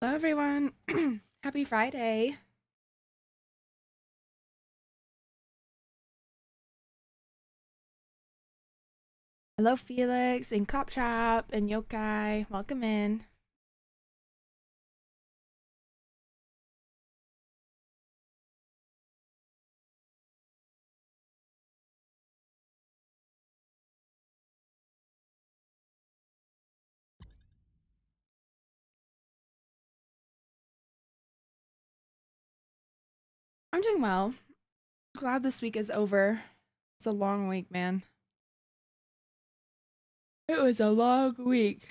Hello, everyone. Happy Friday. Hello, Felix and Claptrap and Yokai. Welcome in. I'm doing well. Glad this week is over. It's a long week, man. It was a long week.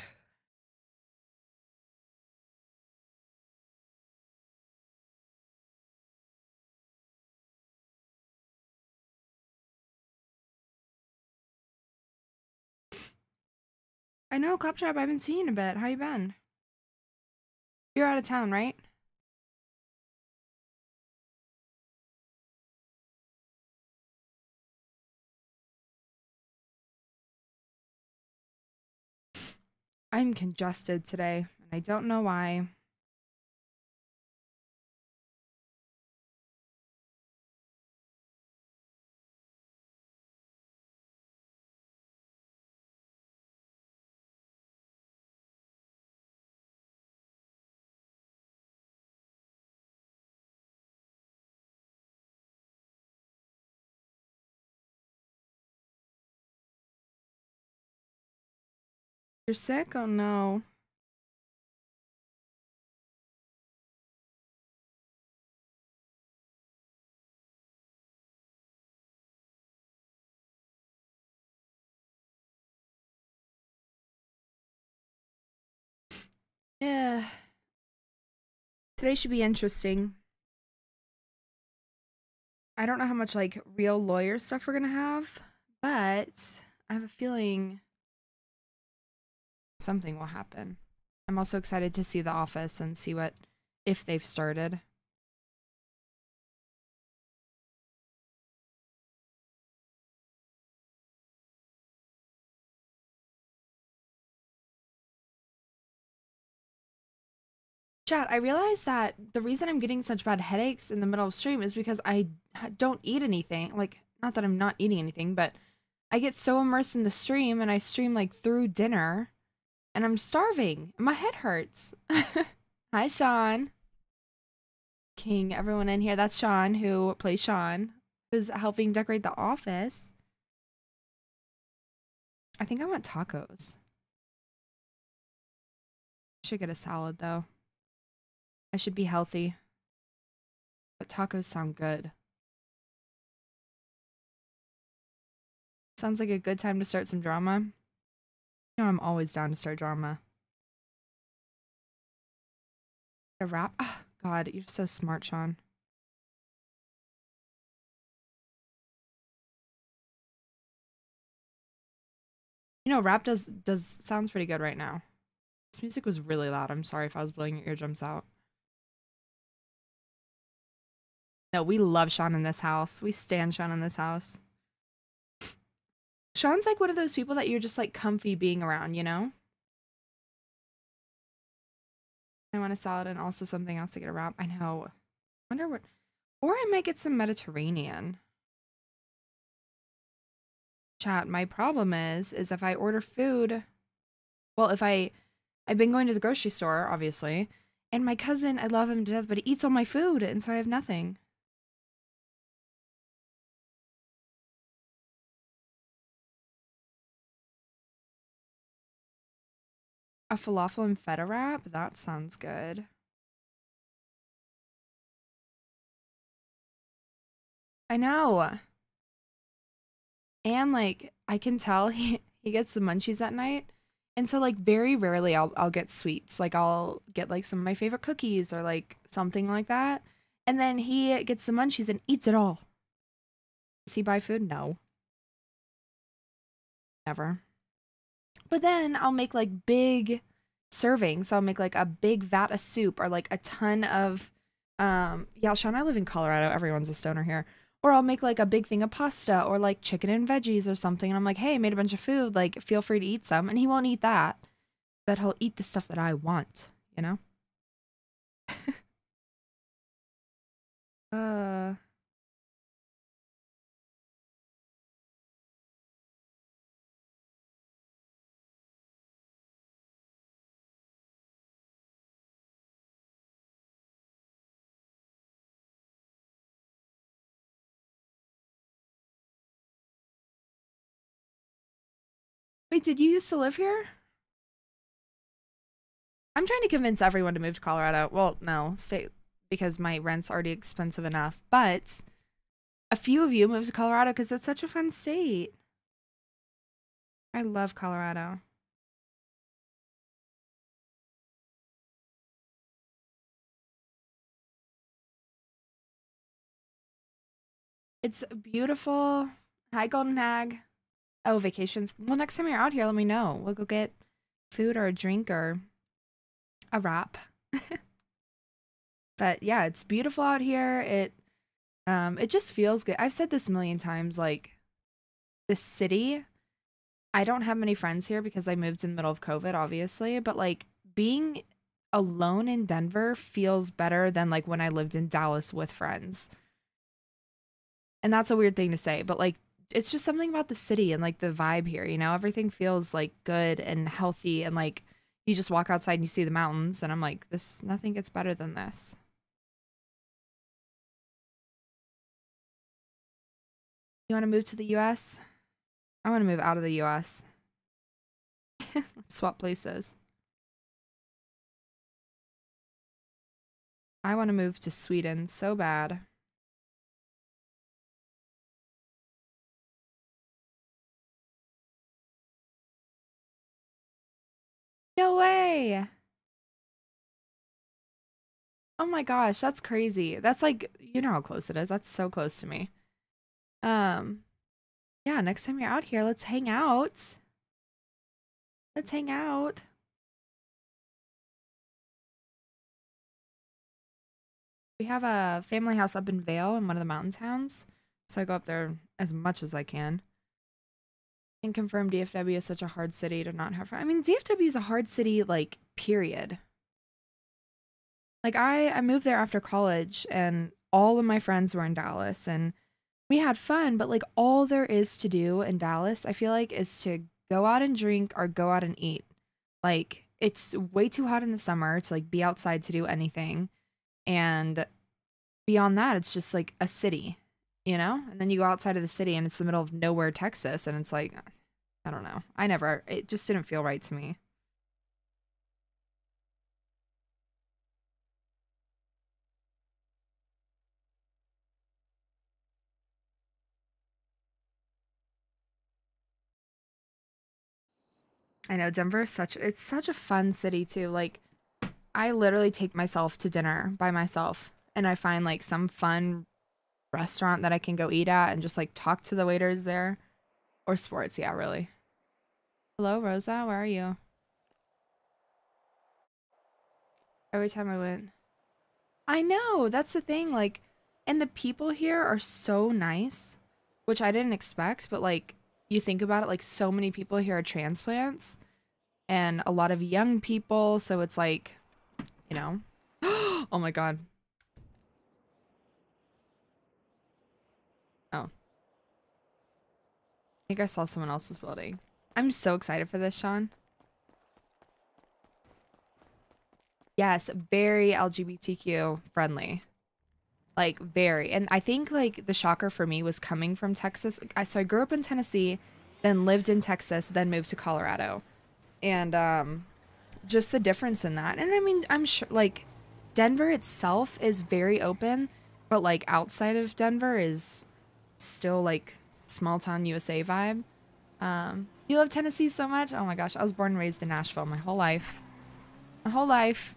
I know, Claptrap, I haven't seen you in a bit. How you been? You're out of town, right? I'm congested today, and I don't know why. You're sick? Oh no. Yeah. Today should be interesting. I don't know how much like real lawyer stuff we're gonna have, but I have a feeling something will happen. I'm also excited to see The Office and see what if they've started. Chat, I realized that the reason I'm getting such bad headaches in the middle of stream is because I don't eat anything. Like, not that I'm not eating anything, but I get so immersed in the stream and I stream like through dinner and I'm starving. My head hurts. Hi, Sean. King, everyone in here. That's Sean who plays Sean, who's helping decorate the office. I think I want tacos. Should get a salad though. I should be healthy. But tacos sound good. Sounds like a good time to start some drama. You know, I'm always down to start drama. A rap? Oh, God, you're so smart, Sean. You know, rap does sounds pretty good right now. This music was really loud. I'm sorry if I was blowing your eardrums out. No, we love Sean in this house. We stand Sean in this house. Sean's like one of those people that you're just like comfy being around, you know? I want a salad and also something else to get a wrap. I know. Wonder what, or I might get some Mediterranean. Chat, my problem is if I order food, well, if I've been going to the grocery store, obviously, and my cousin, I love him to death, but he eats all my food, and so I have nothing. A falafel and feta wrap? That sounds good. I know. And like I can tell he gets the munchies at night. And so like very rarely I'll get sweets. Like I'll get like some of my favorite cookies or like something like that. And then he gets the munchies and eats it all. Does he buy food? No. Never. But then I'll make like big servings. I'll make like a big vat of soup or like a ton of yeah, Sean, I live in Colorado. Everyone's a stoner here. Or I'll make like a big thing of pasta or like chicken and veggies or something. And I'm like, hey, I made a bunch of food. Like, feel free to eat some. And he won't eat that, but he'll eat the stuff that I want, you know? Uh, wait, did you used to live here? I'm trying to convince everyone to move to Colorado. Well, no, stay because my rent's already expensive enough. But a few of you moved to Colorado because it's such a fun state. I love Colorado. It's beautiful. Hi, Golden Hag. Oh, vacations. Well, next time you're out here, let me know. We'll go get food or a drink or a wrap. But yeah, it's beautiful out here. It just feels good. I've said this a million times, like this city, I don't have many friends here because I moved in the middle of COVID, obviously, but like being alone in Denver feels better than like when I lived in Dallas with friends. And that's a weird thing to say, but like it's just something about the city and like the vibe here, you know? Everything feels like good and healthy and like you just walk outside and you see the mountains and I'm like, this nothing gets better than this. You want to move to the US? I want to move out of the US. Let's swap places. I want to move to Sweden so bad. No way. Oh my gosh, that's crazy. That's like, you know how close it is. That's so close to me. Um, yeah, next time you're out here, let's hang out. Let's hang out. We have a family house up in Vale in one of the mountain towns. So I go up there as much as I can. And confirm DFW is such a hard city to not have. I mean, DFW is a hard city, like, period. Like I moved there after college and all of my friends were in Dallas and we had fun, but like all there is to do in Dallas, I feel like is to go out and drink or go out and eat. Like it's way too hot in the summer to like be outside to do anything. And beyond that, it's just like a city, you know? And then you go outside of the city and it's the middle of nowhere, Texas, and it's like I don't know. It just didn't feel right to me. I know Denver is it's such a fun city too. Like I literally take myself to dinner by myself and I find like some fun restaurant that I can go eat at and just like talk to the waiters there or sports. Yeah, really. Hello, Rosa. Where are you? Every time I went. I know. That's the thing. Like, and the people here are so nice, which I didn't expect, but like you think about it, like so many people here are transplants and a lot of young people. So it's like, you know, oh my God. Oh, I think I saw someone else's building. I'm so excited for this, Sean. Yes, very LGBTQ friendly. Like very. And I think like the shocker for me was coming from Texas. So I grew up in Tennessee, then lived in Texas, then moved to Colorado. And just the difference in that. And I mean, I'm sure like Denver itself is very open, but like outside of Denver is still like small town USA vibe. You love Tennessee so much? Oh my gosh, I was born and raised in Nashville my whole life. My whole life.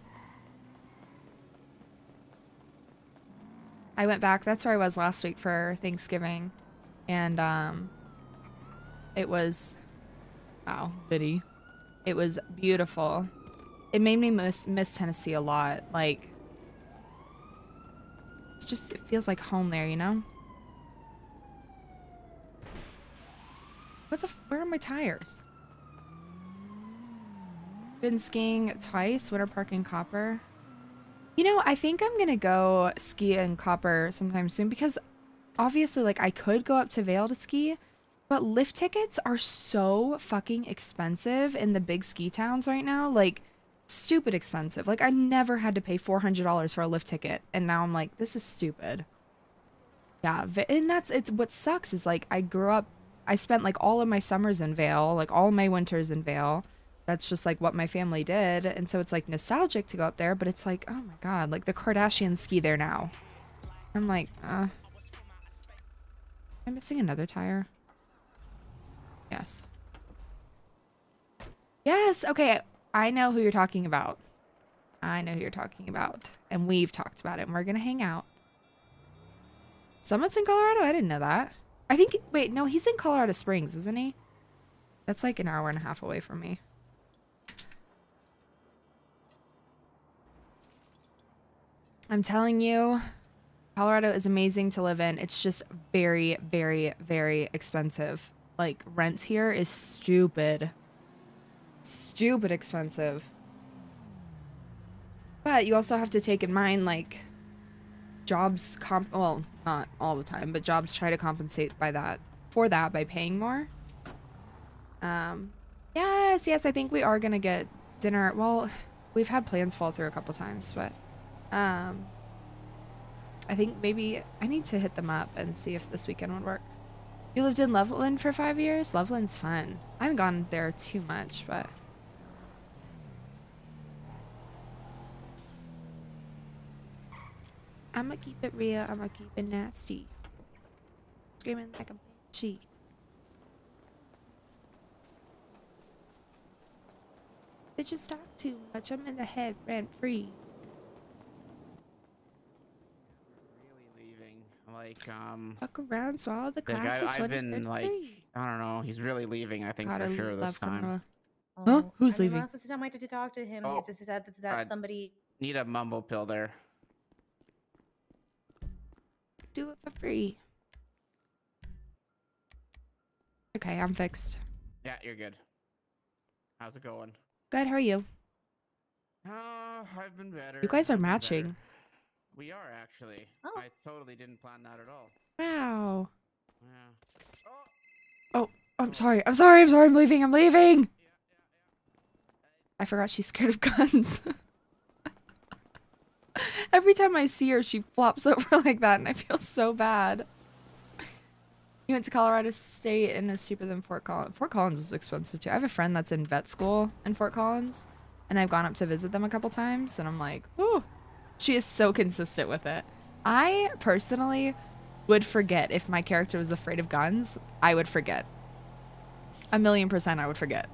I went back. That's where I was last week for Thanksgiving. And it was wow, Biddy. It was beautiful. It made me miss Tennessee a lot. Like it feels like home there, you know? Where are my tires? Been skiing twice, Winter Park and Copper. You know, I think I'm gonna go ski in Copper sometime soon because obviously, like, I could go up to Vale to ski, but lift tickets are so fucking expensive in the big ski towns right now. Like, stupid expensive. Like, I never had to pay $400 for a lift ticket, and now I'm like, this is stupid. Yeah, and it's what sucks is like I spent like all of my summers in Vale, like all my winters in Vale. That's just like what my family did, and so it's like nostalgic to go up there, but it's like, oh my God, like the Kardashians ski there now. I'm like, I'm missing another tire. Yes. Yes, okay, I know who you're talking about. I know who you're talking about, and we've talked about it, and we're gonna hang out. Summit's in Colorado? I didn't know that. I think, wait, no, he's in Colorado Springs, isn't he? That's like an hour and a half away from me. I'm telling you, Colorado is amazing to live in. It's just very, very, very expensive. Like, rent here is stupid. Stupid expensive. But you also have to take in mind, like, jobs well, not all the time, but jobs try to compensate for that by paying more. Yes, I think we are gonna get dinner. Well, we've had plans fall through a couple times, but I think maybe I need to hit them up and see if this weekend would work. You lived in Loveland for 5 years? Loveland's fun. I haven't gone there too much, but I'ma keep it real. I'ma keep it nasty. Screaming like a banshee. Bitches talk too much. I'm in the head, rent free. Really leaving. Like, Fuck around, swallow the like class of I've been like, 2033. I don't know. He's really leaving. I think God, for I sure this love time. Camilla. Huh? Oh, Who's I mean, leaving? last time I did talk to him, Oh, he said that somebody. Need a mumble pill there. Do it for free. Okay, I'm fixed. Yeah, you're good. How's it going? Good, how are you? I've been better. You guys are I've been matching. better. We are actually. Oh. I totally didn't plan that at all. Wow. Yeah. Oh, I'm sorry. I'm leaving. I forgot she's scared of guns. Every time I see her, she flops over like that, and I feel so bad. You went to Colorado State and is cheaper than Fort Collins. Fort Collins is expensive too. I have a friend that's in vet school in Fort Collins, and I've gone up to visit them a couple times, and I'm like, ooh, she is so consistent with it. I personally would forget if my character was afraid of guns. I would forget. 1,000,000% I would forget.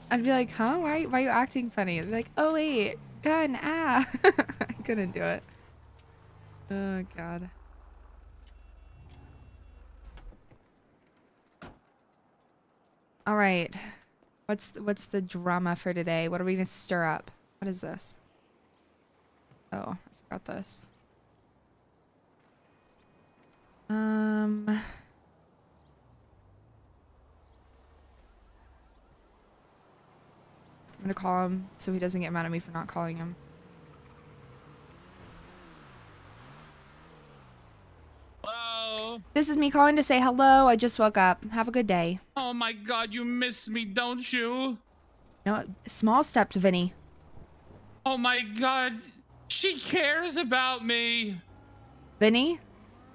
I'd be like, huh? Why are you acting funny? I'd be like, oh wait, gun, ah. I couldn't do it. Oh God. All right. What's the drama for today? What are we gonna stir up? What is this? Oh, I forgot this. I'm gonna call him so he doesn't get mad at me for not calling him. Hello? This is me calling to say hello. I just woke up. Have a good day. Oh my god, you miss me, don't you? No, small steps, Vinny. Oh my god, she cares about me. Vinny?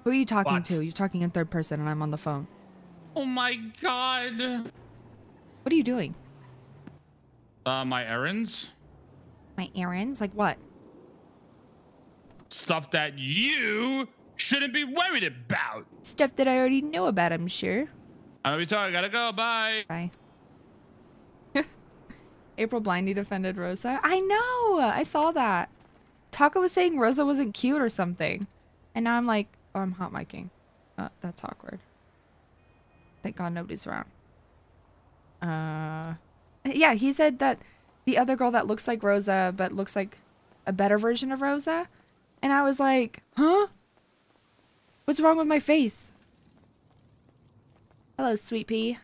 Who are you talking What? to? You're talking in third person and I'm on the phone. Oh my god. What are you doing? My errands? My errands? Like what? Stuff that you shouldn't be worried about. Stuff that I already know about, I'm sure. I know we talk, I gotta go, bye. Bye. April Blindy defended Rosa. I know! I saw that. Taco was saying Rosa wasn't cute or something. And now I'm like, oh, I'm hot micing. That's awkward. Thank God nobody's around. Yeah, he said that the other girl that looks like Rosa, but looks like a better version of Rosa. And I was like, huh? What's wrong with my face? Hello, sweet pea.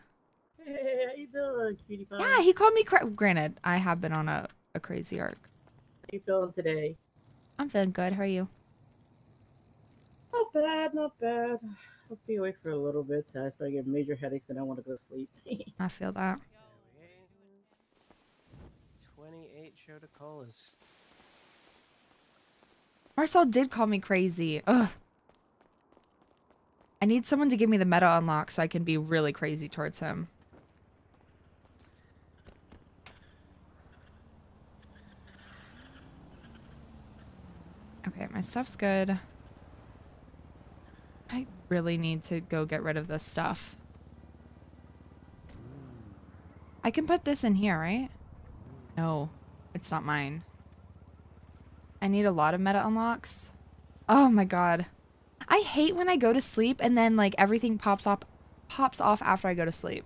Hey, how you doing, cutie pie? Yeah, he called me granted, I have been on a crazy arc. How you feeling today? I'm feeling good. How are you? Not bad, not bad. I'll be awake for a little bit. I start getting major headaches and I want to go to sleep. I feel that. 28 show to colas. Marcel did call me crazy. Ugh. I need someone to give me the meta unlock so I can be really crazy towards him. Okay, my stuff's good. I really need to go get rid of this stuff. I can put this in here, right? No, it's not mine. I need a lot of meta unlocks. Oh my god. I hate when I go to sleep and then like everything pops off after I go to sleep.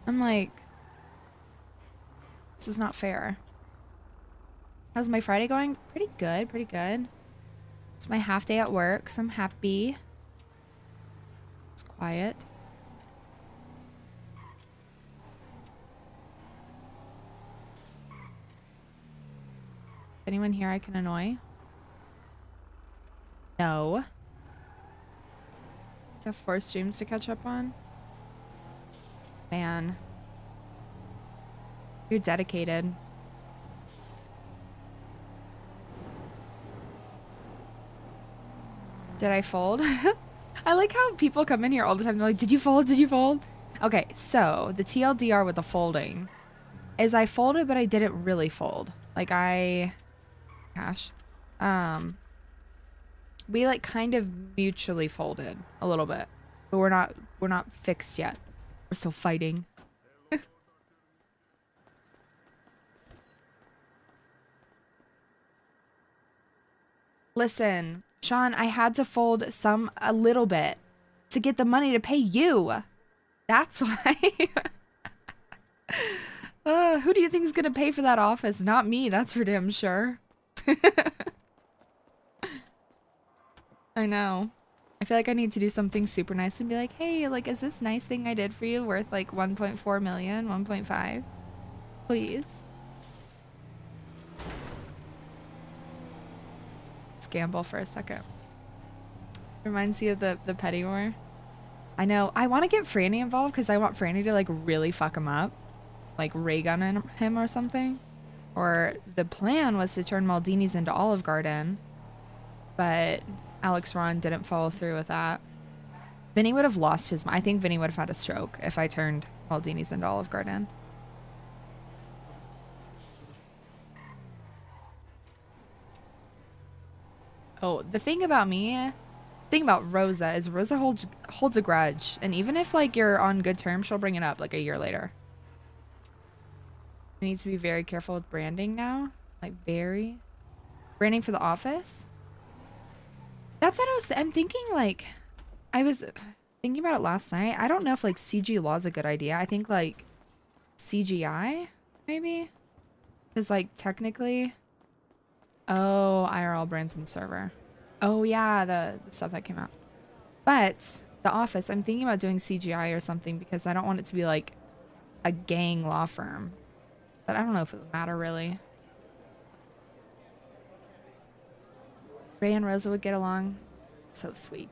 I'm like, this is not fair. How's my Friday going? Pretty good, pretty good. It's my half day at work, so I'm happy. It's quiet. Anyone here I can annoy? No. I have 4 streams to catch up on. Man. You're dedicated. Did I fold? I like how people come in here all the time. They're like, did you fold? Did you fold? Okay, so the TLDR with the folding is I folded, but I didn't really fold. Like gosh. We like kind of mutually folded a little bit, but we're not fixed yet. We're still fighting. Listen, Sean, I had to fold a little bit to get the money to pay you. That's why. Who do you think is gonna pay for that office? Not me, that's for damn sure. I know. I feel like I need to do something super nice and be like, hey, like, is this nice thing I did for you worth like 1.4 million, 1.5? Please. Let's gamble for a second. Reminds you of the petty war. I know. I want to get Franny involved because I want Franny to like really fuck him up. Like ray gun him or something. Or the plan was to turn Maldini's into Olive Garden. But Alex Ron didn't follow through with that. Vinny would have lost his mind. I think Vinny would have had a stroke if I turned Maldini's into Olive Garden. Oh, the thing about Rosa is Rosa holds a grudge. And even if like you're on good terms, she'll bring it up like a year later. I need to be very careful with branding now. Like very. Branding for the office? That's what I'm thinking, like, I was thinking about it last night. I don't know if, like, CG law is a good idea. I think, like, CGI, maybe? Because, like, technically... Oh, IRL brands and server. Oh, yeah, the stuff that came out. But, the office, I'm thinking about doing CGI or something because I don't want it to be, like, a gang law firm. But I don't know if it would matter, really. Ray and Rosa would get along. So sweet.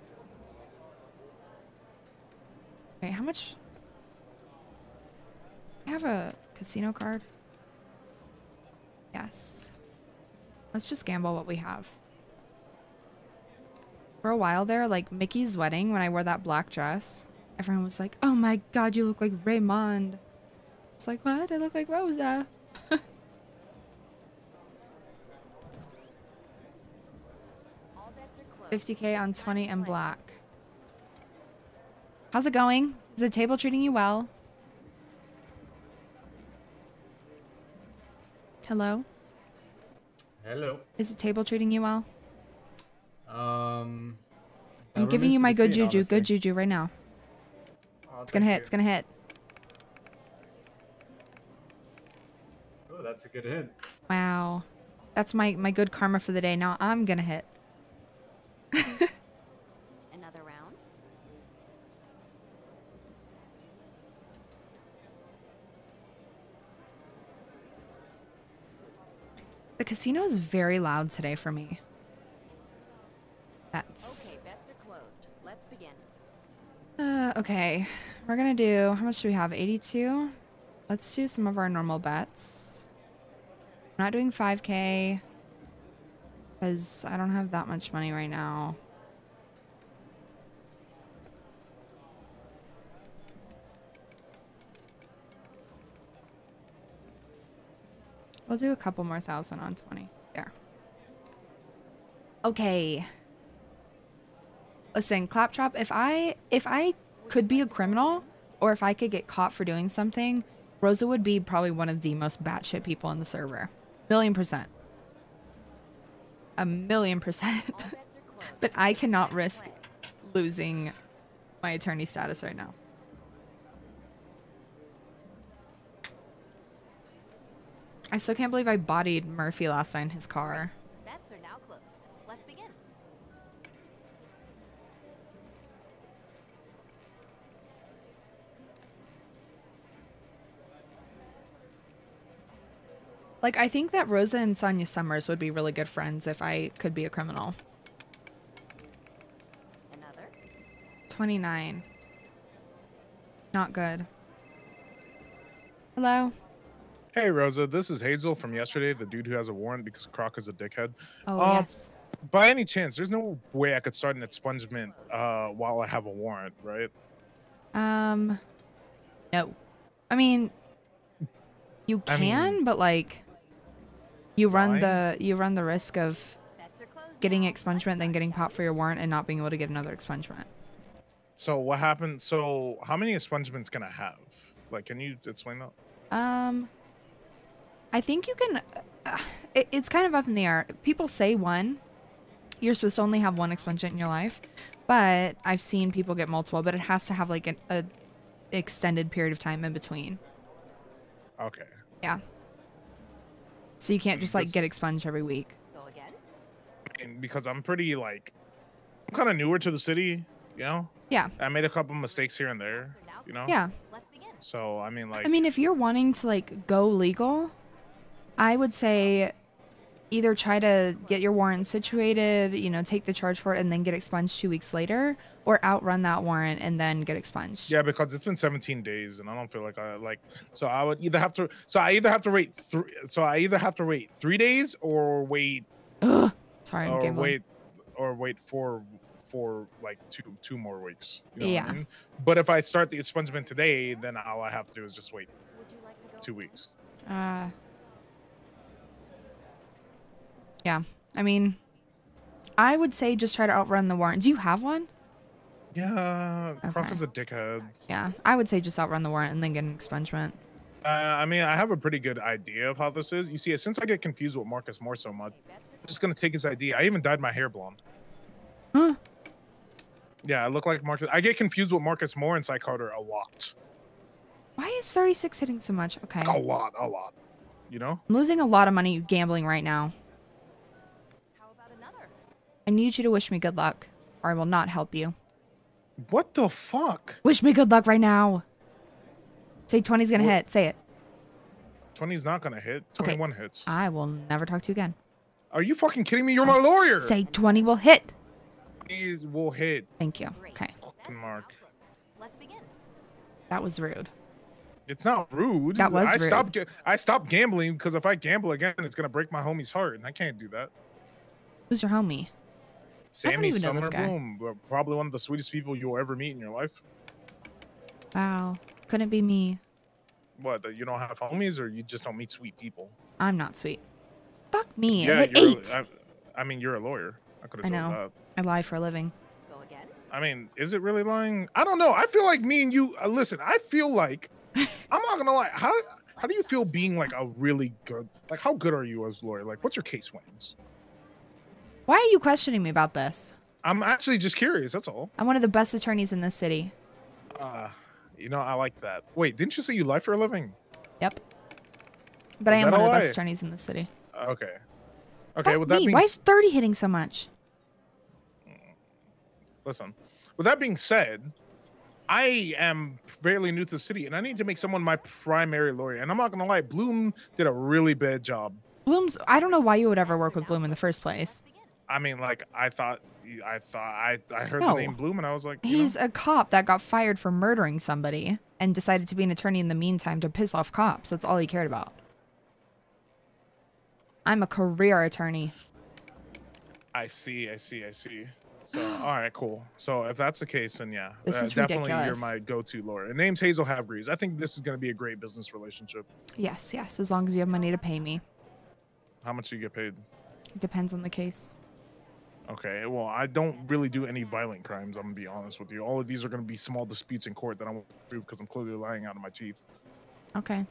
Okay, how much? I have a casino card. Yes. Let's just gamble what we have. For a while there, like Mickey's wedding, when I wore that black dress, everyone was like, oh my god, you look like Raymond. It's like, what? I look like Rosa. 50k on 20 and black. How's it going? Is the table treating you well? Hello? Hello. Is the table treating you well? That I'm giving remains you to my be good seen, juju, honestly. good juju right now. Oh, It's gonna thank hit, it's gonna hit. you. Oh, that's a good hit. Wow. That's my good karma for the day. Now I'm gonna hit. Another round. The casino is very loud today for me. Bets. Okay, bets are closed. Let's begin. Okay. We're gonna do, how much do we have? 82? Let's do some of our normal bets. I'm not doing 5K because I don't have that much money right now. We'll do a couple more thousand on 20. There. Okay. Listen, Claptrap, if I could be a criminal, or if I could get caught for doing something, Rosa would be probably one of the most batshit people in the server. 1,000,000%. 1,000,000%. But I cannot risk losing my attorney status right now. I still can't believe I bodied Murphy last night in his car. Bets are now closed. Let's begin. Like, I think that Rosa and Sonia Summers would be really good friends if I could be a criminal. Another. 29. Not good. Hello? Hey, Rosa, this is Hazel from yesterday, the dude who has a warrant because Croc is a dickhead. Oh, yes. By any chance, there's no way I could start an expungement while I have a warrant, right? No. I mean, you can, but like, you run the risk of Bets are closed getting now. expungement, then getting popped for your warrant, and not being able to get another expungement. So what happened? So how many expungements can I have? Like, can you explain that? I think you can. It's kind of up in the air. People say one. You're supposed to only have one expungement in your life, but I've seen people get multiple. But it has to have like a extended period of time in between. Okay. Yeah. So you can't just like get expunged every week. Go again. I mean, because I'm pretty like, I'm kind of newer to the city, you know. Yeah. I made a couple mistakes here and there, Bets are now you know. Yeah. Let's begin. So I mean, like. I mean, if you're wanting to like go legal, I would say either try to get your warrant situated, you know, take the charge for it and then get expunged 2 weeks later, or outrun that warrant and then get expunged. Yeah, because it's been 17 days and I don't feel like I like. So I would either have to. So I either have to wait. I either have to wait 3 days or wait. Ugh. Sorry, I'm Or gambling. wait for like two more weeks. You know Yeah. what I mean? But if I start the expungement today, then all I have to do is just wait Would you like to go? 2 weeks. Yeah. I mean, I would say just try to outrun the warrant. Do you have one? Yeah, Croc Okay. is a dickhead. Yeah. I would say just outrun the warrant and then get an expungement. I mean, I have a pretty good idea of how this is. You see, since I get confused with Marcus Moore so much, I'm just gonna take his ID. I even dyed my hair blonde. Huh? Yeah, I look like Marcus. I get confused with Marcus Moore and Cy Carter a lot. Why is 36 hitting so much? Okay. A lot. You know? I'm losing a lot of money gambling right now. How about another? I need you to wish me good luck, or I will not help you. What the fuck? Wish me good luck right now. Say 20's gonna What? hit. Say it. 20's not gonna hit. Okay. 21 hits. I will never talk to you again. Are you fucking kidding me? You're my lawyer. Say 20 will hit. 20's will hit. Thank you. Great. Okay. Fucking Mark. Let's begin. That was rude. It's not rude. That was rude. I stopped gambling because if I gamble again, it's gonna break my homie's heart, and I can't do that. Who's your homie? Sammy even know this guy. Summerboom, probably one of the sweetest people you'll ever meet in your life. Wow. Couldn't be me. What? That you don't have homies, or you just don't meet sweet people? I'm not sweet. Fuck me. I Yeah, hit you're. 8. I mean, you're a lawyer. I could I have told know. that. I lie for a living. Go again. I mean, is it really lying? I don't know. I feel like me and you. Listen, I feel like I'm not gonna lie. How do you feel being like a really good? Like, how good are you as a lawyer? Like, what's your case wins? Why are you questioning me about this? I'm actually just curious. That's all. I'm one of the best attorneys in this city. You know, I like that. Wait, didn't you say you lie for a living? Yep. But I Is am that one of a the lie? best attorneys in the city. Okay. Okay. Fuck With that me. being Why is 30 hitting so much? listen. With that being said, I am fairly new to the city, and I need to make someone my primary lawyer. And I'm not gonna lie, Bloom did a really bad job Bloom's. I don't know why you would ever work with Bloom in the first place. I mean, like, I heard No. the name Bloom and I was like, you He's know? a cop that got fired for murdering somebody and decided to be an attorney in the meantime to piss off cops. That's all he cared about. I'm a career attorney. I see. So, all right, cool. So if that's the case, then yeah, This is definitely you're ridiculous. my go-to lawyer. The name's Hazel Havgreaves. I think this is going to be a great business relationship. Yes, as long as you have money to pay me. How much do you get paid? It depends on the case. Okay, well, I don't really do any violent crimes. I'm gonna be honest with you. All of these are gonna be small disputes in court that I won't prove because I'm clearly lying out of my teeth. Okay.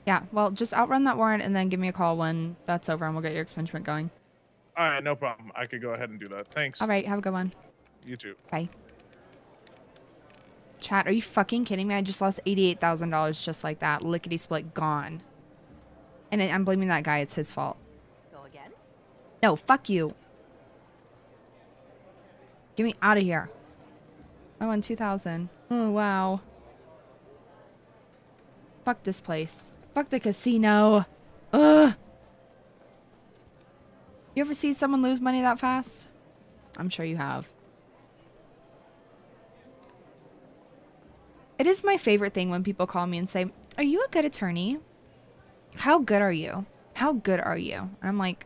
Yeah, well, just outrun that warrant and then give me a call when that's over and we'll get your expungement going. All right, no problem. I could go ahead and do that. Thanks. All right, have a good one. You too. Bye. Chat, are you fucking kidding me? I just lost $88,000 just like that. Lickety split, gone. And I'm blaming that guy. It's his fault. Go again? No, fuck you. Get me out of here. I won 2,000. Oh, wow. Fuck this place. Fuck the casino. Ugh. You ever see someone lose money that fast? I'm sure you have. It is my favorite thing when people call me and say, "Are you a good attorney? How good are you? How good are you?" And I'm like,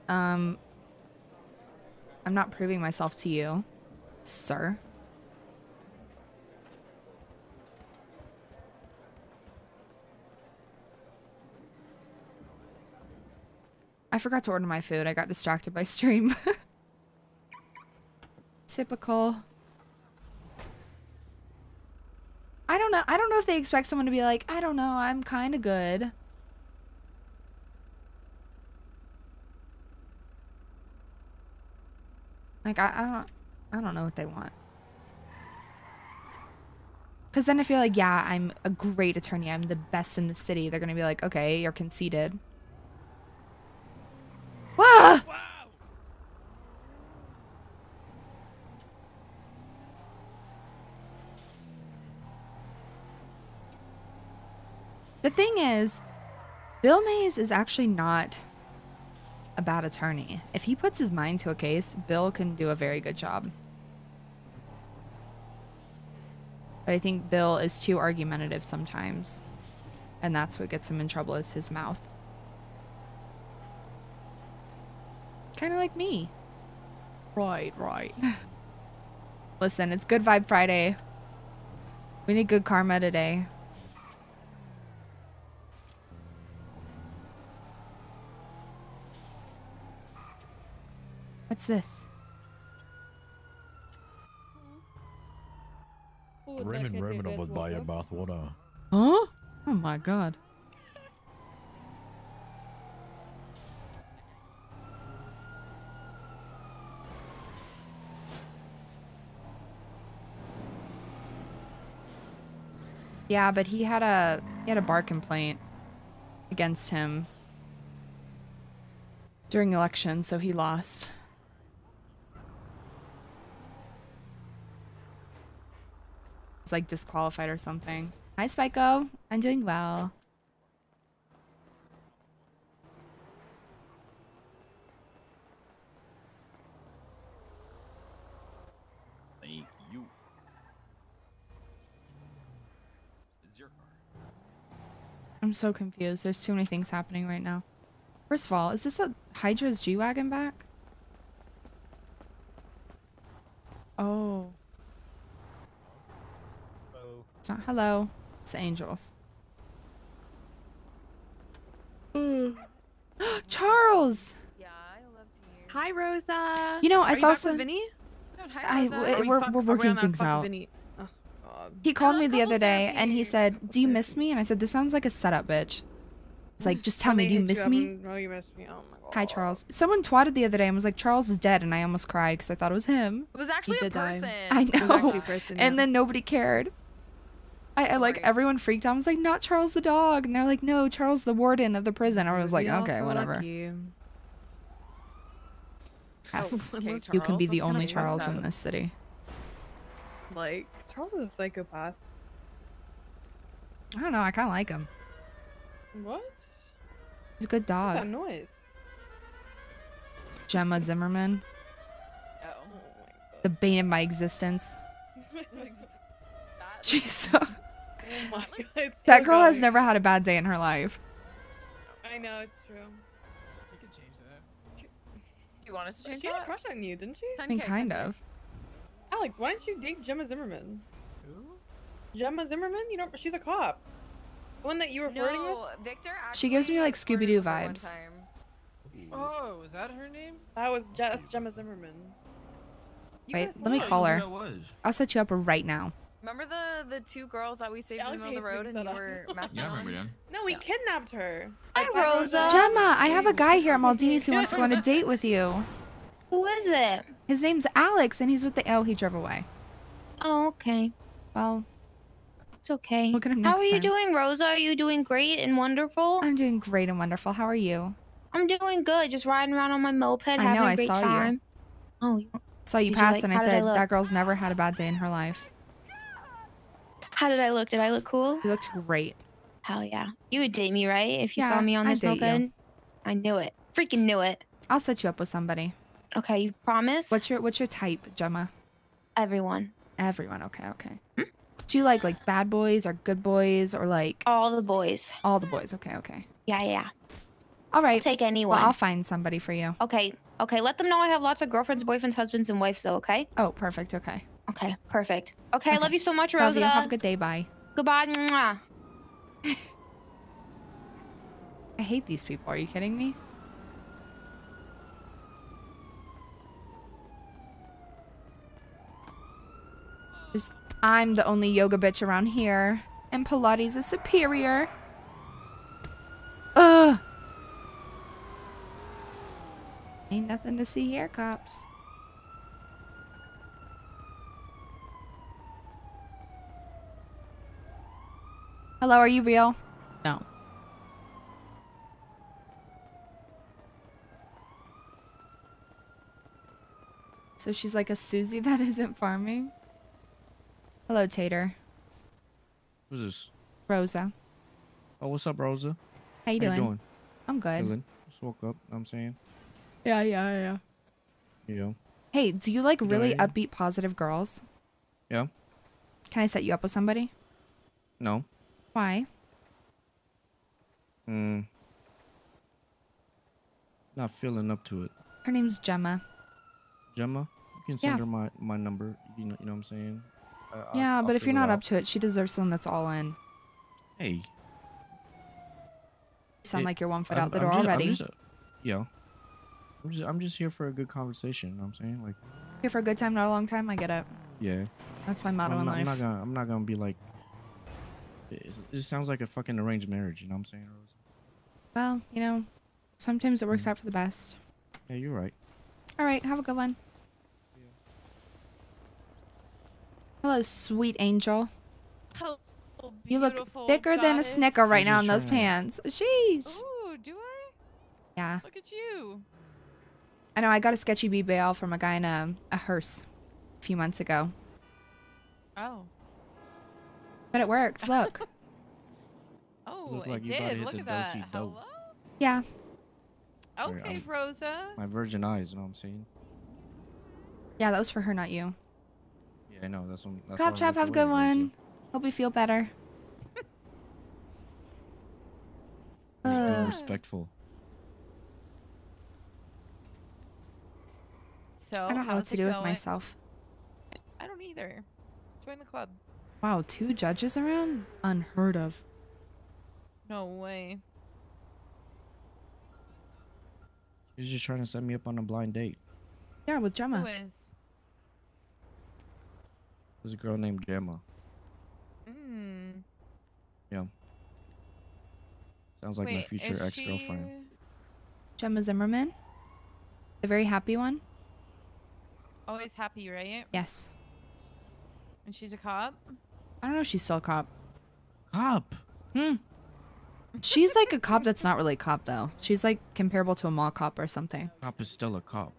I'm not proving myself to you, sir. I forgot to order my food. I got distracted by stream. Typical. I don't know. I don't know if they expect someone to be like, I don't know, I'm kind of good. Like, I don't know what they want. Because then if you're like, yeah, I'm a great attorney, I'm the best in the city, they're going to be like, okay, you're conceited. Wow! The thing is, Bill Mays is actually not a bad attorney. If he puts his mind to a case, Bill can do a very good job. But I think Bill is too argumentative sometimes. And that's what gets him in trouble, is his mouth. Kind of like me. Right. Listen, it's Good Vibe Friday. We need good karma today. What's this? Raymond would buy your bathwater. Huh? Oh my god. Yeah, but he had a bar complaint against him during election, so he lost. He's like disqualified or something. Hi, Spyco. I'm doing well. Thank you. It's your car. I'm so confused. There's too many things happening right now. First of all, is this a Hydra's G-Wagon back? Oh. Oh. It's not hello. It's the Angels. Charles! Yeah, I love to hear. Hi, Rosa. You know, I Are saw you back some... with Vinny? God, hi, Rosa. We're working things out. Oh, God. He called me the Couples other day therapy. and he said, "Do you miss me?" And I said, "This sounds like a setup, bitch." He's like, "Just tell me, do you miss me?" Oh, you miss me. Oh my God. Hi, Charles. Someone twatted the other day and was like, "Charles is dead," and I almost cried because I thought it was him. It was actually a did die. person. I It was actually know. a person, And yeah. then nobody cared. I like, Right. everyone freaked out. I was like, "Not Charles the dog." And they're like, "No, Charles the warden of the prison." I was like, Yeah, okay, so whatever. lucky. Yes. Oh, okay, You can be Charles, the that's only kinda Charles fucked in up. this city. Like, Charles is a psychopath. I don't know. I kind of like him. What? He's a good What's dog. that noise? Gemma Zimmerman. Oh. The bane of my existence. She's so... Oh my god. It's That so girl has going. never had a bad day in her life. I know, it's true. You could change that. You want us to change She had a that? crush on you, didn't she? I mean, kind of. Alex, why didn't you date Gemma Zimmerman? Who? Gemma Zimmerman? You know, she's a cop. The one that you were flirting with? No, Victor She gives me, like, actually Scooby-Doo flirted with her one vibes. time. Oh, was that her name? That's Gemma Zimmerman. You Wait, guys let me know. call her. That was. I'll set you up right now. Remember the two girls that we saved in the Alex middle of the hates road and being you set were up. macking Yeah, I on? remember them. No, we kidnapped her. Hi, Like, by Rosa. Gemma, I have a guy here at Maldini's who wants to go on a date with you. Who is it? His name's Alex, and he's with the... Oh, he drove away. Oh, okay. Well, It's okay. Look at him How next are you time. doing, Rosa? Are you doing great and wonderful? I'm doing great and wonderful. How are you? I'm doing good. Just riding around on my moped, I having know, a I great saw you. time. Oh, Saw you Did you pass, like- and I how did I said, look? that girl's never had a bad day in her life. how did I look? Did I look cool? You looked great. Hell yeah. You would date me, right? If you Yeah, saw me on I'd this date you. moped? I knew it. Freaking knew it. I'll set you up with somebody. Okay, you promise? What's your type, Gemma? Everyone. Everyone. Okay, okay. Do you like bad boys or good boys or like All the boys. all the boys? Okay, okay. Yeah, yeah. All right. Take anyone. Well, I'll find somebody for you. Okay, okay. Let them know I have lots of girlfriends, boyfriends, husbands, and wives, though, okay? Oh, perfect. Okay. Okay, perfect. Okay, I love you so much, Rosa. Love you. Have a good day. Bye. Goodbye. Mwah. I hate these people. Are you kidding me? Just, I'm the only yoga bitch around here, and Pilates is superior. Ugh. Ain't nothing to see here, cops. Hello, are you real? No. So she's like a Susie that isn't farming? Hello, Tater. Who's this? Rosa. Oh, what's up, Rosa? How you doing? I'm good. Chilling. Just woke up, know what I'm saying. Yeah. You know. Hey, do you like really Yeah. upbeat, positive girls? Yeah? Can I set you up with somebody? No. Why? Not feeling up to it. Her name's Gemma. Gemma, you can send Yeah. her my number. You know what I'm saying? Yeah, I'll but if you're figure it not out. up to it, she deserves someone that's all in. Hey. You sound it- like you're one foot I'm- out the I'm door ju- already. Yeah. I'm just here for a good conversation. You know what I'm saying? Like, Here for a good time, not a long time. I get it. yeah. That's my motto in life. I'm not gonna be like. It sounds like a fucking arranged marriage. You know what I'm saying, Rose? Well, you know, sometimes it works out for the best. Yeah, you're right. All right, have a good one. Hello, sweet angel. Hello, You look beautiful thicker than a goddess. Snicker right now in just those trying pants. Sheesh. Ooh, do I? Yeah. Look at you. I know, I got a sketchy BBL from a guy in a hearse a few months ago. Oh. But it worked, look. Oh, Look it like you about to did. hit Look the at that. do-si-do. Hello? Yeah. Sorry, Okay, I'm- Rosa. My virgin eyes. You know what I'm saying? Yeah, that was for her, not you. Yeah, I know. That's what. That's Cop why I Trap, looked have a good away, Rosa. one. Hope you feel better. Just being respectful. So, I don't know what how's to it do with going? myself. I don't either. Join the club. Wow, 2 judges around? Unheard of. No way. He's just trying to set me up on a blind date. Yeah, with Who Gemma. is? There's a girl named Gemma. Mm. Yeah. Sounds like my Wait, future is ex-girlfriend. she- Gemma Zimmerman? The very happy one? Always happy, right? Yes. And she's a cop? I don't know if she's still a cop. Cop? She's like a cop that's not really a cop, though. She's like comparable to a mall cop or something. Cop is still a cop.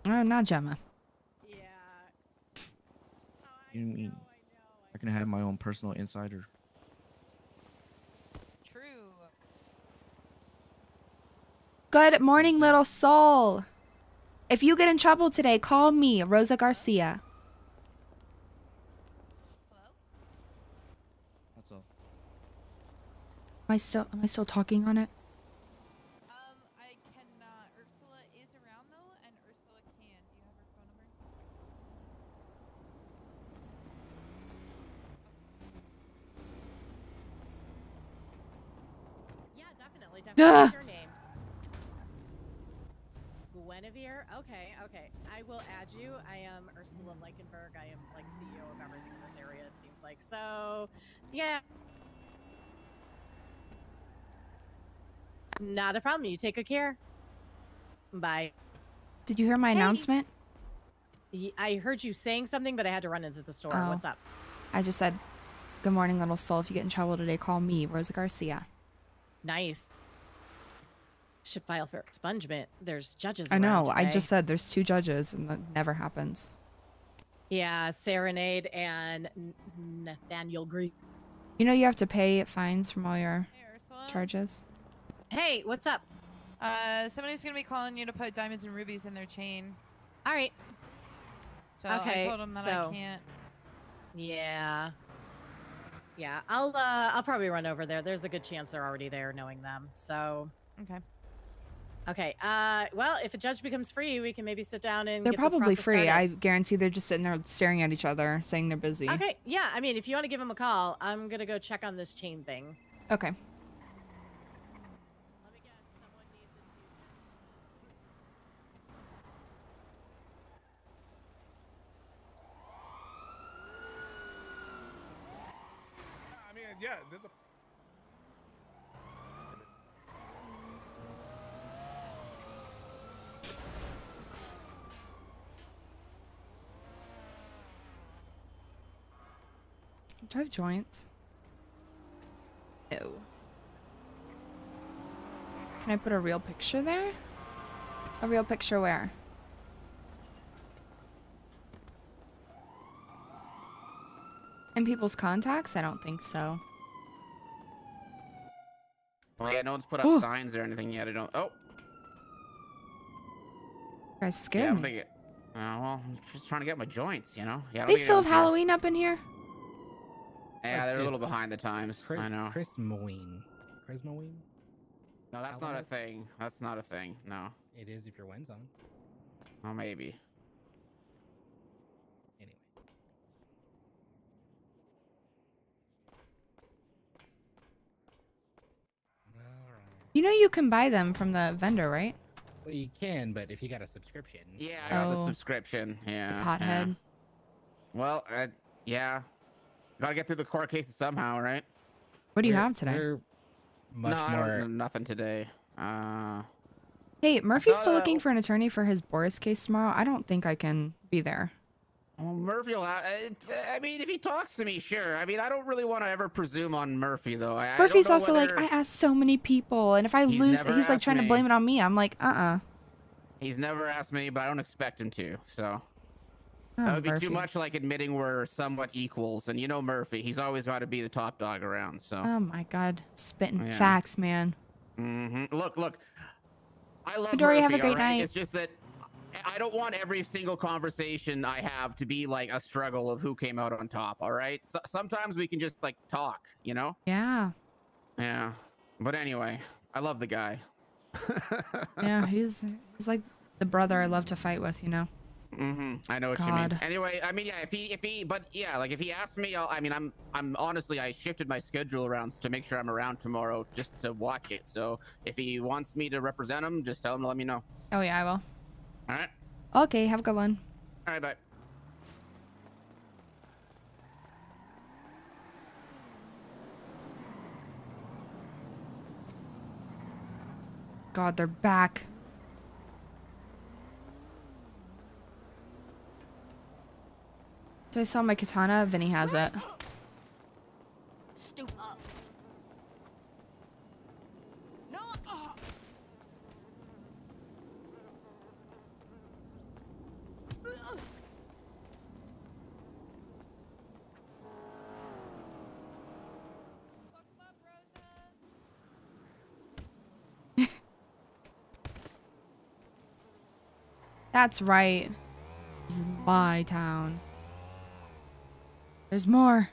Oh, not Gemma. You mean I can have my own personal insider? True. Good morning, little soul. If you get in trouble today, call me, Rosa Garcia. That's all. Am I still talking on it? I cannot. Ursula is around though, and Ursula can. Do you have her phone number? Yeah, definitely. What's your name? Guinevere? Okay, okay. I will add you. I am Ursula Leichenberg. I am like CEO of everything in this area, it seems like. So, yeah. Not a problem. You take good care. Bye. Did you hear my announcement? I heard you saying something, but I had to run into the store. Oh. What's up? I just said, good morning, little soul. If you get in trouble today, call me, Rosa Garcia. Nice. Should file for expungement. There's judges I know. around I today. just said there's 2 judges, and that never happens. Yeah, Serenade and Nathaniel Green. You know you have to pay fines from all your Ursula? charges. Hey, what's up? Somebody's gonna be calling you to put diamonds and rubies in their chain. All right. So Okay, I told them that so- I can't. Yeah. Yeah, I'll probably run over there. There's a good chance they're already there knowing them. So, Okay. okay. Well, if a judge becomes free, we can maybe sit down and They're get this probably process free. started. I guarantee they're just sitting there staring at each other, saying they're busy. Okay, yeah. I mean, if you want to give them a call, I'm going to go check on this chain thing. Okay. Let me guess. Someone needs infusion. I mean, yeah, there's a. Do I have joints? No. Can I put a real picture there? A real picture where? In people's contacts? I don't think so. Well, yeah, no one's put up Ooh. signs or anything yet. I don't. Oh, You guys scared yeah, I'm me. thinking. Well, I'm just trying to get my joints, you know. Yeah, I don't They think still have anyone's here. Halloween up in here? Yeah, they're a little behind the times. I know. Christmaween. Christmaween? No, that's not a thing. That's not a thing. No. It is if your wind's on. Oh, maybe. Anyway. You know you can buy them from the vendor, right? Well, you can, but if you got a subscription. Yeah, I got the Oh. subscription. Yeah. Pothead. Yeah. Well, yeah. Gotta get through the court cases somehow, right? What do you have today? We're much no, I more. don't, nothing today. Hey, Murphy's thought, still looking for an attorney for his Boris case tomorrow. I don't think I can be there. Well, Murphy will I mean, if he talks to me, sure. I mean, I don't really want to ever presume on Murphy, though. I Murphy's don't know also whether... like, I asked so many people, and if I He's lose, never he's like asked trying to me. blame it on me. I'm like, uh-uh. He's never asked me, but I don't expect him to, so... Oh, that would be Murphy. too much like admitting we're somewhat equals. And you know Murphy, he's always got to be the top dog around, so... Oh my god. Spitting Yeah. facts, man. Look. I love Midori, Murphy, have a great all right? night. It's just that I don't want every single conversation I have to be like a struggle of who came out on top, all right? So, sometimes we can just like talk, you know? Yeah. Yeah. But anyway, I love the guy. Yeah, he's like the brother I love to fight with, you know? I know what you mean. God. Anyway, I mean, yeah, if he asks me, I'm honestly, I shifted my schedule around to make sure I'm around tomorrow just to watch it. So if he wants me to represent him, just tell him to let me know. Oh yeah, I will. All right. Okay, have a good one. All right, bye. God, they're back. Do I sell my katana? Vinny has it. Stoop up. No. That's right. This is my town. There's more.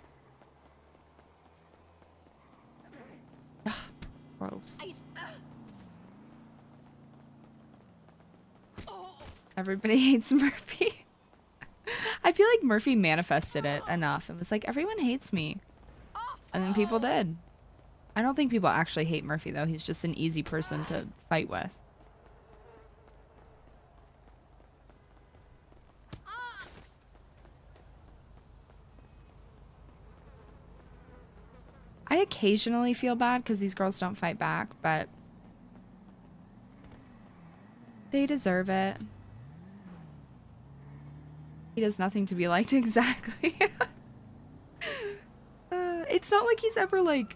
Ugh, gross. Everybody hates Murphy. I feel like Murphy manifested it enough. It was like, everyone hates me. And then people did. I don't think people actually hate Murphy, though. He's just an easy person to fight with. I occasionally feel bad because these girls don't fight back, but they deserve it. He does nothing to be liked, exactly. It's not like he's ever, like,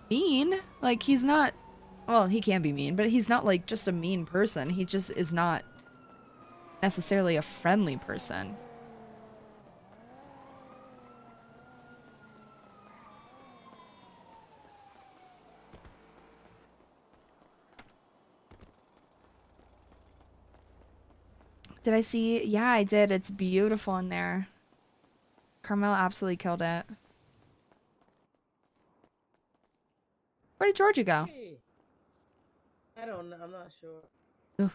mean. Like, he's not... Well, he can be mean, but he's not, like, just a mean person. He just is not necessarily a friendly person. Did I see? Yeah, I did. It's beautiful in there. Carmel absolutely killed it. Where did Georgia go? Hey. I don't know. I'm not sure. Ugh.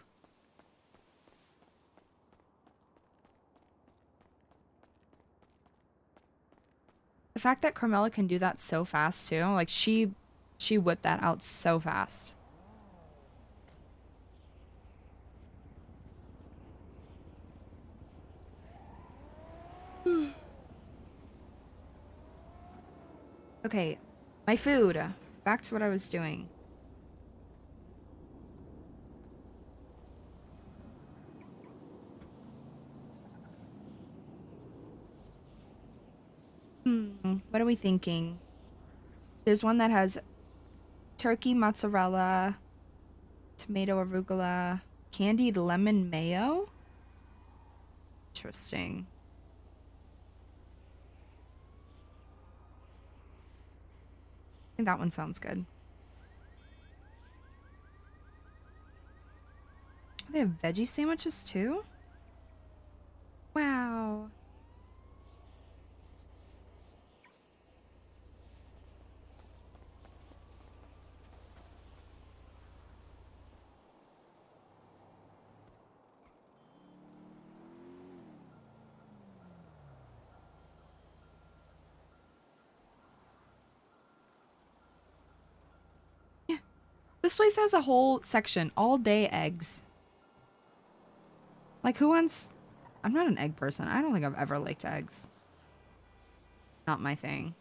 The fact that Carmela can do that so fast too, like she whipped that out so fast. Okay, my food. Back to what I was doing. What are we thinking? There's one that has turkey mozzarella, tomato arugula, candied lemon mayo. Interesting. I think that one sounds good. They have veggie sandwiches too? Wow. This place has a whole section, all day eggs. Like, who wants... I'm not an egg person. I don't think I've ever liked eggs. Not my thing.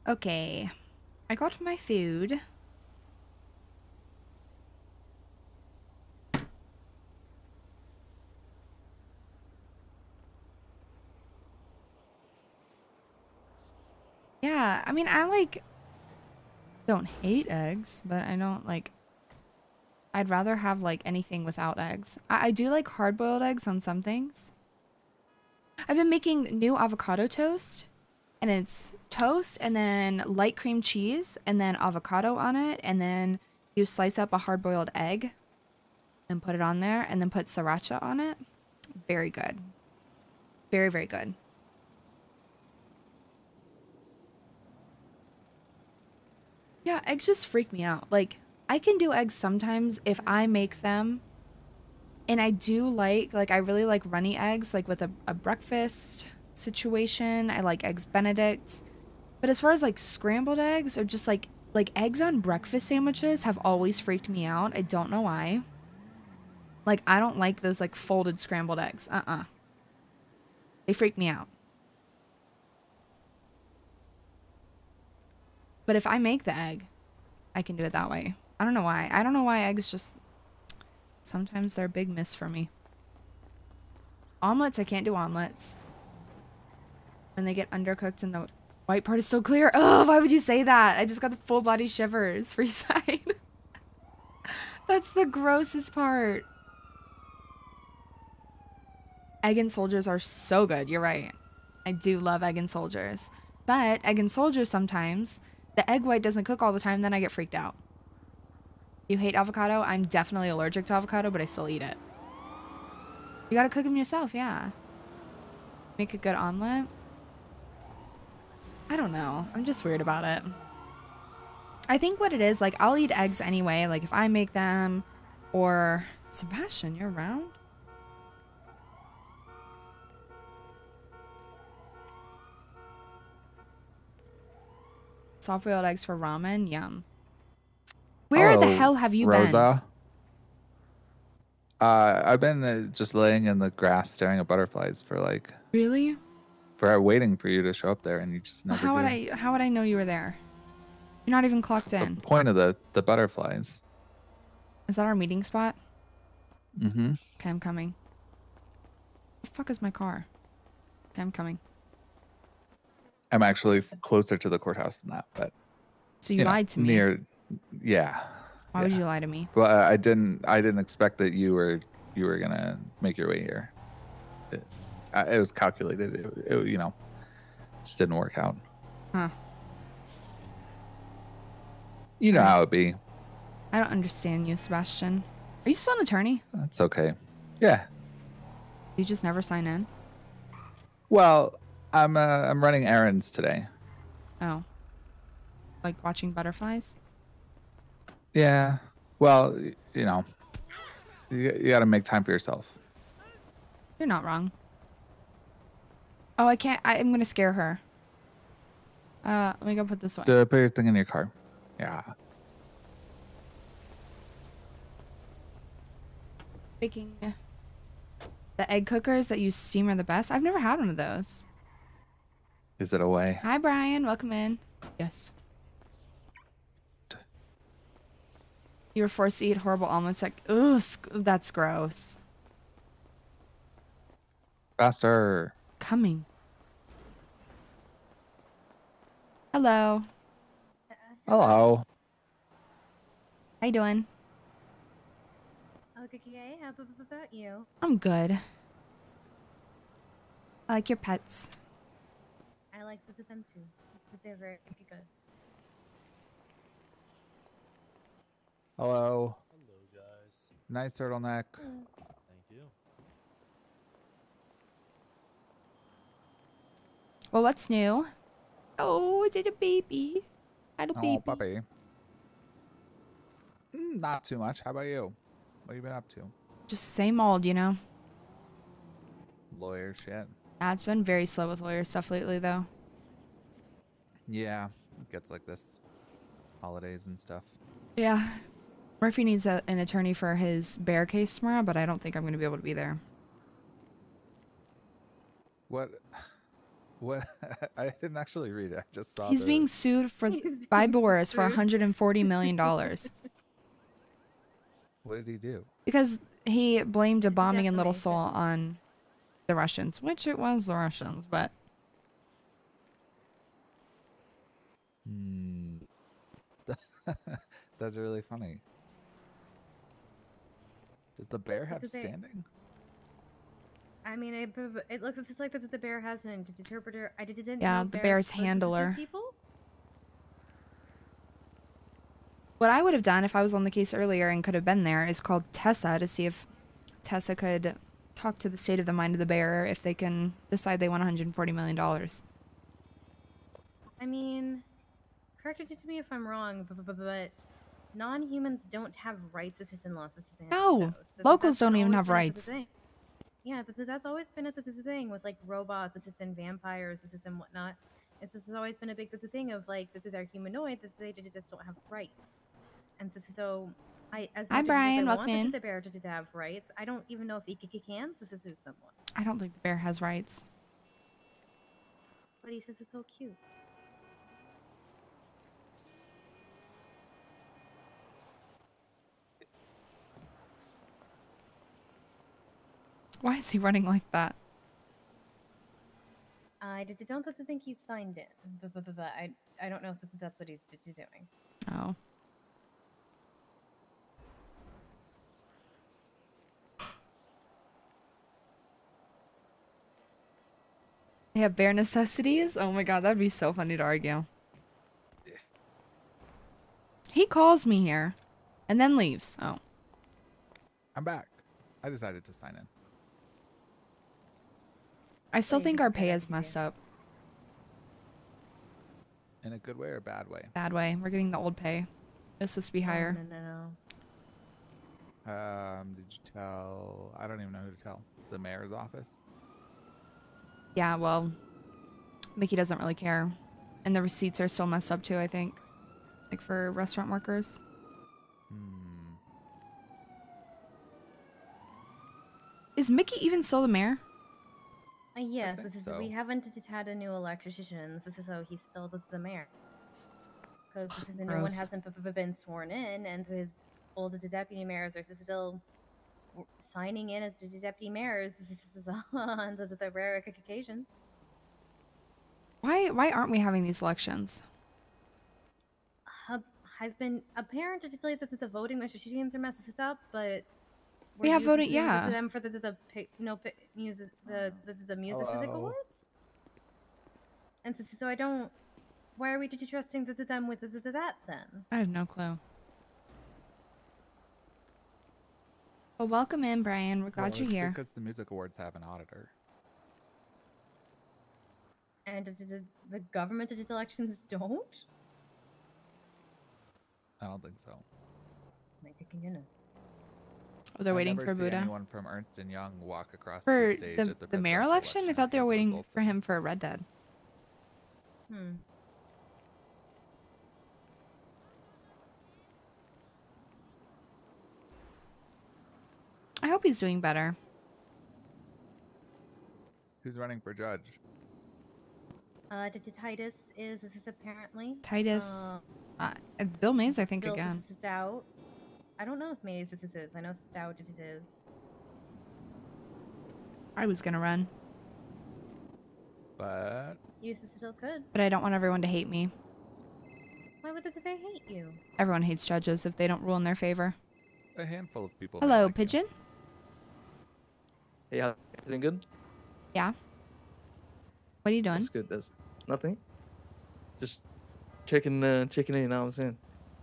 Okay. I got my food. Yeah, I mean, I like don't hate eggs, but I don't like I'd rather have like anything without eggs. I do like hard-boiled eggs on some things. I've been making new avocado toast, and it's toast and then light cream cheese and then avocado on it, and then you slice up a hard-boiled egg and put it on there and then put sriracha on it. Very good. Very, very good. Yeah, eggs just freak me out. Like, I can do eggs sometimes if I make them. And I do like I really like runny eggs, like with a breakfast situation. I like eggs Benedict. But as far as like scrambled eggs or just like eggs on breakfast sandwiches have always freaked me out. I don't know why. Like, I don't like those like folded scrambled eggs. They freak me out. But if I make the egg, I can do it that way. I don't know why. I don't know why eggs just... Sometimes they're a big miss for me. Omelets, I can't do omelets. When they get undercooked and the white part is still clear. Oh, why would you say that? I just got the full body shivers. Free side. That's the grossest part. Egg and soldiers are so good. You're right. I do love egg and soldiers. But egg and soldiers sometimes, the egg white doesn't cook all the time, then I get freaked out. You hate avocado? I'm definitely allergic to avocado, but I still eat it. You gotta cook them yourself, yeah. Make a good omelet. I don't know. I'm just weird about it. I think what it is, like, I'll eat eggs anyway, like if I make them, or... Sebastian, you're around? Soft-boiled eggs for ramen? Yum. Where the hell have you been? Rosa? I've been just laying in the grass staring at butterflies for like... Really? For waiting for you to show up there and you just never How would do. how would I know you were there? You're not even clocked in. The point of the butterflies. Is that our meeting spot? Mm-hmm. Okay, I'm coming. The fuck is my car? Okay, I'm coming. I'm actually closer to the courthouse than that, but... So you lied to me. Near... Yeah. Why would you lie to me? Well, I didn't expect that you were gonna make your way here. It was calculated. It you know, just didn't work out. Huh. You know how it be. I don't understand you, Sebastian. Are you still an attorney? That's okay. Yeah. You just never sign in? Well, I'm running errands today. Oh. Like watching butterflies? Yeah. Well, you know, you got to make time for yourself. You're not wrong. Oh, I can't. I'm gonna scare her. Let me go put this away. Put your thing in your car. Yeah. Baking. The egg cookers that use steam are the best. I've never had one of those. Is it away? Hi, Brian. Welcome in. Yes. You were forced to eat horrible almonds. Like, ugh, that's gross. Faster. Coming. Hello. Hello. How you doing? Okay, how about you? I'm good. I like your pets. I like them too. They're very good. Hello. Hello, guys. Nice turtleneck. Thank you. Well, what's new? Oh, is it a baby? Had a baby. Oh, puppy. Not too much. How about you? What have you been up to? Just same old, you know? Lawyer shit. Yeah, it's been very slow with lawyer stuff lately, though. Yeah, it gets like this. Holidays and stuff. Yeah. Murphy needs an attorney for his bear case tomorrow, but I don't think I'm going to be able to be there. What? I didn't actually read it. I just saw He's being sued by Boris for $140 million. What did he do? Because he blamed a bombing in Little Seoul on the Russians, which it was the Russians, but... That's really funny. Does the bear have standing? I mean, it looks just like that the bear has an interpreter. I didn't Yeah, know the bears bear's could handler. sue people. What I would have done if I was on the case earlier and could have been there is called Tessa to see if Tessa could talk to the state of the mind of the bearer if they can decide they want $140 million. I mean, correct it to me if I'm wrong, but non-humans don't have rights as in-laws. No, locals don't even have rights. Yeah, that's always been the thing with like robots, and vampires, and whatnot. It's always been a big thing of like that they're humanoid, that they just don't have rights. And so as much Hi, Brian. as I Welcome in. want the bear to have rights, I don't even know if he can sue someone. I don't think the bear has rights. But he says it's so cute. Why is he running like that? I don't think he's signed in, but I don't know if that's what he's doing. Oh. They have bare necessities? Oh my god, that'd be so funny to argue. He calls me here and then leaves. Oh. I'm back. I decided to sign in. I still think our pay is messed up. In a good way or bad way? Bad way. We're getting the old pay. It's supposed to be higher. No. Did you tell? I don't even know who to tell. The mayor's office. Yeah, well, Mickey doesn't really care. And the receipts are still messed up too, I think. Like for restaurant workers. Is Mickey even still the mayor? Yes, think this is. so. We haven't had a new electrician. This is so he's still the mayor. Because this is the new one Gross. hasn't been sworn in, and his old deputy mayors are still signing in as the deputy mayors. This is on the rare occasion. Why aren't we having these elections? I've been apparent to tell you that the voting machines are messed up, but We have voting, using yeah. them for the music music awards. And so I don't. Why are we trusting them with that then? I have no clue. Well, welcome in, Brian. We're glad Well, you're it's here. Because the music awards have an auditor. And the government elections don't? I don't think so. My goodness. Oh, they're I waiting never for see Buddha. anyone from Ernst and Young walk across For the stage at the mayor presidential election? I thought they were waiting results. for him for a Red Dead. I hope he's doing better. Who's running for judge? Titus is apparently Titus. Bill Mays, I think, Bill again. Stout. I don't know if Mays is. I know Stout it is. I was gonna run, But You still could. but I don't want everyone to hate me. Why would they hate you? Everyone hates judges if they don't rule in their favor. a handful of people. may Hello, like you. Pigeon. Hey, everything good? Yeah. What are you doing? That's good. That's nothing. Just checking in. You know what I'm saying?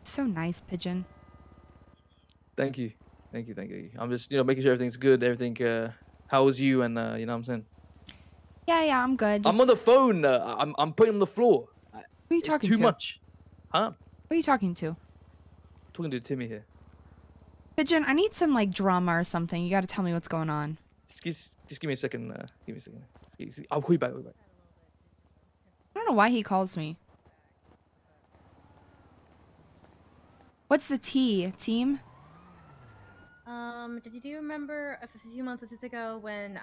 So nice, Pigeon. Thank you. I'm just making sure everything's good. Everything. How was you? And you know what I'm saying? Yeah, I'm good. I'm on the phone. I'm putting on the floor. Who are you It's talking too to? much. Huh? Who are you talking to? Talking to Timmy here. Pigeon, I need some like drama or something. You got to tell me what's going on. Just give me a second. Give me a second. I'll call you back. I don't know why he calls me. What's the T? Team? Did you remember a few months ago when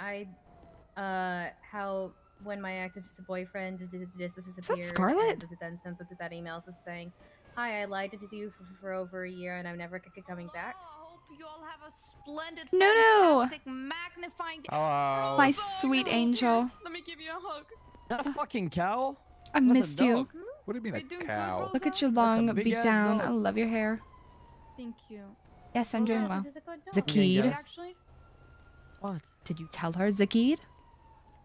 when my ex's boyfriend disappeared? Scarlet? And then sent that email saying, "Hi, I lied to you for over a year, and I'm never coming back." You all have a splendid, No. fantastic, magnifying. Hello. My sweet angel. Let me give you a hug. That fucking cow. I missed you. What do you mean a cow? Look at your That's a long big beat ass down. dog. I love your hair. Thank you. Yes, I'm doing well. This is a good dog. Zakid. Actually, What? Did you tell her, Zakid?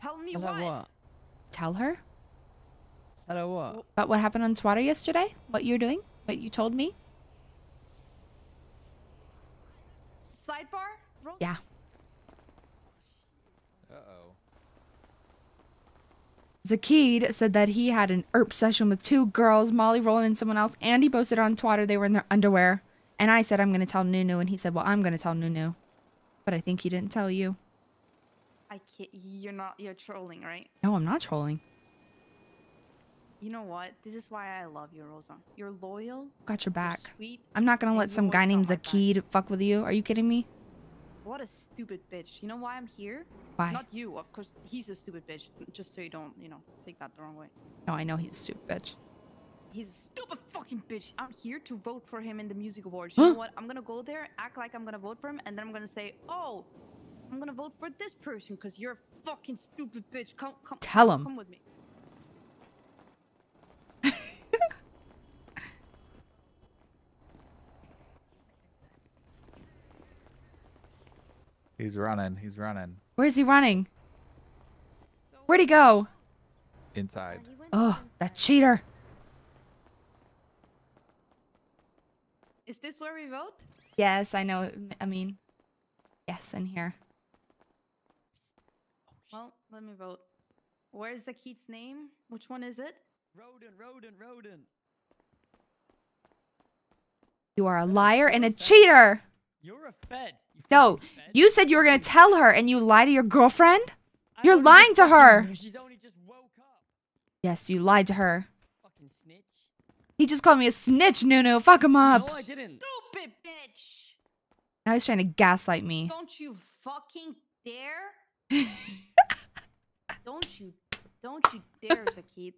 tell me Tell her what. what? Tell her? Tell her what? About what happened on Swatter yesterday? What you're doing? What you told me? Sidebar? Rosa? Yeah. Uh-oh. Zakid said that he had an ERP session with 2 girls, Molly Roland and someone else, and he posted on Twitter they were in their underwear. And I said, I'm going to tell Nunu, and he said, well, I'm going to tell Nunu. But I think he didn't tell you. I can't. You're trolling, right? No, I'm not trolling. You know what? This is why I love you, Rosa. You're loyal. Got your back. Sweet. I'm not going to and let you some always guy got named my back. Zakid fuck with you. Are you kidding me? What a stupid bitch. You know why I'm here? Why? Not you, of course. He's a stupid bitch. Just so you don't, take that the wrong way. No, I know he's a stupid bitch. He's a stupid fucking bitch. I'm here to vote for him in the music awards. You know what? I'm gonna go there, act like I'm gonna vote for him, and then I'm gonna say, oh, I'm gonna vote for this person because you're a fucking stupid bitch. Come. Tell him. Come with me. He's running. Where's he running? Where'd he go? Inside. Oh, that cheater. Is this where we vote? Yes, I know. I mean, yes, in here. Well, let me vote. Where's the Keith's name? Which one is it? Rodent. You are a liar and a cheater. You're a fed. No, you said you were gonna tell her, and you lie to your girlfriend. You're lying to her. She's only just woke up. Yes, you lied to her. Fucking snitch. He just called me a snitch, Nunu. Fuck him up. No, I didn't. Stupid bitch! Now he's trying to gaslight me. Don't you fucking dare! Don't you dare, Zakit.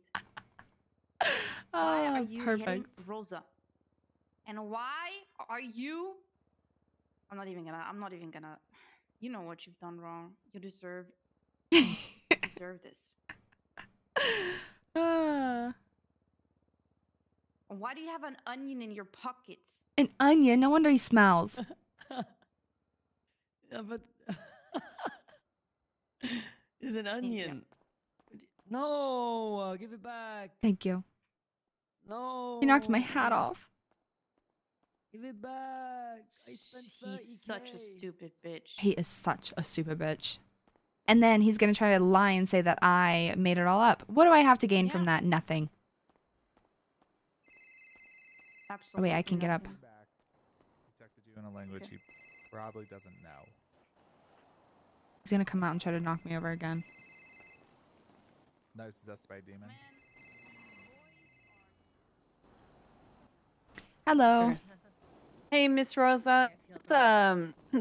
Why are you hitting perfect. Rosa? And why are you? I'm not even gonna. You know what you've done wrong. You deserve this. Why do you have an onion in your pockets? An onion? No wonder he smells. Yeah, but it's an onion. No, give it back. Thank you. No. He knocked my hat off. Give it back. I spent 30K. He's such a stupid bitch. He is such a stupid bitch. And then he's gonna try to lie and say that I made it all up. What do I have to gain from that? Nothing. Absolutely. Oh wait, I can get up. He texted you in a language he probably doesn't know. He's gonna come out and try to knock me over again. No, he's possessed by a demon. Hello. Hey, Miss Rosa. It's,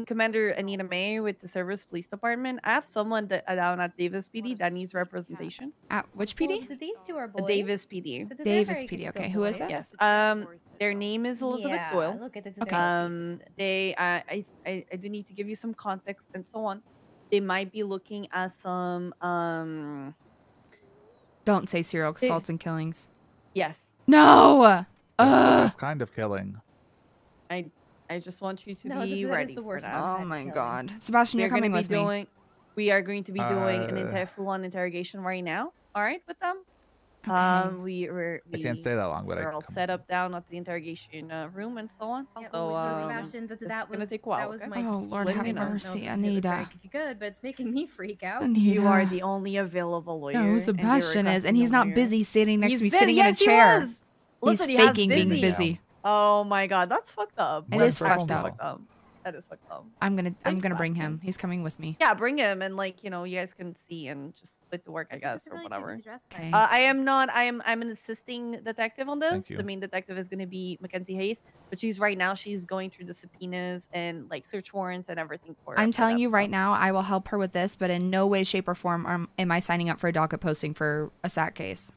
Commander Anita May with the Service Police Department. I have someone down at Davis PD that needs representation. At which PD? These two are boys. Davis PD. Davis PD. Okay, who is it? Yes. Their name is Elizabeth Yeah, Doyle. look at the They I do need to give you some context and so on. They might be looking at some Don't say serial assaults and killings. Yes. No. That's kind of killing. I just want you to No, be that is ready the for worst that. Oh my god. Sebastian, you're coming with me. We are going to be doing an Uh, full-on interrogation right now. All right, with them. Okay. I can't stay that long, but I we're can all come. set up down at the interrogation room and so on. Yeah, so Sebastian, this that is gonna was take a while. that was okay? my Oh, Lord let have me know. mercy, It was Anita. very good, but it's making me freak out. Anita. You are the only available lawyer. No, and Sebastian they're is, and he's requesting a not lawyer. busy sitting next to me, He's sitting in a busy. chair. Yes, he was. Listen, He's he has faking being busy. busy. Oh my god, that's fucked up. It is fucked That's up. That is fucked up. I'm gonna Thanks, bring Sebastian. him. He's coming with me. Yeah, bring him and like you guys can see and just split the work, I guess, or whatever. Okay. I am not. I'm an assisting detective on this. Thank you. The main detective is going to be Mackenzie Hayes, but she's going through the subpoenas and like search warrants and everything for. I'm for telling them, you so. right now, I will help her with this, but in no way, shape, or form am I signing up for a docket posting for a SAT case.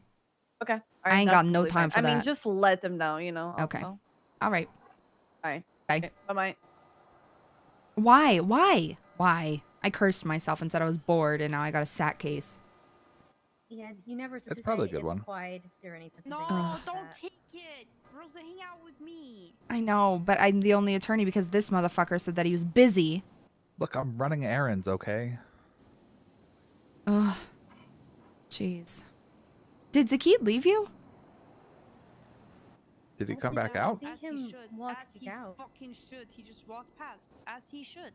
Okay. All I ain't that's got no completely time fine. for I mean, that. just let them know. Okay. Also. All right. All right. Bye. Okay, bye. Why? Why? I cursed myself and said I was bored, and now I got a SAT case. Yeah, you never. That's probably a good it's one. Quiet or anything. No, Ugh. don't take it. Rosa, hang out with me. I know, but I'm the only attorney because this motherfucker said that he was busy. Look, I'm running errands, okay? Ugh. Jeez. Did Zakid leave you? Did he come back out? See As him he should. walk As he out. fucking should. He just walked past. As he should.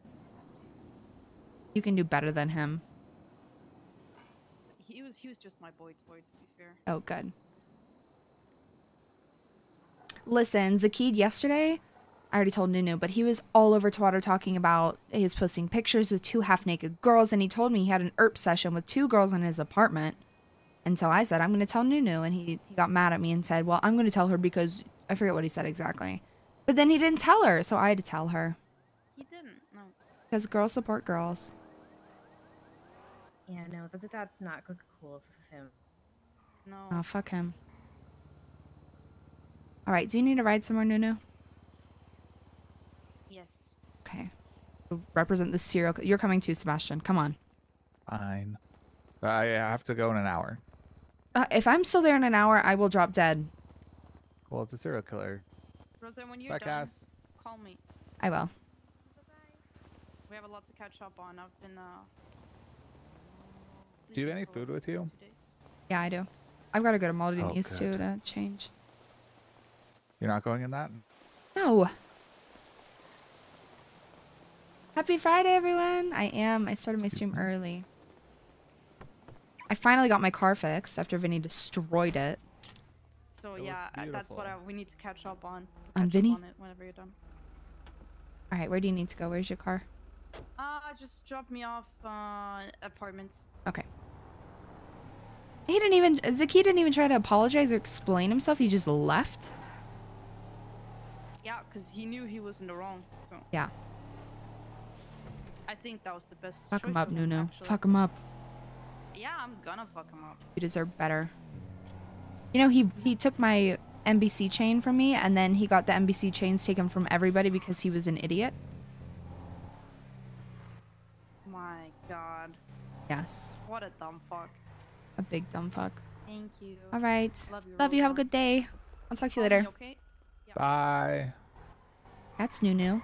You can do better than him. He was just my boy toy, to be fair. Oh, good. Listen, Zakid yesterday, I already told Nunu, but he was all over Twitter talking about he was posting pictures with 2 half-naked girls, and he told me he had an ERP session with 2 girls in his apartment. And so I said, I'm going to tell Nunu, and he got mad at me and said, well, I'm going to tell her because I forget what he said exactly. But then he didn't tell her, so I had to tell her. He didn't, no. Because girls support girls. Yeah, no, that's not cool of him. No. Oh, fuck him. All right, do you need to ride somewhere, Nunu? Yes. Okay. Represent the serial. You're coming too, Sebastian. Come on. Fine. I have to go in an hour. If I'm still there in an hour, I will drop dead. Well, it's a serial killer. Rosa, when you're Bye, done, Cass. call me. I will. We have a lot to catch up on. I've been Do you have any food with you? Yeah, I do. I've got to go to Maldives too good. to change. You're not going in that? No. Happy Friday, everyone. I am. I started my stream early. I finally got my car fixed after Vinny destroyed it. So It yeah, looks that's what beautiful. we need to catch up on. On Catch up Vinny? on it whenever you're done. All right, where do you need to go? Where's your car? Just drop me off apartments. Okay. He didn't even, Zaki didn't even try to apologize or explain himself. He just left. Yeah, because he knew he was in the wrong. So Yeah. I think that was the best. Fuck him choice up, of him, Nuno. actually. Fuck him up. Yeah, I'm gonna fuck him up. You deserve better. You know, he took my NBC chain from me, and then he got the NBC chains taken from everybody because he was an idiot. My God. Yes. What a dumb fuck. A big dumb fuck. Thank you. All right. Love you. Have a good day. I'll talk to you Call me, later. okay? Bye. That's Nunu.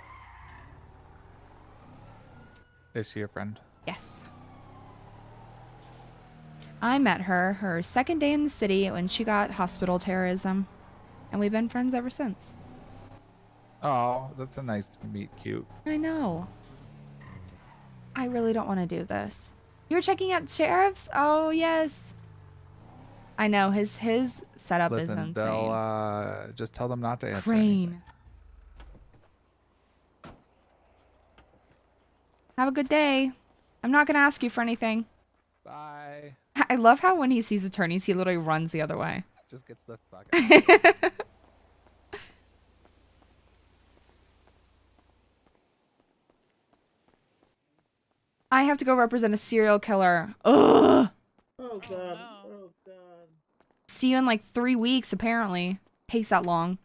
Is she your friend? Yes. I met her second day in the city when she got hospital terrorism. And we've been friends ever since. Oh, that's a nice meet cute. I know. I really don't want to do this. You were checking out sheriffs? Oh, yes. I know. His setup is Listen, insane. they'll just tell them not to answer Crane. anything. Have a good day. I'm not going to ask you for anything. Bye. I love how when he sees attorneys, he literally runs the other way. Just gets the fuck out. I have to go represent a serial killer. Ugh. Oh god. Oh god. See you in like 3 weeks, apparently. Takes that long.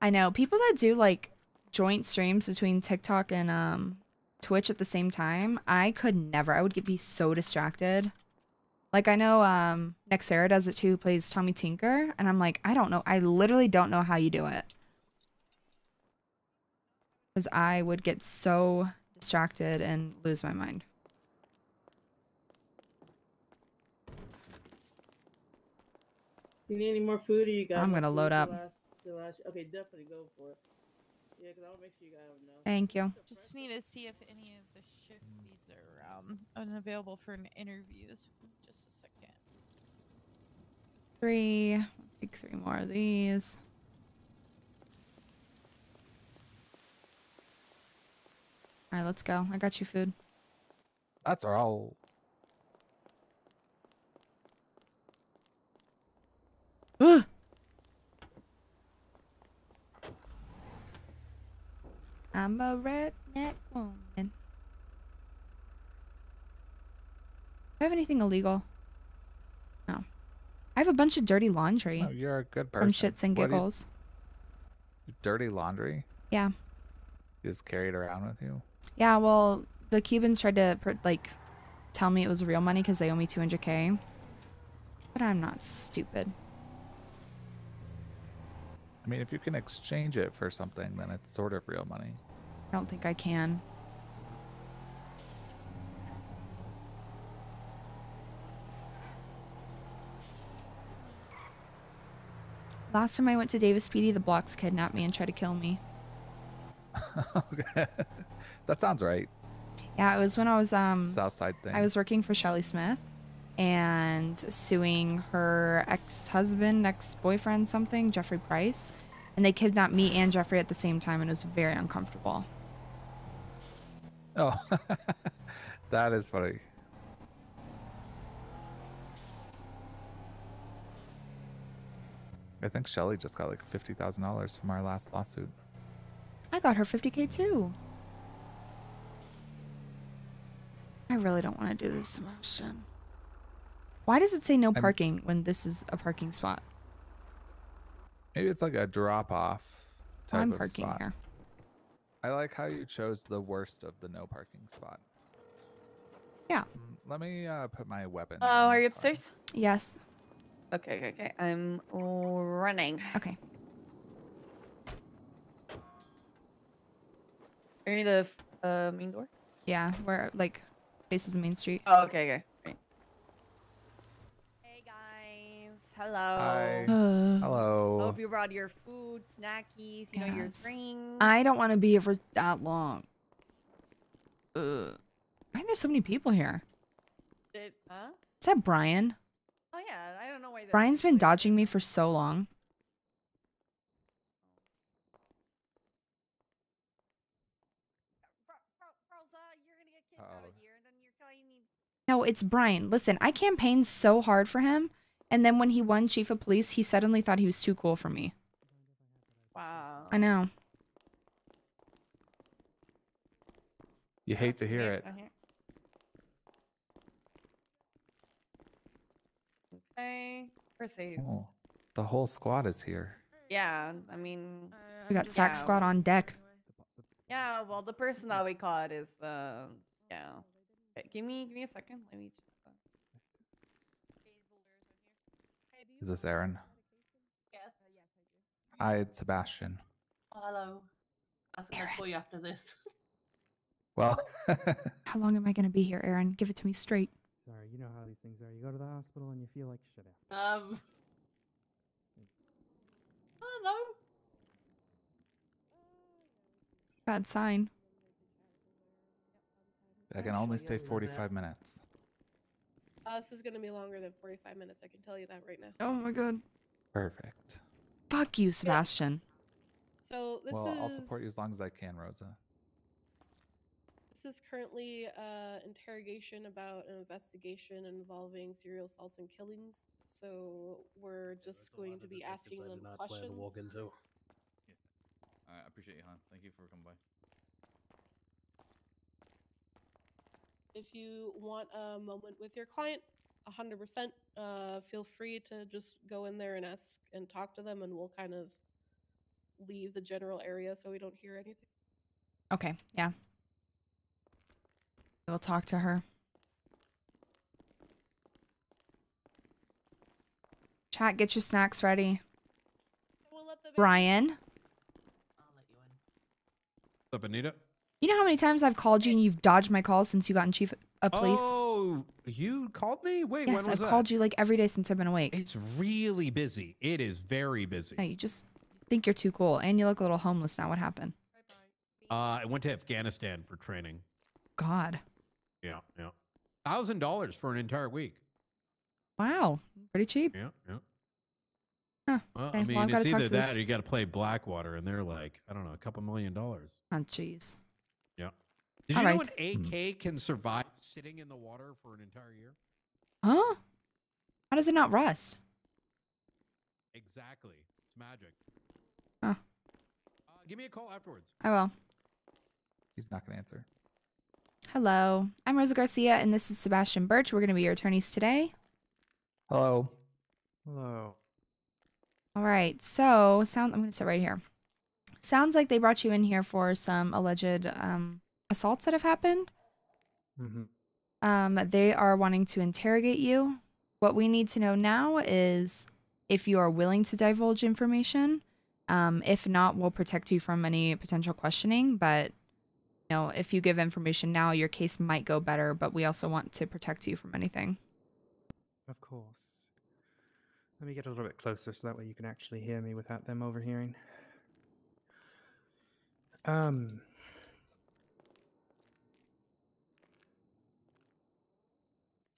I know. People that do like joint streams between TikTok and Twitch at the same time, I could never. I would be so distracted. Like I know Nexera does it too, who plays Tommy Tinker, and I'm like, I don't know. I literally don't know how you do it. Because I would get so distracted and lose my mind. You need any more food, or you got? I'm enough gonna food load to up. Okay, definitely go for it. Yeah, because I want to make sure you got enough. Thank you. Just need to see if any of the shift leads are unavailable for an interview. Just a second. 3. I'll take 3 more of these. All right, let's go. I got you food. That's all. Ugh. I'm a redneck woman. Do I have anything illegal? No. I have a bunch of dirty laundry. No, you're a good person. From shits and What do you- giggles. Dirty laundry? Yeah. You just carry it around with you? Yeah, well, the Cubans tried to, like, tell me it was real money because they owe me 200K. But I'm not stupid. I mean, if you can exchange it for something, then it's sort of real money. I don't think I can. Last time I went to Davis PD, the Blocks kidnapped me and tried to kill me. Okay. That sounds right. Yeah, it was when I was Southside thing. I was working for Shelly Smith and suing her ex-husband, ex-boyfriend, something, Jeffrey Price, and they kidnapped me and Jeffrey at the same time, and it was very uncomfortable. Oh, that is funny. I think Shelly just got like $50,000 from our last lawsuit. I got her 50K too. I really don't want to do this, Sebastian. Why does it say no parking when this is a parking spot? Maybe it's like a drop-off type I'm of parking spot. here. I like how you chose the worst of the no parking spot. Yeah. Let me put my weapon. Oh, are you upstairs? Yes. Okay. I'm running. Okay. Are you the main door? Yeah, where like faces the main street. Oh, okay, okay. Great. Hey guys, hello. Hi. Hello. Hope you brought your food, snackies, you know, your Yes. drinks. I don't want to be here for that long. Why are there so many people here? Huh? Is that Brian? Oh yeah, I don't know why. Brian's been dodging me for so long. No, it's Brian. Listen, I campaigned so hard for him, and then when he won chief of police, he suddenly thought he was too cool for me. Wow. I know. You hate to hear it. Okay, we're safe. Oh, the whole squad is here. Yeah, I mean, We got Sack Squad on deck. Yeah, well, the person that we caught is yeah. Okay, give me a second. Let me just. Is this Aaron? Yes. Hi, it's Sebastian. Oh, hello. I was gonna call you after this. Well, How long am I gonna be here, Aaron? Give it to me straight. Sorry, you know how these things are. You go to the hospital and you feel like shit after. I don't know. Bad sign. I can only stay 45 minutes. This is gonna be longer than 45 minutes. I can tell you that right now. Oh my god. Perfect. Fuck you, Sebastian. So this Well, is I'll support you as long as I can, Rosa. this is currently interrogation about an investigation involving serial assaults and killings. So we're just going to be asking them questions. I appreciate you, hon. Thank you for coming by. If you want a moment with your client, 100%, feel free to just go in there and ask and talk to them, and we'll kind of leave the general area so we don't hear anything. Okay, yeah. We'll talk to her. Chat, get your snacks ready. Brian, What's up, Anita? you know how many times I've called you and you've dodged my calls since you got in chief of police? Oh, you called me? Wait, Yes, when was I've that? called you like every day since I've been awake. It's really busy. It is very busy. No, you just think you're too cool, and you look a little homeless now. What happened? I went to Afghanistan for training. God. Yeah, yeah. $1,000 for an entire week. Wow, pretty cheap. Yeah, yeah. Huh. Well, Okay, I mean, well, I've gotta it's talk either to this- that or you got to play Blackwater, and they're like, I don't know, a couple $1 million. Oh, jeez. Yeah. Did All you know right. an AK can survive sitting in the water for an entire year? Huh? How does it not rust? Exactly. It's magic. Huh. Give me a call afterwards. I will. He's not going to answer. Hello, I'm Rosa Garcia, and this is Sebastian Birch. We're going to be your attorneys today. Hello. Hello. All right, so I'm going to sit right here. Sounds like they brought you in here for some alleged assaults that have happened. Mm-hmm. They are wanting to interrogate you. What we need to know now is if you are willing to divulge information. If not, we'll protect you from any potential questioning. But you know, if you give information now, your case might go better. But we also want to protect you from anything. Of course. Let me get a little bit closer so that way you can actually hear me without them overhearing.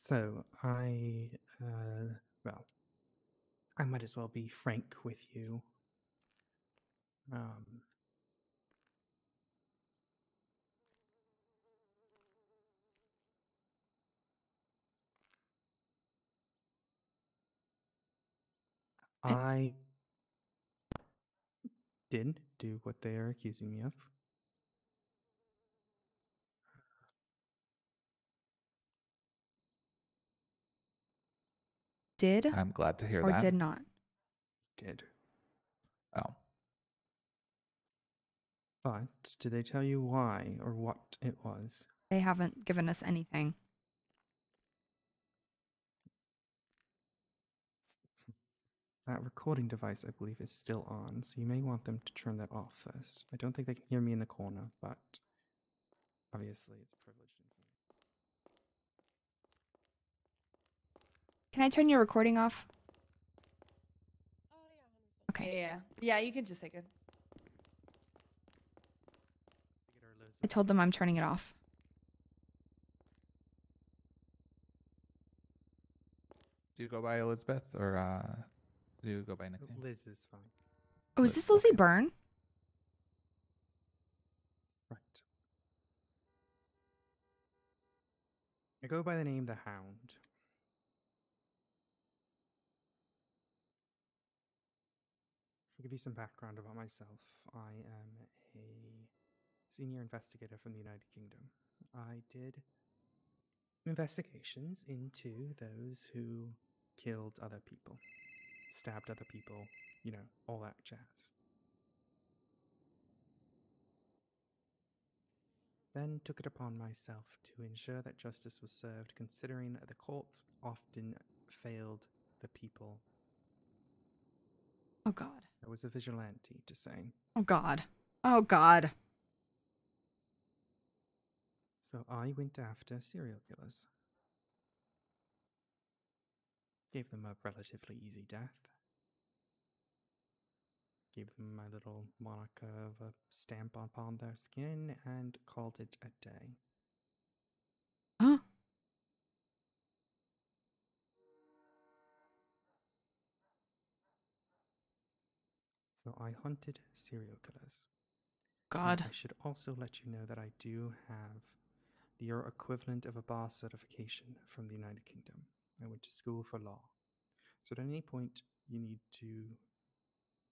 So well, I might as well be frank with you. I did do what they are accusing me of. Did I'm glad to hear or that. did not? Did. Oh. But did they tell you why or what it was? They haven't given us anything. That recording device, I believe, is still on, so you may want them to turn that off first. I don't think they can hear me in the corner, but Obviously, it's privileged information. Can I turn your recording off? Okay. Yeah, you can just take it. I told them I'm turning it off. Do you go by Elizabeth or do you go by nickname? Liz is fine. Oh, is this Lizzie Byrne? Right. I go by the name The Hound. To give you some background about myself, I am a senior investigator from the United Kingdom. I did investigations into those who killed other people, stabbed other people, you know, all that jazz. Then took it upon myself to ensure that justice was served, considering the courts often failed the people. Oh, God. I was a vigilante, to say. Oh, God. Oh, God. So I went after serial killers. Gave them a relatively easy death. Gave them my little moniker of a stamp upon their skin and called it a day. Huh? So I hunted serial killers. God. Now, I should also let you know that I do have your equivalent of a bar certification from the United Kingdom. I went to school for law. So at any point you need to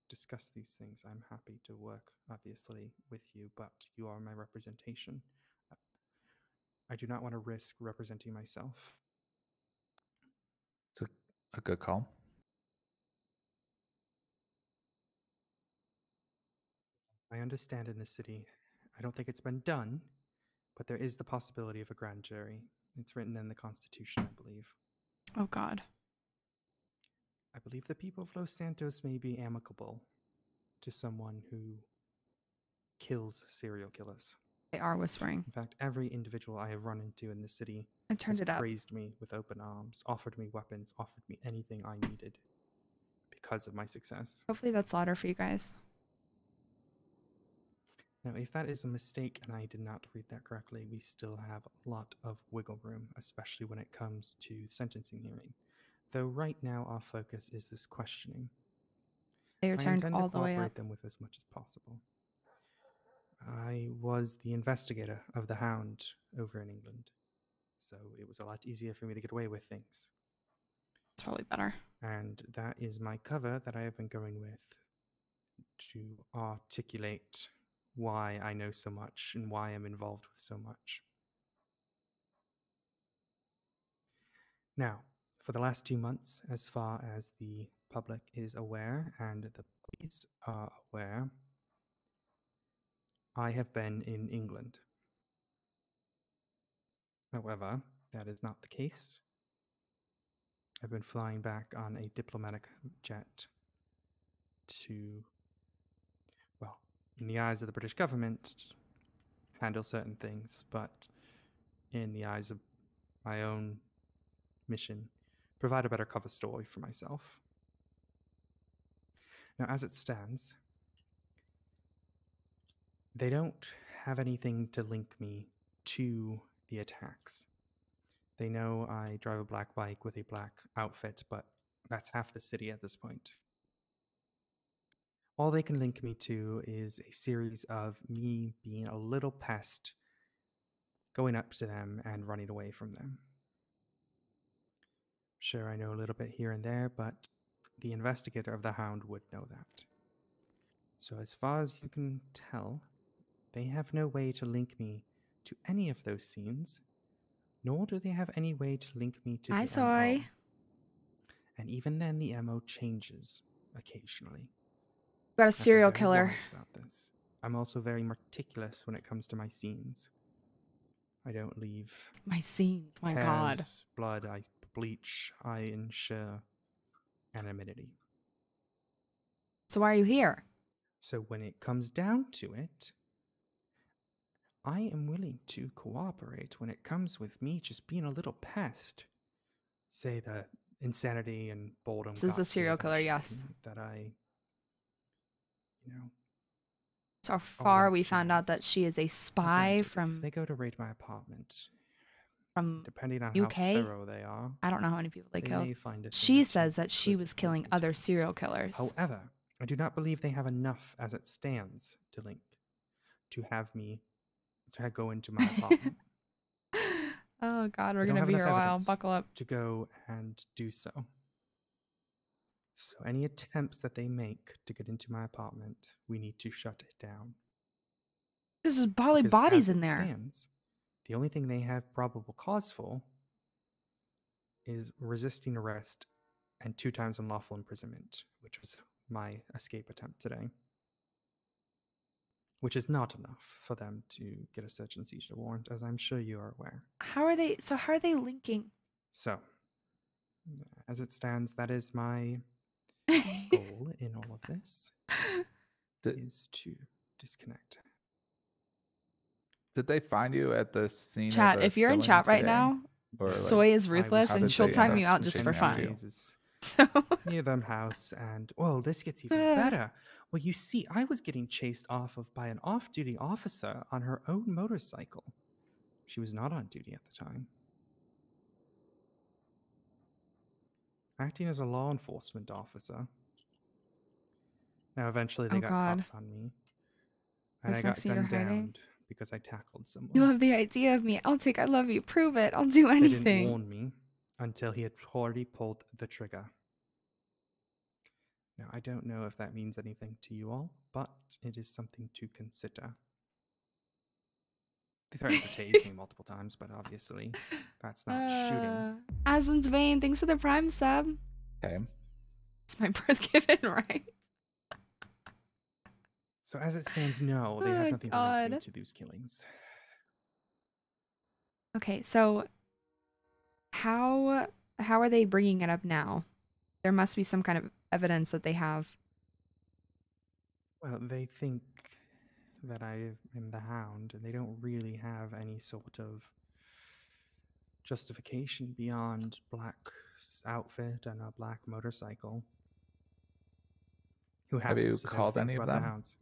discuss these things, I'm happy to work, obviously, with you, but you are my representation. I do not want to risk representing myself. It's a good call. I understand in this city, I don't think it's been done, but there is the possibility of a grand jury. It's written in the Constitution, I believe. Oh, God. I believe the people of Los Santos may be amicable to someone who kills serial killers. They are whispering. In fact, every individual I have run into in the city I turned has it up. praised me with open arms, offered me weapons, offered me anything I needed because of my success. Hopefully that's louder for you guys. Now, if that is a mistake and I did not read that correctly, we still have a lot of wiggle room, especially when it comes to sentencing hearing. Though right now our focus is this questioning. They are I turned intend all to the way cooperate up. them with as much as possible. I was the investigator of the Hound over in England, so it was a lot easier for me to get away with things. It's probably better. And that is my cover that I have been going with to articulate why I know so much and why I'm involved with so much. Now, for the last 2 months, as far as the public is aware and the police are aware, I have been in England. However, that is not the case. I've been flying back on a diplomatic jet to, well, in the eyes of the British government, handle certain things, but in the eyes of my own mission, provide a better cover story for myself. Now, as it stands, they don't have anything to link me to the attacks. They know I drive a black bike with a black outfit, but that's half the city at this point. All they can link me to is a series of me being a little pest, going up to them and running away from them. Sure, I know a little bit here and there, but the investigator of the Hound would know that. So as far as you can tell, they have no way to link me to any of those scenes, nor do they have any way to link me to Hi, the Soy. MO. And even then, the MO changes occasionally. Got a I've been serial very killer. wise about this. I'm also very meticulous when it comes to my scenes. I don't leave My scenes, my hairs, God. blood, I bleach, I ensure anonymity. So why are you here? So when it comes down to it, I am willing to cooperate when it comes with me just being a little pest. Say the insanity and boredom. This is the got to serial killer, eventually, yes. That I, you know. So all far, that we found out that jazz. she is a Now, spy granted, from if they go to raid my apartment, depending on UK. how thorough they are, I don't know how many people they killed. may find a thing or She two says that she could was killing link other into. serial killers. However, I do not believe they have enough as it stands to link to have me to go into my apartment. Oh God, we're They don't gonna have be enough here a while. evidence Buckle up. to go and do so. So any attempts that they make to get into my apartment, we need to shut it down. There's just probably Because bodies as in it there. stands, the only thing they have probable cause for is resisting arrest and 2 times unlawful imprisonment, which was my escape attempt today. Which is not enough for them to get a search and seizure warrant, as I'm sure you are aware. How are they? So how are they linking? So, as it stands, that is my goal in all of this, is to disconnect. Did they find you at the scene Chat, of the if you're in killing chat right today? now, Or, like, Soy is ruthless how and did she'll they time end you up out just for chasing after fun. you? So Near them house, and well, this gets even better. Well, you see, I was getting chased off of by an off-duty officer on her own motorcycle. She was not on duty at the time. Acting as a law enforcement officer. Now, eventually, they Oh, got God. cops on me, and What's I next got to your gunned hiding? down because I tackled someone. You love the idea of me. I'll take I love you. Prove it. I'll do They didn't anything. warn me until he had already pulled the trigger. Now, I don't know if that means anything to you all, but it is something to consider. They threatened to tase me multiple times, but obviously that's not shooting. Aslan's Vein, thanks for the Prime sub. Okay. It's my birth given, right? So as it stands, no, they have Oh, nothing to link me God. to these killings. Okay, so how are they bringing it up now? There must be some kind of evidence that they have. Well, they think that I am the Hound, and they don't really have any sort of justification beyond black outfit and a black motorcycle. Who Have you happens to know called things any of about the them? Hounds?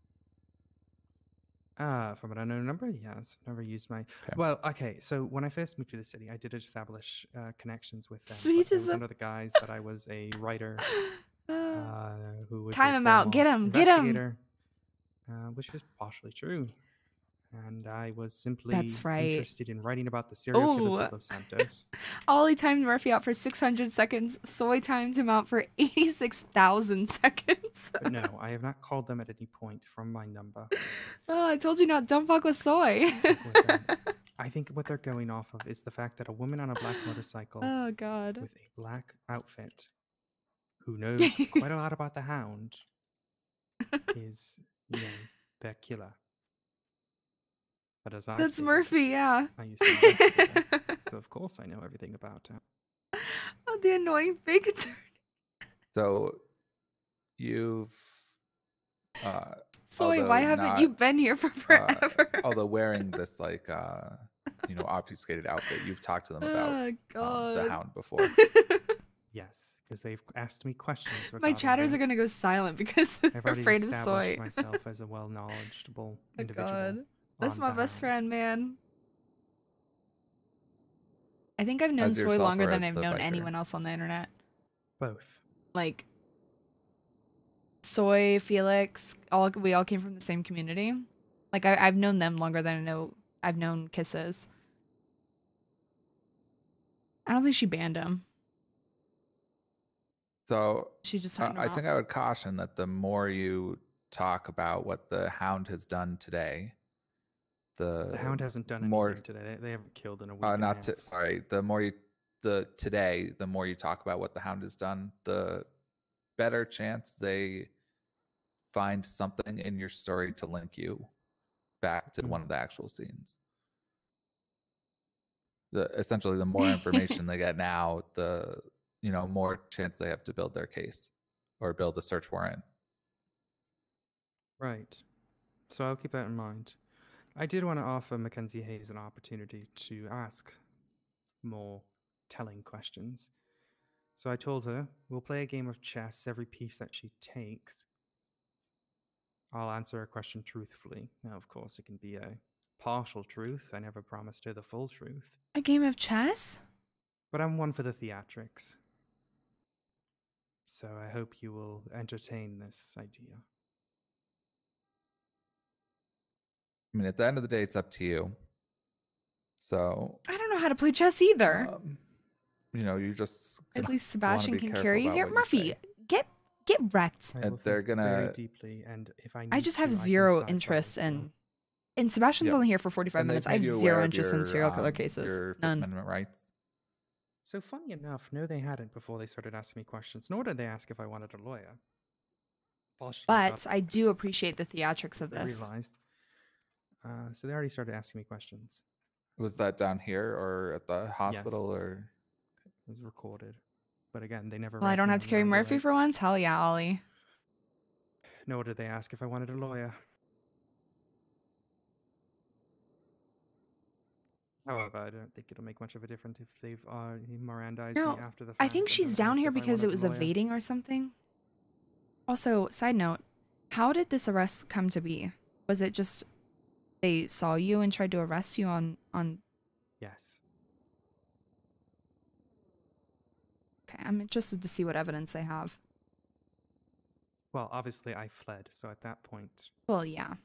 From an unknown number? Yes. Never used my... Well, okay, so when I first moved to the city, I did establish connections with them. Sweet But there as was a- under the guise that I was a writer who was Time a him out. Get former him. Get him. investigator, which is partially true. And I was simply That's right. interested in writing about the serial killers Ooh. of Los Santos. Ollie timed Murphy out for 600 seconds. Soy timed him out for 86,000 seconds. But no, I have not called them at any point from my number. Oh, I told you not. Don't fuck with Soy. I think what they're going off of is the fact that a woman on a black motorcycle Oh, God. with a black outfit who knows quite a lot about the Hound is, you know, their killer. But as I That's stated, Murphy, yeah. I used to investigate her, so of course I know everything about her. Oh, the annoying fake attorney. So you've Soy, why although haven't not, you been here for forever? although wearing this like obfuscated outfit, you've talked to them Oh, about the God. Hound before. Yes, because they've asked me questions. My regarding chatters her. are going to go silent because I've they're already afraid of established Soy. myself as a well-knowledgeable Oh, individual. God. That's on my the best Hound. friend, man. I think I've known As Soy yourself longer or than as I've the known biker? anyone else on the internet. Both. Like, Soy, Felix, we all came from the same community. Like, I've known them longer than I've known Kisses. I don't think she banned him. So She just signed him I out. think I would caution that the more you talk about what the Hound has done today, The Hound hasn't done more anything today. They haven't killed in a week. and a not half. to, sorry. The more you the more you talk about what the Hound has done, the better chance they find something in your story to link you back to one of the actual scenes. Essentially, the more information they get now, the more chance they have to build their case or build a search warrant. Right. So I'll keep that in mind. I did want to offer Mackenzie Hayes an opportunity to ask more telling questions. So I told her we'll play a game of chess every piece that she takes. I'll answer a question truthfully. Now, of course, it can be a partial truth. I never promised her the full truth. A game of chess? But I'm one for the theatrics. So I hope you will entertain this idea. I mean, at the end of the day, it's up to you. So, I don't know how to play chess either. you know, you just At least wanna Sebastian be can careful carry you about here. what you Murphy, say. get wrecked. I And will they're think very gonna- deeply, and if I need I just have to, I can zero cipher interest with you. in. And Sebastian's Yep. only here for 45 And they've minutes. I made have you zero aware of interest in your, serial killer cases. your Fifth None. Amendment rights. So funny enough, no, they hadn't before they started asking me questions. Nor did they ask if I wanted a lawyer. Partially But I do appreciate the theatrics of they this. realized. So they already started asking me questions. Was that down here or at the hospital or? It was recorded, but again, they never. Well, I read don't me have to any carry Miranda Murphy for rights. once? Hell yeah, Ollie. Nor did they ask if I wanted a lawyer. However, I don't think it'll make much of a difference if they've Mirandized No, me after the fact. I think and she's then down asked here if I because it wanted a was lawyer. evading or something. Also, side note, how did this arrest come to be? Was it just they saw you and tried to arrest you on Yes. Okay, I'm interested to see what evidence they have. Well, obviously I fled, so at that point, Well, yeah.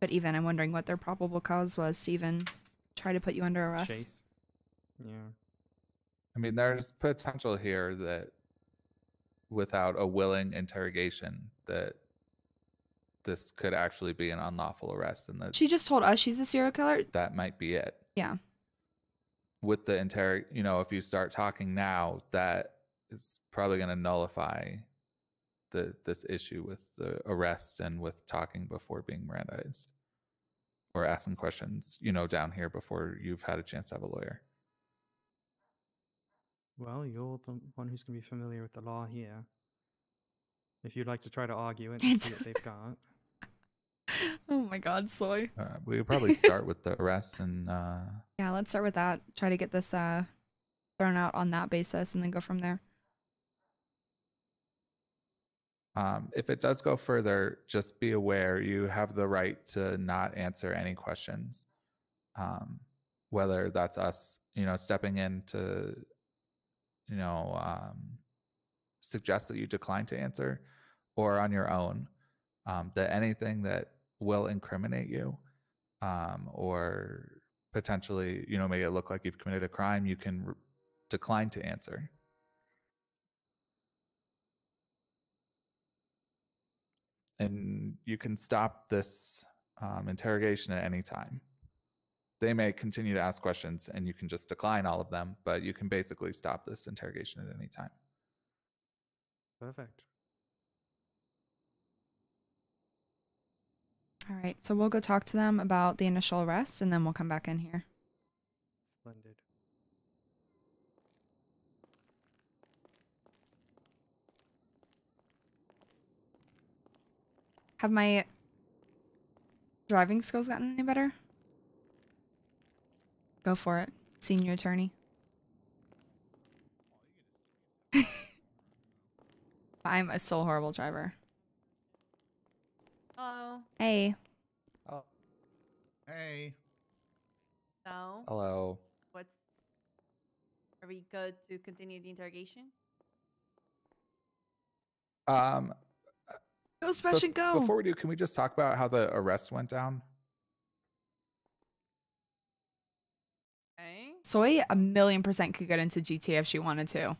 But even I'm wondering what their probable cause was to even try to put you under arrest. chase. Yeah. I mean, there's potential here that without a willing interrogation, that this could actually be an unlawful arrest, and that She just told us she's a serial killer. that might be it. Yeah. With the if you start talking now, that is probably going to nullify this issue with the arrest and with talking before being Mirandized or asking questions, down here before you've had a chance to have a lawyer. Well, you're the one who's going to be familiar with the law here. If you'd like to try to argue it and It's- see what they've got. Oh my god, soy. We would probably start with the arrest and Yeah, let's start with that. Try to get this thrown out on that basis and then go from there. if it does go further, just be aware you have the right to not answer any questions. Whether that's us, stepping in to, suggest that you decline to answer, or on your own, that anything that will incriminate you, or potentially, make it look like you've committed a crime, you can decline to answer. And you can stop this interrogation at any time. They may continue to ask questions and you can just decline all of them, but you can basically stop this interrogation at any time. Perfect. All right, so we'll go talk to them about the initial arrest and then we'll come back in here. Splendid. Have my driving skills gotten any better? Go for it, senior attorney. I'm a still horrible driver. Hello. Hey. Oh. Hey. No. Hello. Are we good to continue the interrogation? Go, Sebastian, go. Before we do, can we just talk about how the arrest went down? Okay. Soy 1,000,000% could get into GTA if she wanted to.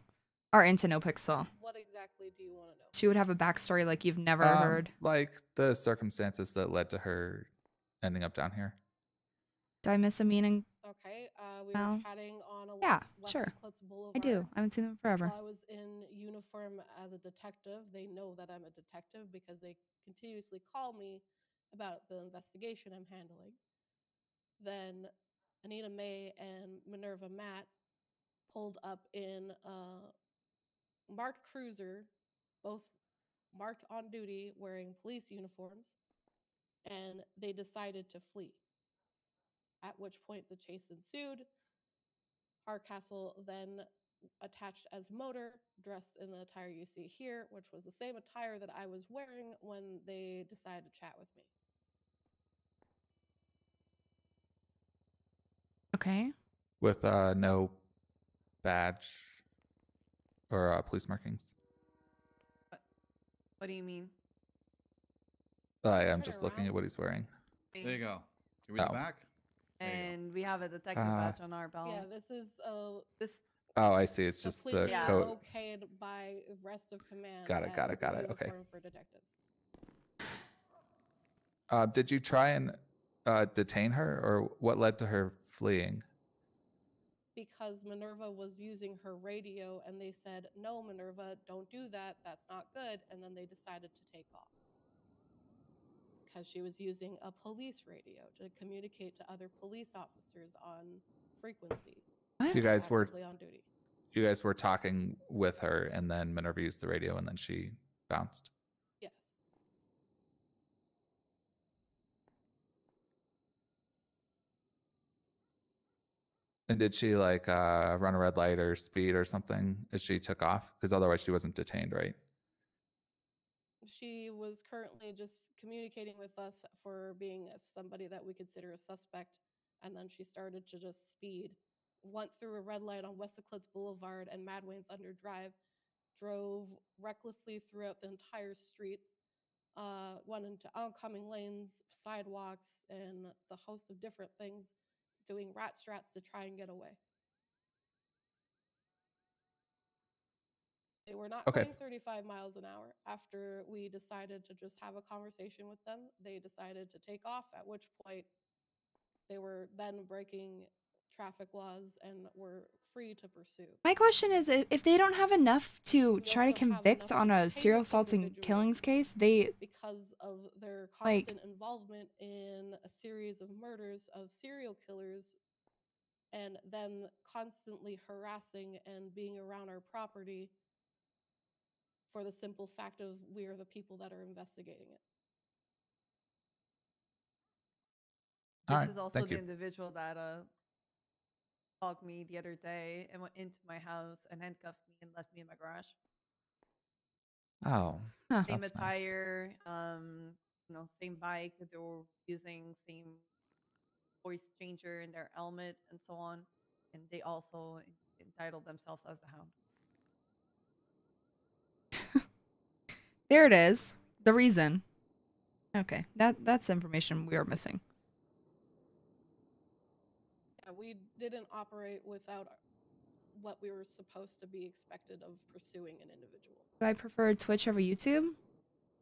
Or into NoPixel. What exactly do you want to know? She would have a backstory like you've never heard. Like the circumstances that led to her ending up down here. Do I miss a meaning? Okay, we No. were chatting on a Yeah, West sure. Klutz Boulevard. I do. I haven't seen them forever. While I was in uniform as a detective, they know that I'm a detective because they continuously call me about the investigation I'm handling. Then Anita May and Minerva Matt pulled up in a marked cruiser, both marked on duty, wearing police uniforms. and they decided to flee. At which point the chase ensued. Hardcastle then attached as motor, dressed in the attire you see here, which was the same attire that I was wearing when they decided to chat with me. Okay. With no badge or police markings. What do you mean? I'm just looking at what he's wearing. There you go. You read the Oh. back? And we have a detective Uh, badge on our belt. Yeah, this is this. Oh, I see. It's just the completely code. okayed by rest of command. Got it, got it, as got a it. Okay. uniform for detectives. Did you try and detain her, or what led to her fleeing? Because Minerva was using her radio and they said, no, Minerva, don't do that. That's not good. And then they decided to take off. Because she was using a police radio to communicate to other police officers on frequency. So you guys were actively on duty. you guys were talking with her, and then Minerva used the radio, and then she bounced. Yes. And did she like run a red light or speed or something as she took off? Because otherwise she wasn't detained, right? She was currently just communicating with us for being somebody that we consider a suspect. And then she started to just speed, went through a red light on West Eclipse Boulevard and Madwayne Thunder Drive, drove recklessly throughout the entire streets, went into oncoming lanes, sidewalks, and the host of different things, doing rat strats to try and get away. They were not Okay. going 35 miles an hour. After we decided to just have a conversation with them, they decided to take off, at which point they were then breaking traffic laws and were free to pursue. My question is, if they don't have enough to try to also have convict enough on to a detain serial this assault and individual killings case, they because of their like constant involvement in a series of murders of serial killers and then constantly harassing and being around our property for the simple fact of we are the people that are investigating it. All This right, is also thank the you. individual that called me the other day and went into my house and handcuffed me and left me in my garage. Oh, Same that's nice. attire, same bike that they were using, same voice changer in their helmet and so on. And they also entitled themselves as the Hound. there it is. The reason. Okay, that's information we are missing. Yeah, we didn't operate without what we were supposed to be expected of pursuing an individual. Do I prefer Twitch over YouTube?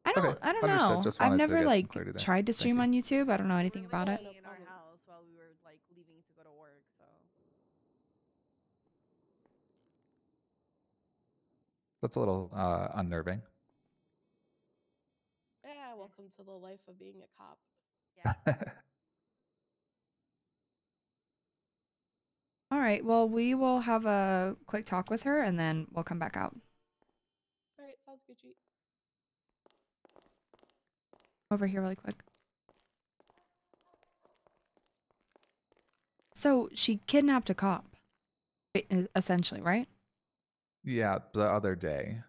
I don't Understood. know. Just I've wanted to never get some like clarity there. tried to Thank stream you. on YouTube. I don't know anything about it. In our house while we were like leaving to go to work, so That's a little unnerving. Yeah, welcome to the life of being a cop. All right. Well, we will have a quick talk with her and then we'll come back out. All right, sounds good, G. Over here really quick. So she kidnapped a cop, essentially, right? Yeah, the other day.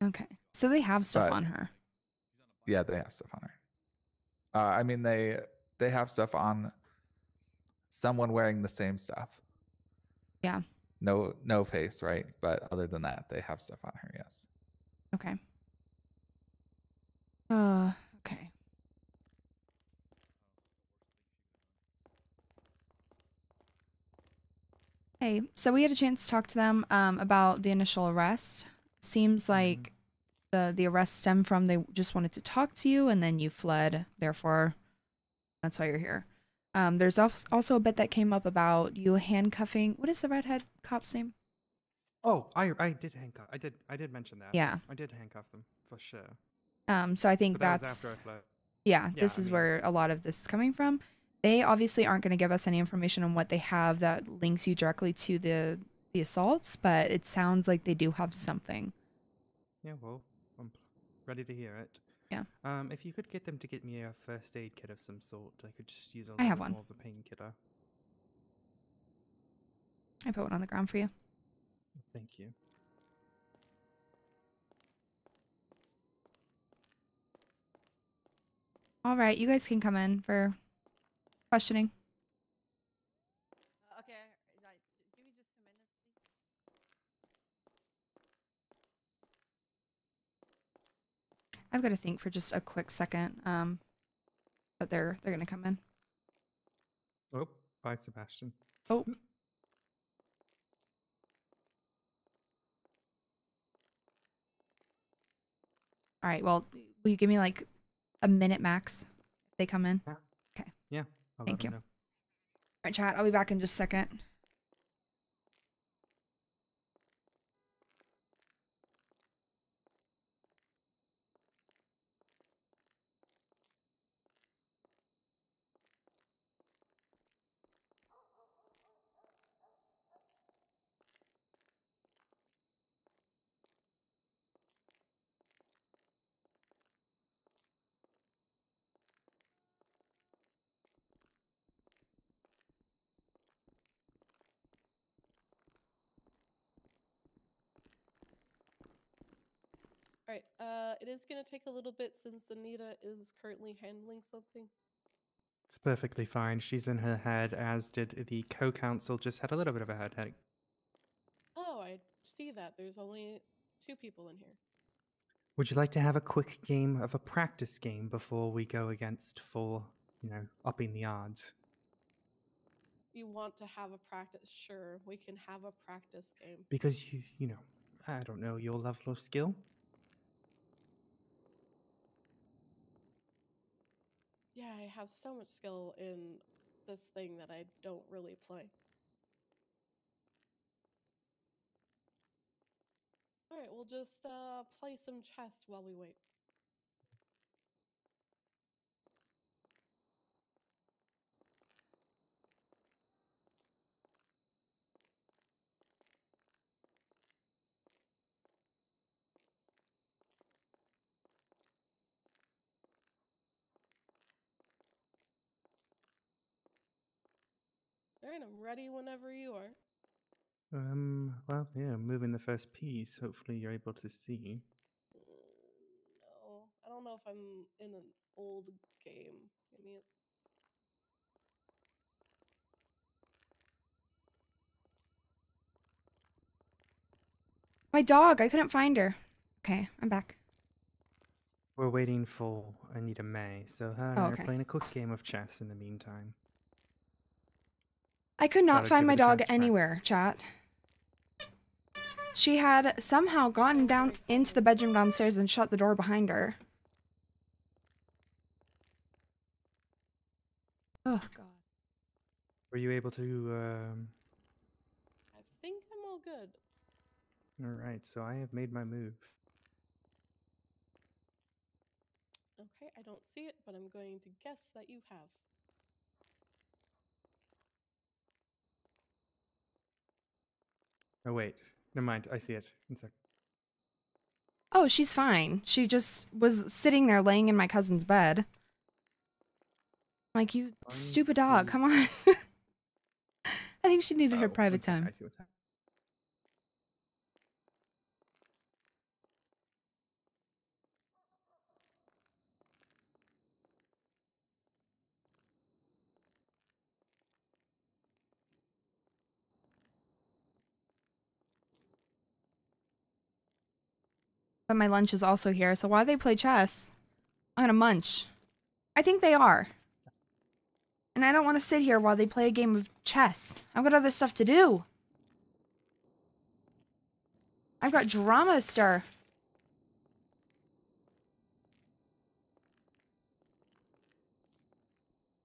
Okay. So they have stuff But- on her. Yeah, they have stuff on her. I mean, they have stuff on someone wearing the same stuff. Yeah. No face, right? But other than that, they have stuff on her. Yes. Okay. Okay. Hey, so we had a chance to talk to them about the initial arrest. Seems like the arrest stemmed from they just wanted to talk to you and then you fled. Therefore, that's why you're here. There's also a bit that came up about you handcuffing. What is the redhead cop's name? Oh, I did handcuff. I did mention that. Yeah. I did handcuff them for sure. So I think But that that's was after I fled. yeah, Yeah, this I is mean- where a lot of this is coming from. They obviously aren't going to give us any information on what they have that links you directly to the assaults, but it sounds like they do have something. Yeah, well, I'm ready to hear it. Yeah. If you could get them to get me a first aid kit of some sort, I could just use a I little have bit one. more of a painkiller. I put one on the ground for you. Thank you. All right, you guys can come in for questioning. Okay, give me just 2 minutes, please. I've got to think for just a quick second. But they're gonna come in. Oh, bye, Sebastian. Oh. All right. Well, will you give me like a minute max if they come in? Yeah. Okay. Yeah. I'll Thank let you. them All know. right, chat. I'll be back in just a second. All right. It is gonna take a little bit since Anita is currently handling something. It's perfectly fine. She's in her head, as did the co-counsel. Just had a little bit of a headache. Oh, I see that. There's only 2 people in here. Would you like to have a quick game of a practice game before we go against full, upping the odds? You want to have a practice? Sure, we can have a practice game. Because I don't know your level of skill. Yeah, I have so much skill in this thing that I don't really play. All right, we'll just play some chess while we wait. All right, I'm ready whenever you are. Well, yeah, moving the first piece. Hopefully you're able to see. No, I don't know if I'm in an old game. Give me a... My dog. I couldn't find her. Okay, I'm back. We're waiting for Anita May, so her and Oh, I are okay. playing a quick game of chess in the meantime. I could not Gotta find give my it a dog chance, Frank. anywhere, chat. She had somehow gotten down into the bedroom downstairs and shut the door behind her. Oh, God. Were you able to? I think I'm all good. All right, so I have made my move. Okay, I don't see it, but I'm going to guess that you have. Oh wait, never mind. I see it. One sec. Oh, she's fine. She just was sitting there laying in my cousin's bed. Like, you stupid dog, come on. I think she needed her private time. I see what's happening. But my lunch is also here, so while they play chess, I'm gonna munch. I think they are. And I don't want to sit here while they play a game of chess. I've got other stuff to do. I've got drama to stir.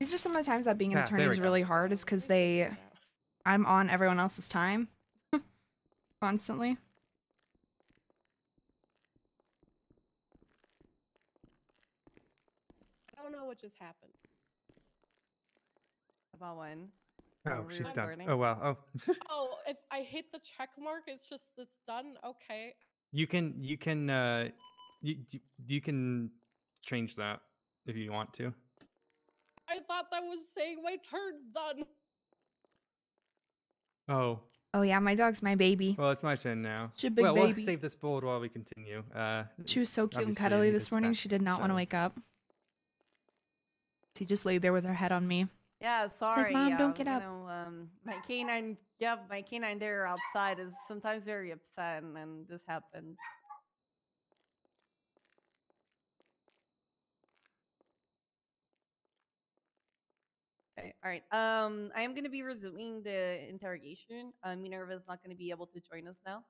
These are some of the times that being an Ah, attorney there we is go. really hard, is because I'm on everyone else's time. Constantly. I don't know what just happened. About when? Oh, she's done. recording? Oh wow. Oh, Oh, if I hit the check mark, it's done. Okay. you can change that if you want to. I thought that was saying my turn's done. Oh. Oh yeah, my dog's my baby. Well, it's my turn now. She's a big well, baby. we'll save this board while we continue. She was so cute and obviously, cuddly this Anita's morning. back, She did not want to so- wake up. She just laid there with her head on me. Yeah, like, sorry. "Mom, don't get you up." know, my canine, my canine there outside is sometimes very upset, and this happens. Okay, all right. I am going to be resuming the interrogation. Minerva's not going to be able to join us now.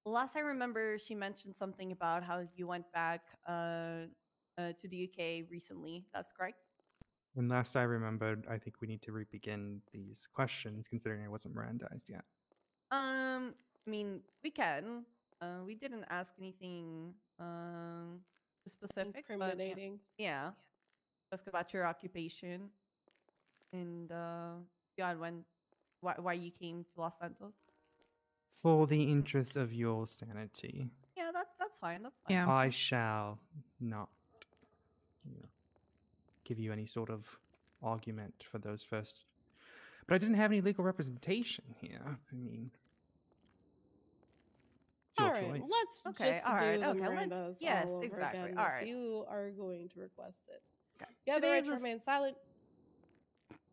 Last I remember, she mentioned something about how you went back to the UK recently. That's correct? And last I remembered, I think we need to re-begin these questions, considering I wasn't Mirandized yet. I mean, we can. We didn't ask anything specific, Incriminating. But yeah. Ask about your occupation and God, why you came to Los Santos. For the interest of your sanity, Yeah, that's fine. That's fine. I shall not, give you any sort of argument for those first. But I didn't have any legal representation here. I mean, it's your All right, choice. let's Okay, just all right, do the okay, let's- Mirandas yes, all over exactly, again all if right. you are going to request it. Okay. You have the Today right is to a s- remain silent.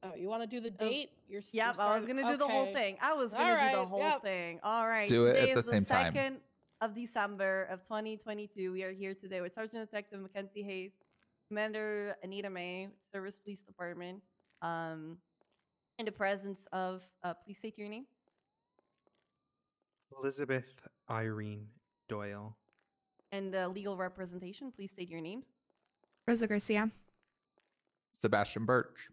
Oh, you want to do the date? Yep, I was gonna do the whole thing. I was gonna do the whole thing. All right. Do it Today at the is same the time. 2nd of December of 2022. We are here today with Sergeant Detective Mackenzie Hayes, Commander Anita May, Service Police Department, in the presence of, please state your name. Elizabeth Irene Doyle. And legal representation, please state your names. Rosa Garcia. Sebastian Birch.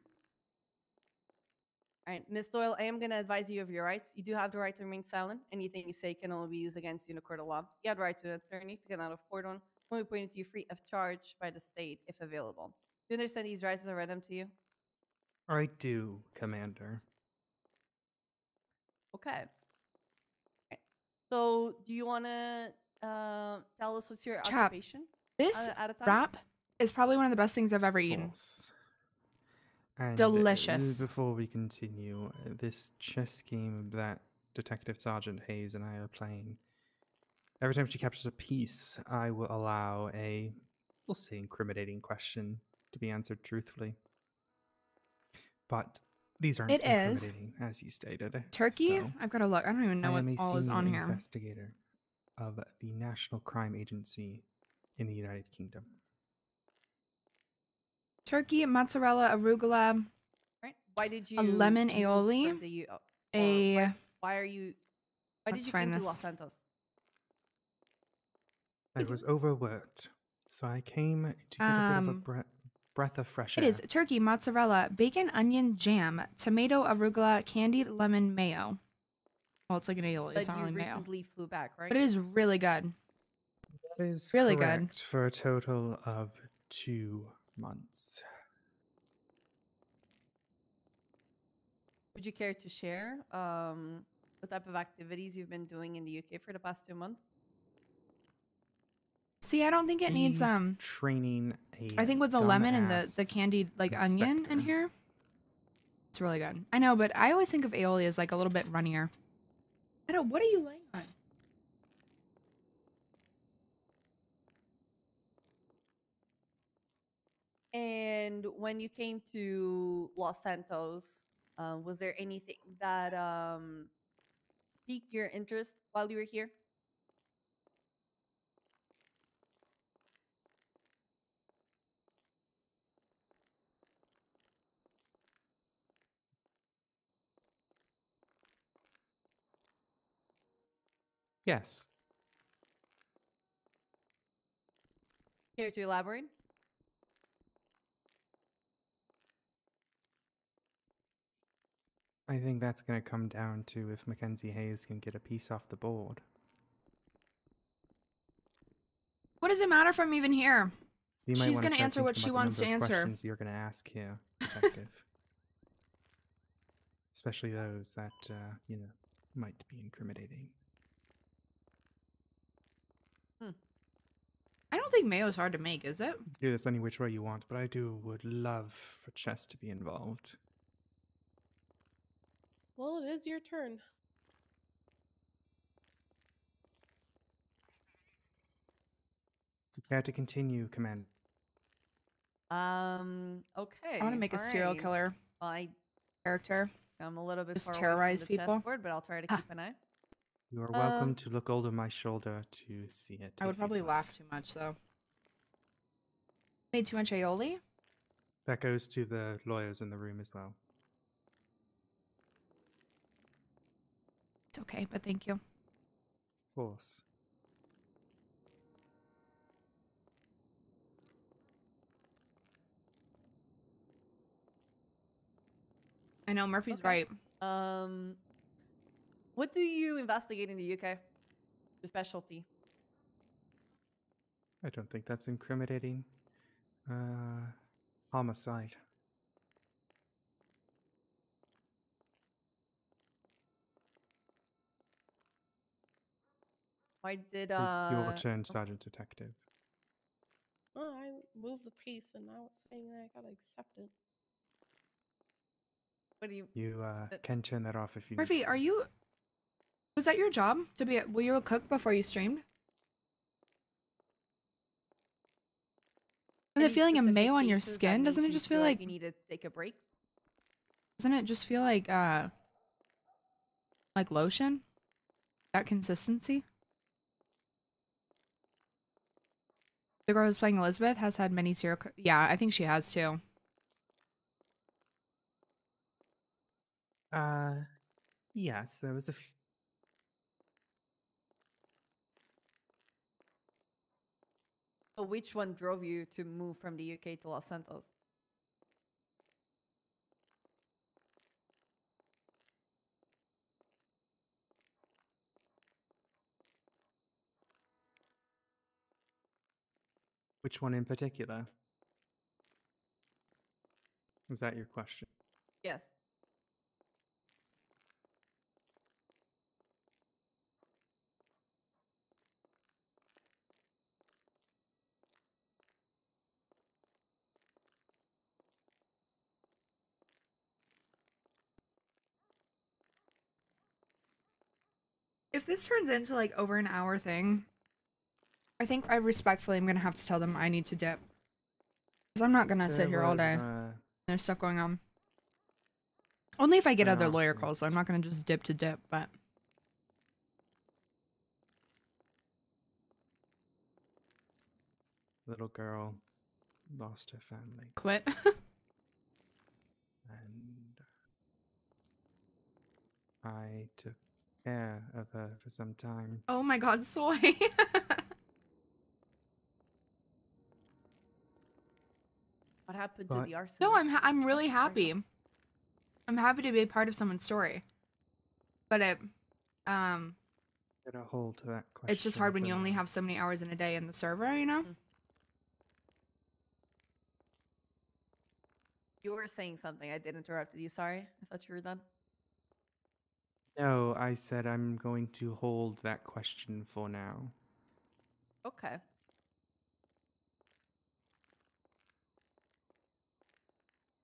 All right, Ms. Doyle, I am going to advise you of your rights. You do have the right to remain silent. Anything you say can only be used against you in a court of law. You have the right to an attorney if you cannot afford one. Will be appointed to you free of charge by the state if available. Do you understand these rights as I read them to you? I do, Commander. Okay. Okay. So, do you want to tell us what's your Chap, occupation? this at a time? wrap is probably one of the best things I've ever eaten. And Delicious. Before we continue, this chess game that Detective Sergeant Hayes and I are playing, every time she captures a piece, I will allow a, we'll say, incriminating question to be answered truthfully. But these aren't It is incriminating, as you stated. Turkey? so I've got to look. I don't even know I what am a all is on senior here. investigator of the National Crime Agency in the United Kingdom. Turkey, mozzarella, arugula, Right. Why did you a lemon move aioli, from the U- or a why are you? Why did Let's you find come to this. Los Santos? I was overworked, so I came to get a bit of a breath of fresh air. It is turkey, mozzarella, bacon, onion, jam, tomato, arugula, candied lemon, mayo. Well, it's like an aioli. It's But not you really mayo. recently flew back, right? But it is really good. That is really correct, good. for a total of 2 months. Would you care to share what type of activities you've been doing in the UK for the past 2 months? See, I don't think it needs training. I think with the lemon and the candied like onion in here, it's really good. I know, but I always think of aioli as like a little bit runnier. I don't. What are you laying on? And when you came to Los Santos, was there anything that piqued your interest while you were here? Yes. Care to elaborate? I think that's going to come down to if Mackenzie Hayes can get a piece off the board. What does it matter if I'm even here? You might She's wanna gonna start answer what thinking she about the wants to number of answer. questions you're going to ask here, detective. Especially those that, might be incriminating. I don't think mayo's hard to make, is it? Do this any which way you want, but I would love for chess to be involved. Well, it is your turn. Care to continue, Command? Okay. I want to make a serial alright. killer I character. I'm a little bit Just far terrorize away from the people. chessboard, but I'll try to keep an eye. You are welcome to look over my shoulder to see it. I would if you'd probably like. laugh too much though. Made too much aioli? That goes to the lawyers in the room as well. It's okay, but thank you. Of course. I know Murphy's Okay. right. What do you investigate in the UK? Your specialty? I don't think that's incriminating. Homicide. Why did It's your turn, Sergeant Detective. Oh, I moved the piece, and now it's saying that I gotta accept it. What do you? You can turn that off if you Murphy, need to. are you? Was that your job to be? Were you a cook before you streamed? And the Any feeling of specific mayo on your cases that skin, made doesn't it you just feel like? you need to take a break? Doesn't it just feel like lotion? That consistency? The girl who's playing Elizabeth has had many serial. Yeah, I think she has too. Yes, there was a few. So which one drove you to move from the UK to Los Santos? Which one in particular? Was that your question? Yes. If this turns into like over an hour thing, I think I respectfully am gonna have to tell them I need to dip. Because I'm not gonna sit here all day. There's stuff going on. Only if I get Fair other enough, lawyer so calls. I'm not gonna just dip to dip, but Little girl lost her family. quit. And I took care of her for some time. Oh my god, soy. What happened But- to the arson? No, I'm really happy. I'm happy to be a part of someone's story. But it Get a hold to that question. it's just hard when for you only now. have so many hours in a day in the server, you know? You were saying something. I did interrupt you. Sorry. I thought you were done. No, I said I'm going to hold that question for now. Okay.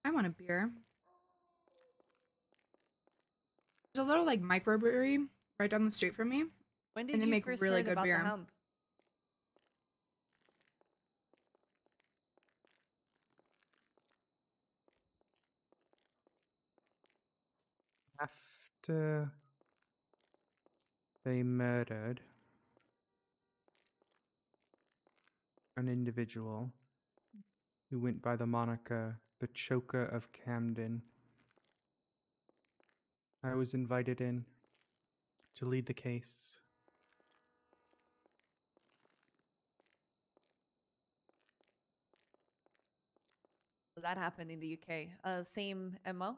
I want a beer. There's a little like microbrewery right down the street from me. When did and they you make first really learn good about beer. the Hound? After they murdered an individual who went by the moniker the Choker of Camden, I was invited in to lead the case. So that happened in the UK. Same MO?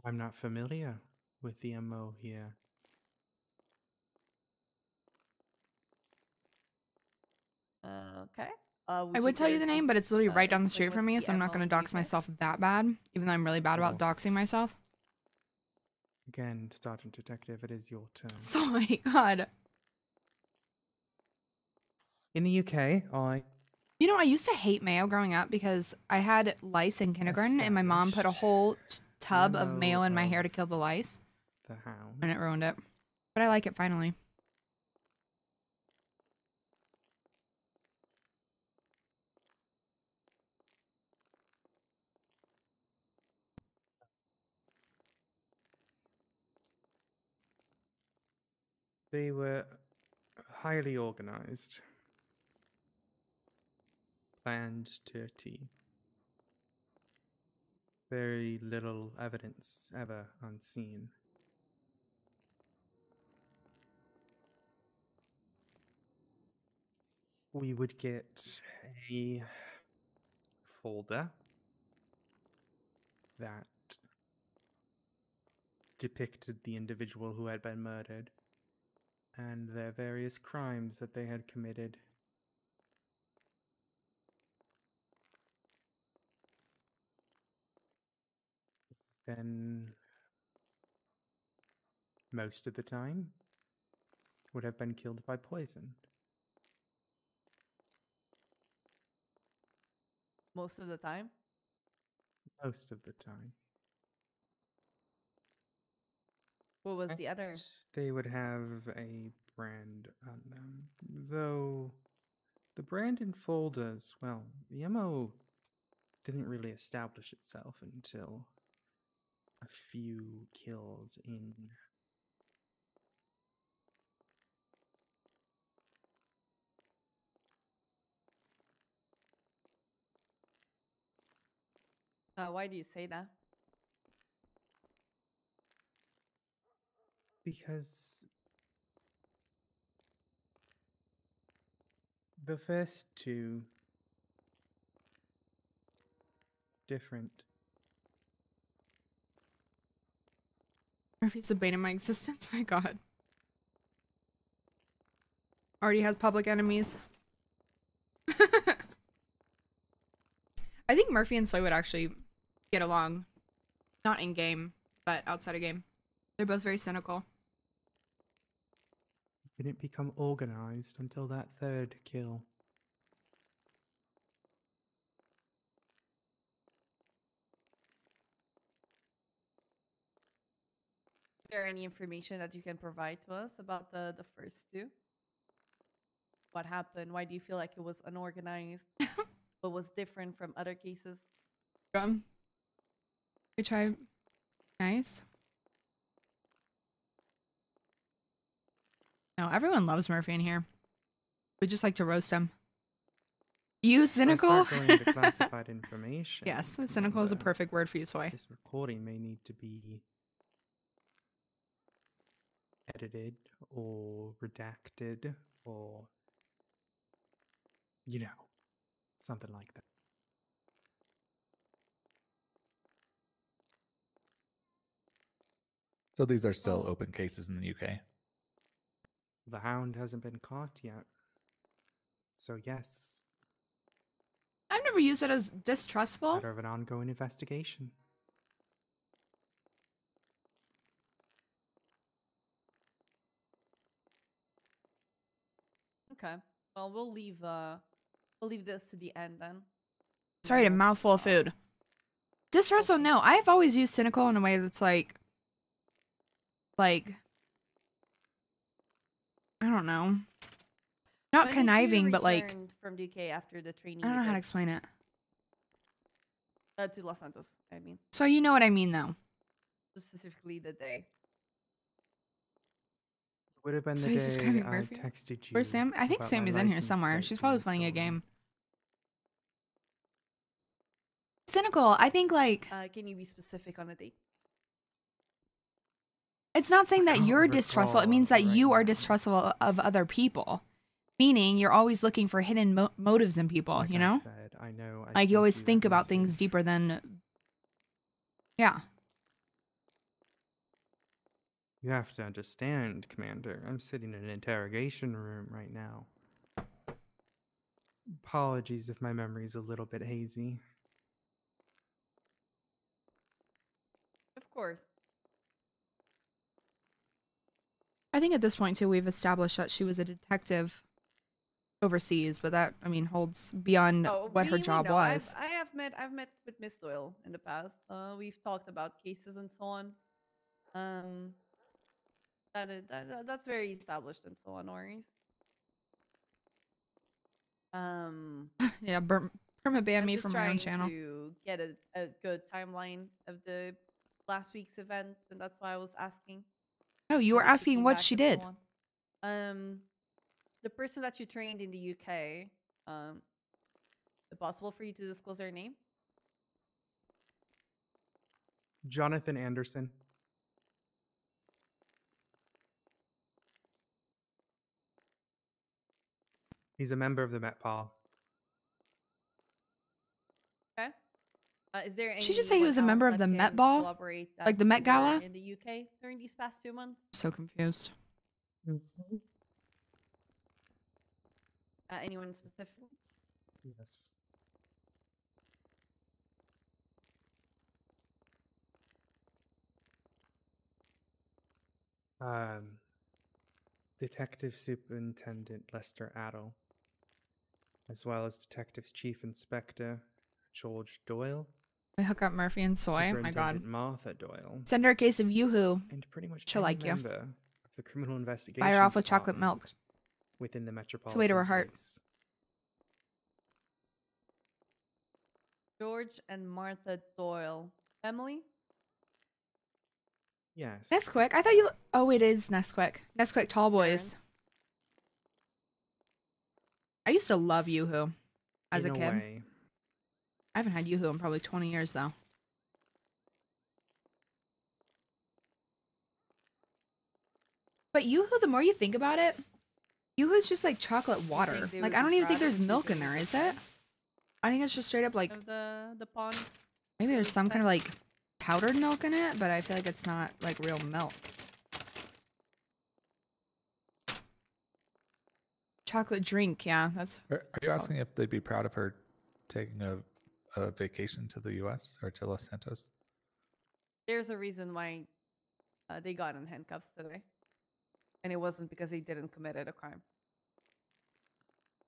I'm not familiar with the MO here. Okay. I would tell you the name, but it's literally right down the street from me, so I'm not going to dox myself that bad, even though I'm really bad about doxing myself. Again, Sergeant Detective, it is your turn. So, my god. In the UK, You know, I used to hate mayo growing up because I had lice in kindergarten, and my mom put a whole tub of mayo in my hair to kill the lice, the Hound. and it ruined it. But I like it finally. They were highly organized, planned to a T. Very little evidence ever unseen. We would get a folder that depicted the individual who had been murdered and their various crimes that they had committed. Then, most of the time, would have been killed by poison. Most of the time. Most of the time. What was the other? They would have a brand on them, though the brand in folders, well, the MO didn't really establish itself until a few kills in. Why do you say that? Because the first two different. Murphy's the bane of my existence. My God. Already has public enemies. I think Murphy and Soy would actually get along. Not in game, but outside of game. They're both very cynical. Didn't become organized until that third kill. Is there any information that you can provide to us about the first two? What happened? Why do you feel like it was unorganized? What was different from other cases? We try. Nice. No, everyone loves Murphy in here. We just like to roast him. You cynical? Start going into classified information. Yes, cynical is a perfect word for you, Soy. This recording may need to be edited or redacted or, you know, something like that. So these are still open cases in the UK. The Hound hasn't been caught yet. So yes, I've never used it as distrustful. matter of an ongoing investigation. Okay. Well, we'll leave this to the end then. Sorry, a mouthful of food. Distrustful, no. I've always used cynical in a way that's like, I don't know. Not When conniving, you but like, returned from the UK after the training. I don't you know how to did, explain it. to Los Santos, I mean. So you know what I mean, though. Specifically the day. Would have been So the he's day describing I Murphy? texted you. Where's Sam? I think about Sam my is in here license somewhere. plate She's being probably playing a stolen. game. Cynical, I think like, Can you be specific on a date? it's not saying that can't you're distrustful. It means that recall you right are distrustful of other people. Meaning you're always looking for hidden motives in people, Like you I know? said, I know I Like you sent always you think that about things message. deeper than, yeah. You have to understand, Commander. I'm sitting in an interrogation room right now. Apologies if my memory's a little bit hazy. Of course. I think at this point too, we've established that she was a detective overseas, but that, I mean, holds beyond Oh, what her we job know. was. I've met with Miss Doyle in the past. We've talked about cases and so on. That's very established and so on, no worries. Yeah, perma ban I'm me just from my own trying channel. to get a good timeline of the last week's events, and that's why I was asking. No, you were when she asking came what back she and so did. on. The person that you trained in the UK, is it possible for you to disclose their name? Jonathan Anderson. He's a member of the Met Pal. Okay. Is there Did she just say he was a anyone member else of the that Met can Ball? corroborate Like that the Met you were Gala? in the UK during these past 2 months? So confused. Anyone specific? Yes. Detective Superintendent Lester Addo, as well as Detectives Chief Inspector George Doyle. I hook up Murphy and Soy. My God. Superintendent Martha Doyle. Send her a case of Yoo-Hoo. And pretty much She'll any like you. member of the Criminal Investigation Buy her off with chocolate milk. Department within the It's a Metropolitan way to her heart. Police. George and Martha Doyle. Emily? Yes. Nesquik? I thought you... Oh, it is Nesquik. Nesquik Tall Boys. I used to love Yoo-Hoo as a In a kid. way. I haven't had Yoo-Hoo in probably 20 years, though. But Yoo-Hoo, the more you think about it, Yoo-Hoo's just like chocolate water. they Like, would I be don't even think proud there's of milk in doing there, this, is it? I think it's just straight up like... Of the pond? Maybe there's some kind of like powdered milk in it, but I feel like it's not like real milk. Chocolate drink, yeah. That's. Are you asking if they'd be proud of her taking a vacation to the U.S. or to Los Santos? There's a reason why they got in handcuffs today. And it wasn't because they didn't commit a crime.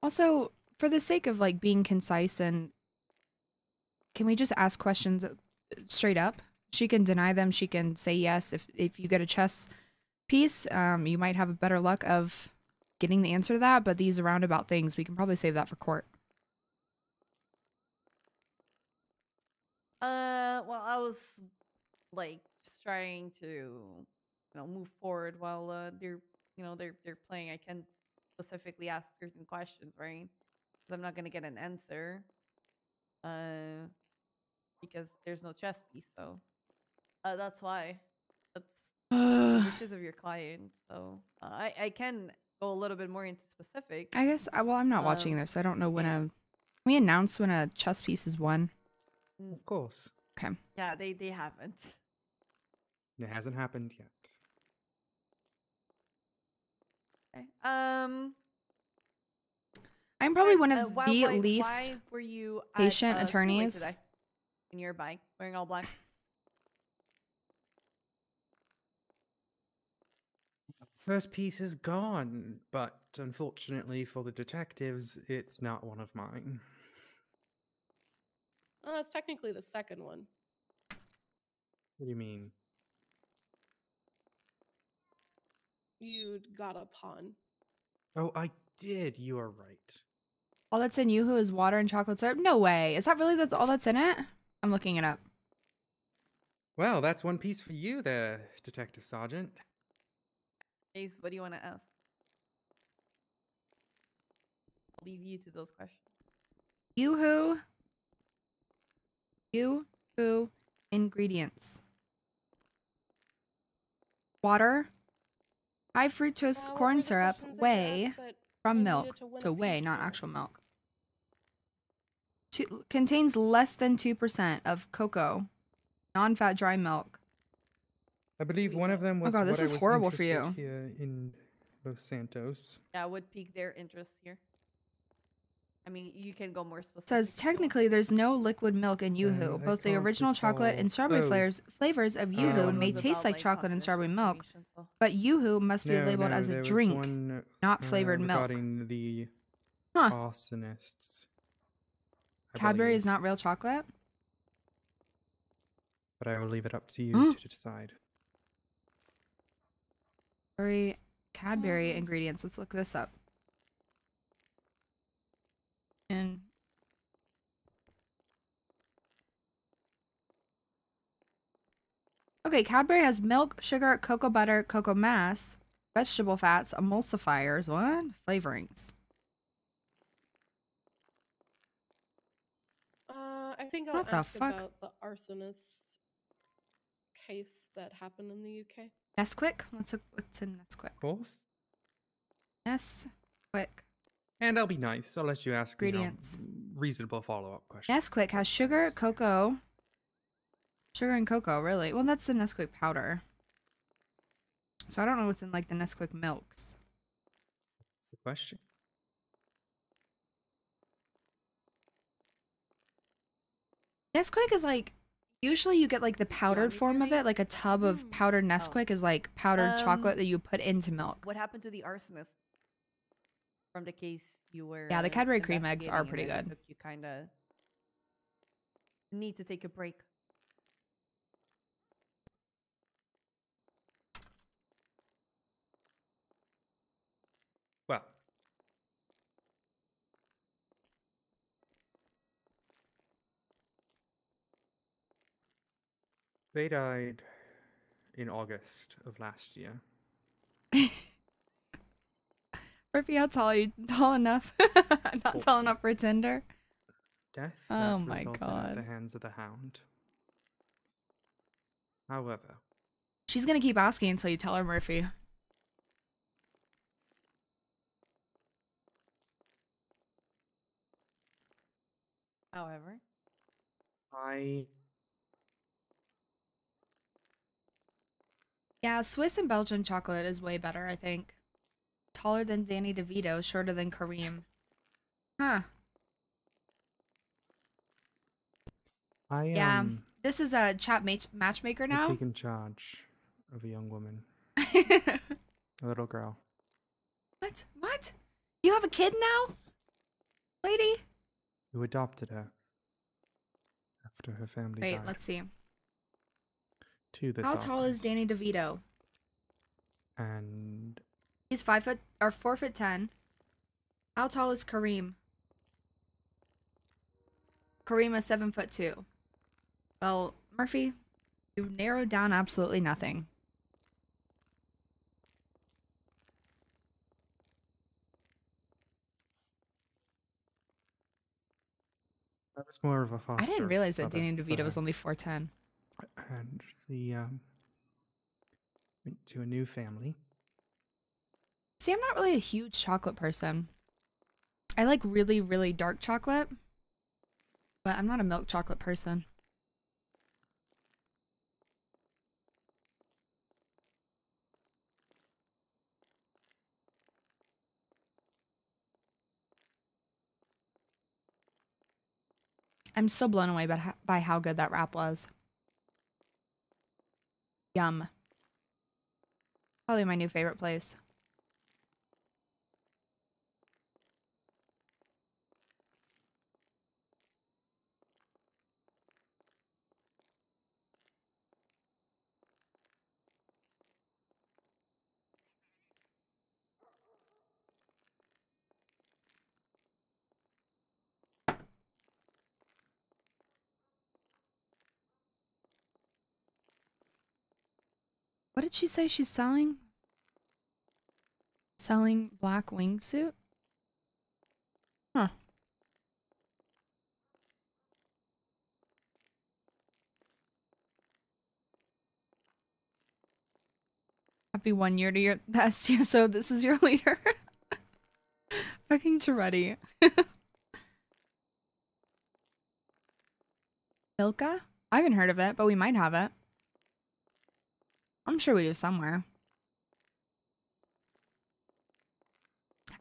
Also, for the sake of like being concise, and can we just ask questions straight up? She can deny them. She can say yes. If you get a chess piece, you might have a better luck of getting the answer to that. But these roundabout things, we can probably save that for court. Well, I was like just trying to, move forward while they're playing. I can't specifically ask certain questions, right? Because I'm not gonna get an answer. Because there's no chess piece, so that's why. That's the wishes of your client. So I can go a little bit more into specifics. I guess. Well, I'm not watching there, so I don't know when a. Can we announce when a chess piece is won? Of course. Okay. Yeah, they haven't. It hasn't happened yet. Okay. I'm probably one of why, the why, least why were you patient at, Speedway attorneys. today in your bike wearing all black? First piece is gone, but unfortunately for the detectives, it's not one of mine. It's technically the second one. What do you mean? You got a pawn. Oh, I did. You are right. All that's in Yoo-Hoo is water and chocolate syrup. No way. Is that really that's all that's in it? I'm looking it up. Well, that's one piece for you there, Detective Sergeant. Ace, what do you want to ask? I'll leave you to those questions. Yoo-Hoo. Yoo-Hoo ingredients. Water. High fructose corn syrup. Whey. From milk. So whey, not actual milk. Contains less than 2% of cocoa. Non-fat dry milk. I believe one of them was. Oh God, this what I is was horrible for interested you. Here in Los Santos. Yeah, would pique their interest here. I mean, you can go more specific. Says technically there's no liquid milk in Yoo-Hoo. Both the original chocolate and strawberry flavors of Yoo-Hoo may taste like chocolate and strawberry milk, but Yoo-Hoo must be labeled as a there was drink, one, not flavored milk. regarding the Huh. arsonists. I Cadbury believe, is not real chocolate? but I will leave it up to you to decide. Cadbury ingredients. Let's look this up. And okay, Cadbury has milk, sugar, cocoa butter, cocoa mass, vegetable fats, emulsifiers, what? Flavorings. I think I'll What the ask fuck? about the arsonist case that happened in the UK. Nesquik? What's in Nesquik? Of course. Nesquik. And I'll be nice. I'll let you ask Ingredients. reasonable follow-up questions. Nesquik has sugar, cocoa. Sugar and cocoa, really? Well, that's the Nesquik powder. So I don't know what's in like the Nesquik milks. That's the question. Nesquik is like, usually you get like the powdered form of it, like a tub of powdered Nesquik is like powdered chocolate that you put into milk. What happened to the arsonist from the case you were? Yeah, the Cadbury cream eggs are investigating, pretty and then it good. took you kind of need to take a break. Well, they died in August of last year. Murphy, how tall are you? Tall enough? Not tall enough for Tinder? Death Oh that my resulted at the god. hands of the Hound. However, She's gonna keep asking until you tell her, Murphy. However, Yeah, Swiss and Belgian chocolate is way better, I think. Taller than Danny DeVito, shorter than Kareem. Huh. Yeah, this is a chat matchmaker I've now. taken charge of a young woman, a little girl. What? What? You have a kid now? Lady? Who adopted her after her family Wait, died. let's see. To this How tall is arsonist. Danny DeVito? And He's 4'10". How tall is Kareem? Kareem is 7'2". Well, Murphy, you narrowed down absolutely nothing. I was more of a foster. I didn't realize that mother Danny for DeVito was her. only 4'10". And the went to a new family. See, I'm not really a huge chocolate person. I like really, really dark chocolate, but I'm not a milk chocolate person. I'm still blown away by how good that wrap was. Yum. Probably my new favorite place. What did she say she's selling? Selling black wingsuit? Huh. Happy 1 year to your best. Yeah, so this is your leader. Fucking Toretti. Milka? I haven't heard of it, but we might have it. I'm sure we do somewhere.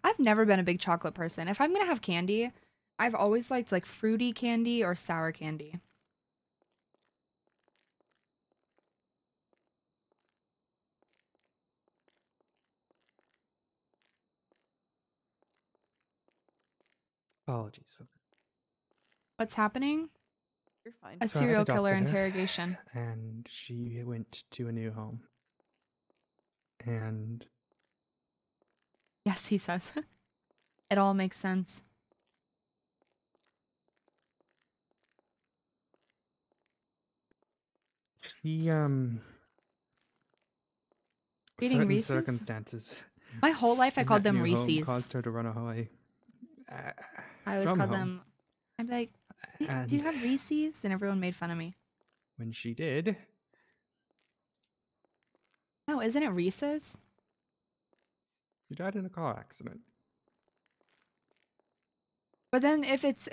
I've never been a big chocolate person. If I'm gonna have candy, I've always liked like fruity candy or sour candy. Apologies for that. What's happening? You're fine. A So I serial killer adopted her, interrogation. and she went to a new home. And Yes, he says. It all makes sense. she Eating certain Reese's? circumstances My whole life I in called that them new home Reese's. caused her to run away I always from called home. them. I'm like, do And you have Reese's? And everyone made fun of me. when she did, No, isn't it Reese's? she died in a car accident. But then if it's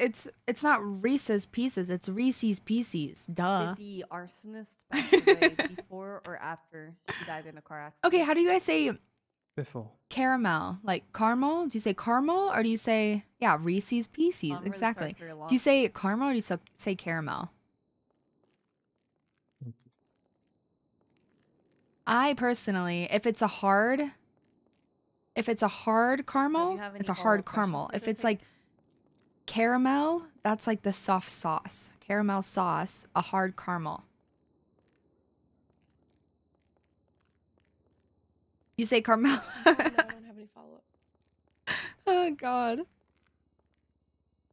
not Reese's Pieces, it's Reese's Pieces. Duh. Did the arsonist pass away before or after she died in a car accident? Okay, how do you guys say Before. caramel? Like caramel? Do you say caramel or do you say Reese's Pieces? I'm really Exactly. sorry for your Do you loss. say caramel or do you say caramel? I personally, if it's a hard caramel, have it's any a hard follow-up questions caramel. for If this it's like caramel, that's like the soft sauce. Caramel sauce, a hard caramel. You say caramel? No, I don't have any follow-up. Oh god.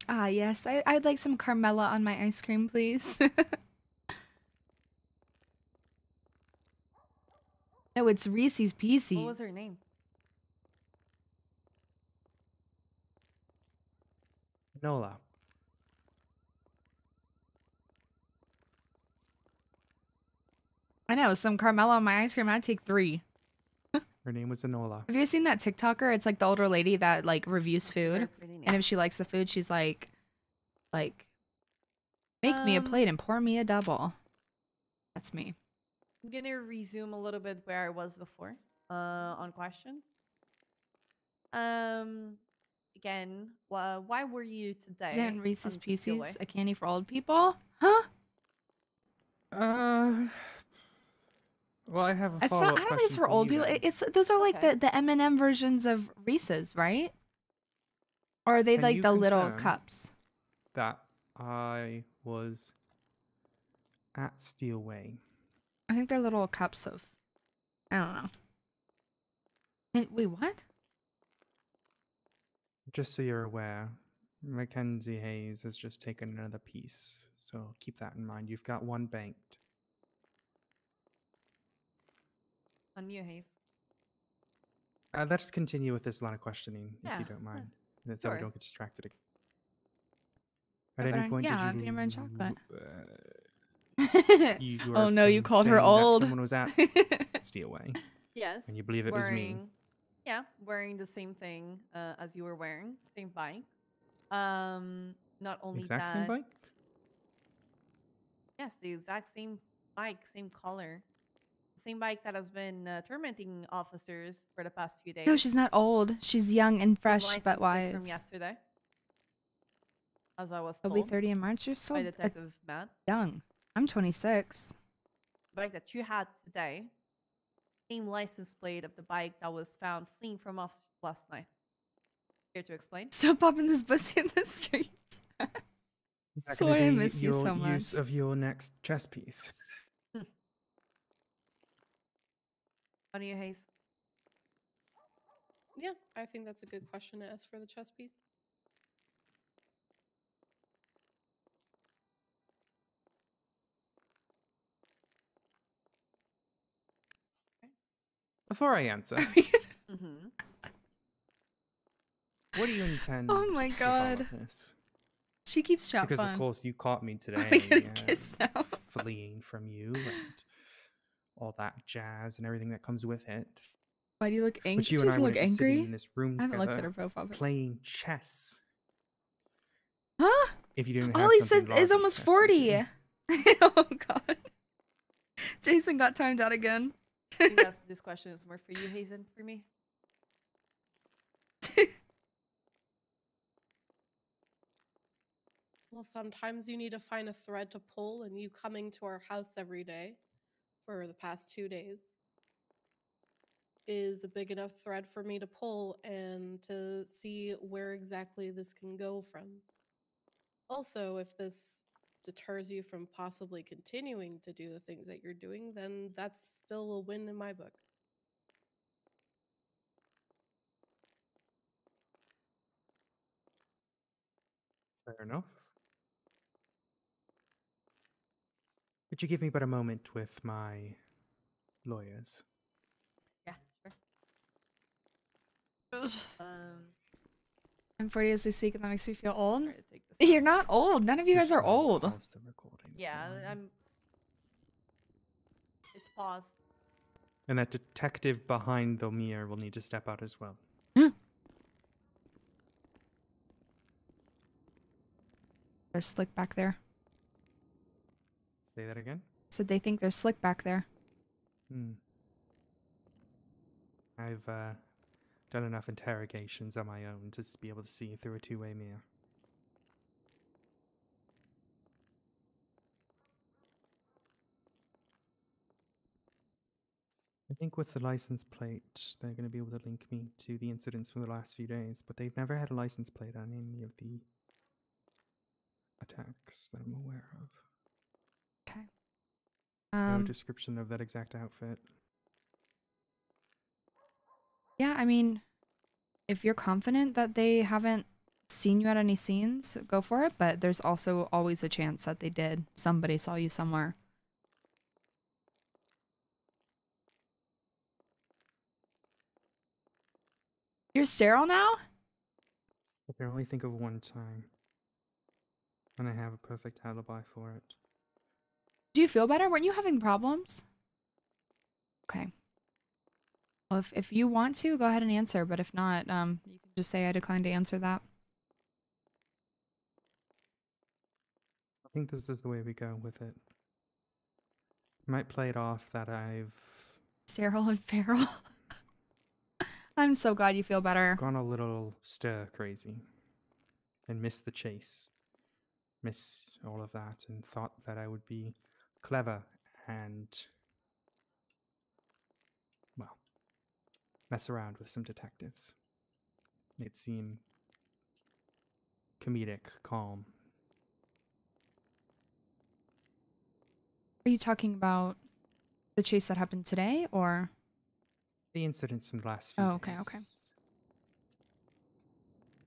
Ah yes, I'd like some Carmella on my ice cream, please. No, it's Reese's Pieces. What was her name? Nola. I know, some Carmella on my ice cream, I'd take 3. Her name was Enola. Have you seen that TikToker? It's like the older lady that like reviews food. And if she likes the food, she's like, make me a plate and pour me a double. That's me. I'm gonna resume a little bit where I was before, on questions. Again, why were you today? Isn't Reese's on Pieces PCOA? a candy for old people? Huh? Well, I have a It's follow-up not. I don't think it's question for old you people. then. Those are like the M&M versions of Reese's, right? Or are they Can like you the little confirm cups? That I was at Steelway. I think they're little cups of. I don't know. Wait, what? Just so you're aware, Mackenzie Hayes has just taken another piece, so keep that in mind. You've got one banked. On you, Hayes. Let's continue with this line of questioning, if Yeah, you don't mind, so we sure. don't get distracted again. Yeah, At but any point, did you? peanut butter and chocolate. You Oh are, no, you called her saying that old. someone was at Steelway. Yes. And you believe it was me. wearing, Yeah, wearing the same thing as you were wearing, same bike. Not only Exact that. same bike? Yes, the exact same bike, same color. Same bike that has been tormenting officers for the past few days. No, she's not old. She's young and Same fresh, license but plate from wise. yesterday. As I was I'll told. be 30 in March. You're by so Detective Matt. young. I'm 26. The bike that you had today, same license plate of the bike that was found fleeing from officers last night. Here to explain? Stop popping this pussy in the streets. Is that That's gonna why I be miss you your so much. use of your next chess piece? On you, Hayes. Yeah, I think that's a good question to ask for the chess piece. Before I answer, Mm-hmm. what do you intend? Oh my to follow god. this? She keeps chat Because fun. of course you caught me Are we today, gonna kiss now? fleeing from you and all that jazz and everything that comes with it. Why do you look angry? But you She and I doesn't look wouldn't be sitting angry. in this room I haven't looked at together her profile pic. playing chess Huh? if you didn't have Ollie something said larger is to almost catch 40. into. Oh god. Jason got timed out again. I think this question is more for you, Hazen, for me. Well, sometimes you need to find a thread to pull, and you coming to our house every day for the past 2 days is a big enough thread for me to pull and to see where exactly this can go from. Also, if this deters you from possibly continuing to do the things that you're doing, then that's still a win in my book. Fair enough. Could you give me but a moment with my lawyers? Yeah, sure. I'm 40 as we speak, and that makes me feel old. Try to take this You're not old. None of you guys are old. Pause the recording. Yeah, it's paused. And that detective behind the mirror will need to step out as well. They're slick back there. Say that again? Said they think they're slick back there. I've done enough interrogations on my own to be able to see through a two-way mirror. I think with the license plate, they're going to be able to link me to the incidents from the last few days, but they've never had a license plate on any of the attacks that I'm aware of. Okay. No description of that exact outfit. Yeah, I mean, if you're confident that they haven't seen you at any scenes, go for it, but there's also always a chance that they did. Somebody saw you somewhere. You're sterile now? I can only think of one time. And I have a perfect alibi for it. Do you feel better? Weren't you having problems? Okay. Well, if you want to, go ahead and answer, but if not, you can just say I decline to answer that. I think this is the way we go with it. I might play it off that I've Sterile and feral. I'm so glad you feel better. gone a little stir crazy and missed the chase. Miss all of that and thought that I would be clever and, well, mess around with some detectives. It seemed comedic, calm. Are you talking about the chase that happened today, or? The incidents from the last few Oh, okay, days. okay.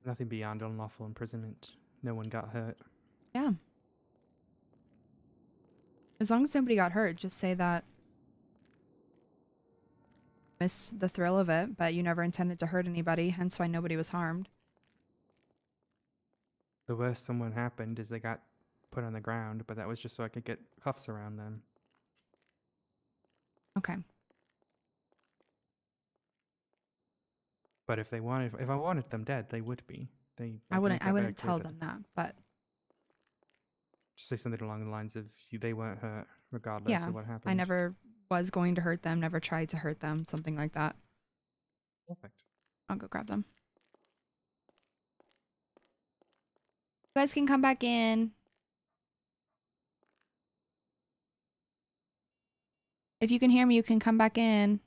Nothing beyond unlawful imprisonment. No one got hurt. Yeah. As long as nobody got hurt, just say that missed the thrill of it, but you never intended to hurt anybody, hence why nobody was harmed. The worst someone happened is they got put on the ground, but that was just so I could get cuffs around them. Okay. But if I wanted them dead, they would be. I wouldn't tell them that, but just say something along the lines of they weren't hurt, regardless yeah, of what happened. I never was going to hurt them, never tried to hurt them, something like that. Perfect. I'll go grab them. You guys can come back in. If you can hear me, you can come back in.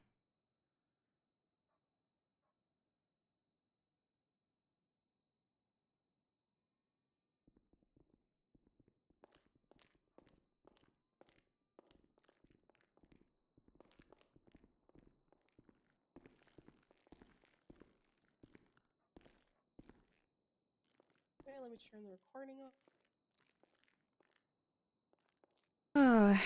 Okay, let me turn the recording off. Oh.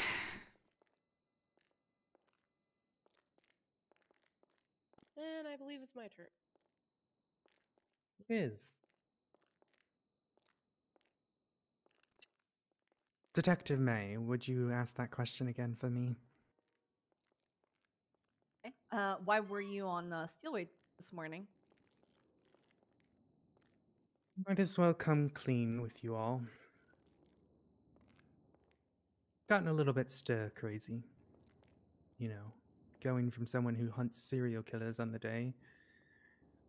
And I believe it's my turn. It is. Detective May, would you ask that question again for me? Okay. Why were you on Steelway this morning? Might as well come clean with you all. Gotten a little bit stir crazy. You know, going from someone who hunts serial killers on the day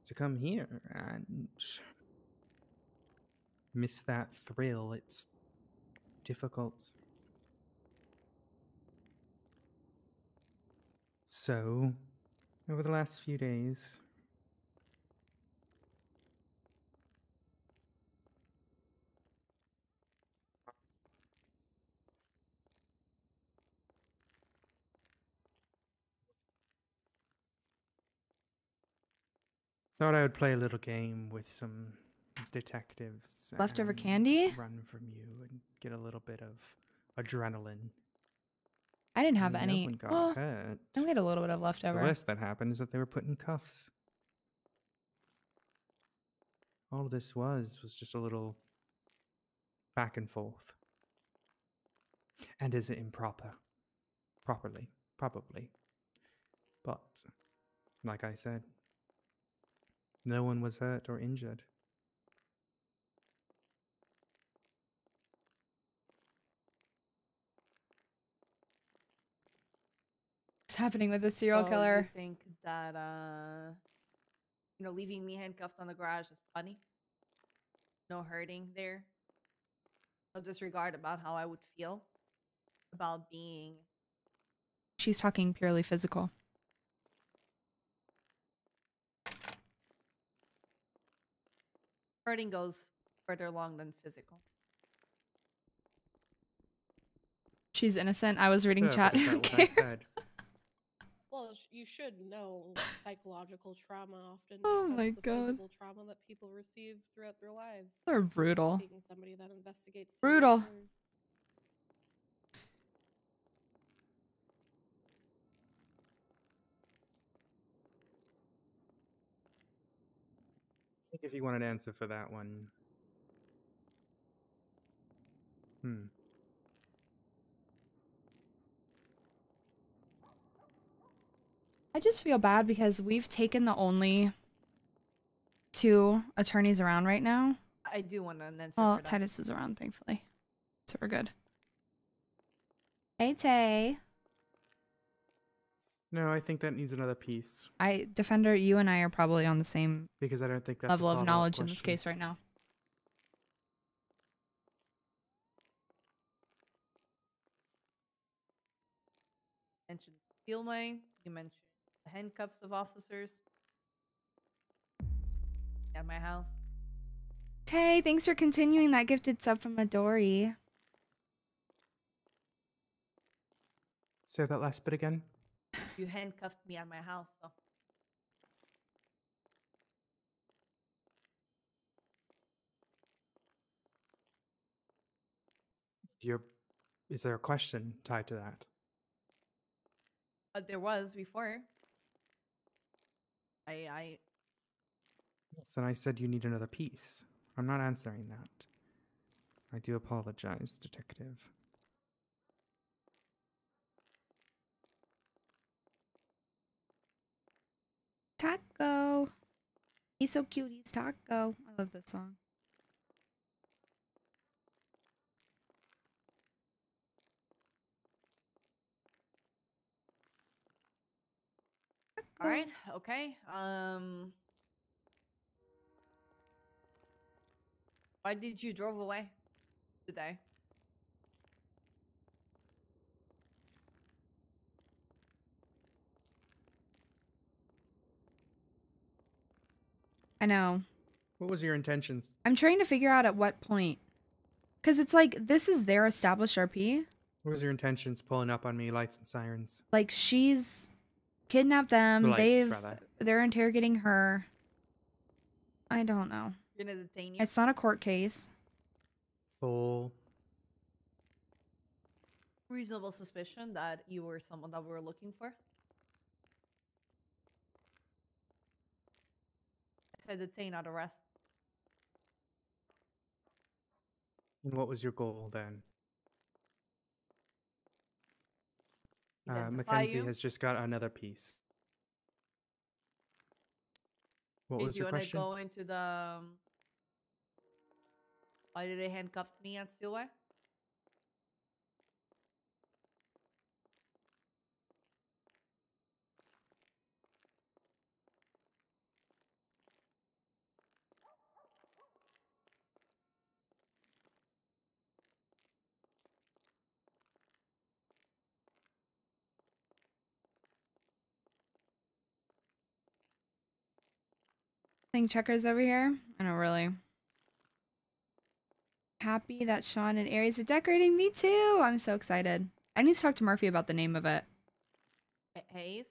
to come here and miss that thrill. It's difficult. So, Over the last few days, thought I would play a little game with some detectives. Leftover and candy? Run from you and get a little bit of adrenaline. I didn't have No any. one got Well, hurt. I had a little bit of The leftover. worst that happened is that they were put in cuffs. All this was just a little back and forth. And is it improper? Properly, probably. But, like I said, no one was hurt or injured. What's happening with the serial So killer? you think that leaving me handcuffed on the garage is funny? No hurting there. No disregard about how I would feel about being. She's talking purely physical. Hurting goes further along than physical. She's innocent. I was reading Yeah, chat. but is that what I Okay. said? Well, you should know psychological trauma often Oh trumps my the God. physical trauma that people receive throughout their lives. They're brutal. Being somebody that investigates serial Brutal. killers. I think if you want an answer for that one. I just feel bad because we've taken the only 2 attorneys around right now. I do want an answer Well, for that. Titus is around, thankfully. So we're good. Hey, Tay. No, I think that needs another piece Defender, you and I are probably on the same because I don't think that's level a of follow-up knowledge in this question. case right now. You mentioned steel mine. You mentioned the handcuffs of officers at my house. Tay, thanks for continuing that gifted sub from Midori. Say that last bit again. You handcuffed me at my house, so Is there a question tied to that? there was before. I Yes, and I said you need another piece. I'm not answering that. I do apologize, detective. Taco. He's so cute. He's Taco. I love this song. All right. Okay. Why did you drove away today? I know. What was your intentions? I'm trying to figure out at what point. Because it's like, this is their established RP. What was your intentions pulling up on me, lights and sirens? Like, she's kidnapped them. The lights, rather. They're interrogating her. I don't know. You're gonna detain you. It's not a court case. Full. Reasonable suspicion that you were someone that we were looking for. I said detain, not arrest. And what was your goal then? Identify Mackenzie you. has just got another piece. What Did was you your want to question? go into the? Why did they handcuff me at Steelway? Playing checkers over here? I know, really. Happy that Sean and Aries are decorating. Me too. I'm so excited. I need to talk to Murphy about the name of it. Hayes.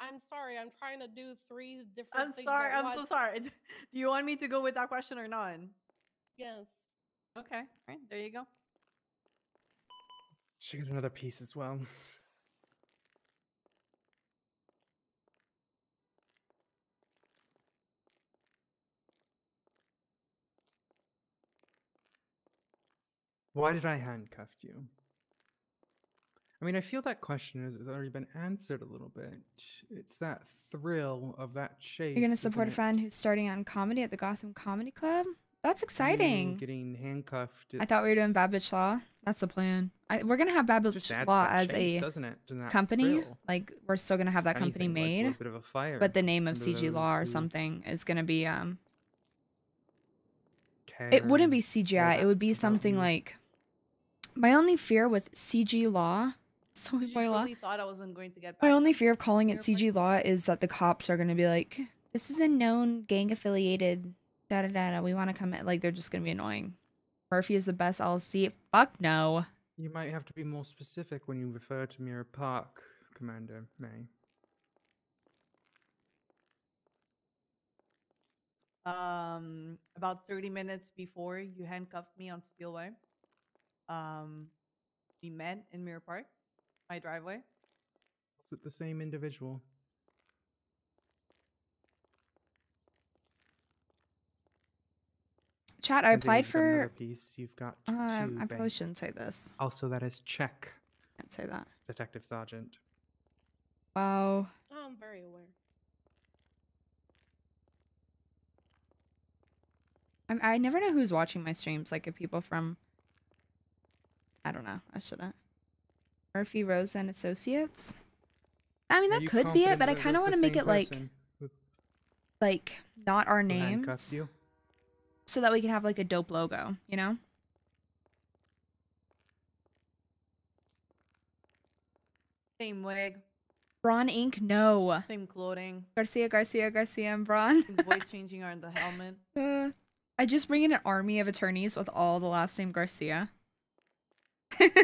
I'm sorry. I'm trying to do 3 different I'm things sorry. at I'm once. so sorry. Do you want me to go with that question or not? Yes. Okay. All right. There you go. Should get another piece as well. Why did I handcuff you? I mean, I feel that question has already been answered a little bit. It's that thrill of that chase. You're gonna isn't support a it? friend who's starting on comedy at the Gotham Comedy Club? That's You exciting. getting handcuffed. I thought we were doing Bad Bitch Law. That's the plan. We're gonna have Bad Just Bitch adds to Law that as chase, a doesn't it? And that company. thrill. Like we're still gonna have that If company anything, lights a made, little bit of a fire but the name of under CG Law or those who something is gonna be care It wouldn't be CGI. It that would be about something you. like. My only fear with CG Law, Soy You Boy Law. really thought I wasn't going to get My back. only fear of calling it CG Law is that the cops are gonna be like, "This is a known gang affiliated, da da da da. We want to come in." Like they're just gonna be annoying. Murphy is the best LC. Fuck no. You might have to be more specific when you refer to Mirror Park, Commander May. About 30 minutes before you handcuffed me on Steelway, we met in Mirror Park, my driveway. Was it the same individual? Chat. I And applied you've got another for. piece. You've got I two. probably Bay. shouldn't say this. Also, that is check. Can't say that. Detective Sergeant. Wow. Oh, I'm very aware. I never know who's watching my streams. Like if people from. I don't know. I shouldn't. Murphy, Rosa, and Associates. I mean, Are that you could be it, confident but I that kind of was want the to make same it like, person who not our handcuffed names, you? so that we can have like a dope logo. You know. Same wig, Braun Inc. No. same clothing, Garcia, and Braun. same voice changing on the helmet. I just bring in an army of attorneys with all the last name Garcia. Don't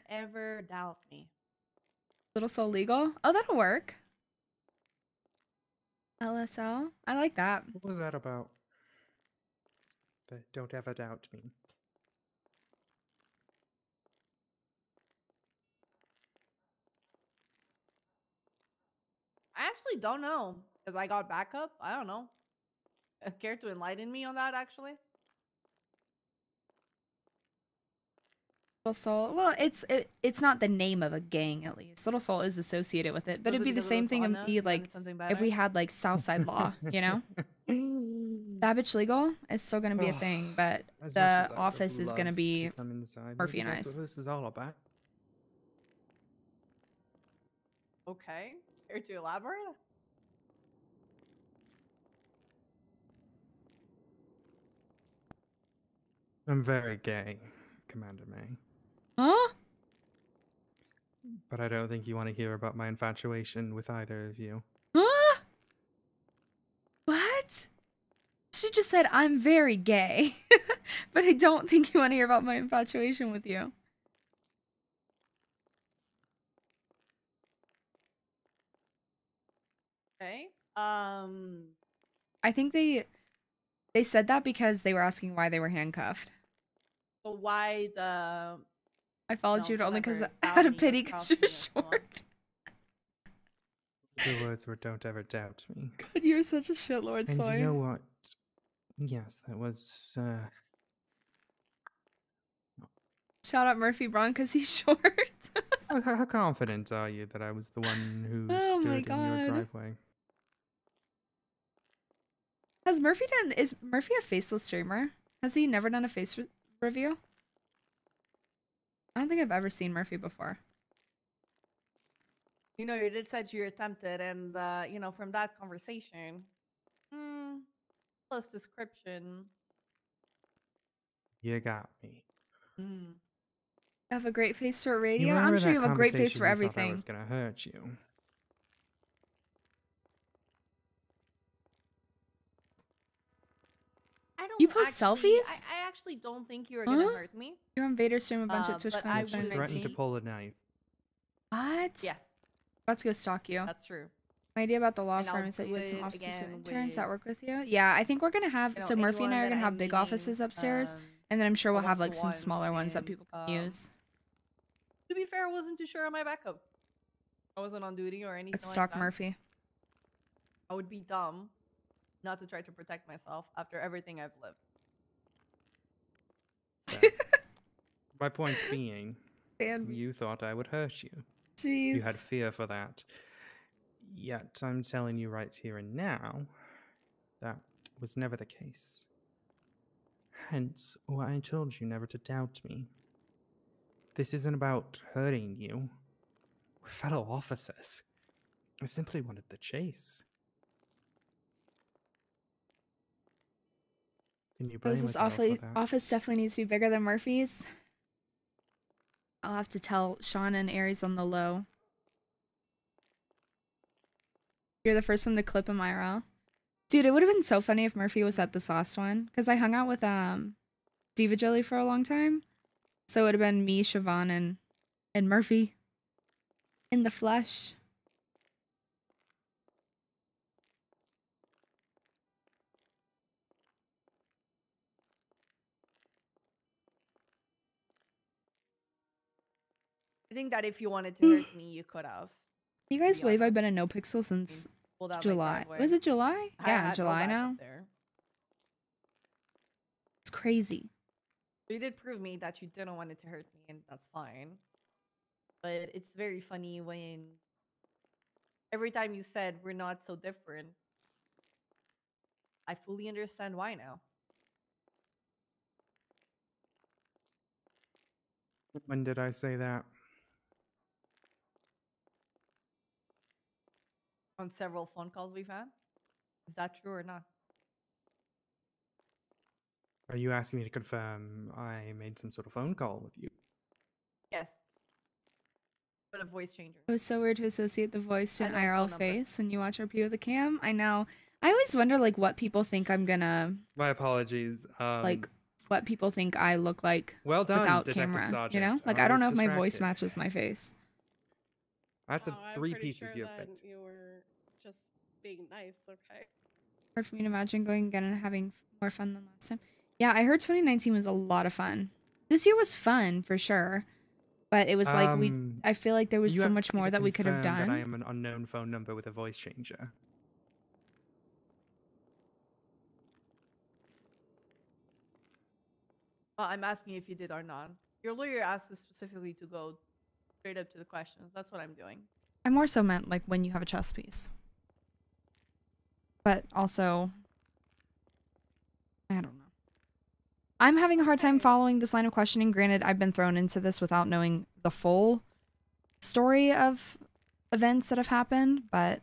ever doubt me. Little Soul Legal. Oh, that'll work. LSL. I like that. What was that about? Don't ever doubt me. I actually don't know because I got backup. I don't know. Care to enlighten me on that, actually? Little Soul. Well, it's not the name of a gang at least. Little Soul is associated with it, but Was it'd it be the because of the same thing and sauna? be You like wanted something if we better? had like Southside Law, you know? Babbage Legal is still gonna be a thing, but As much the as I would office is gonna love be to come inside, Murphy maybe and that's I's. what this is all about. Okay. Care to elaborate? I'm very gay, Commander May. Huh? But I don't think you want to hear about my infatuation with either of you. Huh? What? She just said I'm very gay, but I don't think you want to hear about my infatuation with you. Okay. I think they said that because they were asking why they were handcuffed. So why the? I followed you only because whatever, I had a doubt me or pity because trust you're me or so on. short. The words were "Don't ever doubt me." God, you're such a shitlord, And Soy. you know what? Yes, that was. Shout out Murphy Braun because he's short. How confident are you that I was the one who Oh my stood in your God. driveway? Has Murphy done? Is Murphy a faceless streamer? Has he never done a face review? I don't think I've ever seen Murphy before. You know, you did said you attempted, and you know, from that conversation, plus description. You got me. Mm. I have a great face for You radio. remember I'm sure that you have a great face conversation for you thought I everything. was gonna hurt you. You post actually, selfies? I actually don't think you are gonna Huh? hurt me. You're on Vader stream a bunch at But TwitchCon I in would Threatened to 2019. pull a knife. What? Yes, About to go stalk you. that's true. My idea about the law And I'll firm is that you do had some it offices and again interns that with, work with you. Yeah, I think we're gonna have you know, so Murphy and I anyone are that gonna have I'm big meeting, offices upstairs, and then I'm sure a we'll have like some one-to-one, smaller ones that and, people can use. To be fair, I wasn't too sure on my backup. I wasn't on duty or anything Let's like stalk that. Murphy. I would be dumb not to try to protect myself after everything I've lived. My point being, Stand me. you thought I would hurt you. Jeez. You had fear for that. Yet I'm telling you right here and now, that was never the case. Hence, why I told you never to doubt me. This isn't about hurting you. We're fellow officers. I simply wanted the chase. Can you blame Rosa's a girl for that? office definitely needs to be bigger than Murphy's. I'll have to tell Sean and Aries on the low. You're the first one to clip him IRL. Dude, it would have been so funny if Murphy was at this last one. Because I hung out with Diva Jelly for a long time. So it would have been me, Siobhan, and Murphy. In the flesh. I think that if you wanted to hurt me, you could have. You guys believe I've been a NoPixel since Pulled out my July? driveway. Was it July? I Yeah, had no July backup now. there. It's crazy. You did prove me that you didn't want it to hurt me, and that's fine. But it's very funny when every time you said we're not so different, I fully understand why now. When did I say that? On several phone calls we've had. Is that true or not? Are you asking me to confirm I made some sort of phone call with you? Yes. But a voice changer. It was so weird to associate the voice to I an know phone IRL number. face when you watch RP with a cam. I know. I always wonder like what people think I'm gonna My apologies. like what people think I look like Well done, without Detective camera. You Sergeant. know? Like I I don't was know if my voice distracted. matches my face. That's I'm three pretty pieces sure you that have you were just being nice, okay? Hard for me to imagine going again and having more fun than last time. Yeah, I heard 2019 was a lot of fun. This year was fun for sure. But it was like I feel like there was you so have much to more that we could have confirm done. That I am an unknown phone number with a voice changer. Well, I'm asking if you did or not. Your lawyer asked us specifically to go straight up to the questions. That's what I'm doing. I more so meant like when you have a chess piece. But also, I don't know. I'm having a hard time following this line of questioning. Granted, I've been thrown into this without knowing the full story of events that have happened, but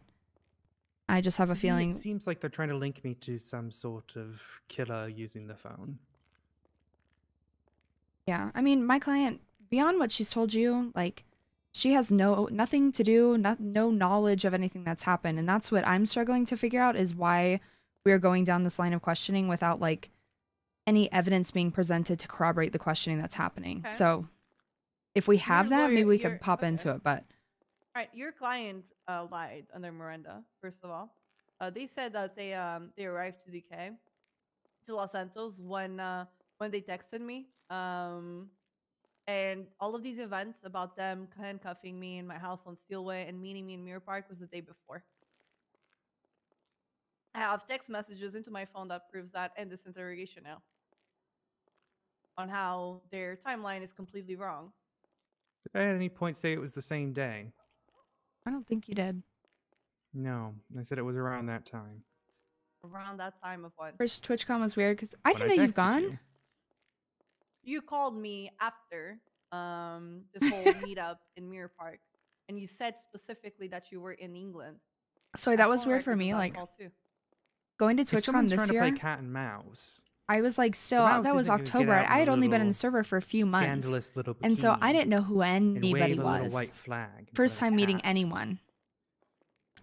I just have a To me, feeling. It seems like they're trying to link me to some sort of killer using the phone. Yeah, I mean, my client, beyond what she's told you, like, she has nothing to do, no knowledge of anything that's happened, and that's what I'm struggling to figure out is why we're going down this line of questioning without like any evidence being presented to corroborate the questioning that's happening. Okay. So, if we have that, maybe we could pop okay. into it. But All right, your client lied under Miranda. First of all, they said that they arrived to DK, to Los Santos when they texted me. And all of these events about them handcuffing me in my house on Steelway and meeting me in Mirror Park was the day before. I have text messages into my phone that proves that, and this interrogation now on how their timeline is completely wrong. Did I at any point say it was the same day? I don't think you did. No, I said it was around that time. Around that time of what? First TwitchCon was weird because I When didn't know you've texted gone. you. You called me after this whole meetup in Mirror Park, and you said specifically that you were in England. Sorry, that was weird for me. Like going to If TwitchCon someone's this trying year. to play cat and mouse, I was like, still, mouse that was isn't gonna get October. out I had in a only been in the little server for a few months. scandalous little And so I bikini didn't know who and anybody wave a little was. white flag in First front of time meeting cat. anyone.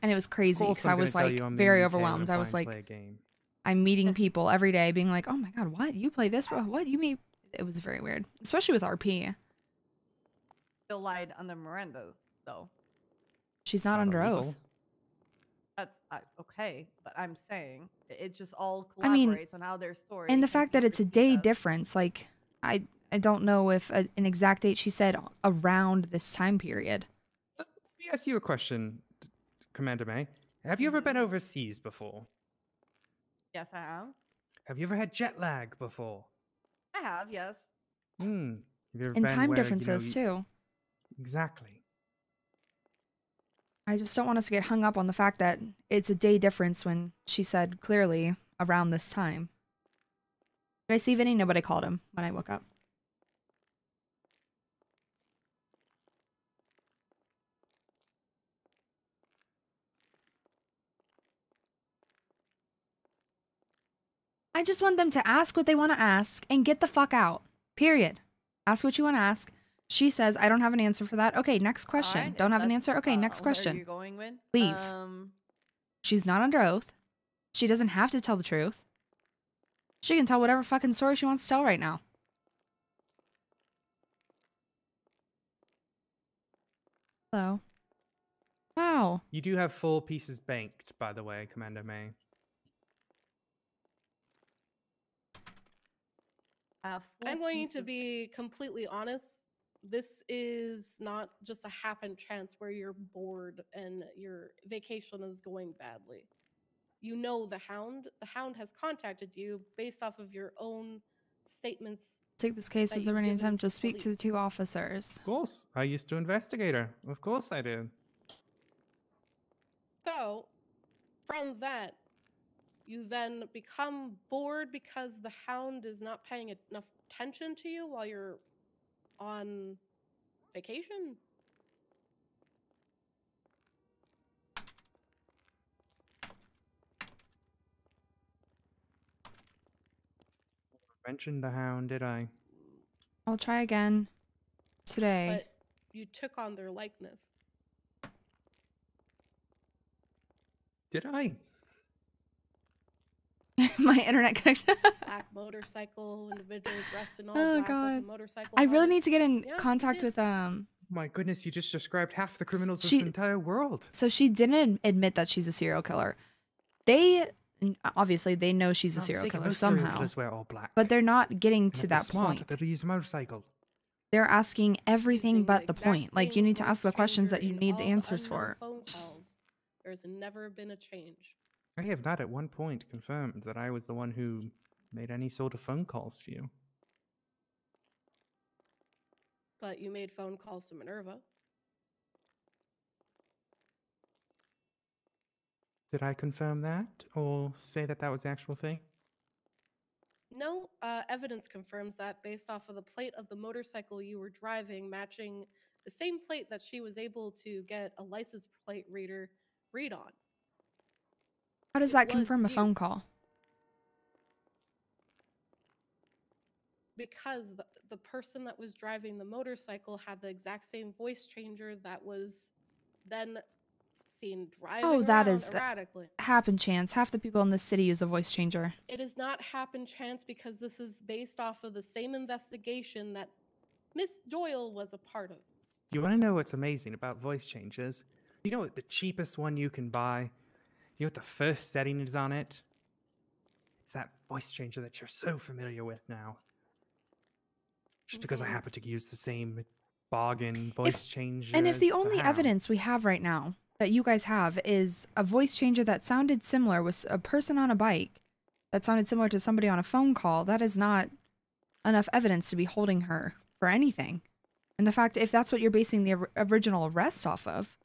And it was crazy course because I'm I gonna was tell like you I'm in very the UK when overwhelmed. I I'm was trying like, to play a game. I'm meeting people every day being like, oh my god, what? You play this? What? You mean? It was very weird, especially with RP. Still lied under Miranda, though. She's not under oath. That's okay, but I'm saying it just all I mean, collaborates on how their story. and the can fact be that it's a perceived day as. difference, like, I don't know if an exact date. She said around this time period. Let me ask you a question, Commander May. Have you ever been overseas before? Yes, I have. Have you ever had jet lag before? I have, yes. Hmm. Have you ever And been time where, differences too. Exactly. I just don't want us to get hung up on the fact that it's a day difference when she said clearly around this time. Did I see Vinny? Nobody called him when I woke up. I just want them to ask what they want to ask and get the fuck out. Period. Ask what you want to ask. She says, I don't have an answer for that. Okay, next question. Alright, Don't if have an that's, answer? Okay, next where question. you're going with. Leave. She's not under oath. She doesn't have to tell the truth. She can tell whatever fucking story she wants to tell right now. Hello. Wow. You do have 4 pieces banked, by the way, Commander May. I'm going to be completely honest. This is not just a happen chance where you're bored and your vacation is going badly. You know the Hound. The Hound has contacted you based off of your own statements. Take this case that as you've a running given attempt to speak to the police. 2 officers. Of course. I used to investigate her. Of course I did. So, from that, you then become bored because the Hound is not paying enough attention to you while you're on vacation. Mentioned the Hound, did I? I'll try again today. But you took on their likeness. Did I? My internet connection. Black motorcycle individual dressed in all Oh black with god. a motorcycle. I really helmet. need to get in Yeah, you contact did. with My goodness, you just described half the criminals of She- this entire world. So she didn't admit that she's a serial killer. They obviously they know she's a I'm serial sick of killer most serial somehow. killers wear all black. But they're not getting And to if they're that smart, point. they'll use a motorcycle. They're asking everything Using but the exact point. Like you same need to ask the voice questions that changer you in need the all answers unknown for. phone calls. There's never been a change. I have not at one point confirmed that I was the one who made any sort of phone calls to you. But you made phone calls to Minerva. Did I confirm that or say that that was the actual thing? No evidence confirms that based off of the plate of the motorcycle you were driving matching the same plate that she was able to get a license plate reader read on. How does It that was confirm a you. phone call? Because the person that was driving the motorcycle had the exact same voice changer that was then seen driving Oh, that around is erratically. happen chance. Half the people in this city use a voice changer. It does not happen chance because this is based off of the same investigation that Miss Doyle was a part of. You want to know what's amazing about voice changes? You know what the cheapest one you can buy? You know what the first setting is on it? It's that voice changer that you're so familiar with now. Just because I happen to use the same bargain voice changer. And if as the only Hound. evidence we have right now that you guys have is a voice changer that sounded similar with a person on a bike that sounded similar to somebody on a phone call, that is not enough evidence to be holding her for anything. And the fact, if that's what you're basing the original arrest off of.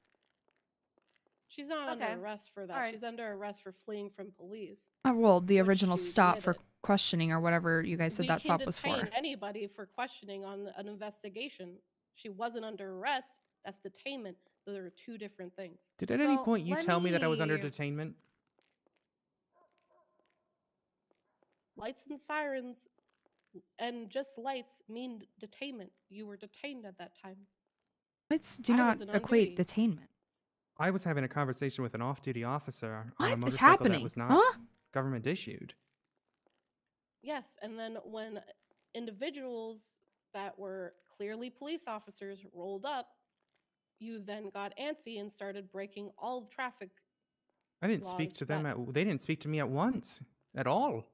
She's not Okay. under arrest for that. Alright. She's under arrest for fleeing from police. Well, the Which original she stop for admitted. questioning or whatever you guys said We that can stop was detain for. anybody for questioning on an investigation. She wasn't under arrest. That's detainment. Those are two different things. Did at any So, point you let tell me that I was under me- detainment? Lights and sirens and just lights mean detainment. You were detained at that time. Lights do I not wasn't on equate duty. detainment. I was having a conversation with an off-duty officer on a What is motorcycle that happening? was not. Huh? government issued. Yes, and then when individuals that were clearly police officers rolled up, you then got antsy and started breaking all the traffic I didn't speak laws to them that- they didn't speak to me at once at all.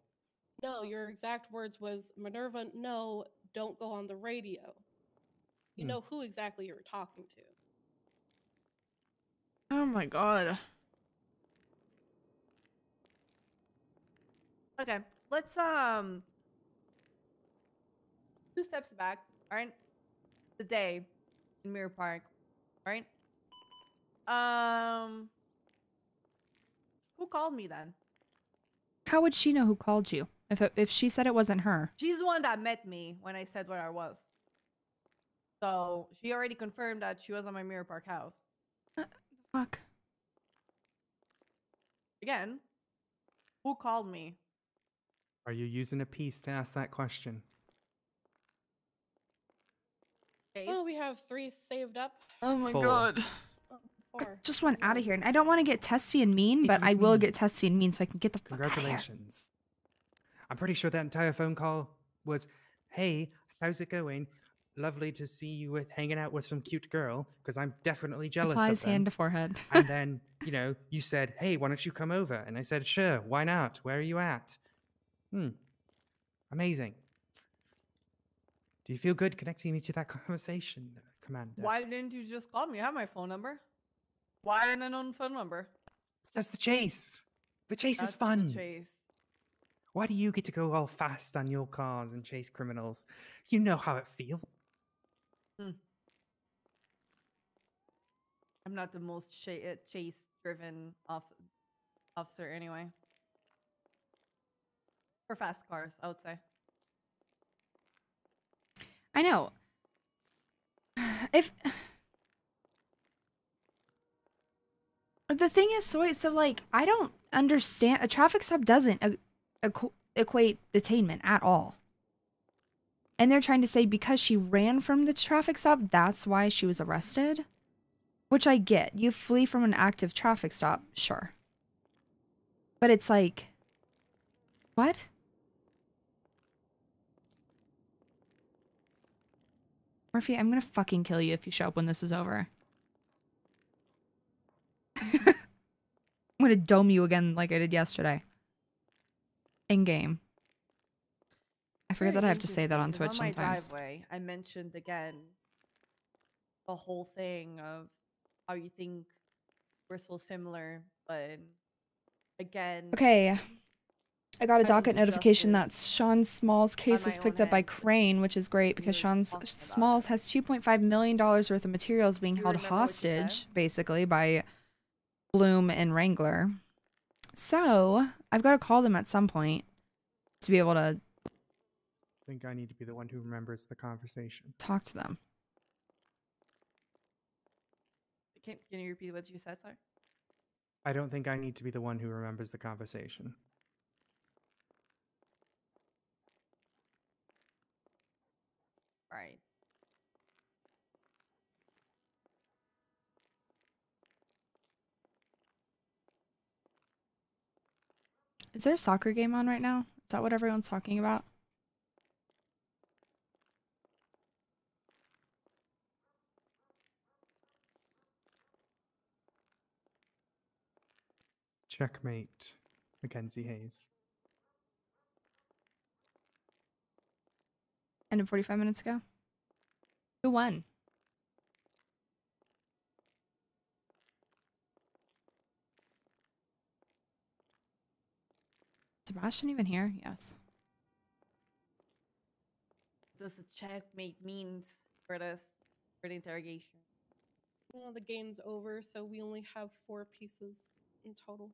No, your exact words was, Minerva, no, don't go on the radio. You Hmm. know who exactly you were talking to. Oh my god. Okay, let's 2 steps back. All right, the day in Mirror Park. All right. Who called me then? How would she know who called you if she said it wasn't her? She's the one that met me when I said where I was. So she already confirmed that she was at my Mirror Park house. Fuck. Again, who called me? Are you using a piece to ask that question? Oh, we have 3 saved up. Oh my Four. god. Oh, 4. Just went out of here, and I don't want to get testy and mean, but I will get testy and mean so I can get the fuck out of here. Congratulations. I'm pretty sure that entire phone call was, "Hey, how's it going? Lovely to see you with hanging out with some cute girl, because I'm definitely jealous Applies of them." hand to forehead. And then, you said, "Hey, why don't you come over?" And I said, "Sure, why not? Where are you at?" Amazing. Do you feel good connecting me to that conversation, Commander? Why didn't you just call me? You have my phone number. Why an unknown phone number? That's the chase. The chase That's is fun. The chase. Why do you get to go all fast on your cars and chase criminals? You know how it feels. I'm not the most chase-driven officer anyway. For fast cars, I would say. I know. If the thing is, so like, I don't understand. A traffic stop doesn't equate detainment at all. And they're trying to say because she ran from the traffic stop, that's why she was arrested. Which I get. You flee from an active traffic stop, sure. But it's like, what? Murphy, I'm gonna fucking kill you if you show up when this is over. I'm gonna dome you again like I did yesterday. In game. I forget that I have to say that on Twitch on my sometimes. driveway, I mentioned again the whole thing of how you think we're so similar, but again. Okay. I got a I docket do notification that justice Sean Small's case my was own picked up by hands. Crane, which is great because Sean Smalls has $2.5 million worth of materials being held remember what you said? hostage, basically, by Bloom and Wrangler. So, I've got to call them at some point to be able to I think I need to be the one who remembers the conversation. talk to them. Can you repeat what you said, sir? I don't think I need to be the one who remembers the conversation. Right. Is there a soccer game on right now? Is that what everyone's talking about? Checkmate, Mackenzie Hayes. Ended 45 minutes ago? Who won? Sebastian even here? Yes. Does the checkmate means for this for the interrogation? Well, the game's over, so we only have 4 pieces in total.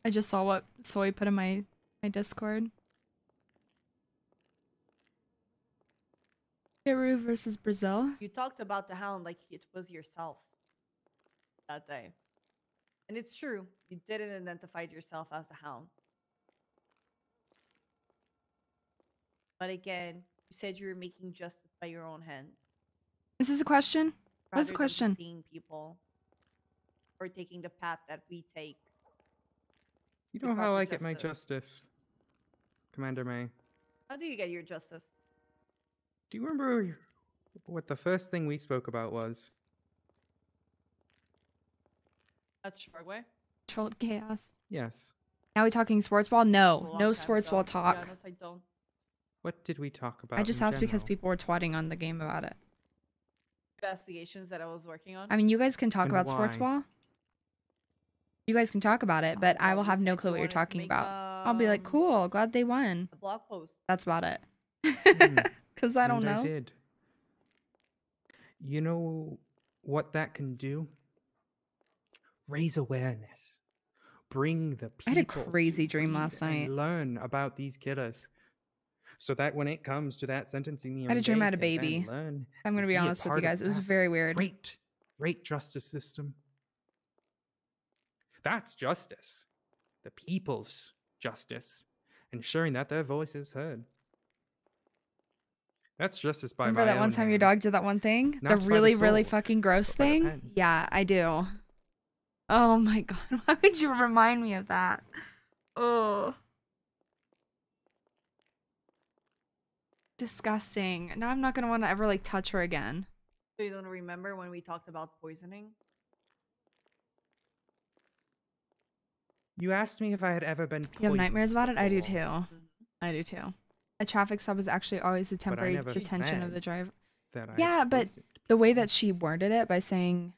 I just saw what Soy put in my Discord. Peru versus Brazil. You talked about the hound like it was yourself that day. And it's true, you didn't identify yourself as the hound. But again, you said you were making justice by your own hands. Is this a question? What's the rather than question? just seeing people or taking the path that we take. You with know how proper I get my justice, Commander May? How do you get your justice? Do you remember what the first thing we spoke about was? That's short way. Controlled chaos. Yes. Now we talking sports ball? A No, long no time sports ago. ball To be talk. honest, I don't. What did we talk about? I just in asked because general? people were twatting on the game about it. Investigations that I was working on. I mean, you guys can talk And about sports why? ball. You guys can talk about it, but I will have no clue what you're talking about. I'll be like, cool, glad they won. A blog post. That's about it. Hmm. Because I don't And know. I did. You know what that can do? Raise awareness. Bring the people. I had a crazy to dream read last night. and learn about these killers, so that when it comes to that sentencing hearing, I had a dream I they had a can then baby. learn I'm going to and be a honest with part you of guys. It was that very weird. great justice system. That's justice. The people's justice. Ensuring that their voice is heard. That's justice by Remember my that one own time your hand. dog did that one thing? Not The by the really, really sword, fucking gross but by the thing? pen. Yeah, I do. Oh my god. Why would you remind me of that? Oh. Disgusting. Now I'm not going to want to ever like touch her again. So you don't remember when we talked about poisoning? You asked me if I had ever been poisoned. You have nightmares about it? I do before, too. I do too. A traffic stop is actually always a but I temporary never detention of said the driver. that I Yeah, but poisoned the way that she worded it by saying,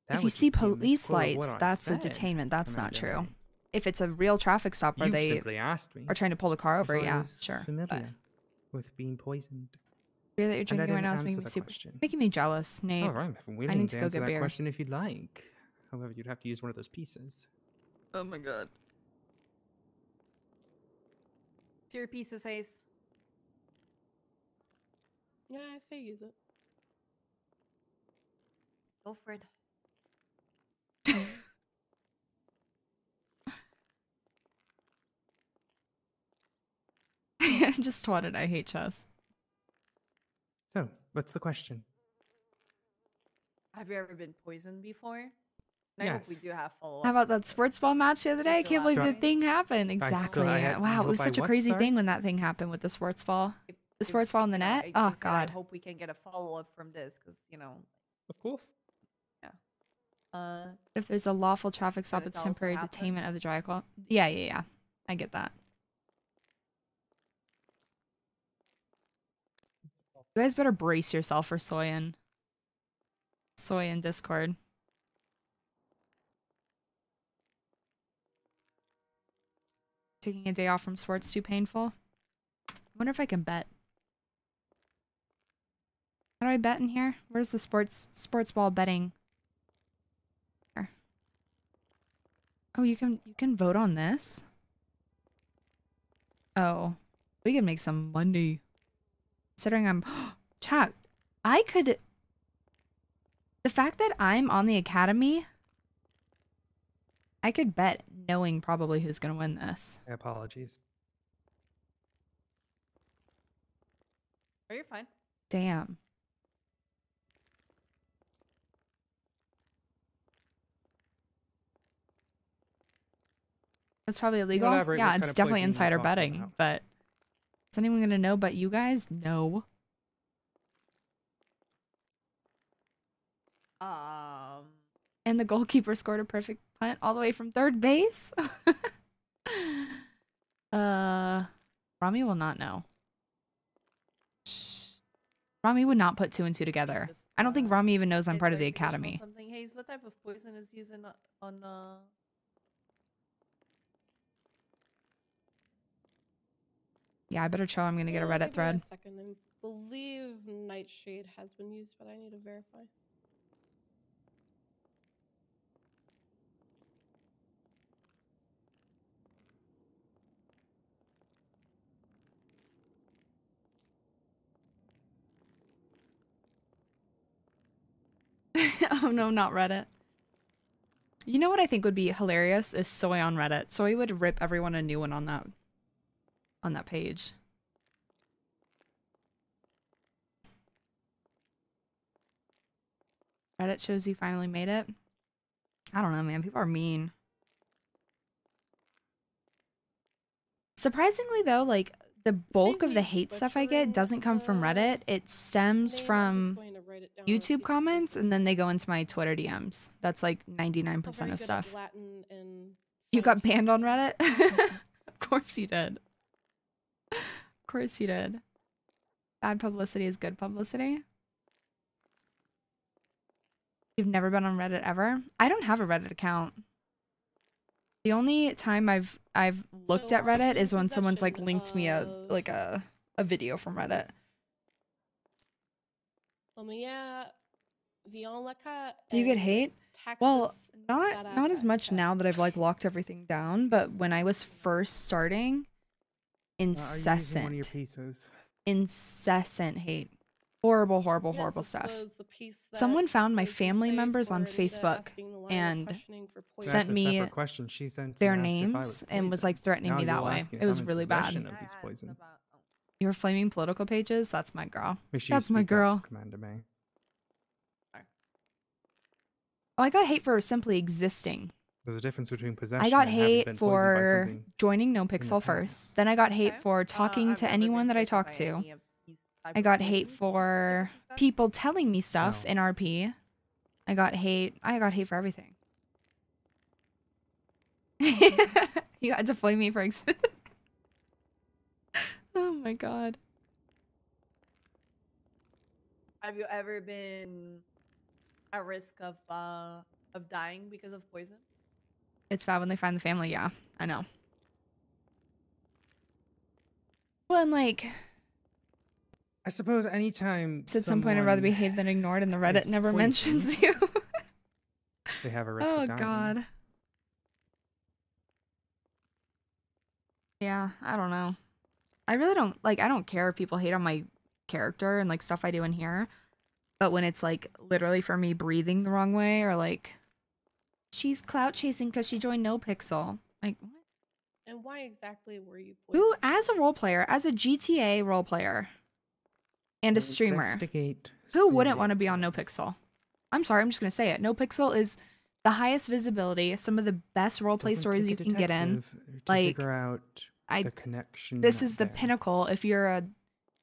That if you would see just be a police misquote of what lights, I that's a said, detainment. That's not Commander true. May. If it's a real traffic stop where You they simply asked me are trying to pull the car over, if I yeah, was sure. familiar But with being poisoned. beer that you're And I drinking right didn't now is answer making me the super, question. making me jealous, Nate. All right, I'm I willing need to to go answer get that beer. question if you'd like. However, you'd have to use one of those pieces. Oh my god. It's your pieces, Ace. Yeah, I say use it. Go for it. I just twatted. I hate chess. So, what's the question? Have you ever been poisoned before? And I hope we Yes. do have follow-up. How about that sports ball match the other day? I can't believe the Drop- thing happened. so Exactly. I had- Wow, it was by such a what, crazy sorry? thing when that thing happened with the sports ball. The sports ball in the net? I Oh said I god. hope we can get a follow-up from this, because, you know. Of course. Yeah. If there's a lawful traffic stop, it it's also temporary happen? detainment of the driver. Yeah. I get that. You guys better brace yourself for Soy in Discord. Taking a day off from sports too painful? I wonder if I can bet. How do I bet in here? Where's the sports ball betting? Here. Oh, you can vote on this? Oh. We can make some money. Considering I'm chat, I could the fact that I'm on the academy, I could bet knowing probably who's gonna win this. Apologies. Oh, you're fine. Damn. That's probably illegal. elaborate Yeah, what it's kind of definitely poison you're insider talking betting, about. but is anyone gonna know but you guys? No. And the goalkeeper scored a perfect punt all the way from third base. Rami will not know. Rami would not put two and two together. I don't think Rami even knows I'm part of the academy. Something, Hayes. What type of poison is used on Yeah, I better chill. I'm gonna get a Reddit Give me a thread. second. I believe Nightshade has been used, but I need to verify. Oh no, not Reddit. You know what I think would be hilarious is Soy on Reddit. Soy would rip everyone a new one on that page. Reddit shows you finally made it. I don't know, man. People are mean. Surprisingly though, like the bulk of the hate stuff I get doesn't come from Reddit. It stems from YouTube comments and then they go into my Twitter DMs. That's like 99% of stuff. You got banned on Reddit? Of course you did. Of course you did. Bad publicity is good publicity. You've never been on Reddit ever? I don't have a Reddit account. The only time I've looked at Reddit is when someone's like linked me a video from Reddit. Do You get hate? Well, not as much now that I've like locked everything down, but when I was first starting, Are you using one of your incessant pieces? incessant hate. Horrible, horrible, horrible stuff. Someone found my family members on Facebook and That's sent a me separate question. She sent their asked if I names was and was like poisoned. threatening Now me that you're way. asking if It was I'm in really bad. possession of this poison. You were flaming political pages? That's my girl. Make sure you That's my speak up, girl. Commander May. Oh, I got hate for simply existing. There's a difference between possession. I got and having hate been poisoned by for something joining in the NoPixel past. first. Then I got hate for talking to anyone that I talked to. I got hate for people telling me stuff in RP. I got hate for everything. You had to flame me for Oh my god. Have you ever been at risk of dying because of poison? It's bad when they find the family, yeah. I know. Well, and like I suppose anytime at some point I'd rather be hated than ignored, and the Reddit never mentions you. They have a risk Oh of dying. god. Yeah, I don't know. I really don't I don't care if people hate on my character and like stuff I do in here. But when it's like literally for me breathing the wrong way or like she's clout chasing because she joined NoPixel. Like what? And why exactly were you poisoned? Who as a role player, as a GTA role player and a streamer, Investigate. who wouldn't want to be on NoPixel? I'm sorry, I'm just gonna say it. NoPixel is the highest visibility, some of the best roleplay stories you can get in. Like figure out the connection. This is the pinnacle. If you're a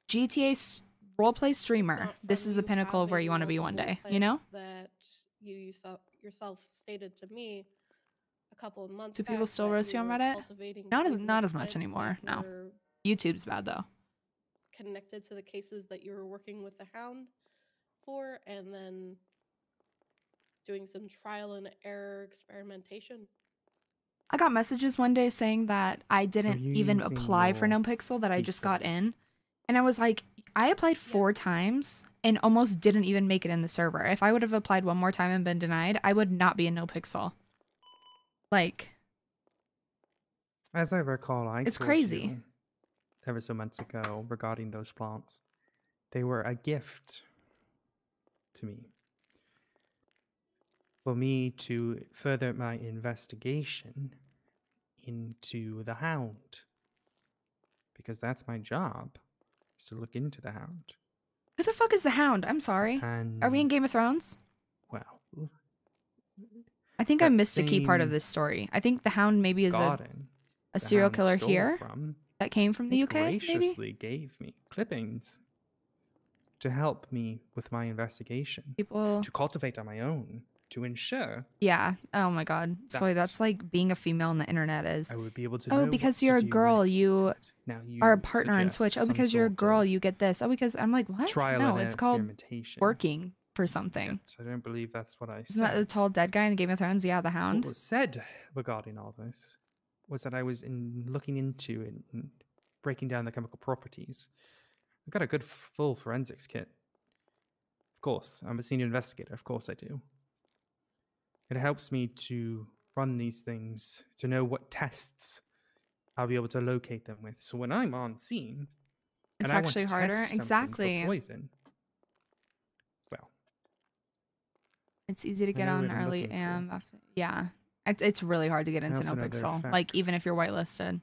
GTA roleplay streamer, this is the pinnacle of where you want to be one day. You know? That you yourself stated to me a couple of months. Do people back still that roast you on were Reddit? cultivating Not poisonous as much plants anymore. that No. were YouTube's bad though. Connected to the cases that you were working with the Hound for, and then doing some trial and error experimentation. I got messages one day saying that I didn't you even using apply for your NoPixel, that I just got in. And I was like, I applied 4 times and almost didn't even make it in the server. If I would have applied one more time and been denied, I would not be in NoPixel. Like, As I recall, It's told crazy. you ever so months ago regarding those plants. They were a gift to me. For me to further my investigation into the Hound. Because that's my job, is to look into the Hound. who the fuck is the Hound? I'm sorry. Are we in Game of Thrones? Well, I think I that missed a key part of same this story. I think the Hound maybe is garden a the serial Hound killer stole here from, that came from the they UK, maybe? graciously gave me clippings to help me with my investigation. People... To cultivate on my own, to ensure Yeah. Oh my god. Sorry, that's like being a female on the internet is. I would be able to Oh, know what because to you're a do when girl, it you Now you are a partner on suggest Twitch. Oh, some because you're a sort girl, of you get this. Oh, because I'm like, what? trial No, and it's called experimentation. working for something. So I don't believe that's what I Isn't that the said. tall dead guy in Game of Thrones? Yeah, the Hound. What was said regarding all this was that I was looking into and breaking down the chemical properties. I've got a good full forensics kit. Of course, I'm a senior investigator. Of course I do. It helps me to run these things, to know what tests I'll be able to locate them with. So when I'm on scene, It's and I want actually to harder. test something Exactly. for poison, well, It's easy to I get know on what I'm early looking for. AM. After, yeah, it's really hard to get into also know there are NoPixel. Like facts. even if you're whitelisted.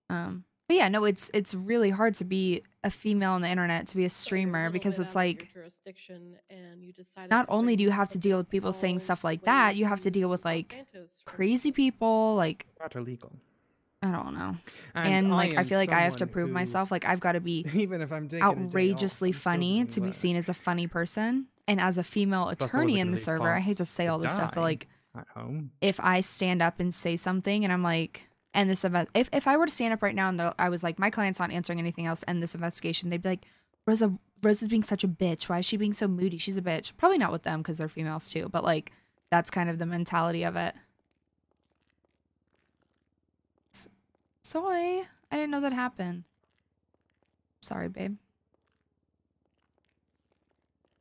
But yeah, no, it's really hard to be a female on the internet, to be a So you're a streamer, little because bit it's out of your like jurisdiction, and you decided not to only bring do you this have to up deal and with people saying tell stuff like way that, you have to deal with Los like Santos from crazy people, like Not illegal. I don't know. And Like I am feel like I have to someone prove who, myself. Like I've got to be even if I'm taking a day off, outrageously I'm still funny doing to be work. seen as a funny person. And as a female Plus, I wasn't attorney in gonna the leave server, I hate to plants say to all this stuff, but die like at home. if I stand up and say something and I'm like, and this event, if I were to stand up right now and I was like, my client's not answering anything else and this investigation, they'd be like, Rosa's being such a bitch. Why is she being so moody? She's a bitch. Probably not with them because they're females too, but like that's kind of the mentality of it. Soy, I didn't know that happened. Sorry, babe.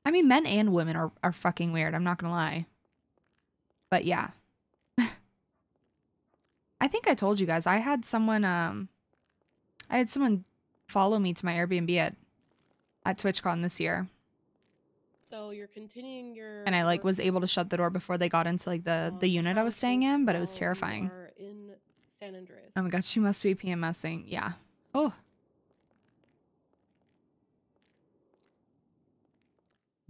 I mean, men and women are fucking weird. I'm not gonna lie. But yeah. I think I told you guys I had someone follow me to my Airbnb at TwitchCon this year. So you're continuing your And I like work was able to shut the door before they got into like the unit I was staying in, but it was while terrifying. You are in San Andreas. Oh my god, she must be PMSing. Yeah. Oh.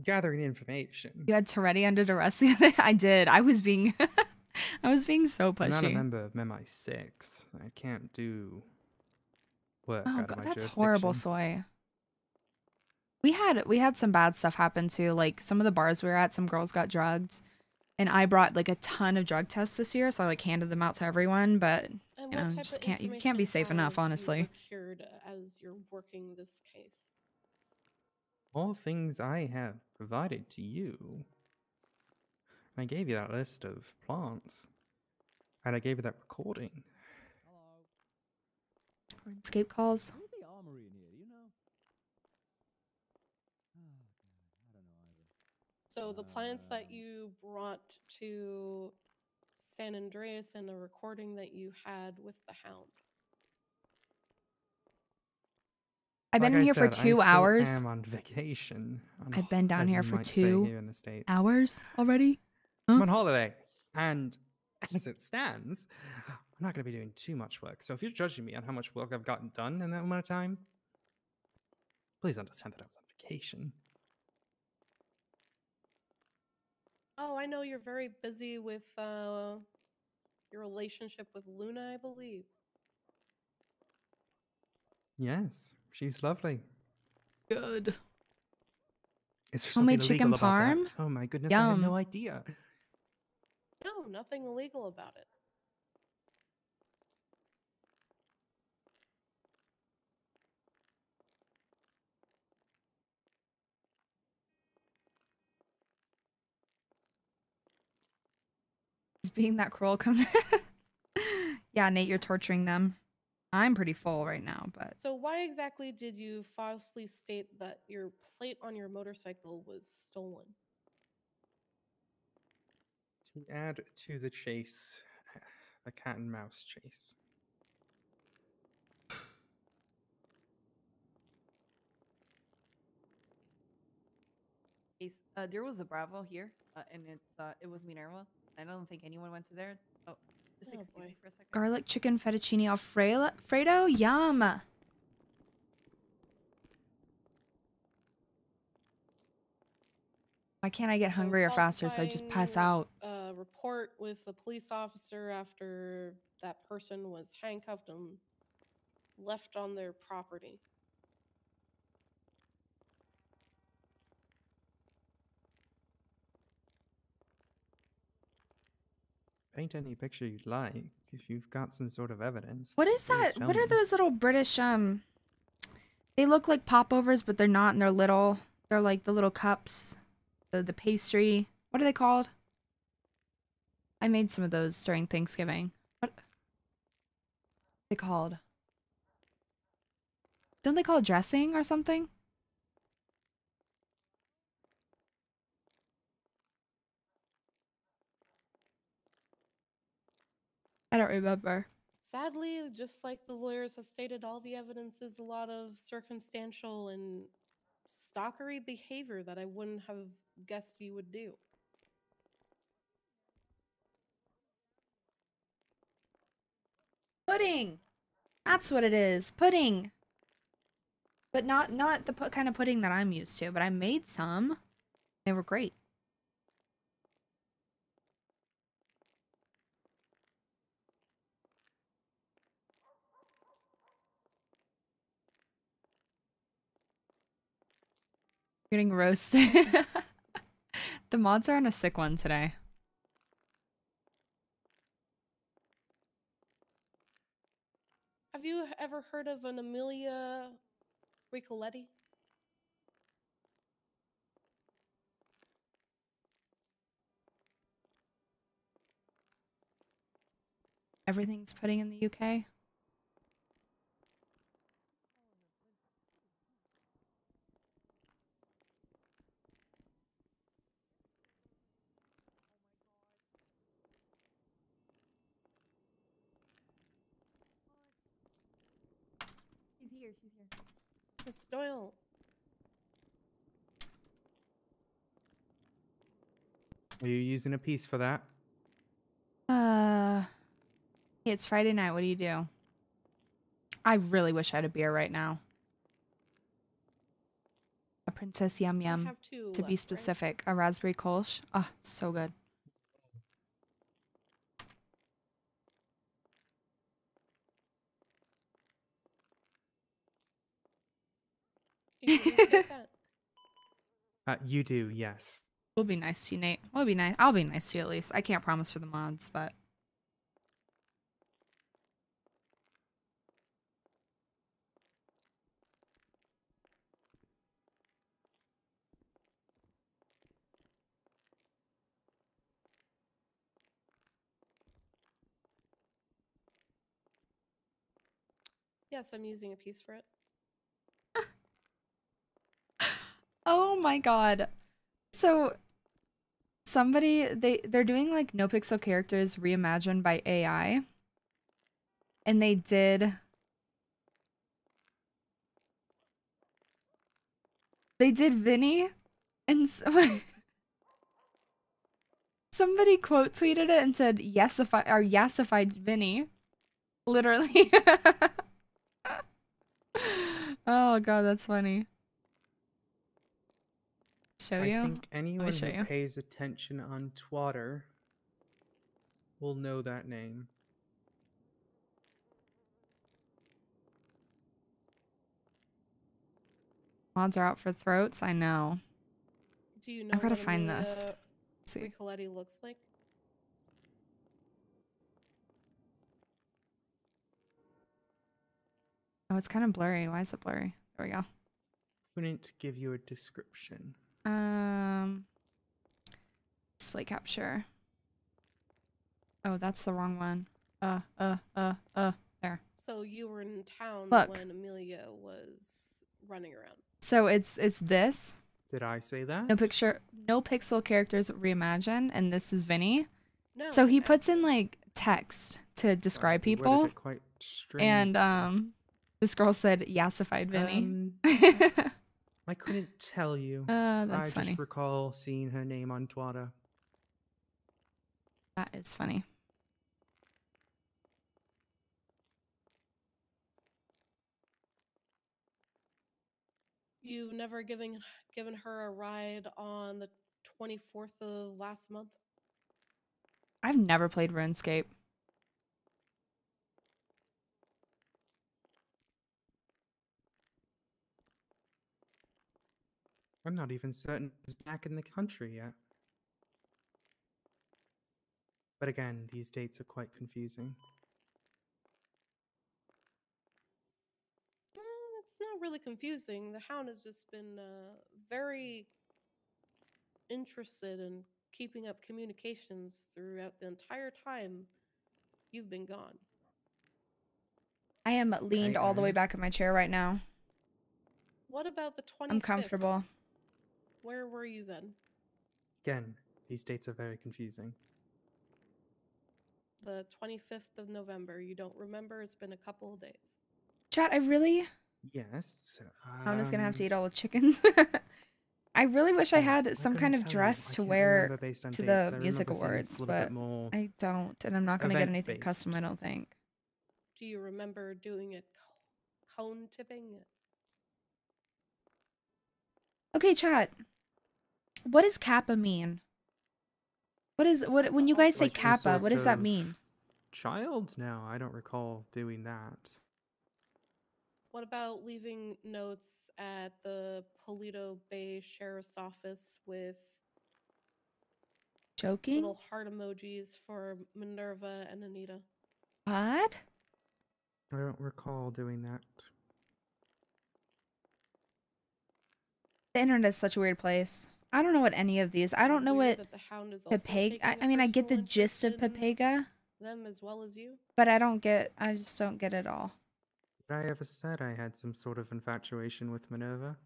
Gathering information. You had Tourette under duress the other day? I did. I was being I was being so I'm not a pushy. member of MI6. I can't do work Oh out of god, my that's jurisdiction. horrible, Soy. We had some bad stuff happen too. Like some of the bars we were at, some girls got drugged. And I brought like a ton of drug tests this year, so I like handed them out to everyone, but And you know, what type just of can't you can't be safe enough, have you honestly. procured as you're working this case? All things I have provided to you. I gave you that list of plants. And I gave you that recording. Escape calls. the armory in here, you know? So the plants that you brought to San Andreas and a recording that you had with the Hound. I've been Like I here for said, I 2 still hours. am on vacation. I've been down as here you for might say 2 here in the States. hours already. I'm on holiday. And as it stands, I'm not going to be doing too much work. So if you're judging me on how much work I've gotten done in that amount of time, please understand that I was on vacation. Oh, I know you're very busy with your relationship with Luna, I believe. Yes, she's lovely. Good. Is there Homemade something chicken illegal about parm? that? Oh my goodness, I had Yum. no idea. No, nothing illegal about it. Is being that cruel come. Yeah, Nate, you're torturing them. I'm pretty full right now, but So why exactly did you falsely state that your plate on your motorcycle was stolen? To add to the chase, a cat and mouse chase. There was a Bravo here, and it was Minerva. I don't think anyone went to there. So just excuse me for a second. garlic chicken fettuccine Alfredo? Yum. Why can't I get hungrier faster so I just pass out? A report with a police officer after that person was handcuffed and left on their property. Paint any picture you'd like. If you've got some sort of evidence. What is please that? tell What are me. those little British they look like popovers, but they're not, and they're little. They're like the little cups. The pastry. What are they called? I made some of those during Thanksgiving. What are they called? Don't they call it dressing or something? I don't remember. Sadly, just like the lawyers have stated, all the evidence is a lot of circumstantial and stalkery behavior that I wouldn't have guessed you would do. Pudding. That's what it is. Pudding. But not the kind of pudding that I'm used to. But I made some. They were great. Getting roasted. The mods are on a sick one today. Have you ever heard of an Amelia Ricoletti? Everything's pudding in the UK. She's here. She's here. Miss Doyle. Are you using a piece for that? Hey, it's Friday night. What do you do? I really wish I had a beer right now. A Princess Yum Yum. have two To be left, right? specific, a raspberry kolsch. Oh, so good. You can get that. You do, yes. We'll be nice to you, Nate. We'll be nice. I'll be nice to you at least. I can't promise for the mods, but Yes, I'm using a piece for it. oh my god. So somebody they're doing like NoPixel characters reimagined by AI. And they did Vinny and somebody quote tweeted it and said yesified Vinny. Literally. Oh god, that's funny. Show you? I think anyone show who you. pays attention on Twitter will know that name. Mods are out for throats, I know. Do you know I've gotta what find Amelia this. Let's see. Ricoletti looks like? Oh, it's kind of blurry. Why is it blurry? There we go. Couldn't give you a description. Display capture. Oh, that's the wrong one. There. So you were in town Look. when Amelia was running around. So it's this. Did I say that? No pixel characters reimagined, and this is Vinny. No. So he puts in like text to describe You worded people. it quite strange. And this girl said yassified Vinny. I couldn't tell you. That's I funny. just recall seeing her name on Twitter. That is funny. You've never given her a ride on the 24th of last month? I've never played RuneScape. I'm not even certain he's back in the country yet. But again, these dates are quite confusing. It's not really confusing. The Hound has just been very interested in keeping up communications throughout the entire time you've been gone. I am leaned all the way back in my chair right now. What about the 25th? I'm comfortable. Where were you then? Again, these dates are very confusing. The 25th of November. You don't remember? It's been a couple of days. Chat, I really... Yes. I'm just gonna have to eat all the chickens. I really wish I had some kind of dress to wear to the music awards, but I don't, and I'm not gonna get anything custom, I don't think. Do you remember doing a cone tipping? Okay, chat. What does Kappa mean? What when you guys say Like some Kappa, sort what does that of mean? Child? No, I don't recall doing that. What about leaving notes at the Polito Bay Sheriff's Office with Joking? little heart emojis for Minerva and Anita? What? I don't recall doing that. The internet is such a weird place. I don't know what any of these. I don't know what That the Hound is also Pepega. taking a I mean, I get the personal gist of interest in Pepega, them as well as you. but I just don't get it all. Did I ever said I had some sort of infatuation with Minerva?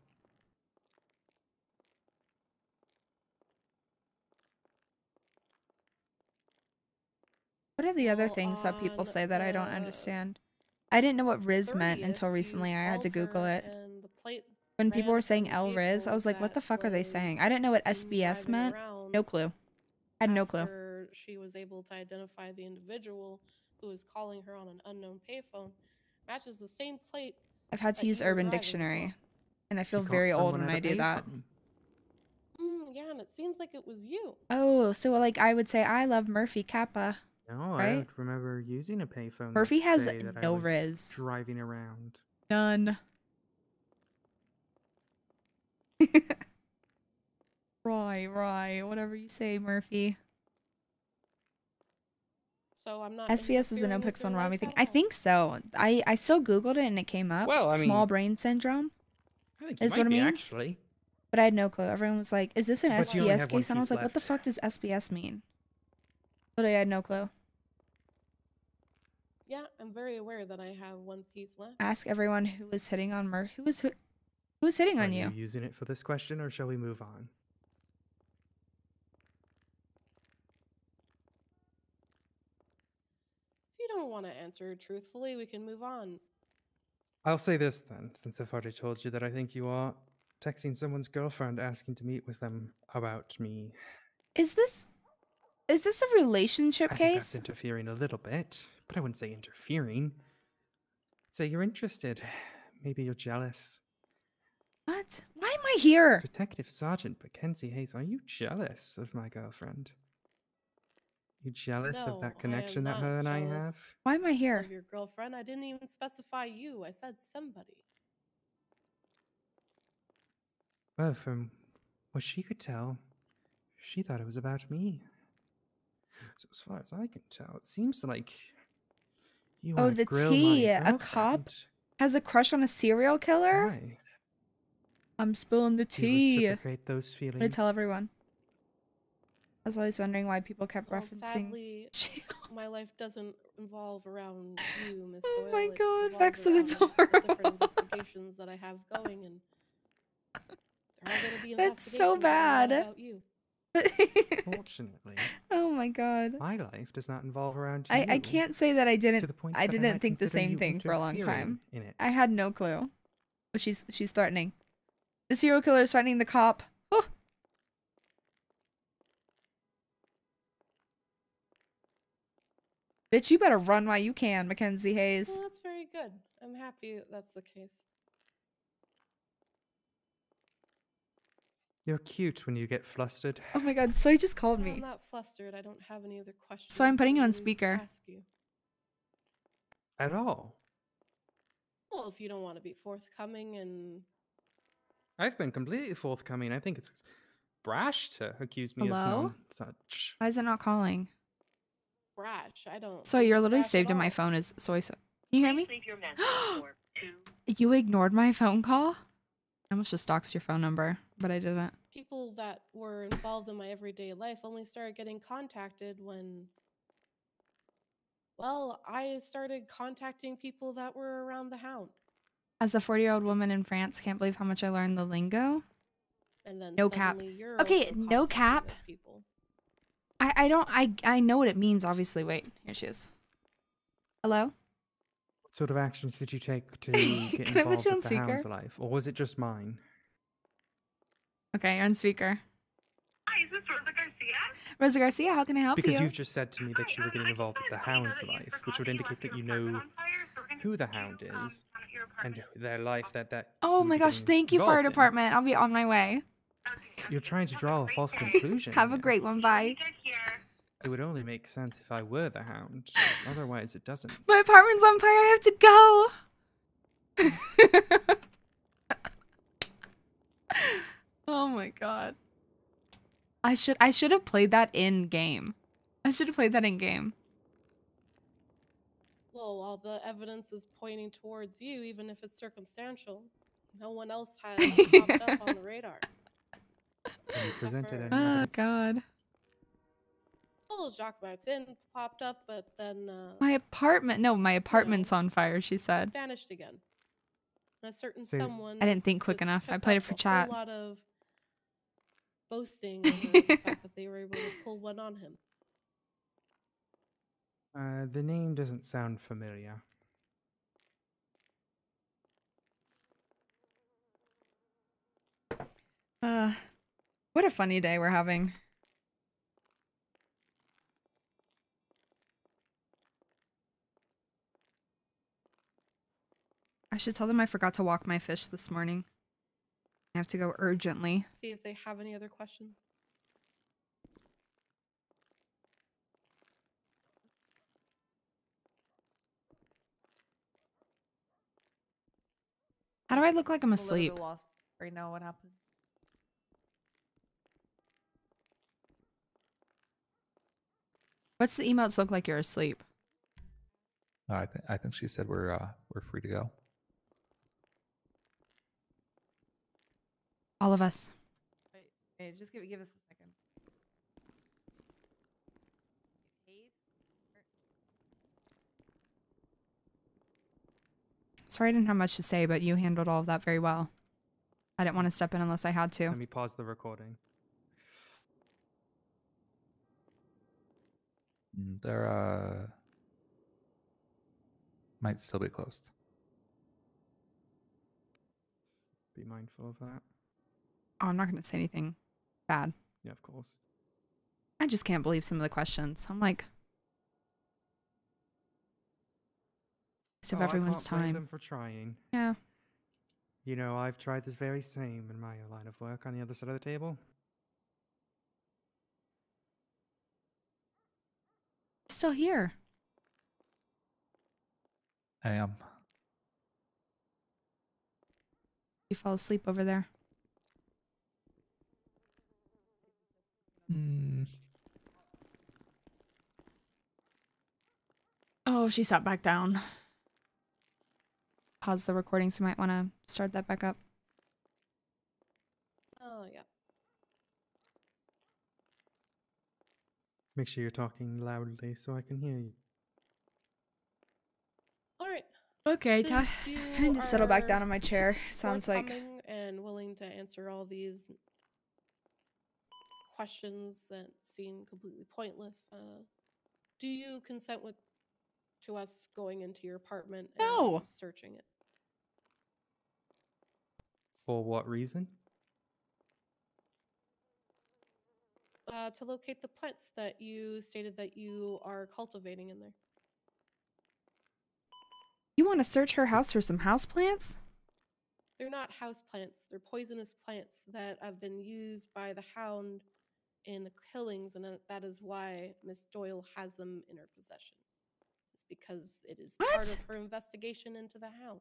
What are the other Well, things that people on say that I don't the understand? I didn't know what Riz meant 30th, until you recently. I had to called Google her it. and the plate When people ran were saying from El Riz, I vehicle was like, what the that fuck are they saying? I was didn't know what seen SBS driving meant. around No clue. I had no clue. after she was able to identify the individual who was calling her on an unknown payphone matches the same plate. I've had to that use you were Urban driving as Dictionary, well. and I She feel caught very old someone when at a I do that. payphone. Yeah, and it seems like it was you. Oh, so like I would say I love Murphy Kappa, No, I right? don't remember using a payphone. Murphy that has day that I no was Riz. driving around. None. Right, whatever you say, Murphy. So I'm not. SBS is a interfering with NoPixel your and Rami thing. I lifestyle? think so. I still Googled it and it came up. Well, I Small mean, brain syndrome I think you is might what it be, means. actually. But I had no clue. Everyone was like, is this an But you only SBS have one case? And I was piece like, what the left. fuck does SBS mean? Literally, I had no clue. Yeah, I'm very aware that I have one piece left. Ask everyone who was hitting on who was hitting Are on you you? using it for this question, or shall we move on? If you don't want to answer truthfully, we can move on. I'll say this then, since I've already told you that I think you are texting someone's girlfriend asking to meet with them about me. Is this a relationship I think that's case? interfering a little bit, but I wouldn't say interfering. I'd say you're interested. Maybe you're jealous. What? Why am I here? Detective Sergeant Mackenzie Hayes, are you jealous of my girlfriend? You jealous of No, that I connection am that not her and I jealous have? Why am I here? Of your girlfriend. I didn't even specify you. I said somebody. Well, from what she could tell, she thought it was about me. So as far as I can tell, it seems like you Oh, want to the grill tea. my A cop girlfriend. has a crush on a serial killer? Why? I'm spilling the Do you tea. reciprocate those I'm gonna feelings? tell everyone. I was always wondering why people kept Well, referencing. sadly, my life doesn't involve around you, Miss Oh Doyle. my It god, revolves back to the around door. the different investigations that I have going, and there are going to be That's so investigations that bad. are not about you. Fortunately, Oh my god. my life does not involve around you. I can't say that I to the didn't point I that didn't might think the consider same you thing for a long interfering time. in it. I had no clue. But she's threatening. The serial killer is threatening the cop. Oh. Bitch, you better run while you can, Mackenzie Hayes. Well, that's very good. I'm happy that that's the case. You're cute when you get flustered. Oh my god, Soy just called I'm me. not flustered. I don't have any other questions. So I'm putting you on really to speaker. ask you. At all. Well, if you don't want to be forthcoming and I've been completely forthcoming. I think it's brash to accuse me of Hello? non such. Why is it not calling? brash, I don't. So think you're it's literally brash at saved in my all. phone as Soy. Can you hear me? You ignored my phone call? I almost just doxed your phone number, but I didn't. People that were involved in my everyday life only started getting contacted when, well, I started contacting people that were around the Hound. As a 40-year-old woman in France, can't believe how much I learned the lingo. And then No cap. suddenly you're Okay, also no contacting cap. those people. I know what it means, obviously. Wait, here she is. Hello? What sort of actions did you take to get Can I put involved you on with the Hound's speaker? life? Or was it just mine? Okay, you're on speaker. Hi, is this Rosa Garcia? Rosa Garcia, how can I help Because you? you've just said to me that you were getting involved with the Hound's life, which would indicate that you know who the hound is and their life that Oh would my be gosh, getting thank you, fire involved in. department. I'll be on my way. You're trying to draw a false conclusion. Have a here. great one. Bye. It would only make sense if I were the hound. Otherwise, it doesn't. My apartment's on fire. I have to go. Oh my god. I should have played that in game. I should have played that in game. Well, all the evidence is pointing towards you, even if it's circumstantial. No one else has popped up on the radar. Have you presented any Oh evidence? god. Well, Jacques Martin popped up, but then My apartment. No, my apartment's on fire, she said. vanished again. And a certain So- someone. I didn't think quick just enough. I took played up it for a chat. whole lot of boasting over the fact that they were able to pull one on him. The name doesn't sound familiar. What a funny day we're having. I should tell them I forgot to walk my fish this morning. I have to go urgently. See if they have any other questions. How do I look like I'm A little asleep? bit lost right now. What happened? What's the emotes look like you're asleep? I think she said we're free to go. All of us. Wait, hey, just give us a second. Sorry I didn't have much to say, but you handled all of that very well. I didn't want to step in unless I had to. Let me pause the recording. They're might still be closed. Be mindful of that. Oh, I'm not going to say anything bad. Yeah, of course. I just can't believe some of the questions. I'm like, waste of Oh, everyone's I can't blame time. them for trying. Yeah. You know, I've tried this very same in my line of work on the other side of the table. Still here. I am. You fell asleep over there. Oh, she sat back down. Pause the recording, so you might want to start that back up. Oh, yeah. Make sure you're talking loudly so I can hear you. All right. Okay, Since I need to settle back you down in my chair. are Sounds like forthcoming and willing to answer all these questions that seem completely pointless. Do you consent to us going into your apartment and searching it? For what reason? To locate the plants that you stated that you are cultivating in there. you want to search her house for some houseplants? They're not house plants. They're poisonous plants that have been used by the hound in the killings, and that is why Miss Doyle has them in her possession. It's because it is part of her investigation into the hound.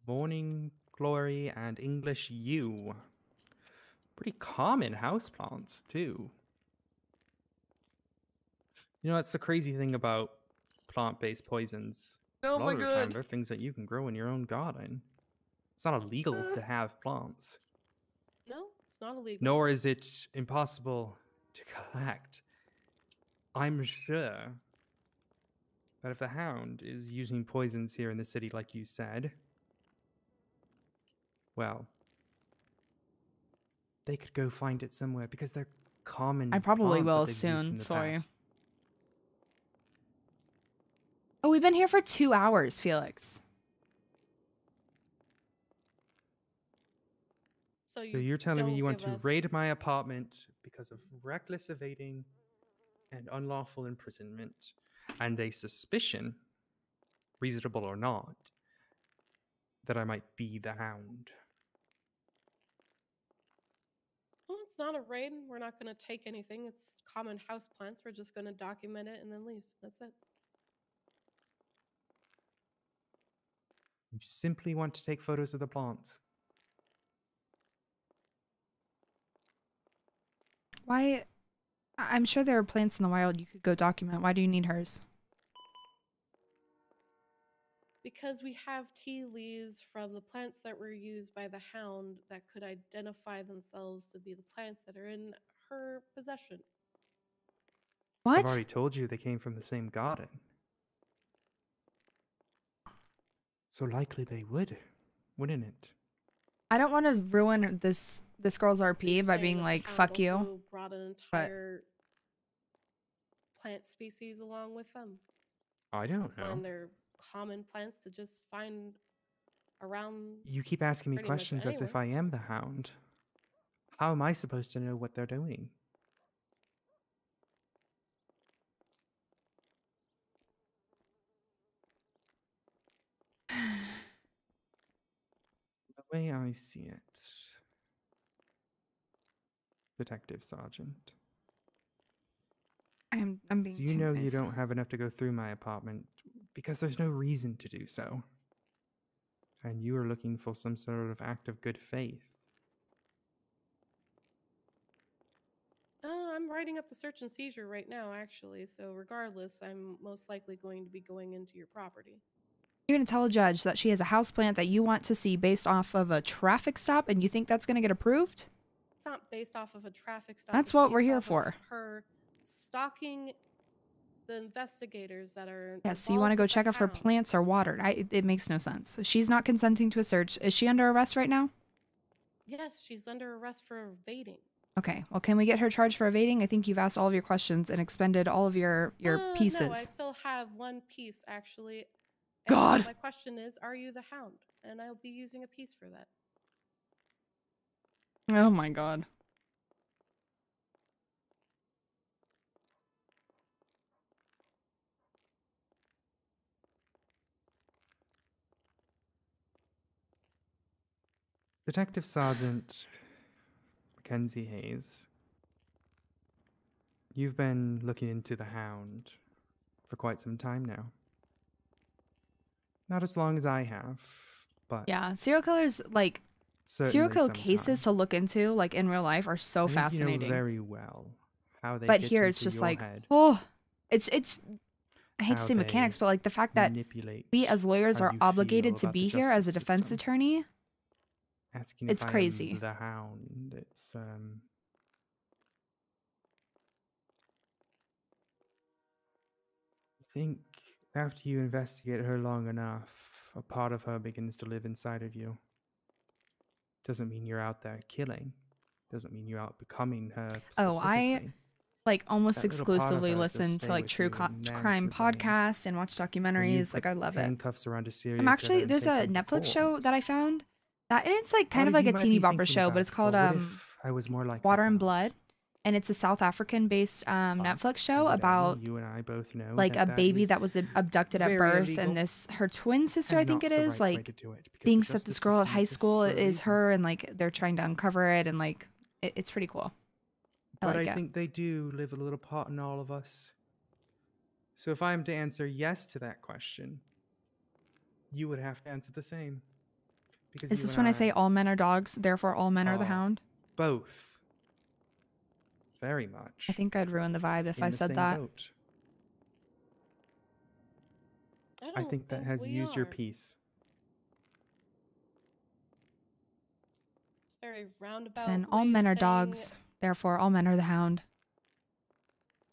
Morning Glory and English U. Pretty common houseplants, too. You know, that's the crazy thing about plant-based poisons. Oh A lot my of the God. time, they're things that you can grow in your own garden. It's not illegal to have plants. No, it's not illegal. Nor is it impossible to collect. I'm sure that if the hound is using poisons here in the city, like you said, well, they could go find it somewhere because they're common. I probably plants that will they've used soon, in the sorry. past. Oh, we've been here for 2 hours, Felix. So you're telling me don't you want give to us- raid my apartment because of reckless evading and unlawful imprisonment, and a suspicion reasonable or not, that I might be the Hound. Well, it's not a raid. We're not going to take anything. It's common house plants. We're just going to document it and then leave. That's it. You simply want to take photos of the plants. Why? I'm sure there are plants in the wild you could go document. Why do you need hers? Because we have tea leaves from the plants that were used by the Hound that could identify themselves to be the plants that are in her possession. I've already told you they came from the same garden. So likely they would, wouldn't it? I don't want to ruin this girl's RP by Saying being that the like, Hound fuck you. also brought an But entire plant species along with them. I don't know. When they're common plants to just find around. You keep asking me pretty much questions as if anywhere. I am the Hound. How am I supposed to know what they're doing? The way I see it, Detective Sergeant. I'm being So you too know you nice. don't have enough to go through my apartment because there's no reason to do so. And you are looking for some sort of act of good faith. I'm writing up the search and seizure right now, actually. So regardless, I'm most likely going to be going into your property. You're going to tell a judge that she has a houseplant that you want to see based off of a traffic stop, and you think that's going to get approved? It's not based off of a traffic stop. That's it's what we're based here off of for. Her stalking the investigators that are. Yes, so you want to involved go with the check if her Hound. plants are watered. It makes no sense. She's not consenting to a search. Is she under arrest right now? Yes, she's under arrest for evading. Okay, well, can we get her charged for evading? I think you've asked all of your questions and expended all of your pieces. No, I still have one piece actually. And God! My question is, are you the Hound? And I'll be using a piece for that. Oh my god. Detective Sergeant Mackenzie Hayes, you've been looking into the Hound for quite some time now. Not as long as I have, but Yeah, serial killers, like, serial certainly kill some cases to look into, like, in real life are so I think fascinating. You know very well how they But get here it's into just your like, head, oh, it's I hate to how say mechanics, they but like the fact that manipulate we as lawyers how are you obligated feel to about the be here as a justice defense system. attorney. Asking It's if crazy. I am the Hound. It's I think after you investigate her long enough, a part of her begins to live inside of you. Doesn't mean you're out there killing. Doesn't mean you're out becoming her Oh, I specifically. like almost That little part of exclusively her does listen stay to like with true you and nags crime your brain. podcasts and watch When you documentaries. Like put I love it. handcuffs around a serial I'm actually killer and there's take a them to Netflix show court. that I found that, and it's like kind Part of of like you a might teeny be bopper thinking show, but about, it's called well, what if I was more like the Water and Hound? Blood, and it's a South African based Netflix show about You and I both know like that a baby is that was abducted at very birth, illegal and this her twin sister, I and think not it the is, right way like to do it, because the thinks that this justice girl at system high exists school for a is reason. her, and like they're trying to uncover it, and like it's pretty cool. But like I it. think they do live a little part in all of us. So if I am to answer yes to that question, you would have to answer the same. Because Is you this and when I say all men are dogs, therefore all men are the are Hound? both very much I think I'd ruin the vibe if in I the said same that. boat. I I don't think that has we used your are. piece. Very roundabout. Listen, way all of men are saying- dogs, therefore all men are the Hound.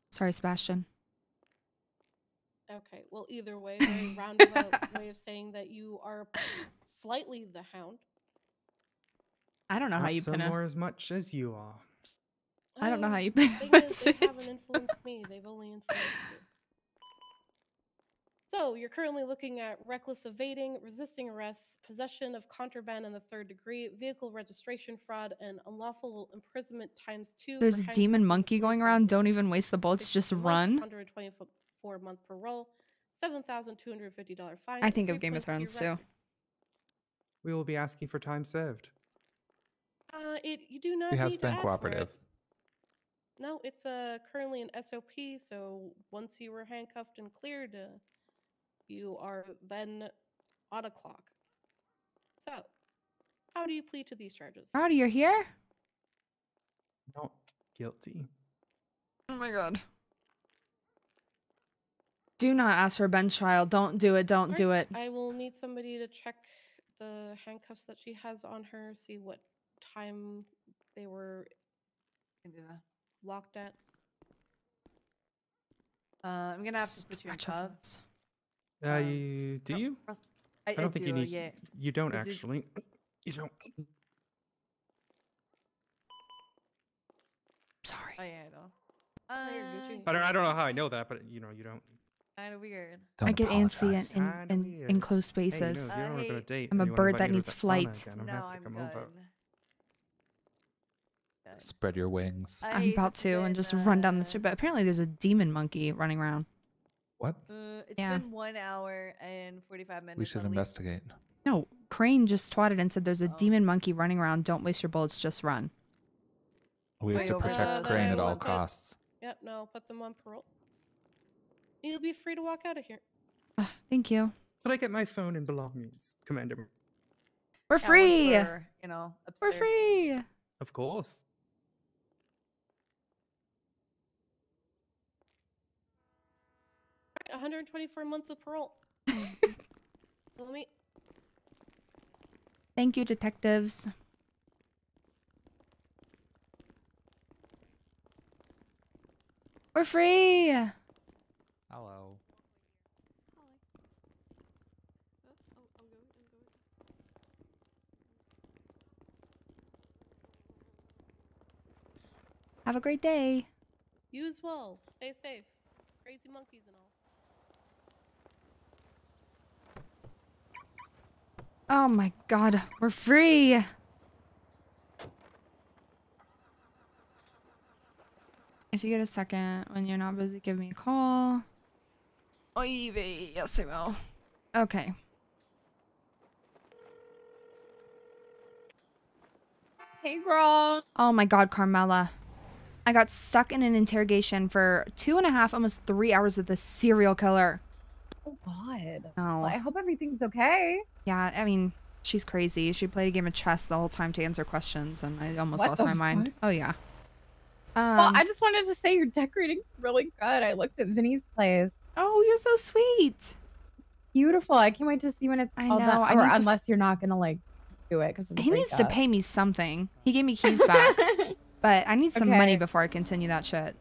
Sorry, Sebastian. Okay, well, either way, very roundabout way of saying that you are slightly the Hound. I don't know how Not you so pin more as much as you are. I don't know how you The pin a thing is, they haven't message. influenced me. They've only influenced you. So you're currently looking at reckless evading, resisting arrest, possession of contraband in the 3rd degree, vehicle registration fraud, and unlawful imprisonment ×2. There's for a demon handcuffing the monkey police going and around. Don't resisting even waste the bullets. 60 Just per month, run. 124-month parole, $7,250 fine. I think three of Game of points to Thrones your too. record. We will be asking for time served. You do not He has need to been ask for cooperative. it. No, it's currently an SOP. So once you were handcuffed and cleared, you are then on a clock. So, how do you plead to these charges? Rowdy, you're here? Not guilty. Oh my god. Do not ask for a bench trial. Don't do it. Don't do it. I will need somebody to check the handcuffs that she has on her, see what time they were locked at. I'm gonna have to put you in cuffs. You do you? I don't think you need. Yeah. You don't Is it- actually. You don't. Sorry. Oh yeah, I know. I don't know how I know that, but you know you don't. Kind of weird. I get antsy Kinda in weird. enclosed Hey, spaces. no, if you don't want to go to date, I'm a and you wanna bird invite that me to needs that sauna flight. again, I'm happy to come over. Spread your wings. I'm about to and just run down the street. But apparently there's a demon monkey running around. What? It's Yeah. been 1 hour and 45 minutes. We should at least. investigate. No, Crane just twatted and said there's a demon monkey running around. Don't waste your bullets, just run. We have to protect Crane at all costs. Yep, no, I'll put them on parole. You'll be free to walk out of here. Thank you. Could I get my phone and belongings, Commander? We're Yeah, free. once we're, you know, We're upstairs. free. Of course. All right, 124 months of parole. Let me. Thank you, detectives. We're free. Hello. Have a great day. You as well. Stay safe. Crazy monkeys and all. Oh my god, we're free. If you get a second when you're not busy, give me a call. Oh, yes, I will. Okay. Hey, girl. Oh my god, Carmela. I got stuck in an interrogation for 2.5, almost 3 hours with a serial killer. Oh, God. Oh. Well, I hope everything's okay. Yeah, I mean, she's crazy. She played a game of chess the whole time to answer questions, and I almost What lost the my mind. fuck? Oh, yeah. Well, I just wanted to say your decorating's really good. I looked at Vinny's place. Oh, you're so sweet. Beautiful. I can't wait to see when it's I all know, done. I Or need to- unless you're not gonna like do it because He needs to pay me something. He gave me keys back. But I need some money Okay. before I continue that shit.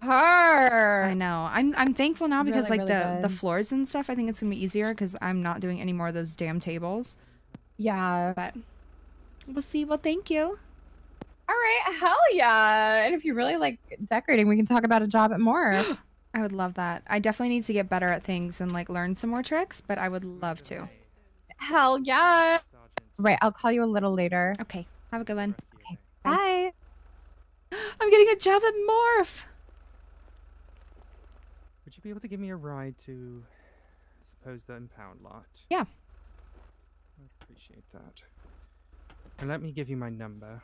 Her. I know. I'm thankful now because Really, like really the good. floors and stuff, I think it's gonna be easier because I'm not doing any more of those damn tables. Yeah. But we'll see. Well, thank you. All right. Hell yeah. And if you really like decorating, we can talk about a job at more. I would love that. I definitely need to get better at things and like learn some more tricks, but I would love to. Hell yeah. Right. I'll call you a little later. Okay. Have a good one. Okay. Bye. I'm getting a job at Morph. Would you be able to give me a ride to, I suppose, the impound lot? Yeah. I'd appreciate that. And let me give you my number.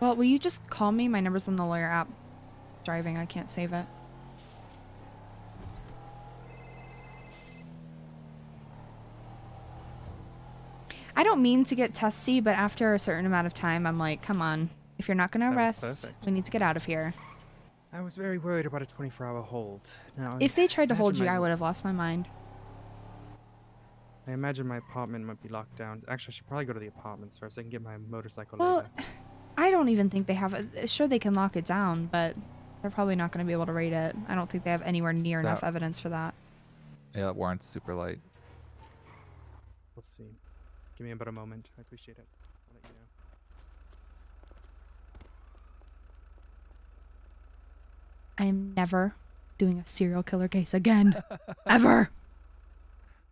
Well, will you just call me? My number's on the lawyer app. Driving, I can't save it. I don't mean to get testy, but after a certain amount of time, I'm like, come on. If you're not going to That was arrest, perfect. we need to get out of here. I was very worried about a 24-hour hold. Now, If they tried to hold imagine you, my- I would have lost my mind. I imagine my apartment might be locked down. Actually, I should probably go to the apartments first. I can get my motorcycle Well, later. I don't even think they have a... Sure, they can lock it down, but they're probably not going to be able to raid it. I don't think they have anywhere near enough That- evidence for that. Yeah, that warrant's super light. We'll see. Give me about a moment. I appreciate it. I'll let you know. I am never doing a serial killer case again. Ever.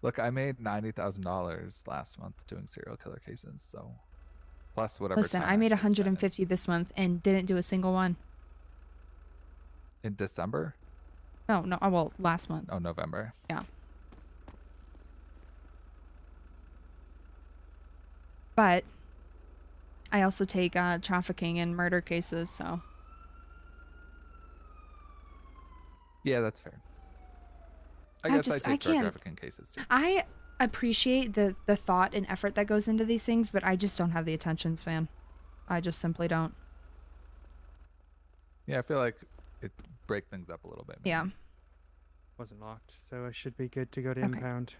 Look, I made $90,000 last month doing serial killer cases, so plus whatever. Listen, time I made actually spent 150 this month and didn't do a single one. in December. No. Well, last month. Oh, November. Yeah. But I also take trafficking and murder cases, so. Yeah, that's fair. I guess I take drug trafficking cases too. I appreciate the thought and effort that goes into these things, but I just don't have the attention span. I just simply don't. Yeah, I feel like it break things up a little bit. Yeah. Wasn't locked, so I should be good to go to Okay. impound.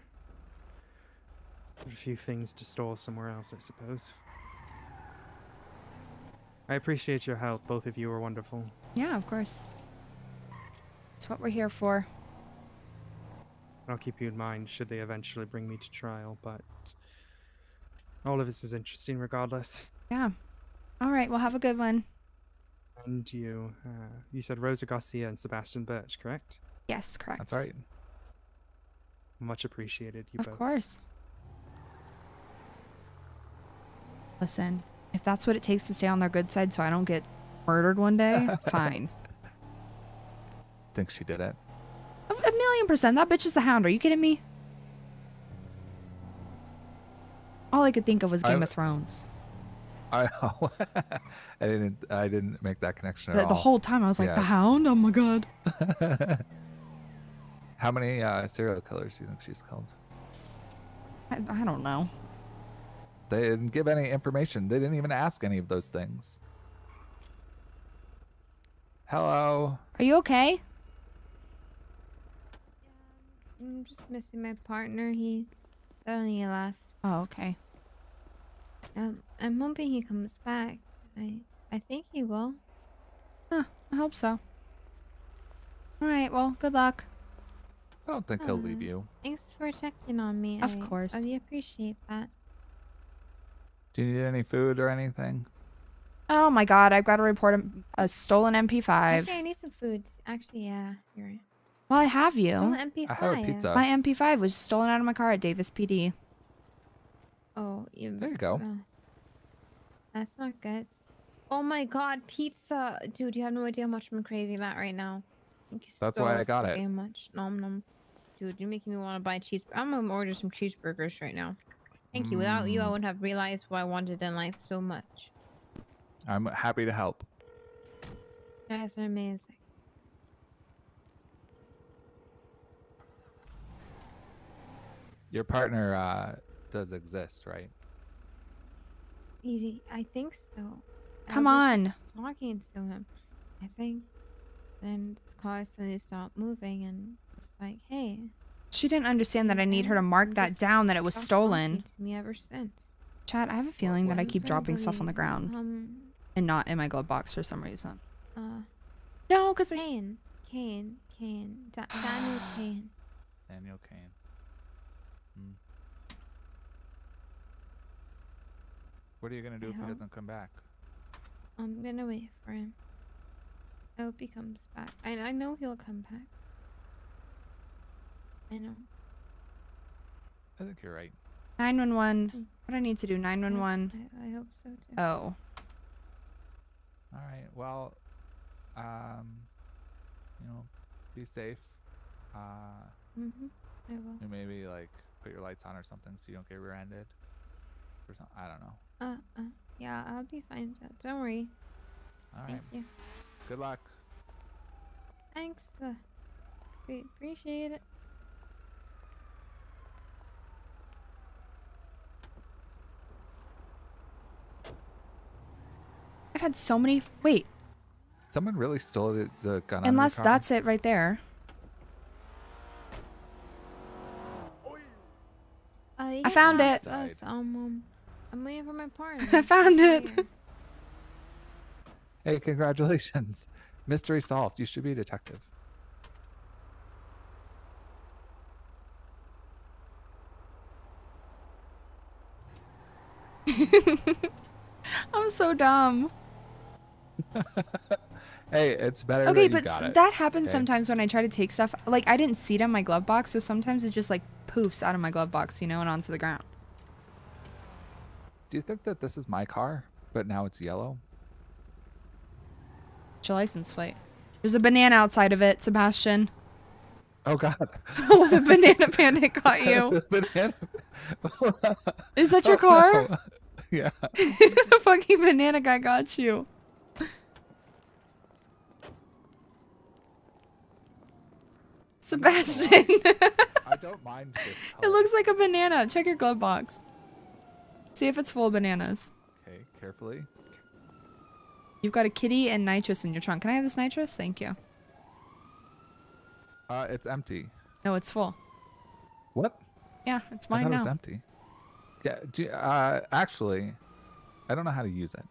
Got a few things to store somewhere else, I suppose. I appreciate your help. Both of you are wonderful. Yeah, of course. It's what we're here for. I'll keep you in mind should they eventually bring me to trial, but all of this is interesting regardless. Yeah. All right, well, have a good one. And you said Rosa Garcia and Sebastian Birch, correct? Yes, correct. That's right. Much appreciated, you Of both. course. Listen, if that's what it takes to stay on their good side so I don't get murdered one day, fine. Think she did it. A 1,000,000%. That bitch is the Hound. Are you kidding me? All I could think of was Game of Thrones. I didn't make that connection at all. The whole time I was like, Yes. the Hound? Oh my god. How many serial killers do you think she's killed? I don't know. They didn't give any information. They didn't even ask any of those things. Hello. Are you okay? I'm just missing my partner. He suddenly left. Oh, okay. I'm hoping he comes back. I think he will. Huh, I hope so. Alright, well, good luck. I don't think he'll leave you. Thanks for checking on me. Of course. I appreciate that. Do you need any food or anything? Oh my god, I've got to report a stolen MP5. Actually, I need some food. Actually, yeah, you're right. Well, I have you. Oh, MP5. I have a pizza. My MP5 was stolen out of my car at Davis PD. Oh, There you go. That's not good. Oh my god, pizza. Dude, you have no idea how much I'm craving that right now. Thank you That's so why I got it. freaking much. Nom nom. Dude, you're making me want to buy cheese. I'm gonna order some cheeseburgers right now. Thank you. Without you, I wouldn't have realized what I wanted in life so much. I'm happy to help. You guys are amazing. Your partner does exist, right? Easy. I think so. Come I was on. talking to him. I think then the car suddenly stopped moving and it's like, hey. She didn't understand that I need her to mark that down that it was stopped stolen. talking to me ever since. Chad, I have a feeling that I keep dropping stuff on the ground. Um, And not in my glove box for some reason. No, because Daniel Kane. Daniel Kane. What are you gonna do if he doesn't come back? I'm gonna wait for him. I hope he comes back. I know he'll come back. I know. I think you're right. 911. What do I need to do? 911. I hope so too. Oh. All right. Well, be safe. I will. And maybe like put your lights on or something so you don't get rear-ended. Or something. I don't know. Yeah, I'll be fine. Don't worry. All Thank right. you. Good luck. Thanks. We appreciate it. I've had so many. Wait. Someone really stole the gun. out of your Unless car? that's it right there. I found it. I'm waiting for my partner. I found it. Hey, congratulations. Mystery solved. You should be a detective. I'm so dumb. Hey, it's better Okay, that but you got it. that happens okay? sometimes when I try to take stuff. Like, I didn't see it on my glove box, so sometimes it just, like, poofs out of my glove box, you know, and onto the ground. Do you think that this is my car, but now it's yellow? It's your license plate. There's a banana outside of it, Sebastian. Oh God. Oh, the banana panda got you. Banana. Is that your Oh, car? no. Yeah. The fucking banana guy got you. Sebastian. I don't mind this It color. looks like a banana. Check your glove box. See if it's full of bananas. Okay, carefully. You've got a kitty and nitrous in your trunk. Can I have this nitrous? Thank you. It's empty. No, it's full. What? Yeah, it's I mine thought now. it was empty. Yeah. Actually, I don't know how to use it.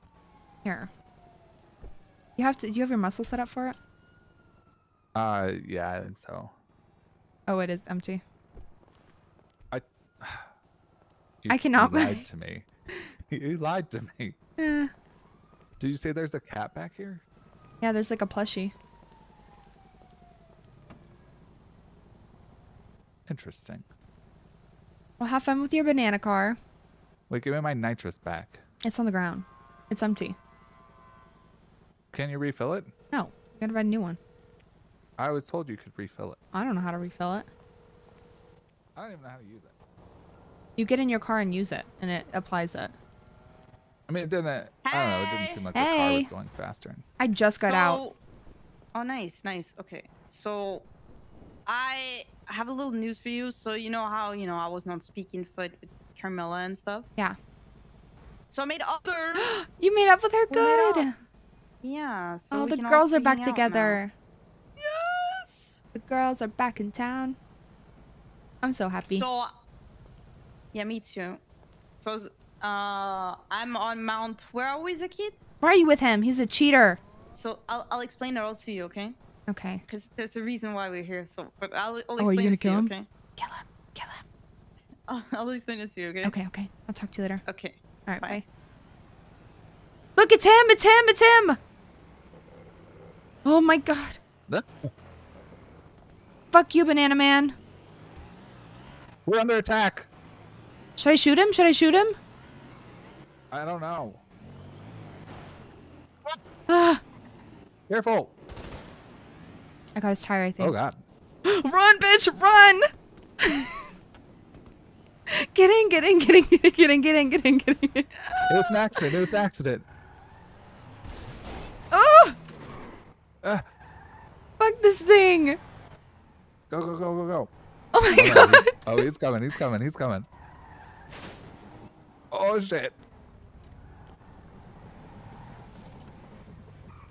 Here. You have to. Do you have your muscle set up for it? Yeah, I think so. Oh, it is empty. You, I cannot. You lied to me. You lied to me. Eh. Did you say there's a cat back here? Yeah, there's like a plushie. Interesting. Well, have fun with your banana car. Wait, give me my nitrous back. It's on the ground. It's empty. Can you refill it? No, you gotta buy a new one. I was told you could refill it. I don't know how to refill it. I don't even know how to use it. You get in your car and use it, and it applies it. I mean, it didn't. I don't know. It didn't seem like the car was going faster. I just got out. Oh, nice, nice. Okay, so I have a little news for you. So you know how I was not speaking foot with Carmela and stuff. Yeah. So I made other. You made up with her. We made up. Good. Yeah. So Oh, we the can all girls are back hang out now. together. Yes. The girls are back in town. I'm so happy. So, yeah, me too. So, I'm on Mount. Where are we, as a kid? Why are you with him? He's a cheater. So I'll explain it all to you, okay? Okay. Because there's a reason why we're here. So, but I'll Oh, explain are you gonna it to kill you, him? okay? Kill him. Kill him. I'll explain it to you, okay? Okay, okay. I'll talk to you later. Okay. All right, bye. Look, it's him! It's him! It's him! Oh my god. Fuck you, Banana Man. We're under attack. Should I shoot him? Should I shoot him? I don't know. Ah, Careful. I got his tire, I think. Oh God. Run, bitch, run! Get in, get in, get in, get in, get in, get in, get in, get in. It was an accident. It was an accident. Oh! Fuck this thing. Go, go, go, go, go. Oh my Oh, no, god. he's coming. He's coming. He's coming. Oh shit.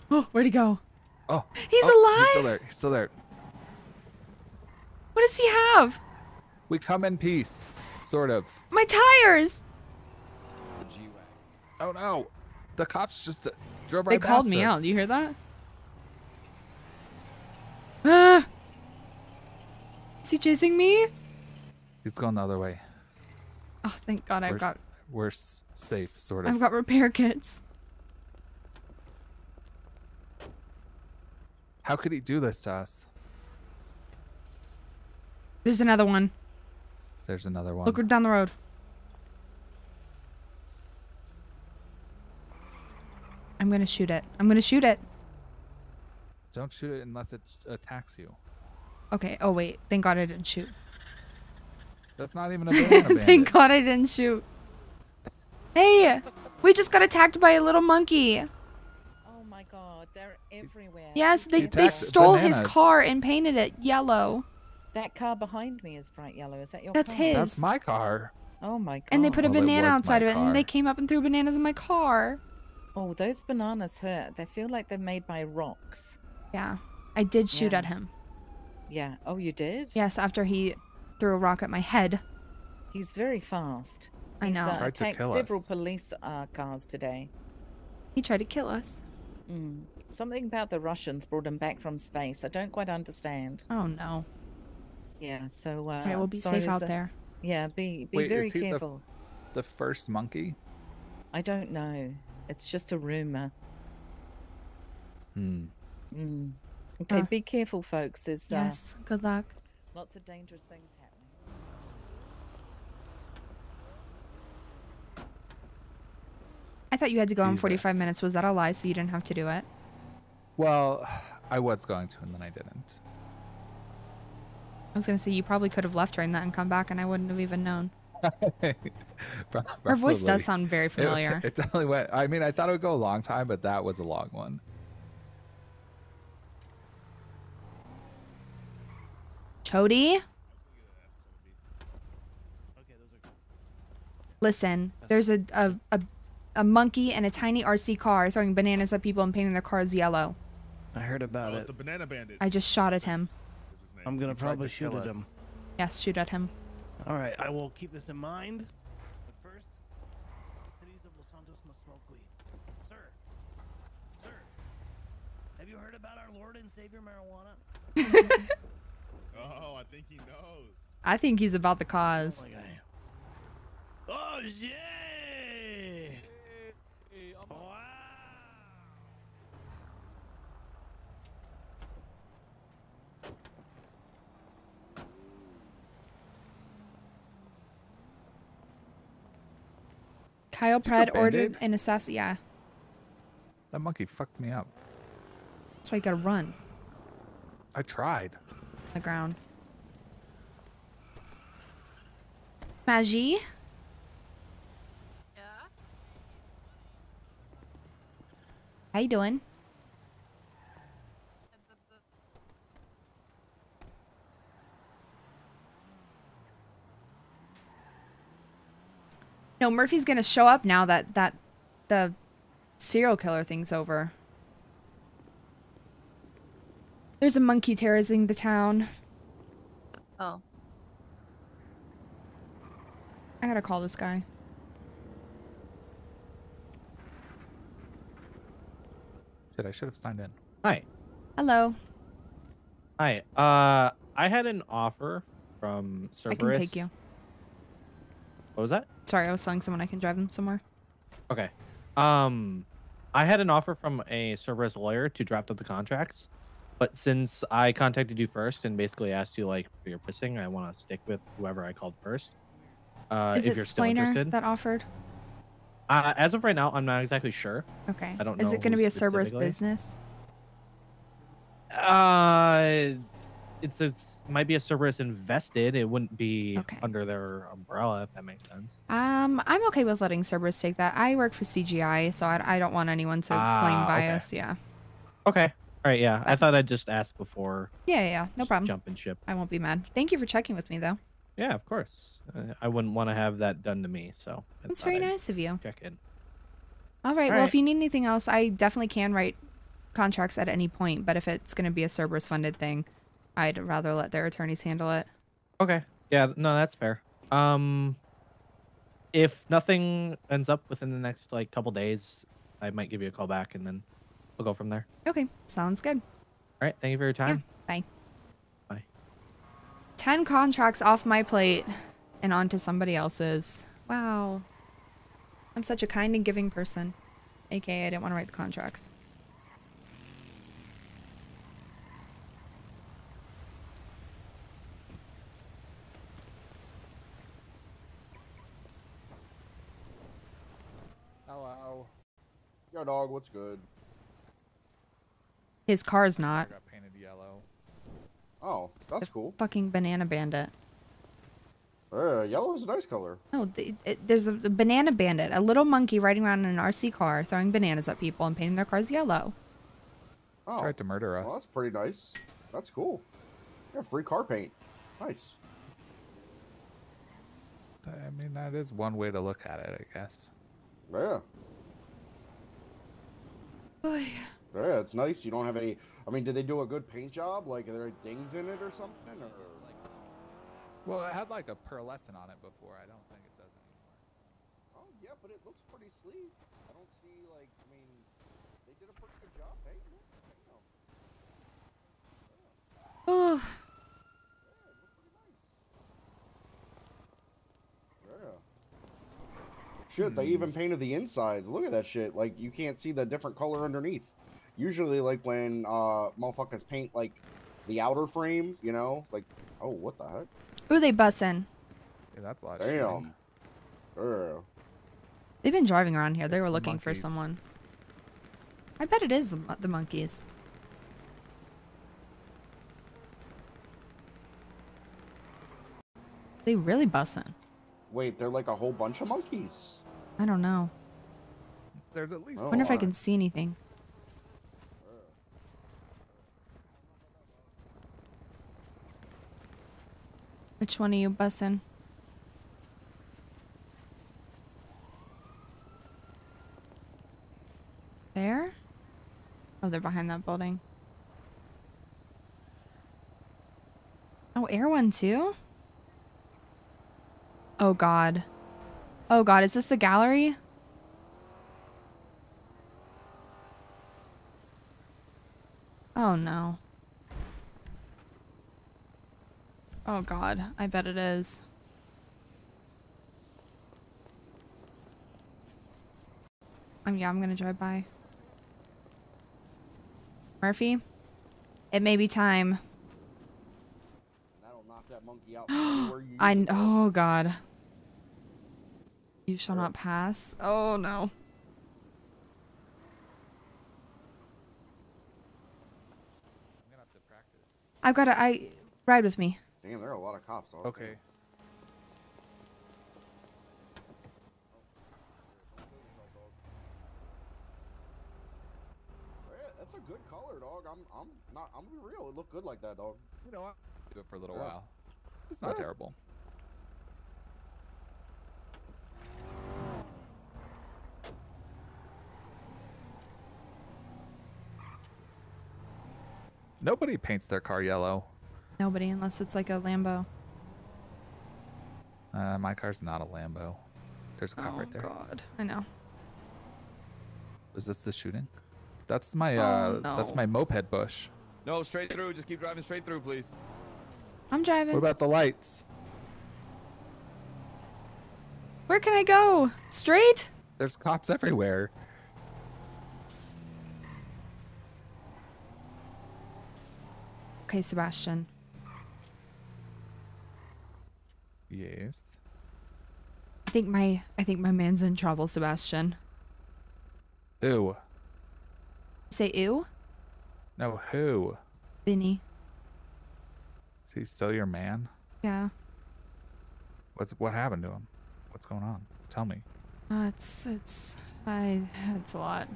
Oh, where'd he go? Oh. He's oh, alive? He's still there. He's still there. What does he have? We come in peace. Sort of. My tires. Oh no. The cops just drove They right called past me us. out. Do you hear that? Ah. Is he chasing me? He's going the other way. Oh, thank God We're safe, sort of. I've got repair kits. How could he do this to us? There's another one. There's another one. Look, we're down the road. I'm gonna shoot it. I'm gonna shoot it. Don't shoot it unless it attacks you. Okay. Oh wait. Thank God I didn't shoot. That's not even a banana bandit. Thank God I didn't shoot. Hey, we just got attacked by a little monkey. Oh my god, they're everywhere. Yes, He they attacked stole his bananas. car and painted it yellow. That car behind me is bright yellow. Is that your That's car? his. That's my car. Oh my god. And they put a Well, it banana was outside my of it, car. and they came up and threw bananas in my car. Oh, those bananas hurt. They feel like they're made by rocks. Yeah, I did shoot Yeah. at him. Yeah. Oh, you did? Yes, after he threw a rock at my head. He's very fast. I He's, know. Tried to attacked kill several us. police cars today. He tried to kill us. Mm. Something about the Russians brought him back from space. I don't quite understand. Oh no. Yeah. So. All right, we'll be sorry, safe out there's a- there. Yeah. Be Wait, very is he careful. the first monkey? I don't know. It's just a rumor. Hmm. Mm. Okay, be careful, folks. There's Yes. Good luck. lots of dangerous things happening. I thought you had to go in 45 Jesus. minutes. Was that a lie? So you didn't have to do it? Well, I was going to, and then I didn't. I was gonna say you probably could have left during that and come back, and I wouldn't have even known. Her voice does Probably. sound very familiar. It definitely went. I mean, I thought it would go a long time, but that was a long one. Chody? Listen, there's a monkey and a tiny RC car throwing bananas at people and painting their cars yellow. I heard about it. The banana bandit. I just shot at him. I'm gonna He tried probably to shoot kill at us. him. Yes, shoot at him. All right, I will keep this in mind. But first, the cities of Los Santos must smoke weed. Sir, have you heard about our Lord and Savior marijuana? Oh, I think he knows. I think he's about the cause. Oh, yay! Wow! Kyle Did you go Pred ordered Band-Aid? an assassin. Yeah, That monkey fucked me up. that's why you gotta run I tried. on the ground. Magie? Yeah. How you doing? No, Murphy's gonna show up now that the serial killer thing's over. There's a monkey terrorizing the town. Oh. I gotta call this guy. Shit, I should have signed in. Hi. Hello. Hi. I had an offer from Cerberus. I can take you. What was that? Sorry, I was telling someone I can drive them somewhere. Okay. I had an offer from a Cerberus lawyer to draft up the contracts, but since I contacted you first and basically asked you like for your pricing, I want to stick with whoever I called first. Is if it you're still Splainer interested. that offered? As of right now, I'm not exactly sure. Okay. I don't know. Is it going to be who a Cerberus specifically. business? It's might be a Cerberus invested. It wouldn't be under their umbrella, if that makes sense. I'm okay with letting Cerberus take that. I work for CGI, so I don't want anyone to claim Okay. bias. Yeah. Okay. All right. Yeah. I thought I'd just ask before. Yeah. No problem. Jumping ship. I won't be mad. Thank you for checking with me, though. Yeah, of course. I wouldn't want to have that done to me, so. I That's thought very I'd nice of you. Check in. All right. All Well, right. if you need anything else, I definitely can write contracts at any point. But if it's going to be a Cerberus funded thing, I'd rather let their attorneys handle it. Okay. Yeah. No, that's fair. If nothing ends up within the next like couple days, I might give you a call back, and then we'll go from there. Okay. Sounds good. All right. Thank you for your time. Bye. Bye. 10 contracts off my plate and onto somebody else's. Wow. I'm such a kind and giving person. AKA, I didn't want to write the contracts. Hello. Yo, dog, what's good? His car's not. Got painted yellow. Oh, that's cool. Fucking banana bandit. Yellow is a nice color. No, there's a banana bandit, a little monkey riding around in an RC car, throwing bananas at people and painting their cars yellow. Oh, Tried to murder us. well, that's pretty nice. That's cool. Yeah, free car paint. Nice. I mean, that is one way to look at it, I guess. Yeah. Boy. Yeah, it's nice. You don't have any. I mean, did they do a good paint job? Like, are there dings in it or something? Or... Well, it had like a pearlescent on it before. I don't think it does anymore. Oh, yeah, but it looks pretty sleek. I don't see, like, I mean, they did a pretty good job painting it. Oh. Yeah. Shit, they even painted the insides. Look at that shit. Like, you can't see the different color underneath. Usually, like, when motherfuckers paint, like, the outer frame, you know? Like, oh, what the heck? Ooh, they bussin'. Yeah, that's a lot of shooting. Damn. Yeah. They've been driving around here. They It's were the looking for monkeys. someone. I bet it is the monkeys. They really bussin'. Wait, they're like a whole bunch of monkeys. I don't know. There's at least. Wonder if I can see anything. Which one are you bussin'? There? Oh, they're behind that building. Oh, air one too? Oh god. Oh god, is this the gallery? Oh no. Oh god, I bet it is. Yeah, I'm gonna drive by. Murphy? It may be time. That'll knock that monkey out from anywhere you I use it, dog. oh god. You shall not pass. Oh no. I'm gonna have to practice. I've got to ride with me. Damn, there are a lot of cops, dog. Okay. That's a good color, dog. I'm gonna be real. It looked good like that, dog. You know what? Do it for a little Yeah. while. It's not Yeah. terrible. Nobody paints their car yellow. Nobody, unless it's like a Lambo. My car's not a Lambo. There's a cop right there. Oh god, I know. Was this the shooting? That's my that's no. my moped bush. No, straight through. Just keep driving straight through, please. I'm driving. What about the lights? Where can I go? Straight? There's cops everywhere. Okay, Sebastian. Yes. I think my man's in trouble, Sebastian. Who? Say ew? No, who? Vinny. Is he still your man? Yeah. What happened to him? What's going on? Tell me. It's a lot.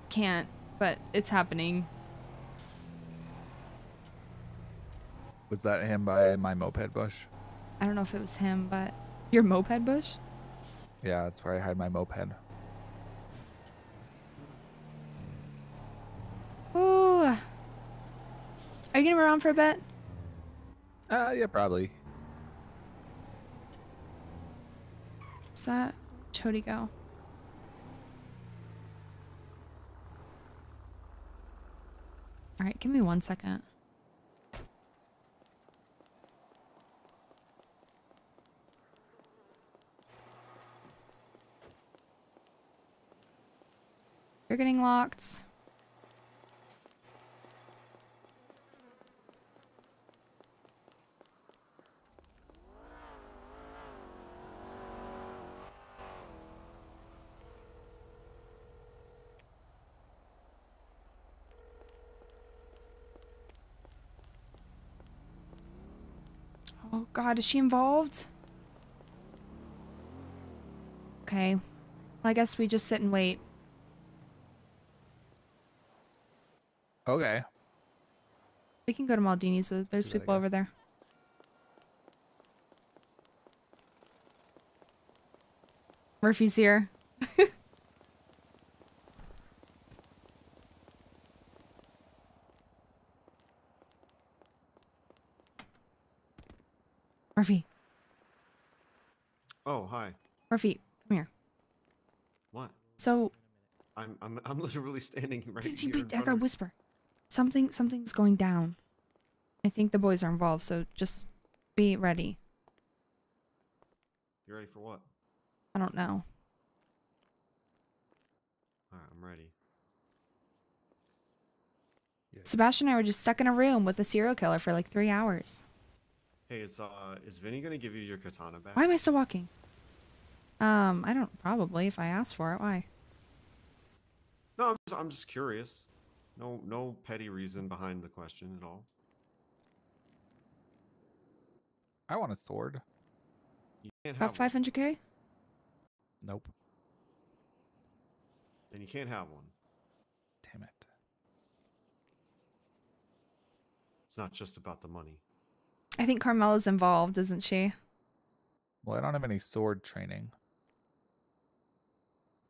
Can't, but it's happening. Was that him by my moped bush? I don't know if it was him, but your moped bush? Yeah, that's where I hide my moped. Ooh. Are you gonna be around for a bit? Yeah, probably. Is that Chody go? Alright, give me 1 second. You're getting locked. Oh god, is she involved? Okay. Well, I guess we just sit and wait. Okay. We can go to Maldini's. There's people over there. Murphy's here. Murphy. Oh, hi. Murphy, come here. What? So, I'm literally standing right here. in I front gotta of- whisper. Something's going down. I think the boys are involved, so just be ready. You ready for what? I don't know. All right, I'm ready. Sebastian and I were just stuck in a room with a serial killer for like 3 hours. Hey, is Vinny gonna give you your katana back? Why am I still walking? I don't probably if I ask for it. Why? No, I'm just curious. No petty reason behind the question at all. I want a sword. You can't have About one. 500K? Nope. Then you can't have one. Damn it. It's not just about the money. I think Carmela's involved, isn't she? Well, I don't have any sword training.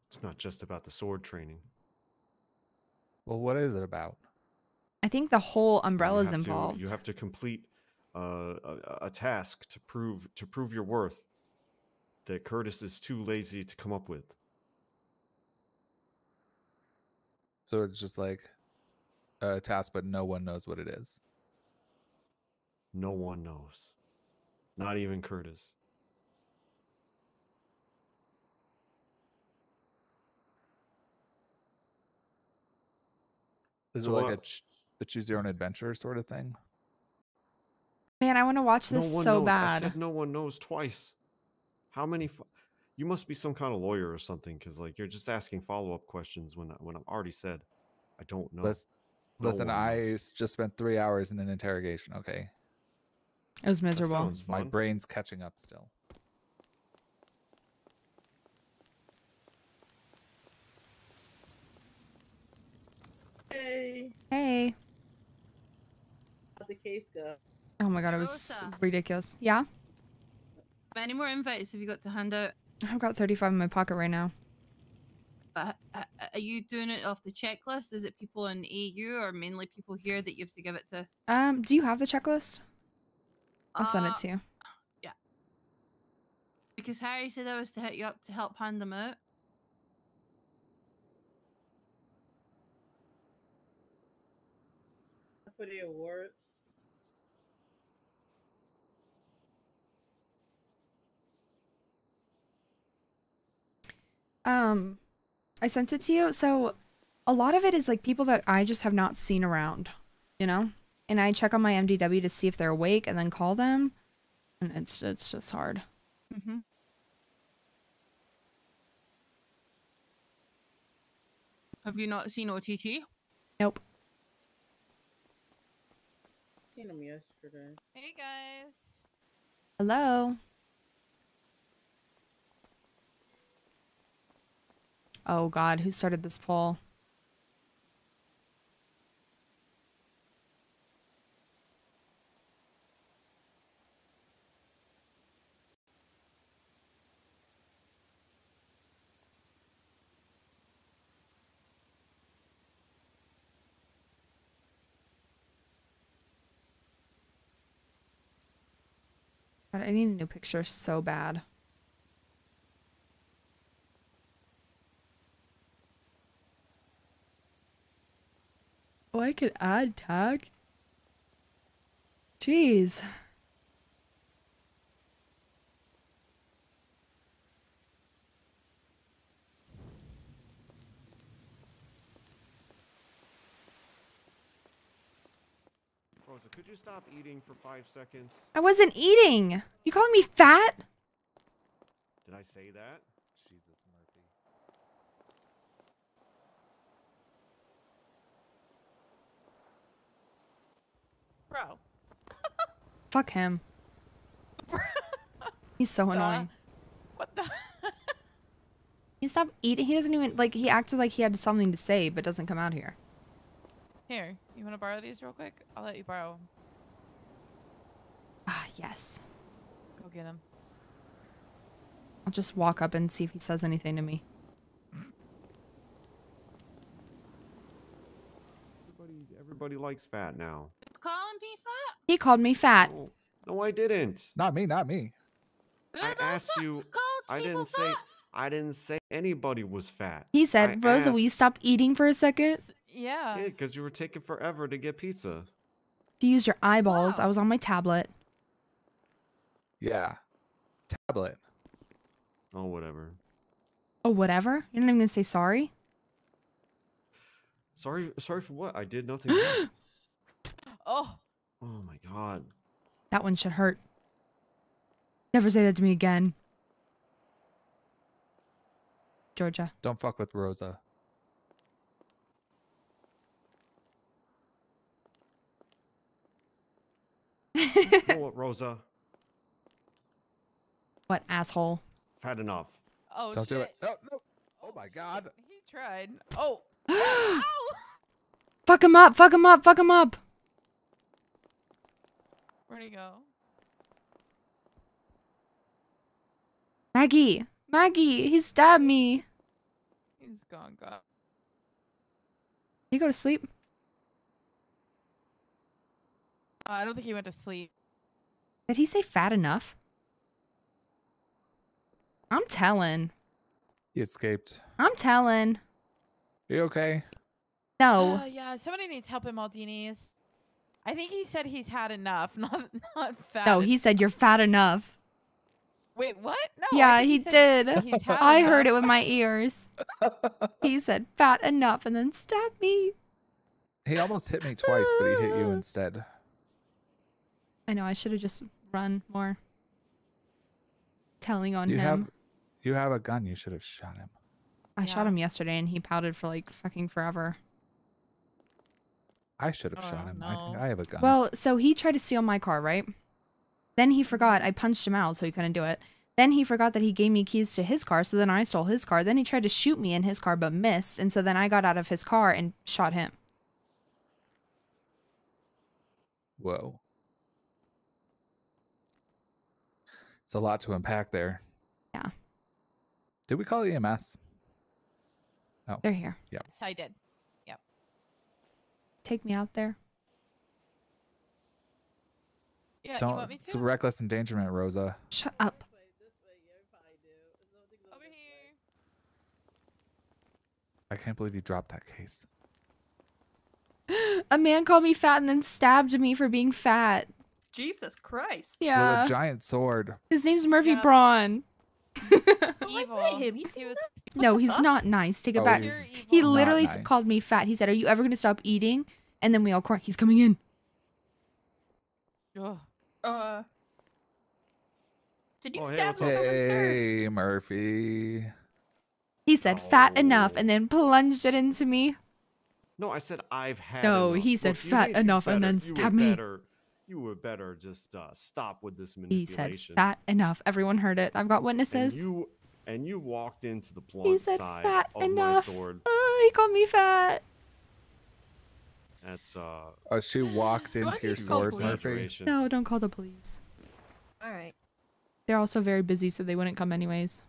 It's not just about the sword training. Well, what is it about? I think the whole You umbrella's have involved. You have to complete a task to prove your worth that Curtis is too lazy to come up with. So it's just like a task, but no one knows what it is. No one knows. Not even Curtis. Is So it like what? a choose your own adventure sort of thing? Man, I want to watch No this one so knows. I bad. said no one knows twice. How many? You must be some kind of lawyer or something, because like you're just asking follow-up questions when I've already said I don't know. No Listen, one I knows. just spent 3 hours in an interrogation. Okay. It was miserable. sounds My fun. brain's catching up still. Hey, Hey. how'd the case go? Oh my god, it was Rosa. ridiculous. Yeah? How many more invites have you got to hand out? I've got 35 in my pocket right now. Are you doing it off the checklist? Is it people in AU or mainly people here that you have to give it to? Do you have the checklist? I'll send it to you. Yeah. Because Harry said I was to hit you up to help hand them out. For the awards. I sent it to you. So a lot of it is like people that I just have not seen around, you know? And I check on my MDW to see if they're awake and then call them. And it's just hard. Mm-hmm. Have you not seen OTT? Nope. Seen them yesterday. Hey guys. Hello? Oh god, who started this poll? God, I need a new picture so bad. Oh, I could add tag. Jeez. Rosa, could you stop eating for 5 seconds? I wasn't eating. You calling me fat? Did I say that? Jesus, Murphy. Bro. Fuck him. He's so annoying. What the? He stopped eating. He doesn't even like. He acted like he had something to say, but doesn't come out here. Here, you want to borrow these real quick? I'll let you borrow them. Ah, yes. Go get them. I'll just walk up and see if he says anything to me. Everybody likes fat now. Calling me fat? He called me fat. No, I didn't. Not me, not me. I asked you. I didn't say anybody was fat. He said, "Rosa, will you stop eating for a second?" Yeah. Yeah, because you were taking forever to get pizza. To use your eyeballs. I was on my tablet. Yeah. Tablet. Oh, whatever. Oh, whatever. You're not even gonna say sorry. Sorry for what? I did nothing wrong. Oh. Oh my god. That one should hurt. Never say that to me again. Georgia. Don't fuck with Rosa. You know what, Rosa? What asshole? Fat enough. Oh, Don't shit. do it. No, no. Oh my god. He tried. Oh. Ow! Fuck him up! Fuck him up! Fuck him up! Where'd he go? Maggie! Maggie! He stabbed me! He's gone. Did he go to sleep? I don't think he went to sleep. Did he say fat enough? I'm telling. He escaped. I'm telling. Are you okay? No. Yeah, somebody needs help in Maldini's. I think he said he's had enough, not fat. No, he said you're fat enough. Wait, what? No. Yeah, I think he said did. He's had I enough. heard it with my ears. He said fat enough and then stabbed me. He almost hit me twice, but he hit you instead. I know, I should have just run more. Telling on You him. have a gun. You should have shot him. I shot him yesterday and he pouted for like fucking forever. I should have shot him. I think I have a gun. Well, so he tried to steal my car, right? Then he forgot. I punched him out so he couldn't do it. Then he forgot that he gave me keys to his car, so then I stole his car. Then he tried to shoot me in his car but missed, and so then I got out of his car and shot him. Whoa. It's a lot to unpack there. Yeah. Did we call EMS? Oh. They're here. Yep. Yes, I did. Yep. Take me out there. Yeah, you Don't. want me It's to? a reckless endangerment, Rosa. Shut up. I can't believe you dropped that case. A man called me fat and then stabbed me for being fat. Jesus Christ. Yeah. With a giant sword. His name's Murphy Braun. Evil. He was No, he's not nice. Take it Oh, back. he's He not literally nice. called me fat. He said, "Are you ever gonna stop eating?" And then we all cried. He's coming in. Did you Oh, hey, stab what's up? someone, sir? Hey, Murphy. He said, "Fat enough," and then plunged it into me. No, I said I've had. No, enough. he said Look, you fat need to be enough and better- then you stabbed were me. better- You would better just stop with this He manipulation. said, "Fat enough." Everyone heard it. I've got witnesses. And you walked into the He blunt said, side "Fat of enough." my sword. He called me fat. That's Oh, she walked I into your just call sword, police? Murphy. No, don't call the police. All right. They're also very busy, so they wouldn't come anyways.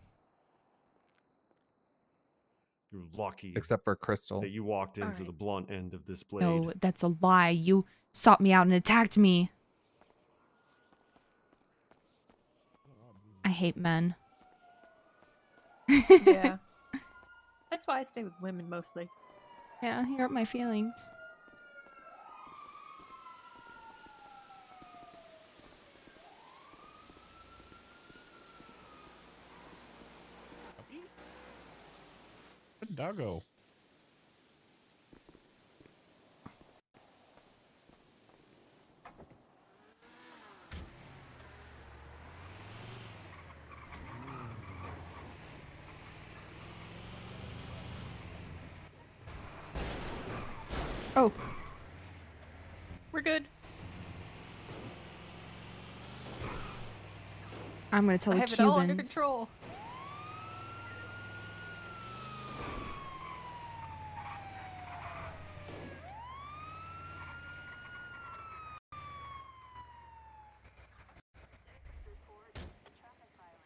You're lucky. Except for Crystal. That you walked into the blunt end of this blade. No, that's a lie. You sought me out and attacked me. I hate men. Yeah. That's why I stay with women mostly. Yeah, you hurt my feelings. Good doggo. Oh. We're good. I'm gonna tell I the have it all under Cubans. control.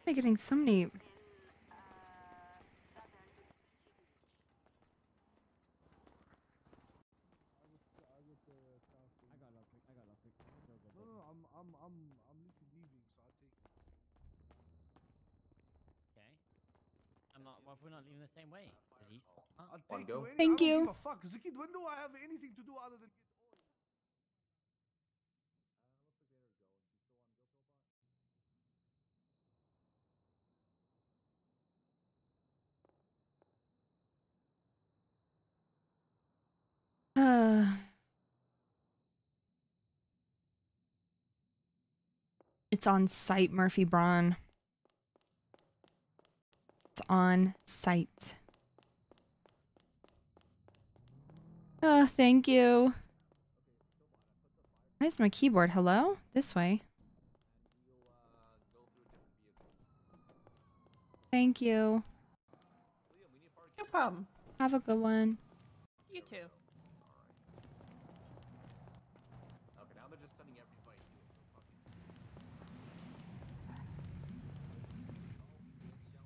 I'm getting so many. I'm not. Well, we're not leaving the same way. Aziz. Thank you. Fuck, Zikid, when do I have anything to do other than get oil? It's on site, Murphy Braun. It's on site. Oh, thank you. Where's my keyboard? Hello? This way. Thank you. No problem. Have a good one. You too. Okay, now they're just sending everybody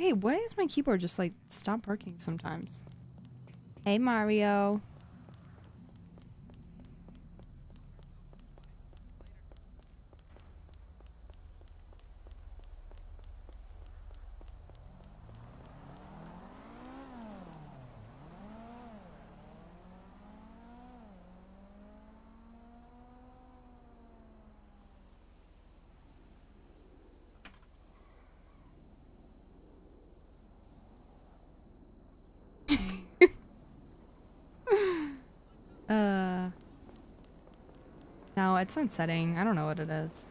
to it. Hey, why is my keyboard just like stop working sometimes? Hey, Mario. No, it's not setting. I don't know what it is.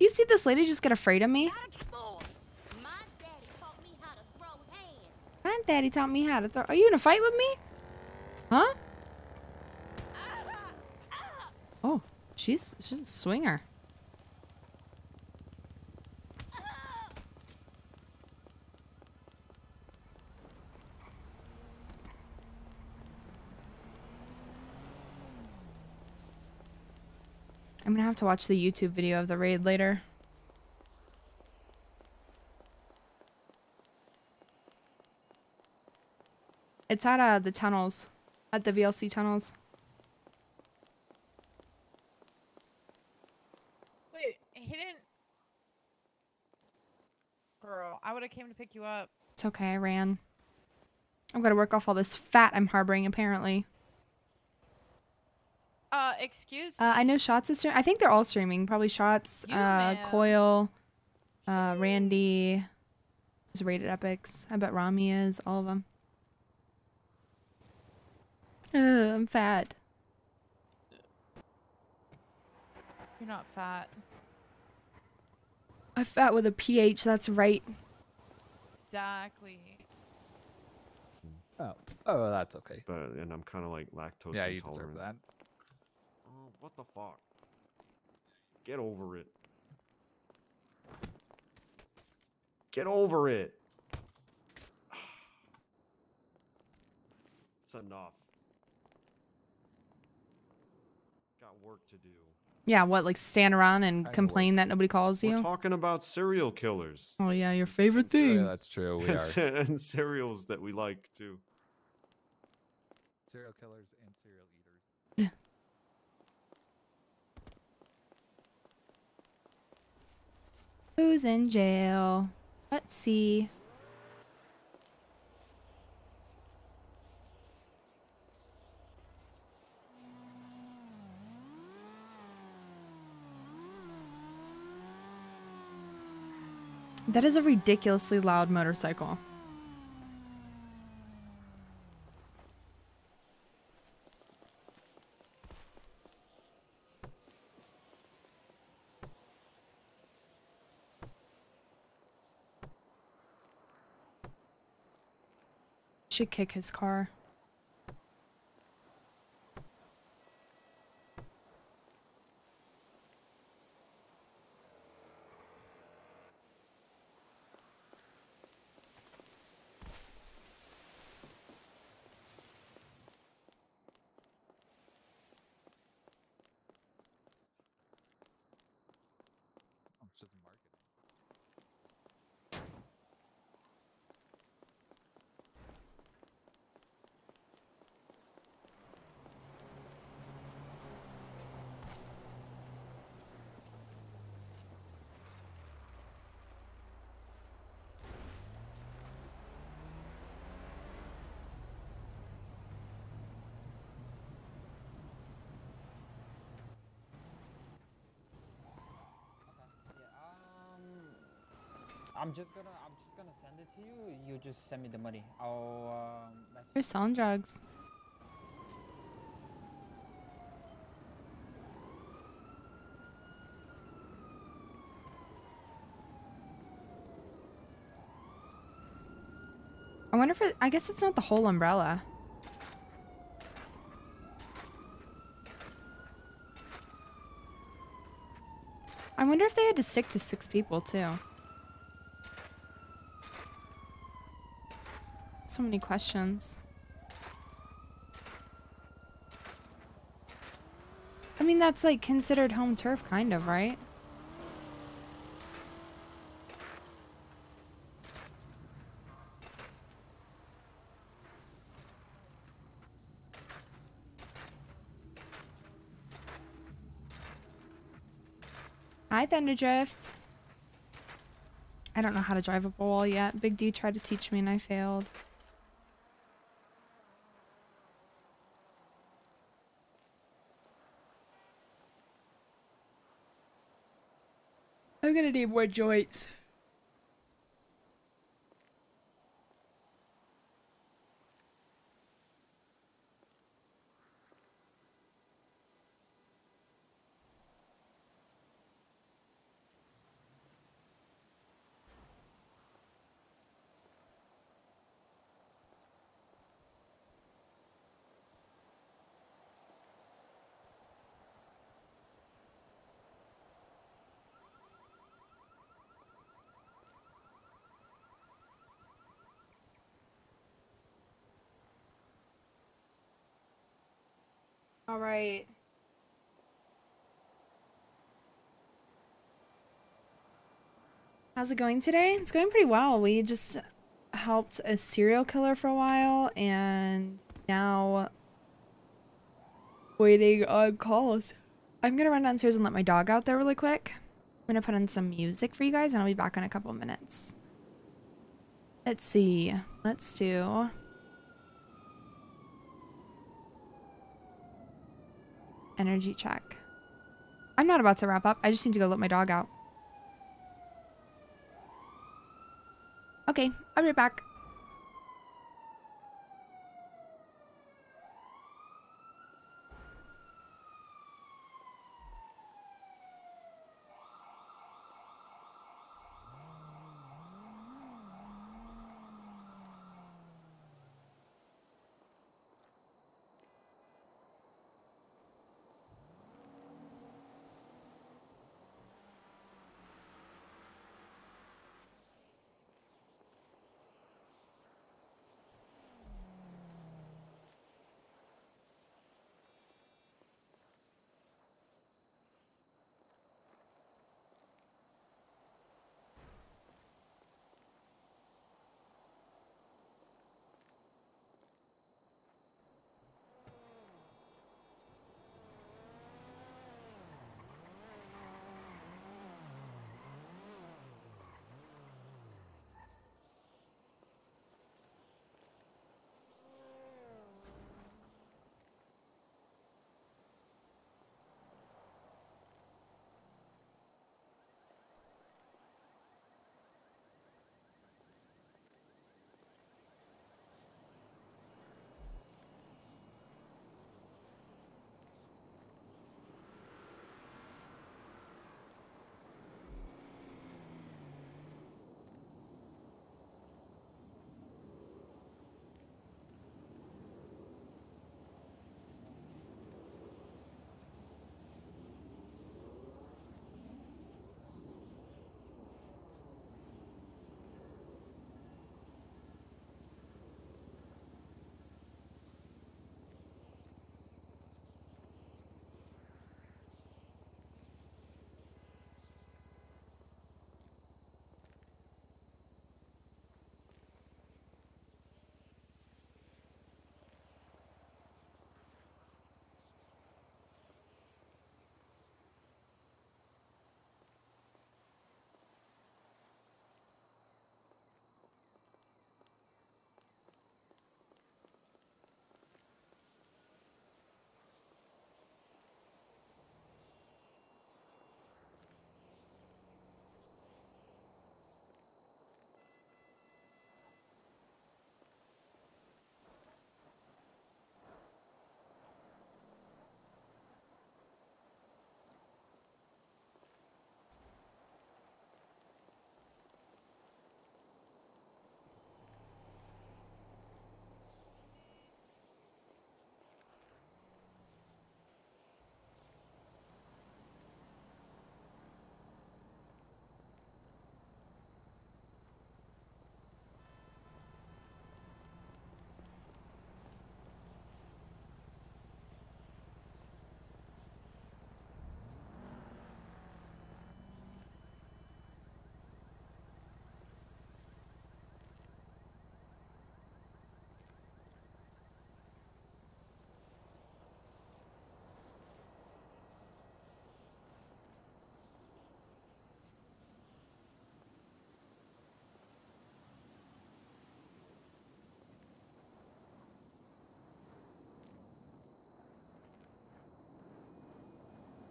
You see this lady just get afraid of me? My daddy taught me how to throw. Are you in a fight with me? Huh? Oh, she's a swinger. I'm gonna have to watch the YouTube video of the raid later. It's at the tunnels. At the VLC tunnels. Wait, he didn't. Girl, I would have came to pick you up. It's okay, I ran. I'm gonna work off all this fat I'm harboring, apparently. Excuse? I know Shots is streaming. I think they're all streaming. Probably Shots, Coil, Randy. Is Rated Epics. I bet Rami is. All of them. I'm fat. You're not fat. I'm fat with a PH, that's right. Exactly. Oh, that's okay. But and I'm kind of like lactose Yeah, you intolerant. deserve that. Oh, what the fuck? Get over it. Get over it. It's enough. Got work to do. Yeah, what, like stand around and complain that nobody calls you? We're talking about serial killers. Oh yeah, your favorite thing. Yeah, that's true. We are. And cereals that we like too. Serial killers and serial eaters. Who's in jail? Let's see. That is a ridiculously loud motorcycle. Should kick his car. Oh, it's just marketing. I'm just gonna send it to you. You just send me the money. I'll They're selling drugs. I wonder if it, I guess it's not the whole umbrella. I wonder if they had to stick to 6 people too. So many questions. I mean, that's like considered home turf, kind of, right? Hi, Thunderdrift. I don't know how to drive up a wall yet. Big D tried to teach me and I failed. I'm gonna need more joints. All right. How's it going today? It's going pretty well. We just helped a serial killer for a while and now waiting on calls. I'm gonna run downstairs and let my dog out there really quick. I'm gonna put on some music for you guys and I'll be back in a couple minutes. Let's see. Let's do... energy check. I'm not about to wrap up. I just need to go let my dog out. Okay, I'll be right back.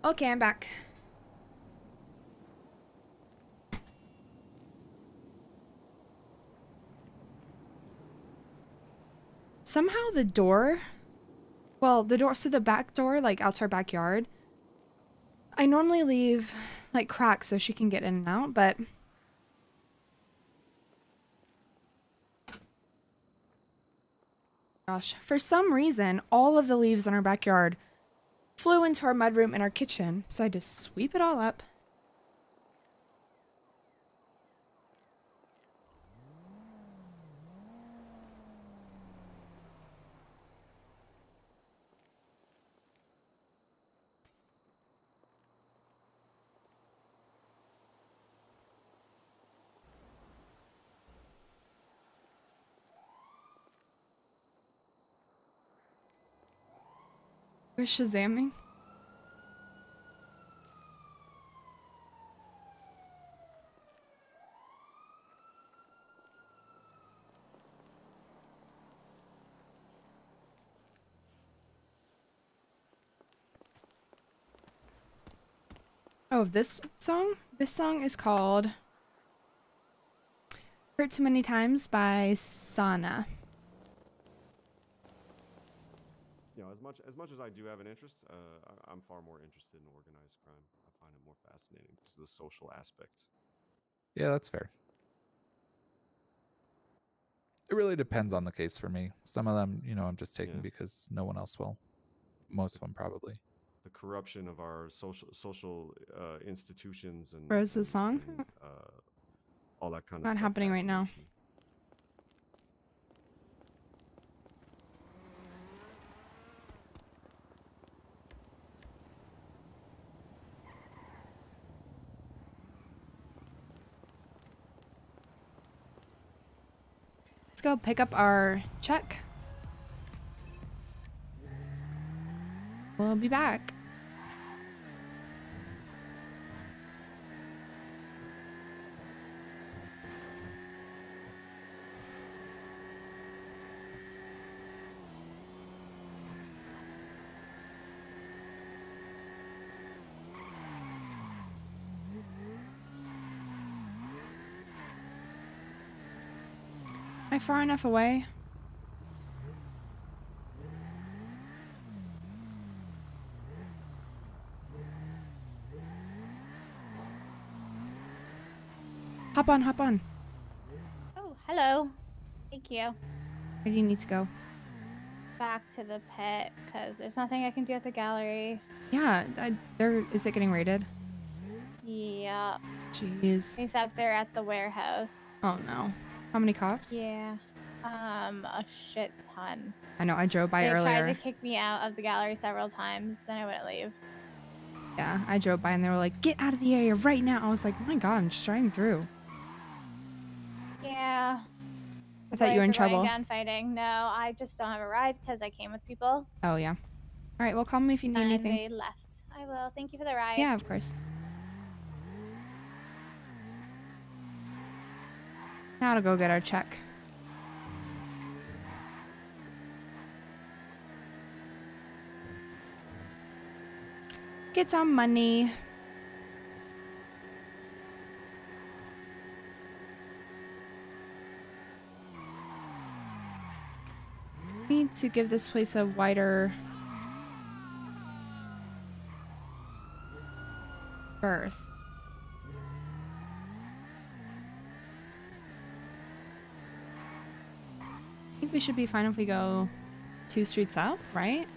Okay, I'm back. Somehow the door, well, the door, so the back door, like out to our backyard, I normally leave like cracks so she can get in and out, but gosh, for some reason, all of the leaves in our backyard flew into our mudroom and our kitchen, so I had to sweep it all up. We're Shazamming. Oh, this song? This song is called Hurt Too Many Times by Sana. You know, as much as I do have an interest, I'm far more interested in organized crime. I find it more fascinating because of the social aspect. Yeah, that's fair. It really depends on the case for me. Some of them, you know, I'm just taking because no one else will. Most of them probably. The corruption of our social institutions and Rosa's song? all that kind of Not stuff. happening right now. fascinates me. Let's go pick up our check. We'll be back. Am I far enough away? Hop on, hop on. Oh, hello. Thank you. Where do you need to go? Back to the pit, because there's nothing I can do at the gallery. Yeah, is it getting raided? Yeah. Jeez. Except they're at the warehouse. Oh no. How many cops? Yeah. A shit ton. I know, I drove by They earlier. tried to kick me out of the gallery several times, and I wouldn't leave. Yeah, I drove by and they were like, get out of the area right now. I was like, oh my god, I'm just driving through. Yeah. I thought you were in trouble. Down fighting. No, I just don't have a ride because I came with people. Oh yeah. All right, well, call me if you need And anything. they left. I will. Thank you for the ride. Yeah, of course. Now to go get our check. Get our money. We need to give this place a wider berth. I think we should be fine if we go 2 streets up, right?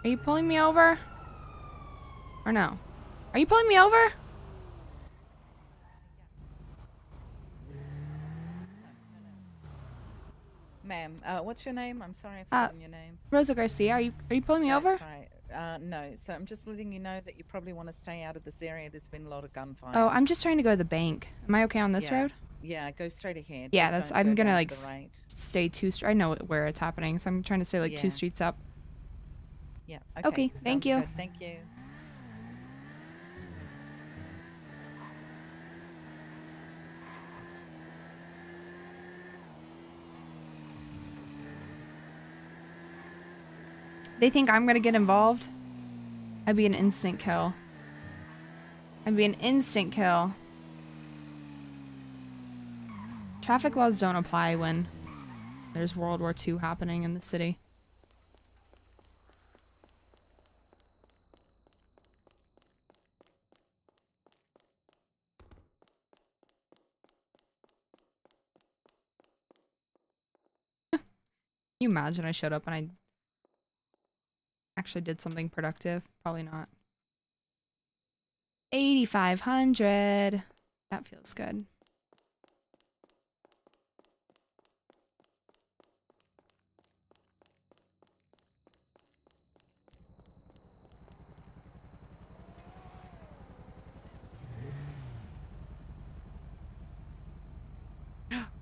Are you pulling me over? Or no? Are you pulling me over? Ma'am, what's your name? I'm sorry, I've forgotten your name. Rosa Garcia. Are you pulling me over? That's right. No, so I'm just letting you know that you probably want to stay out of this area. There's been a lot of gunfire. Oh, I'm just trying to go to the bank. Am I okay on this road? Yeah, go straight ahead. Yeah, Just that's. don't I'm go gonna down like to the right. stay 2 I know where it's happening, so I'm trying to stay like 2 Yeah. streets up. Yeah. Okay, thank sounds you. good. Thank you. they think I'm gonna get involved, I'd be an instant kill. I'd be an instant kill. Traffic laws don't apply when there's World War II happening in the city. Can you imagine I showed up and I actually did something productive? Probably not. 8,500. That feels good.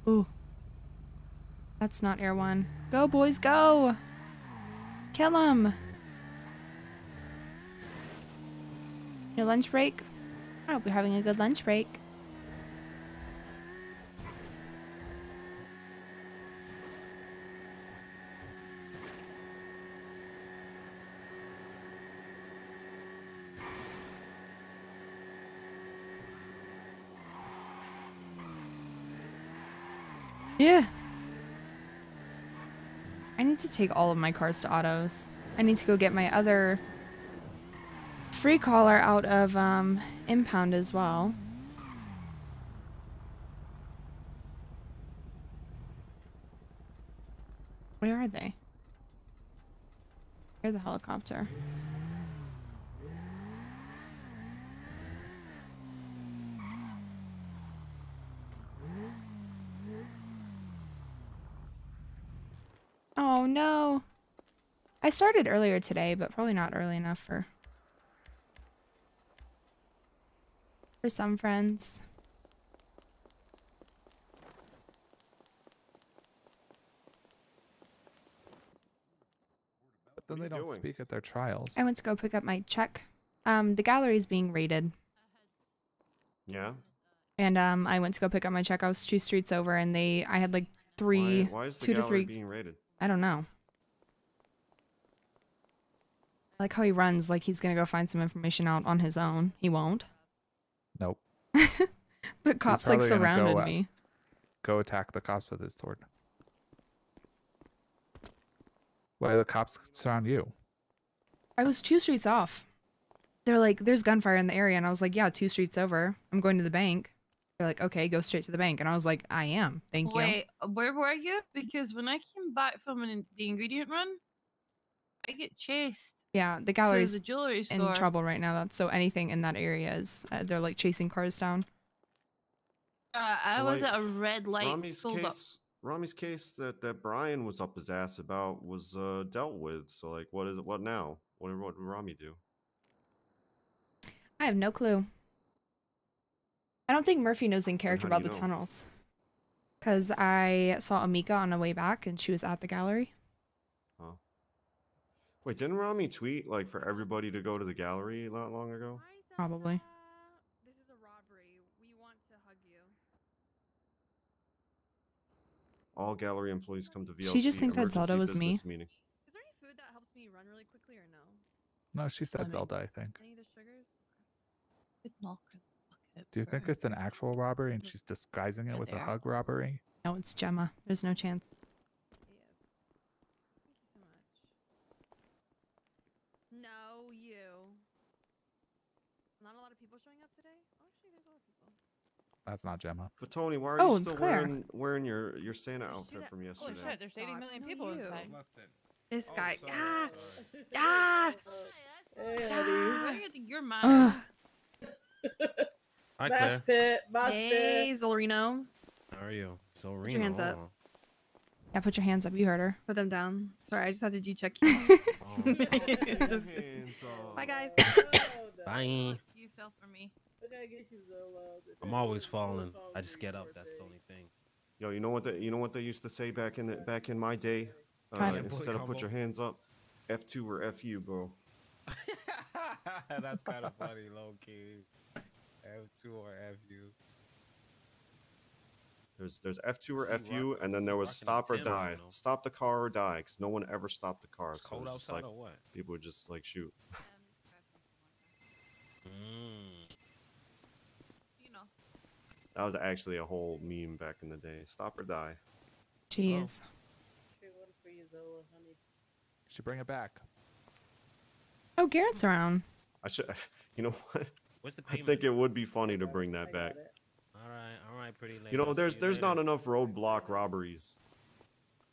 Ooh. That's not Air One. Go, boys, go! Kill him! Your lunch break? I hope you're having a good lunch break. Yeah. I need to take all of my cars to autos. I need to go get my other free caller out of impound as well. Where are they? Where's the helicopter? Oh no. I started earlier today, but probably not early enough for some friends. But then they don't speak at their trials. I went to go pick up my check. The gallery's being raided. Yeah. And I went to go pick up my check. I was 2 streets over, and I had like three, Why is the 2 to gallery 3. being raided? I don't know. I like how he runs like he's gonna go find some information out on his own. He won't. Nope. But cops like probably gonna surrounded me. Go attack the cops with his sword. Why do the cops surround you? I was 2 streets off. They're like, there's gunfire in the area, and I was like, yeah, 2 streets over. I'm going to the bank. They're like, okay, go straight to the bank. And I was like, I am. Thank you. Wait, where were you? Because when I came back from the ingredient run, I get chased. Yeah, the gallery's the jewelry in store. trouble right now. So anything in that area is, they're like chasing cars down. I Well, was like, at a red light. Rami's case that Brian was up his ass about was dealt with. So like, what is it? What now? What did Rami do? I have no clue. I don't think Murphy knows in character how do about you the know? tunnels. Because I saw Amika on the way back, and she was at the gallery. Oh. Wait, didn't Rami tweet like for everybody to go to the gallery not long ago? Probably. This is a robbery. We want to hug you. All gallery employees come to VLC. She just think that Zelda emergency was me. business meeting. Is there any food that helps me run really quickly or no? No, she said Zelda, I think. Any of the sugars? Do you think it's an actual robbery and she's disguising it with a hug robbery? No, it's Gemma. There's no chance. No, you. Not a lot of people showing up today? Oh, actually, there's a lot of people. That's not Gemma. But Tony, why are Oh, you it's still Claire. wearing your Santa outfit from yesterday? Holy shit, there's 80 million people inside. This guy. Ah! Ah! Hey, Why Eddie. do you think you're mad? Hi, Mosh Claire. pit, mosh Hey, pit. Zolrino. How are you? So Put your hands up. Yeah, put your hands up. You heard her. Put them down. Sorry, I just had to G-check you. Just- Bye, guys. Bye. You fell for me. I'm always falling. I just get up. That's the only thing. Yo, you know what they used to say back in my day? Kind of. Instead of put your hands up, F2 or FU, bro. That's kind of funny, low key. F2 or FU. There's F2 or See, FU, rock- and then see, there was rocking stop a or Tim right die. now. Stop the car or die, because no one ever stopped the car. It's So cold it's just outside like or what? people would just like shoot. Mm. You know. That was actually a whole meme back in the day. Stop or die. Jeez. Shit, one for you, Zola, honey. Should bring it back. Oh, Garrett's around. I should. You know what? What's the I payment? think it would be funny to bring that back. All right, pretty lady. You know, See there's you not later. enough roadblock robberies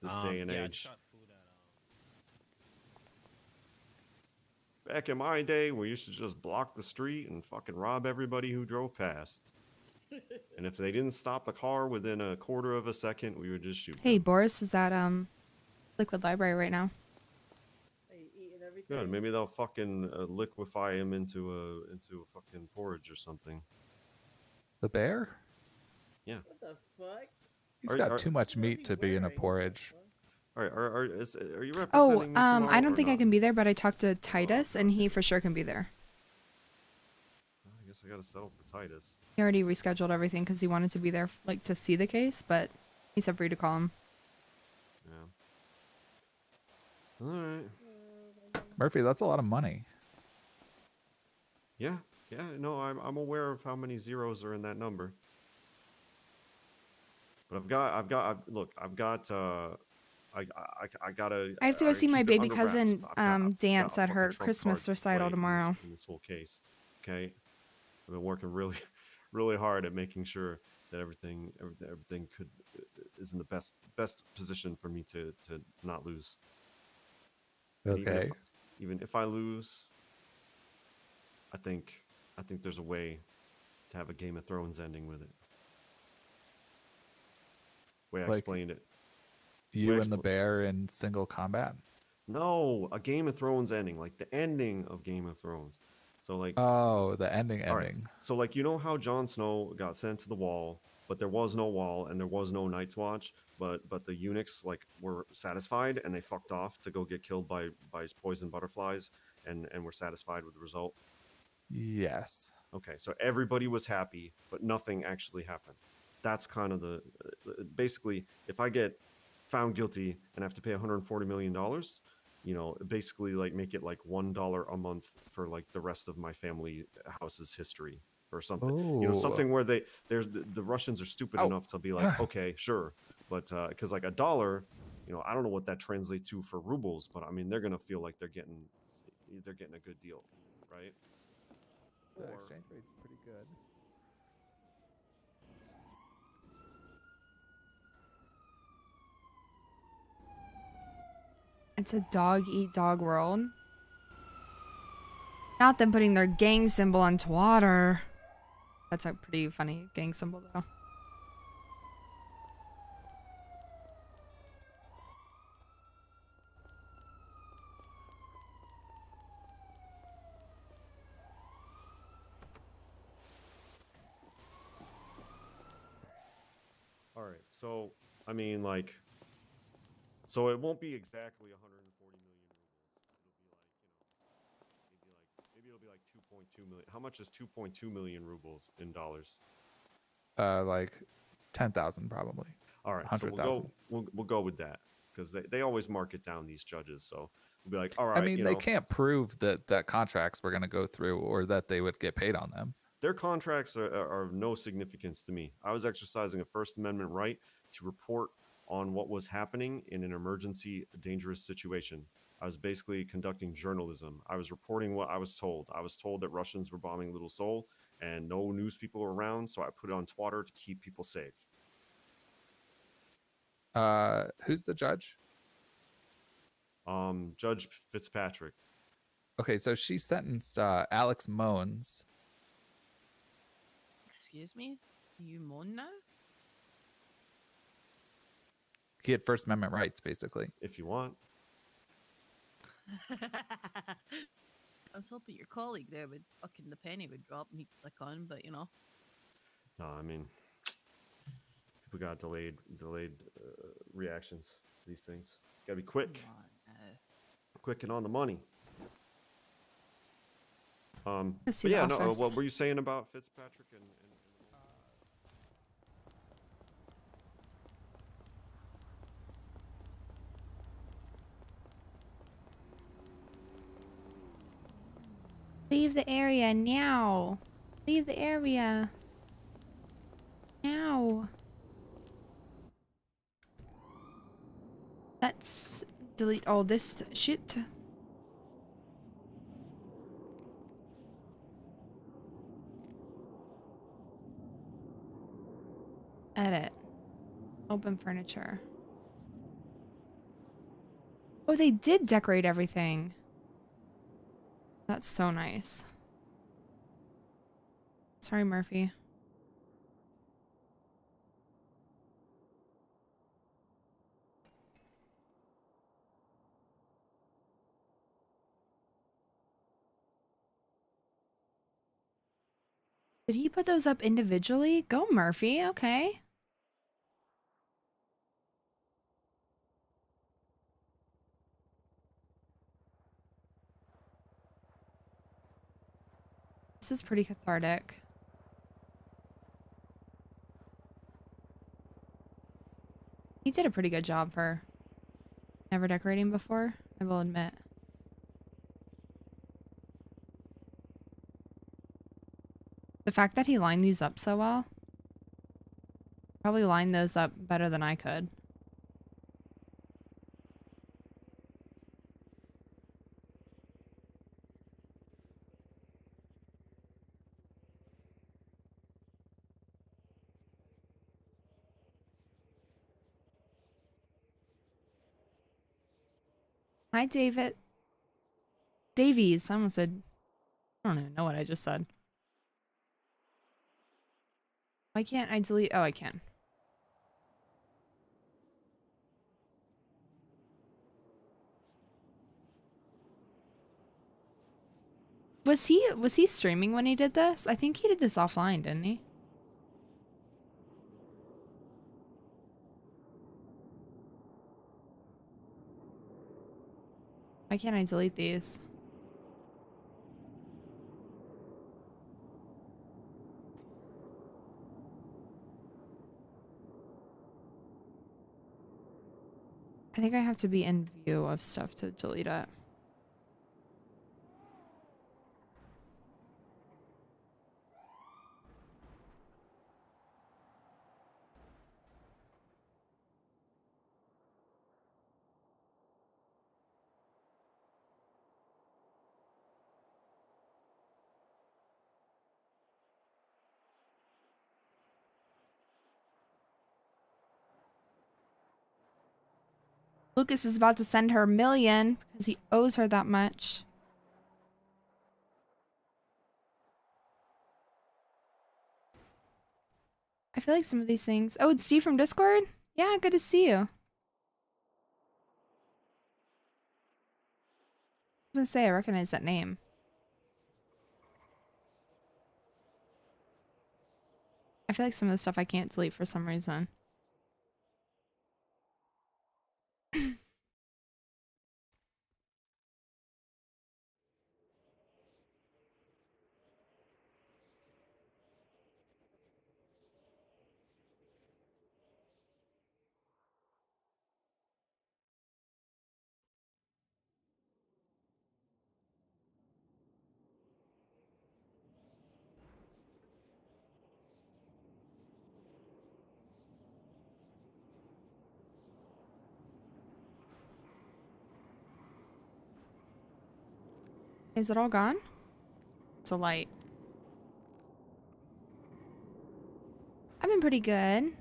this day and Yeah, I age. just got food at Back in my day, we used to just block the street and fucking rob everybody who drove past. And if they didn't stop the car within a quarter of a second, we would just shoot. Hey, Boris is at Liquid Library right now. Good. Maybe they'll fucking liquefy him into a fucking porridge or something. The bear? Yeah. What the fuck? He's got too much meat to be in a porridge. All right. Are you representing Oh, me tomorrow I don't or think I not? can be there, but I talked to Titus, and he for sure can be there. I guess I gotta settle for Titus. He already rescheduled everything because he wanted to be there, like, to see the case, but he said free to call him. Yeah. All right. Murphy, that's a lot of money. Yeah. No, I'm aware of how many zeros are in that number. But I've got. I gotta. I have to go see my keep it baby under wraps. cousin I've got a dance at fucking her trump Christmas card to recital play in tomorrow. this whole case. Okay. I've been working really, really hard at making sure that everything is in the best position for me to not lose. And Okay. Even if I lose, I think there's a way to have a Game of Thrones ending with it. Way I Like explained it. You and the bear in single combat? No, a Game of Thrones ending, like the ending of Game of Thrones. So like, oh, the ending. All right. So like, you know how Jon Snow got sent to the wall, but there was no wall and there was no Night's Watch, but the eunuchs like were satisfied and they fucked off to go get killed by poison butterflies and were satisfied with the result. Yes. Okay, so everybody was happy, but nothing actually happened. That's kind of the basically, if I get found guilty and have to pay $140 million, you know, basically like make it like $1 a month for like the rest of my family house's history or something. You know, something where the Russians are stupid enough to be like, okay, sure, but because like $1, you know, I don't know what that translates to for rubles, but I mean they're gonna feel like they're getting a good deal, right? The exchange rate's pretty good. It's a dog eat dog world. Not them putting their gang symbol onto water. That's a pretty funny gang symbol though. All right, so I mean, like, so it won't be exactly 140 million rubles. It'll be like, you know, maybe it'll be like 2.2 million. How much is 2.2 million rubles in dollars? Like 10,000 probably. All right, so 100,000. we'll go with that because they always mark it down, these judges. So we'll be like, all right. I mean, you they know, can't prove that contracts were going to go through or that they would get paid on them. Their contracts are of no significance to me. I was exercising a First Amendment right to report on what was happening in an emergency, dangerous situation. I was basically conducting journalism. I was reporting what I was told. I was told that Russians were bombing Little Seoul and no news people were around, so I put it on Twitter to keep people safe. Who's the judge? Judge Fitzpatrick. Okay, so she sentenced Alex Moans. Excuse me? You moan now? He had First Amendment rights, basically. If you want. I was hoping your colleague there would fucking the penny would drop and he'd click on, but you know. No, I mean, people got delayed reactions to these things. Gotta be quick. Quick and on the money. But yeah, no. What were you saying about Fitzpatrick and Leave the area now. Leave the area. Now. Let's delete all this shit. Edit. Open furniture. Oh, they did decorate everything. That's so nice. Sorry, Murphy. Did he put those up individually? Go, Murphy. Okay. This is pretty cathartic. He did a pretty good job for never decorating before, I will admit. The fact that he lined these up so well. Probably lined those up better than I could. Hi, David. Davies. I almost said... I don't even know what I just said. Why can't I delete... Oh, I can. Was he streaming when he did this? I think he did this offline, didn't he? Why can't I delete these? I think I have to be in view of stuff to delete it. Lucas is about to send her $1 million because he owes her that much. I feel like some of these things... Oh, it's Steve from Discord? Yeah, good to see you. I was gonna say, I recognize that name. I feel like some of the stuff I can't delete for some reason. Is it all gone? It's a light. I've been pretty good.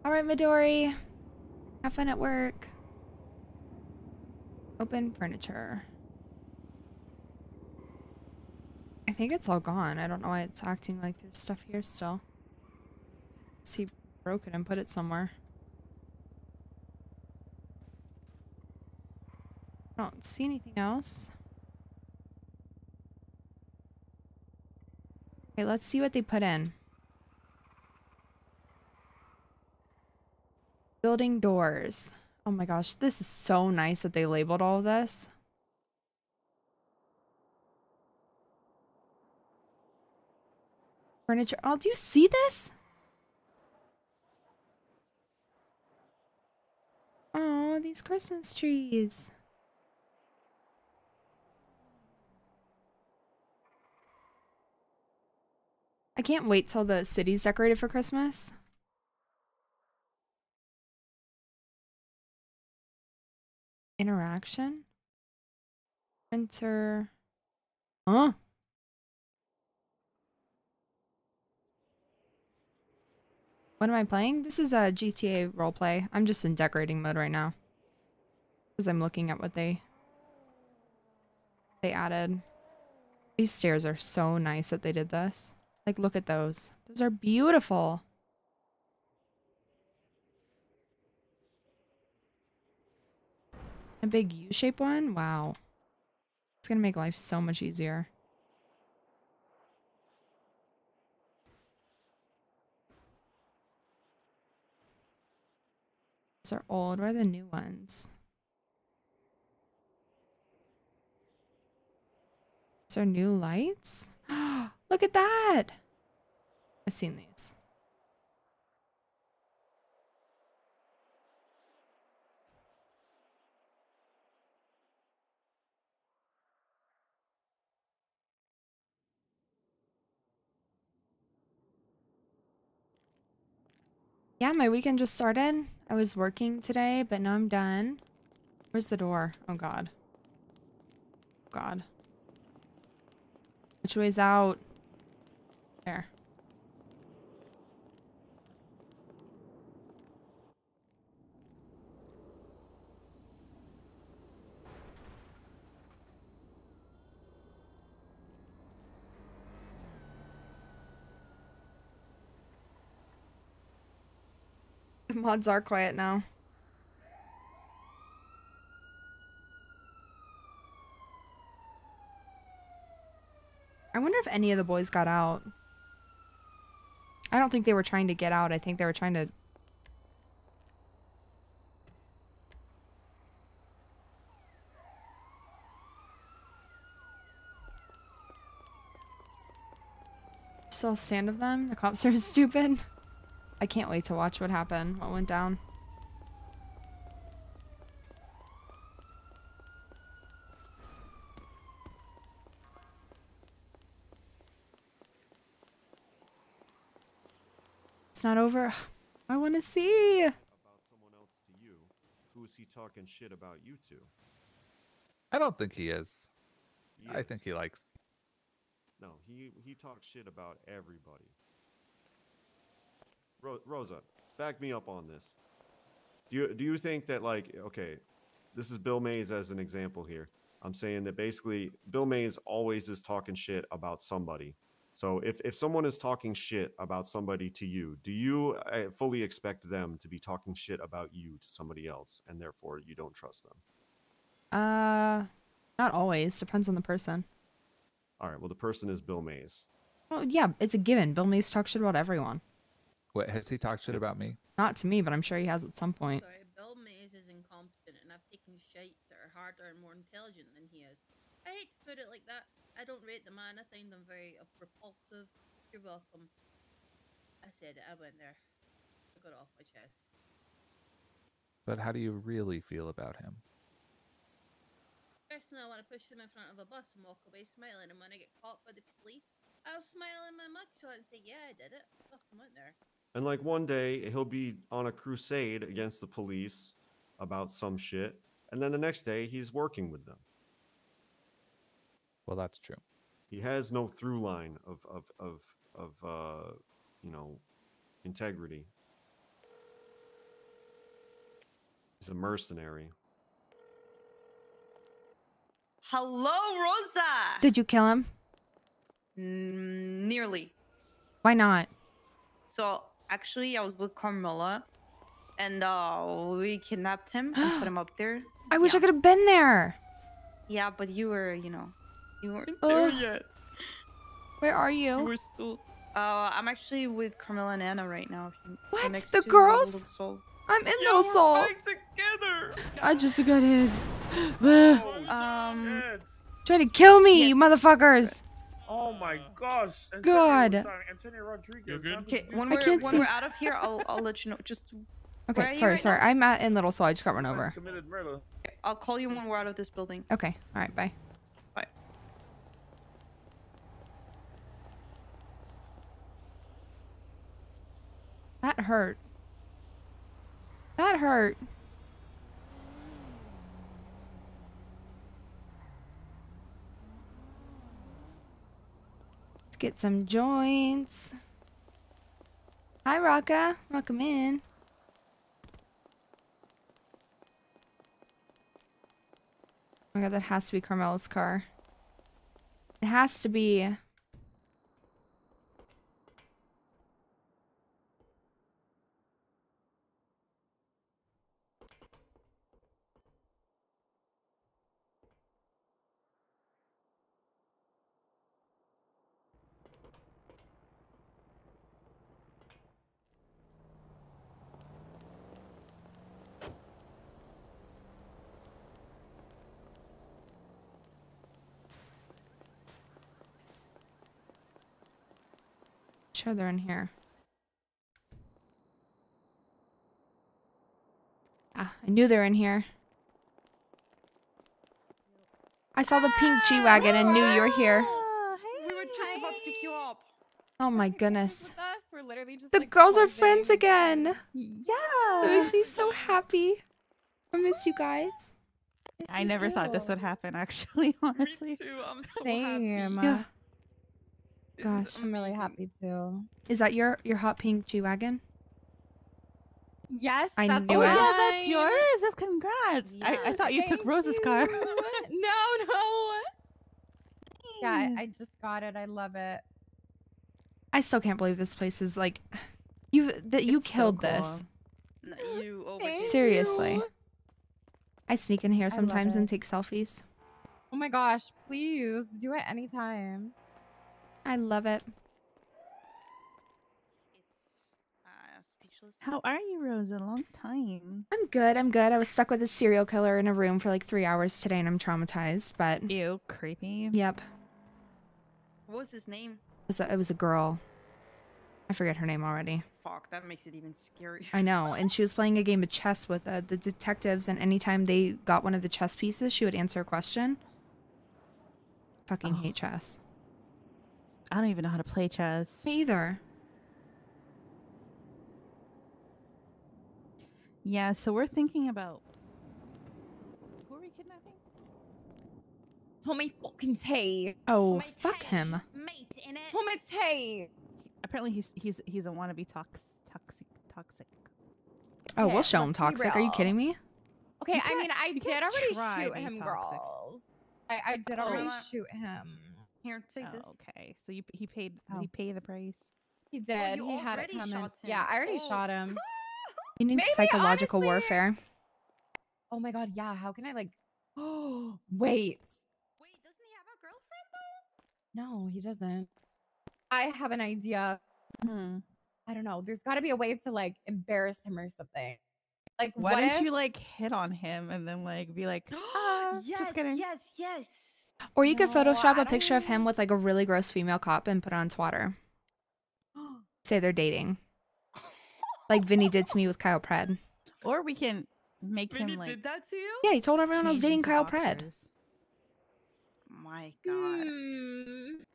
Alright, Midori. Have fun at work. Open furniture. I think it's all gone. I don't know why it's acting like there's stuff here still. He broke it and put it somewhere. I don't see anything else. Okay, let's see what they put in. Building doors. Oh my gosh, this is so nice that they labeled all of this. Furniture. Oh, do you see this? Oh, these Christmas trees. can't wait till the city's decorated for Christmas. Interaction? Enter. Huh? What am I playing? This is a GTA roleplay. I'm just in decorating mode right now. Because I'm looking at what they added. These stairs are so nice that they did this. Like, look at those. Those are beautiful. A big U-shaped one? Wow. It's gonna make life so much easier. These are old. Where are the new ones? These are new lights? Look at that! I've seen these. Yeah, my weekend just started. I was working today, but now I'm done. Where's the door? Oh god. God. Which way's out? There. The mods are quiet now. I wonder if any of the boys got out. I don't think they were trying to get out. I think they were trying to... Still a stand of them? The cops are stupid. I can't wait to watch what happened, what went down. It's not over. I want to see. About someone else to you. Who's he talking shit about you to? I don't think he is. He I is. think he likes. No, he talks shit about everybody. Rosa, back me up on this. Do you think that, like, okay, this is Bill Mays as an example here. I'm saying that basically Bill Mays always is talking shit about somebody. So if someone is talking shit about somebody to you, do you fully expect them to be talking shit about you to somebody else, and therefore you don't trust them? Not always. Depends on the person. All right, well, the person is Bill Mays. Well, yeah, it's a given. Bill Mays talks shit about everyone. What, has he talked shit about me? Not to me, but I'm sure he has at some point. Sorry, Bill Mays is incompetent, and I've taken shites that are harder and more intelligent than he is. I hate to put it like that. I don't rate the man. I find him very repulsive. You're welcome. I said it. I went there. I got it off my chest. But how do you really feel about him? Personally, I want to push him in front of a bus and walk away smiling. And when I get caught by the police, I'll smile in my mugshot and say, "Yeah, I did it. Fuck, I went there." And like one day he'll be on a crusade against the police about some shit, and then the next day he's working with them. Well, that's true. He has no through line of you know, integrity. He's a mercenary. Hello, Rosa. Did you kill him? Nearly. Why not? So actually, I was with Carmilla, and we kidnapped him and put him up there. I wish I could have been there. Yeah, but you were, you weren't there yet. Where are you? You were still. I'm actually with Carmilla and Anna right now. What? Next The to girls? Little Soul. I'm in Yeah, Little we're Soul. back together. I just got hit. Shit. Trying to kill me, you motherfuckers. Oh my gosh. God. Antonio Rodriguez. Okay, when I can't see. we're out of here, I'll let you know. Just. where Okay, are sorry, you right sorry. now? I'm in Little Soul. I just got run over. Committed murder. I'll call you when we're out of this building. Okay, all right, bye. Bye. hurt. That hurt. Let's get some joints. Hi, Rocka. Welcome in. Oh my god, that has to be Carmela's car. It has to be. Sure, they're in here. Ah, I knew they were in here. I saw the pink G-Wagon and knew you were here. We were just about to pick you up. Oh my goodness. With us, we're literally just The like girls are closing. friends again. Yeah. That makes me so happy. I miss you guys. I never thought this would happen, actually, honestly. Me too. I'm so Same. Yeah. Gosh. I'm really happy too. Is that your hot pink G-Wagon? Yes, I that's knew Oh, it. yeah, that's yours. That's congrats. I thought you took Rosa's car. No. Yeah, I just got it. I love it. I still can't believe this place is like you killed this. No, you overdid. Seriously. I sneak in here love sometimes and it. take selfies. Oh my gosh, please do it anytime. I love it. Speechless. How are you, Rosa? Long time. I'm good. I'm good. I was stuck with a serial killer in a room for like 3 hours today and I'm traumatized, but Ew, creepy. yep. What was his name? It was a girl. I forget her name already. Fuck, that makes it even scarier. I know. And she was playing a game of chess with the detectives, and anytime they got one of the chess pieces, she would answer a question. Fucking hate chess. I don't even know how to play chess. Me either. Yeah, so we're thinking about who are we kidnapping? Tommy fucking Tay. Oh, fuck him. Mate in it. Tommy Tay. Apparently he's a wannabe toxic. Oh, we'll Okay, show him let's be toxic. Are you real. kidding me? Okay, I mean, I you did can't already try shoot being him, toxic. girls. I did already shoot him. Here, take this. Okay, so he paid. Did he pay the price? He did. you He had it already coming. shot him. Yeah, I already Oh. shot him. You need Maybe, psychological honestly- warfare. Oh my god, yeah. How can I like? Oh, wait. Wait, doesn't he have a girlfriend though? No, he doesn't. I have an idea. I don't know. There's got to be a way to like embarrass him or something. Like, Why what don't if you like hit on him and then like be like, Yes, just kidding. yes. Or you could No, Photoshop I a picture of don't- him with like a really gross female cop and put it on Twitter. Say they're dating. Like Vinny did to me with Kyle Pred. Or we can make him Vinny like. did that to you? Yeah, he told everyone I was change dating into Kyle Pred. boxers. My god.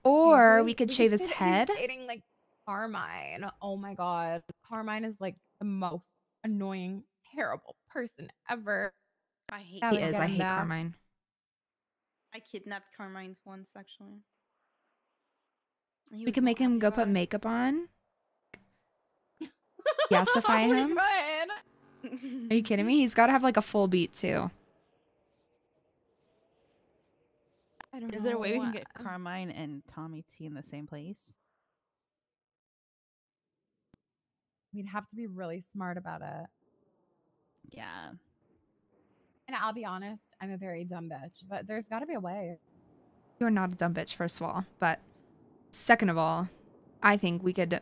Or Dude, we could could shave say his that he's head. Dating like Carmine. Oh my god, Carmine is like the most annoying, terrible person ever. I hate That He would is. get I him hate back. Carmine. I kidnapped Carmine's once actually. He We was could make not him happy go about put it. makeup on. Yassify him. Are you kidding me? He's got to have like a full beat too. I don't Is there a way we know. can get Carmine and Tommy T in the same place? We'd have to be really smart about it. Yeah. And I'll be honest, I'm a very dumb bitch, but there's got to be a way. You're not a dumb bitch, first of all. But second of all, I think we could...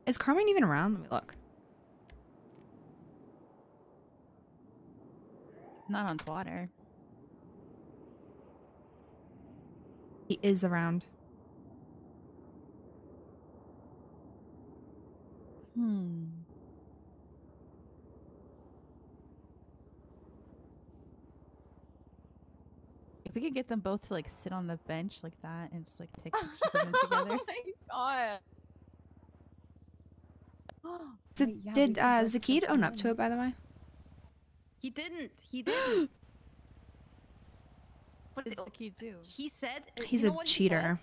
Is Carmine even around? Let me look. Not on Twitter. He is around. If we could get them both to like sit on the bench like that and just like take pictures of them together. Oh my god. Did, did Zakid own up to it, by the way? He didn't. He didn't. But It's the key too. he said He's you a know what he said? cheater.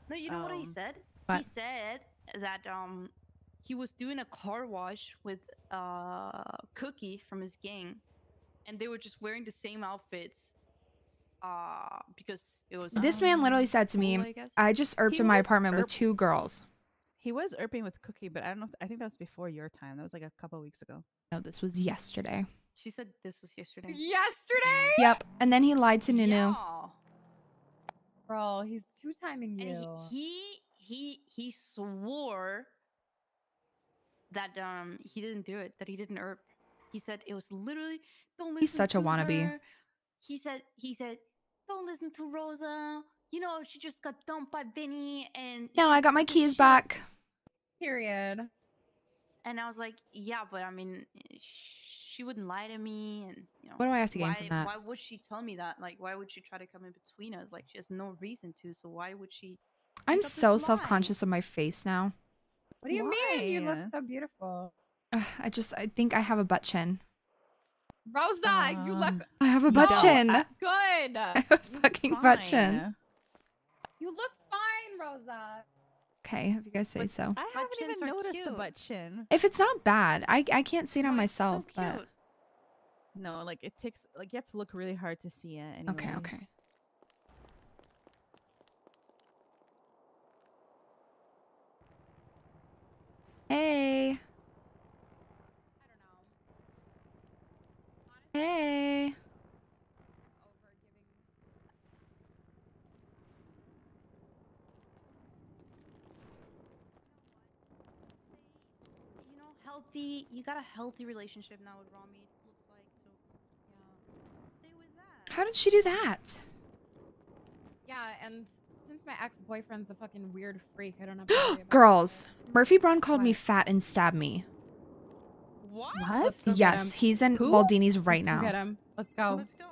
No, you know what he said? What? He said that he was doing a car wash with Cookie from his gang, and they were just wearing the same outfits because it was This man literally said to cool, me, I guess. I just erped He in my was apartment with erp- 2 girls. He was erping with Cookie, but I don't know. I think that was before your time. That was like a couple weeks ago. No, this was yesterday. She said this was yesterday. Yesterday? Yep. And then he lied to Nunu. Yeah. Bro, he's two-timing you. And he swore that he didn't do it, that he didn't erp. He said it was literally don't listen He's such a to wannabe. her. He said don't listen to Rosa. You know, she just got dumped by Vinny and No, I got my keys back. Period. and I was like, yeah, but I mean she wouldn't lie to me and you know What do I have to gain why, from that? Why would she tell me that? Like why would she try to come in between us? Like she has no reason to, so why would she I'm make up so this lie? self-conscious of my face now. What do you mean? You look Why? so beautiful. Ugh, I think I have a butt chin. Rosa, you look I have a butt so chin. good. I have a fucking butt chin. Fine. You look fine, Rosa. Okay, if you guys say so. I haven't chins even are noticed the cute. butt chin. If it's not bad, I can't see it on No, it's so myself, but cute. No, like it takes like you have to look really hard to see it. okay, anyways. okay. Hey. Hey. You know, healthy. You got a healthy relationship now with Rami. It looks like so. Yeah, stay with that. How did she do that? Yeah, and since my ex-boyfriend's a fucking weird freak, I don't have to worry about Girls, Murphy Brown called me What? fat and stabbed me. What? Let's go get Yes, him. he's in Who? Baldini's right Let's go get now. him. Let's go. Let's go.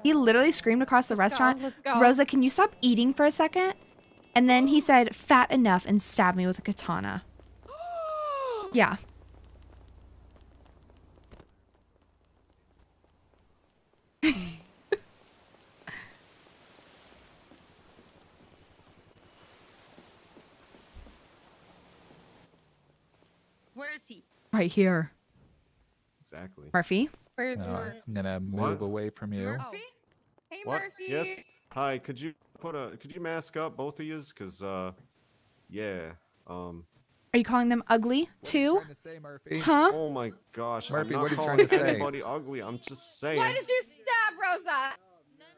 He literally screamed across the restaurant, let's go. Rosa, can you stop eating for a second? And then he said, fat enough, and stabbed me with a katana. Yeah. Where is he? Right here. Exactly. Murphy? Where's No, Murphy? I'm gonna move What? away from you. Murphy? Hey, What? Murphy. Yes. Hi. Could you mask up both of yous? Cause yeah. Are you calling them ugly, too? Trying to say, Murphy. Huh? Oh my gosh. Murphy, I'm what not are you calling trying to say? anybody ugly. I'm just saying. Why did you stab Rosa?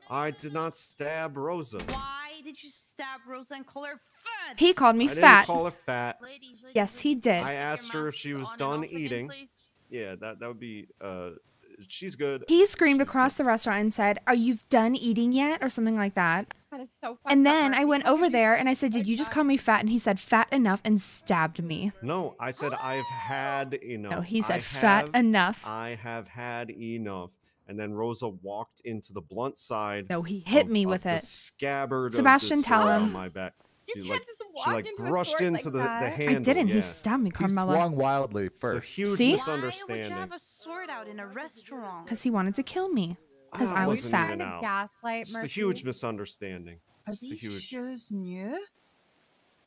I did not stab Rosa. Why did you stab Rosa and call her fat? He called me I didn't fat. call her fat. Yes, he did. I asked her if she was done eating. Yeah, that would be she's good. He screamed across the restaurant and said, are you done eating yet? Or something like that. That is so fucked And up, then I Murphy. went How over could you there say and I said, like did you just that? call me fat? And he said, fat enough, and stabbed me. No, I said I've had enough. No, he said I fat have- enough. I have had enough. And then Rosa walked into the blunt side. No, he hit me of with the it. scabbard Sebastian, of the tell sword on him. my back. You She can't like, just she walk like into a brushed sword into like the that. handle. I didn't. Yeah. He stabbed me, He Carmela. swung wildly It's a first. huge See? Why would you misunderstanding. have a sword out in a restaurant? Because he wanted to kill me. Because I was wasn't fat. even out. Gaslight, It's a Murphy. huge misunderstanding. Are Just a these huge. shoes new?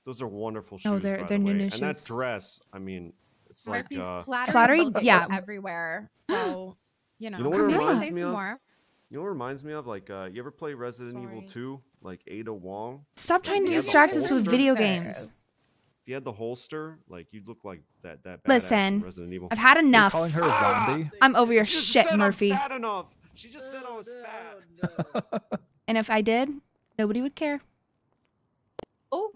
Those are wonderful shoes. No, they're- by they're the way. new And that shoes. dress, I mean, it's like Murphy, Flattery, flattery will get you yeah. everywhere. So, you know. You know what it Carmela. reminds Say me some of? more. You know what it reminds me of? Like, you ever play Resident Evil Sorry. 2? Like Ada Wong? Stop trying to You have a distract us with holster? video games. If you had the holster, like you'd look like that badass in Listen, Resident Evil. I've had Are you enough. calling her a zombie? I'm over your She just shit, said Murphy. I'm fat enough. She just said I was fat. And if I did, nobody would care. Oh,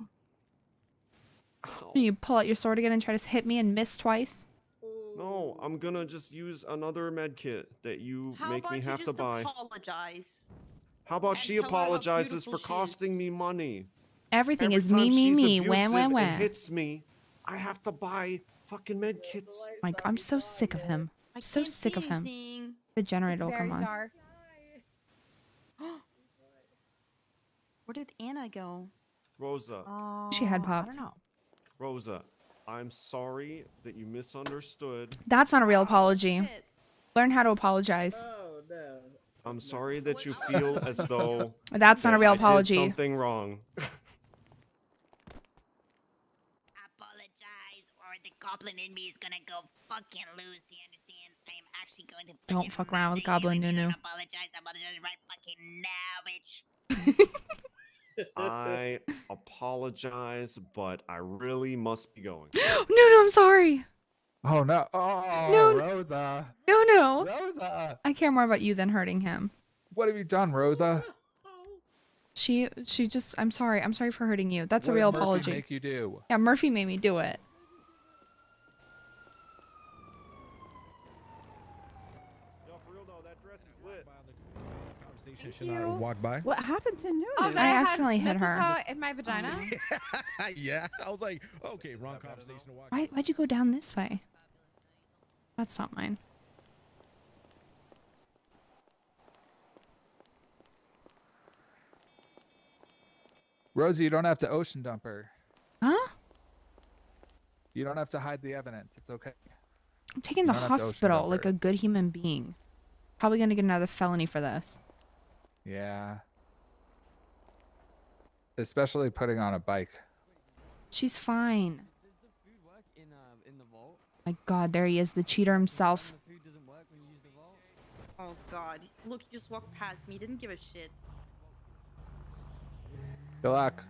You pull out your sword again and try to hit me and miss twice. No, I'm gonna just use another med kit that you How make about me you have to just buy. apologize? How about and she tell her how apologizes beautiful for she is? costing me money? Everything Every is time me, she's me. abusive Wham, wham, and wham. hits me, I have to buy fucking med kits. Like, I'm so sick of him. I'm so can't sick see of him. anything. The generator will very come on. dark. Where did Anna go? Rosa, She had I popped. don't know. Rosa, I'm sorry that you misunderstood. That's not a real apology. Learn how to apologize. Oh no. I'm sorry that you feel as though That's not a that real I did apology. something wrong. Apologize, or the goblin in me is gonna go fucking loose. Do you understand? I am actually going to Don't fuck around with Goblin Nunu. apologize right fucking now, bitch. I apologize, but I really must be going. No, I'm sorry. Oh no! Oh, No. Rosa! No. Rosa! I care more about you than hurting him. What have you done, Rosa? She just. I'm sorry. I'm sorry for hurting you. That's What a real did Murphy apology. make you do? Yeah, Murphy made me do it. Should I walk by? What happened to Nunu? Oh, that I had accidentally hit her. mistletoe in my vagina. Yeah, I was like, okay, wrong conversation to walk. Why'd you go down this way? That's not mine. Rosie, you don't have to ocean dump her. Huh? You don't have to hide the evidence. It's okay. I'm taking You the don't have to ocean hospital dump like her. a good human being. Probably gonna get another felony for this. Yeah. Especially putting on a bike. She's fine. Does the food work in the vault? My God, there he is, the cheater himself. The food doesn't work when you use the vault. Oh god. Look, he just walked past me. Didn't give a shit. Good luck.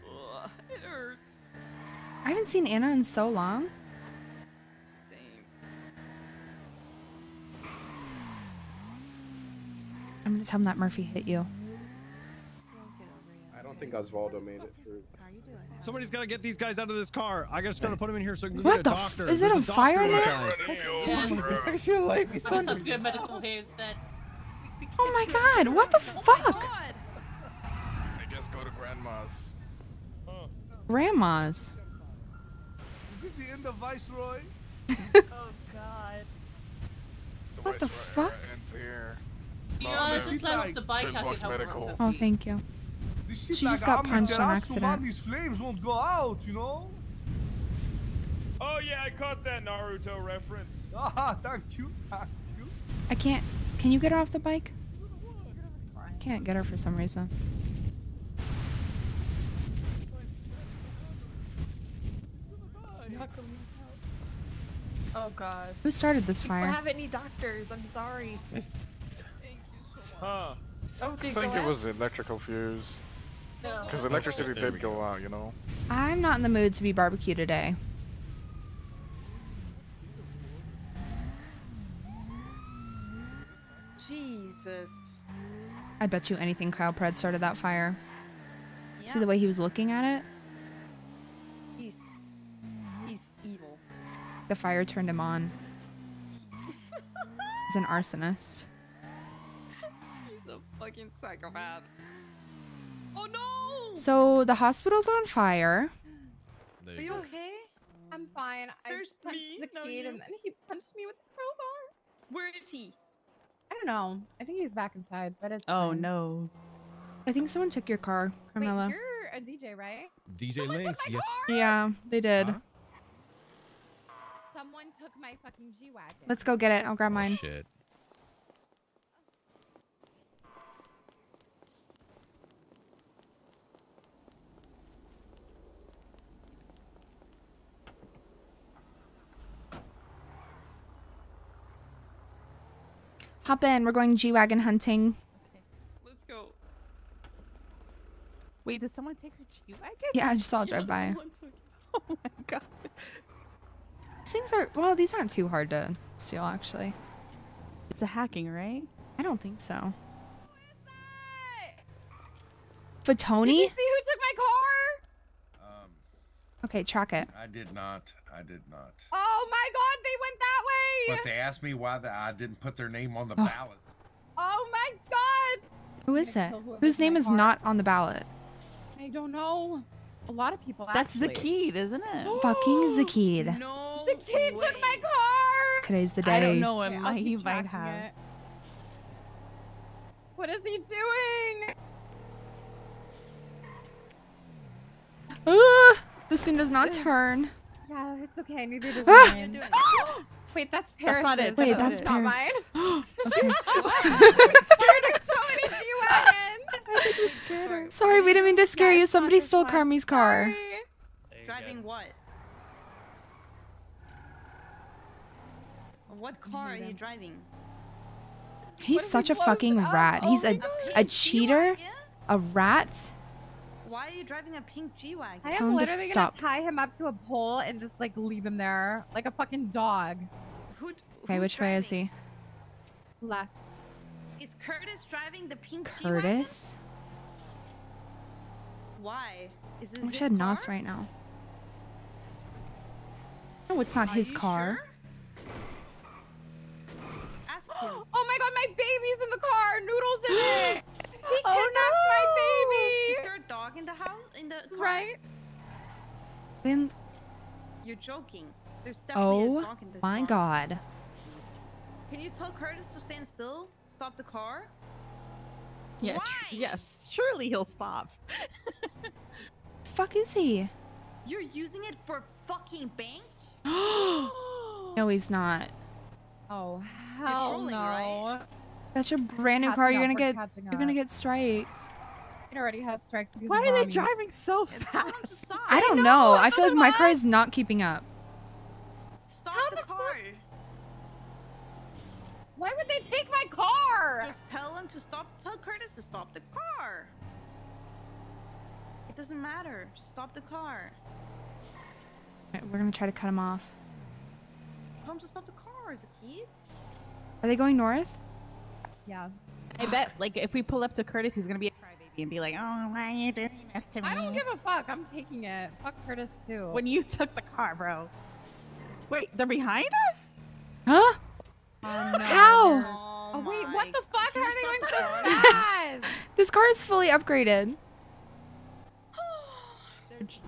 Ugh, it hurts. I haven't seen Anna in so long. Same. I'm gonna tell him that Murphy hit you. I don't think Osvaldo made it through. Somebody's got to get these guys out of this car. I gotta put them in here so I can go What get a the doctor. is it There's on a doctor fire in there? outside. I should like me some. Come to a medical here instead. Oh my God, what the fuck? I guess go to grandma's. Grandma's. Is this the end of Viceroy? Oh god. What the fuck? Ends here. You know, I just let off the bike. I could help her. Medical. Oh, thank you. This She shit just like got I'm punched on Gerasu, accident. man, these flames won't go out, you know? Oh yeah, I caught that Naruto reference. Ah, thank you. Thank you. I can't. Can you get her off the bike? I can't get her for some reason. It's not coming out. Oh god. Who started this I fire? don't have any doctors. I'm sorry. Huh. I think it was the electrical fuse. No. Because electricity did go out, you know? I'm not in the mood to be barbecue today. Jesus. I bet you anything Kyle Pred started that fire. See the way he was looking at it? He's evil. The fire turned him on. He's an arsonist. He's a fucking psychopath. Oh no! So the hospital's on fire. Are you okay? I'm fine. First I punched me, the now kid you. and then he punched me with a crowbar. Where is he? I don't know. I think he's back inside, but it's Oh fine. no. I think someone took your car, Carmela. Wait, you're a DJ, right? DJ Links, yes. Yeah, they did. Huh? Someone took my fucking G-Wagon. Let's go get it. I'll grab mine. Shit. Hop in. We're going G-Wagon hunting. Let's go. Wait, did someone take her G-Wagon? Yeah, I just saw it drive by. someone took it. Oh my god. These things are, well, these aren't too hard to steal, actually. It's a hacking, right? I don't think so. Did Fatoni? you see who took my car? Okay, track it. I did not. I did not. Oh my god, they went that way! But they asked me why I didn't put their name on the ballot. Oh my god! Who is it? kill whoever's Whose in name my is car. not on the ballot? I don't know. A lot of people That's actually. Zakid, isn't it? Fucking Zakid. No. Zakid took my car! Today's the day. I don't know. Okay, I'll He keep might tracking have. it. What is he doing? This thing does not turn. Yeah, it's okay. Neither does Ah! mine. Wait, that's Paris. not it. Wait, That's that's not Paris. mine. Okay. There's so many G-Wagons. Sorry, we didn't mean to scare Yeah, you. it's not Somebody this stole one. Carmi's car. Sorry. Driving what? What car are you driving? He's What if such we a closed fucking it up? rat. Oh He's my a God. cheater, a rat. Why are you driving a pink G-Wagon? I Tell am him to literally stop. gonna tie him up to a pole and just like leave him there like a fucking dog. Okay, which way is he? Left. Is Curtis driving the pink Curtis? G-Wagon? Why? Is I it wish his I had car? Nos right now. No, it's not his car. Ask him. Oh my god, my baby's in the car. Noodles in it. He Oh, kidnapped my Is baby. there a dog in the house? In the car? Right? Then, You're joking. There's definitely a oh dog in this my car. god. Can you tell Curtis to stand still? Stop the car? Yeah, yes. Surely he'll stop. Fuck is he? You're using it for fucking bank? No, he's not. Oh hell trolling, no. right? That's your brand new Catching car. up, You're gonna we're get catching you're gonna up. get strikes. It already has strikes because Why of are they mommy. driving so fast? I don't know. I feel like my car is not keeping up. Stop the car. Why would they take my car? Just tell him to stop. Tell Curtis to stop the car. It doesn't matter. Just stop the car. Alright, we're gonna try to cut him off. Tell him to stop the car, Zaki. Are they going north? Yeah. I bet, like, if we pull up to Curtis, he's gonna be a crybaby and be like, "Oh, why are you doing this to me?" I don't give a fuck. I'm taking it. Fuck Curtis too. When you took the car, bro. Wait, they're behind us? Huh? Oh, no. How? Oh wait, what the fuck? How are they going so stop fast? This car is fully upgraded.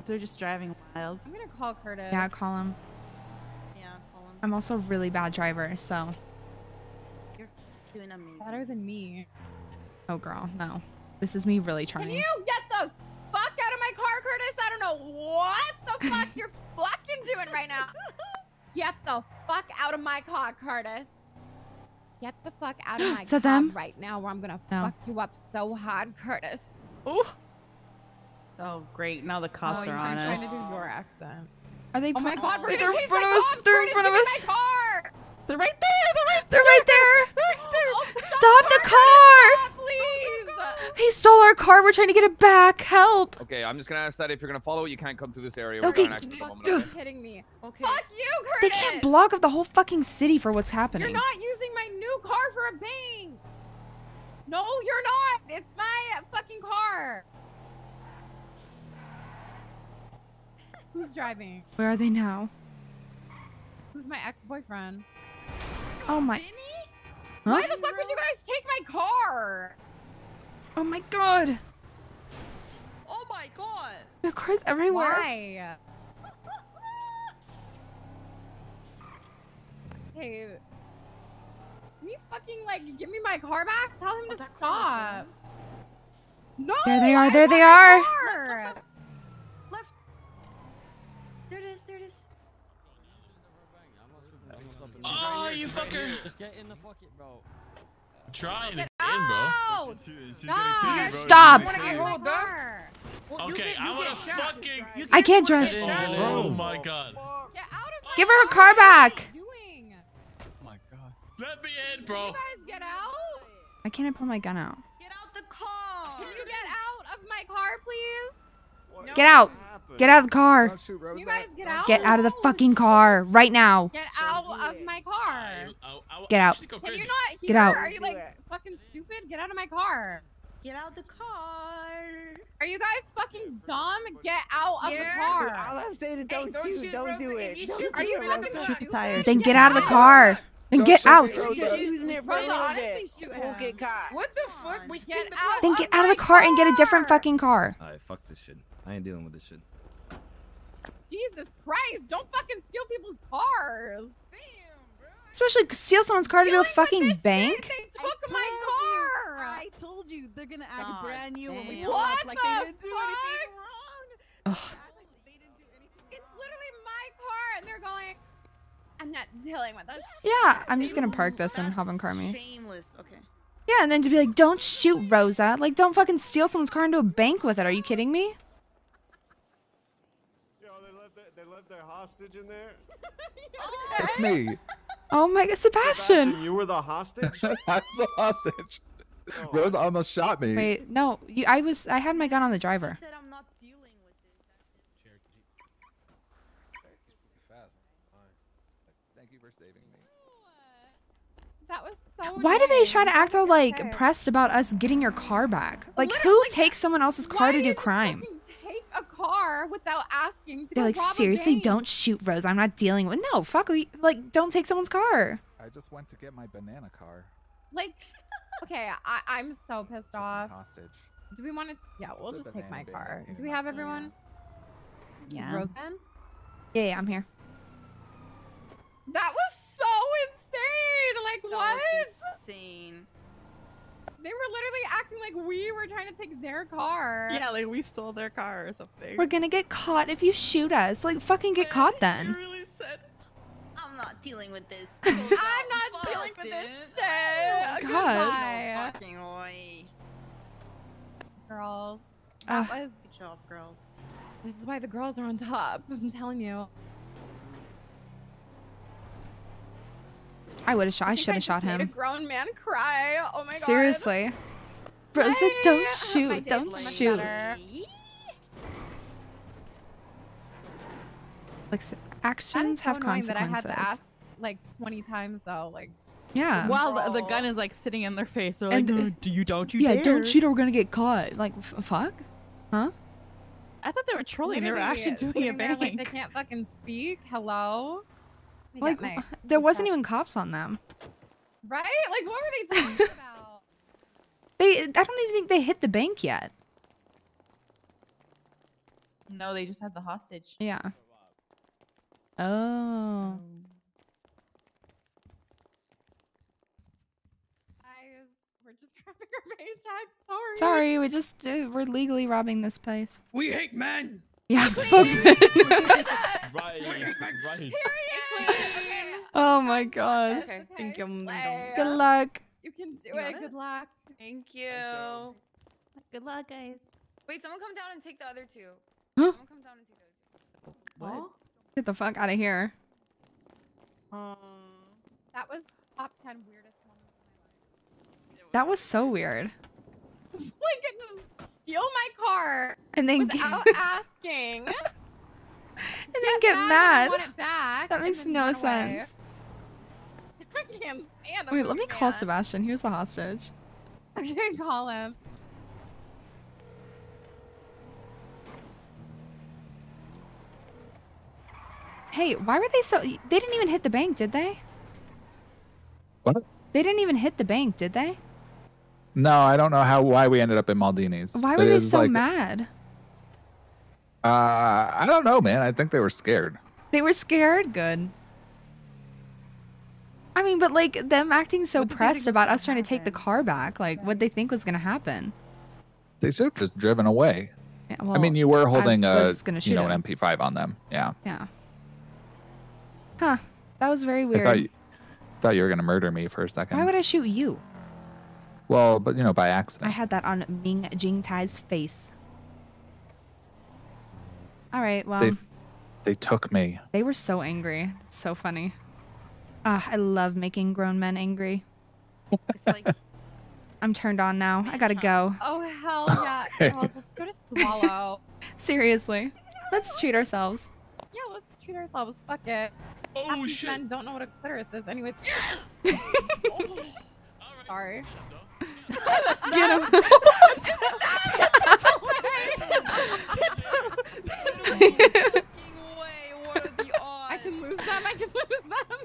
They're just driving wild. I'm gonna call Curtis. Yeah, call him. Yeah, call him. I'm also a really bad driver, so. You're doing amazing. Better than me. Oh, girl, no. This is me really trying. Can you get the fuck out of my car, Curtis? I don't know what the fuck you're fucking doing right now. Get the fuck out of my car, Curtis. Get the fuck out of my Is that car them? right now, or I'm gonna No. fuck you up so hard, Curtis. Ooh. Oh, great. Now the cops are I'm on trying to us. do your accent. Are they? Oh my god, we're Wait, gonna they're in chase front my of us. cops, They're in Curtis, front of give me us. my car. They're right there. They're right there. Oh, Stop the car! please. He stole our car. We're trying to get it back. Help! Okay, I'm just gonna ask that if you're gonna follow it, you can't come through this area. Okay. We're gonna actually moment, You're okay? kidding me. Okay. Fuck you, Curtis. They can't block up the whole fucking city for what's happening. You're not using my new car for a bank. No, you're not. It's my fucking car. Who's driving? Where are they now? Who's my ex-boyfriend? Oh my. Huh? Why the fuck would you guys take my car? Oh my god. Oh my god. The car's everywhere. Why? Hey, can you fucking like give me my car back? Tell him to stop. No. There they are. I There they want are. my car. Left. There it is. There it is. Oh, you fucker! Just get in the fucking bro. Trying to get Out. Stop. Stop. I wanna get my car. Okay, I wanna fucking. I can't drive. Oh my god. Get out of Give her her car back. doing. Oh my god. Let me in, bro. You guys get out. Why can't I pull my gun out? Get out the car. Can you get out of my car, please? Get out. Get out of the car. You guys get out. Get out of the fucking car right now. Get out of my car. Get out. Can you not hear? Get out. Are you like fucking stupid? Get out of my car. Get out the car. Are you guys fucking dumb? Get out of the car. All I'm saying is don't shoot. Don't do it. Are you fucking shoot the tire? Then get out of the car. Then get out. Using it for Rosa, a little honestly, bit. shoot We'll him. get caught. What the fuck? We Get out. Then get out of the car and get a different fucking car. Alright, fuck this shit. I ain't dealing with this shit. Jesus Christ! Don't fucking steal people's cars. Especially steal someone's car to do a fucking bank. They took my car. I told you they're gonna act God brand new when we damn. pull up What like the they didn't do anything wrong. Ugh. I'm not dealing with that. Yeah, I'm just gonna park this and hop in car meets. Shameless. Okay. Yeah, and then to be like, don't shoot Rosa. Like, don't fucking steal someone's car into a bank with it. Are you kidding me? Yo, they left their hostage in there. It's me. Oh my god, Sebastian. You were the hostage. I was the hostage. Rosa almost shot me. Wait, no, I had my gun on the driver. Thank you for saving me. That was so Why do they nice. try to act all like Okay. pressed about us getting your car back? Like, who Literally, takes someone else's car Why to do do you just crime? fucking take a car without asking to They're go like, rob a seriously, bank? don't shoot Rosa. I'm not dealing with. No, fuck. Like, don't take someone's car. I just went to get my banana car. Like, okay, I'm so pissed off. Hostage. Do we want to? Yeah, we'll The just take my banana car. baby. Do we have everyone? Yeah. Is Rosa in? Yeah, I'm here. That was so insane! Like, what? Insane. They were literally acting like we were trying to take their car. Yeah, like we stole their car or something. We're gonna get caught if you shoot us. Like, fucking get caught then. I'm not dealing with this. I'm not dealing with this shit. God. Goodbye. Fucking way. Girls. That was. Good job, girls. This is why the girls are on top. I'm telling you. I would have shot. I think should have just shot made a him. grown man cry. Oh my god. Seriously. Rosa, don't My shoot. day's Don't much shoot. better. Like, That is actions so have annoying that I consequences. had to ask like 20 times though. Like, Yeah. While the gun is like sitting in their face, they're And like, the- "No, don't you Yeah, dare." don't shoot or we're gonna get caught. Like, fuck? Huh? I thought they were trolling. They were actually literally doing a sitting there, bank. Like, they can't fucking speak. Hello. Let me Like, get my- there wasn't even cops on them. Right? Like, what were they talking about? I don't even think they hit the bank yet. No, they just had the hostage. Yeah. Oh. Guys, we're just grabbing our paychecks. Sorry. Sorry, we just we're legally robbing this place. We hate men. Yeah, fuck. Right. Right. Oh my god. Okay. Thank you. Good luck. You can do You got it. it? Good luck. Thank you. Good luck, guys. Wait, someone come down and take the other two. Huh? Someone come down and take the other two. What? Get the fuck out of here. That was top 10 weirdest moments of my life. That was so weird. Like, just steal my car And then without asking. and then get when I mad. want it back, That and makes then no run away. sense. I can't stand a Wait, let me movie call man. Sebastian. Here's the hostage. Okay, call him. Hey, why were they so... They didn't even hit the bank, did they? What? They didn't even hit the bank, did they? No, I don't know why we ended up in Maldini's. Why It were they is so like- mad? I don't know, man. I think they were scared. They were scared? Good. I mean, but like, them acting so pressed about us trying to take the car back, like, what'd they think was gonna happen? They should have just driven away. Yeah, I well, mean, you were I holding was gonna shoot an him. MP5 on them. Yeah. Yeah. Huh. That was very I weird. thought you were gonna murder me for a second. Why would I shoot you? Well, but by I accident. had that on Ming Jingtai's face. Alright, well, They took me. they were so angry. It's so funny. Ah, I love making grown men angry. I'm turned on now. I gotta go. Oh, hell yeah. Okay. Girls, let's go to Swallow. Seriously. Let's treat ourselves. Yeah, let's treat ourselves. Fuck it. Oh, Half these shit. men don't know what a clitoris is. Anyways. Sorry. Get him. I can lose them. I can lose them.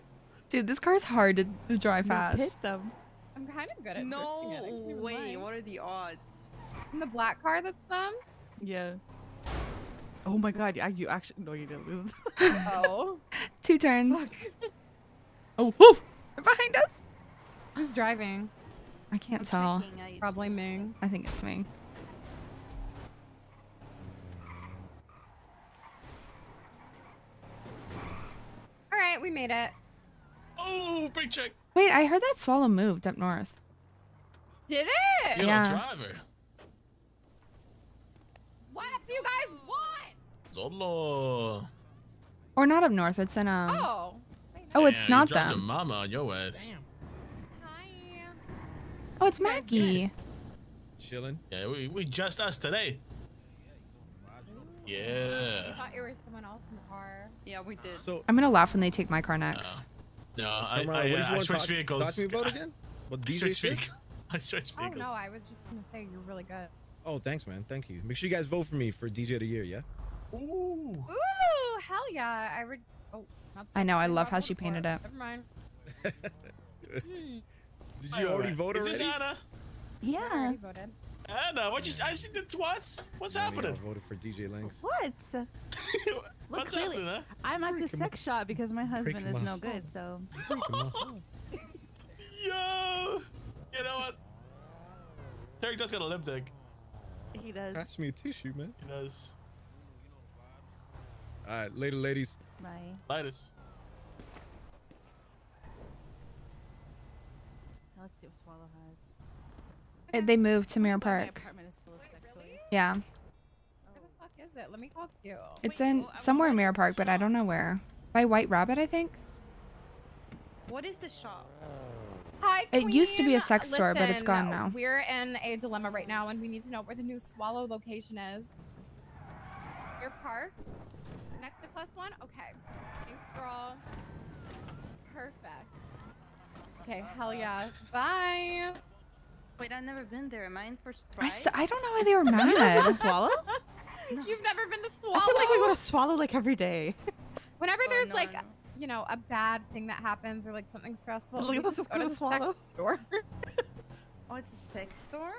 Dude, this car's hard to drive fast. Hit them. I'm kind of good at No drifting it. I can't even way. lie. What are the odds? In the black car that's them? Yeah. Oh my god, you actually no, you didn't lose. Oh. 2 turns. Oh, whoo! They're behind us. Who's driving? I can't tell. Probably Ming. I think it's me. All right, we made it. Oh, big check. Wait, I heard that swallow moved up north. Did it? You're Yeah. a driver. What do you guys want? Solo. Or not up north. It's in Oh. Oh, it's Damn, not you dropped them. your mama on your ass. Oh, it's Maggie. Chilling. Yeah, we just us today. Yeah. I thought you were someone else in the car. Yeah, we did. So I'm gonna laugh when they take my car next. No, What did you I wanna switched talk vehicles. to me about again? What, I DJ switched Fix? vehicles. I switched Oh vehicles. no, I was just gonna say you're really good. Oh, thanks, man. Thank you. Make sure you guys vote for me for DJ of the Year, yeah? Ooh. Ooh, hell yeah! Oh, not I know. I supposed to love say how what she voted painted for. it. Never mind. Did you already vote Is already? this Anna? I already voted. Anna, what you? I see the twats. What's happening? I voted for DJ Lynx. What? What's clearly- happening, huh? I'm at the Break 'em sex shop because my husband him is no up. good, so. Yo, you know what? Derek does got a limp dick. He does. Pass me a tissue, man. He does. All right, later, ladies. Bye. Lightest. Now let's see what Swallow has. They moved to Mirror My Park. apartment is full of sex toys. Yeah. Where the fuck is it? Let me talk to you. It's in somewhere in Mirror Park, but I don't know where. By White Rabbit, I think. What is the shop? Hi, It used to be a Queen. sex store, but it's Listen, gone now. We're in a dilemma right now, and we need to know where the new Swallow location is. Your park? Next to +1? Okay. Thanks, girl. Perfect. Okay, hell yeah. Bye. Wait, I've never been there. Am I in for I, surprise? I don't know why they were You never been to mad. Swallow? You've never been to Swallow? I feel like we go to Swallow like every day. Whenever there's no, like, no. you know, a bad thing that happens or like something stressful, Look we at this, just go go to to the Swallow. sex store. Oh, it's a sex store?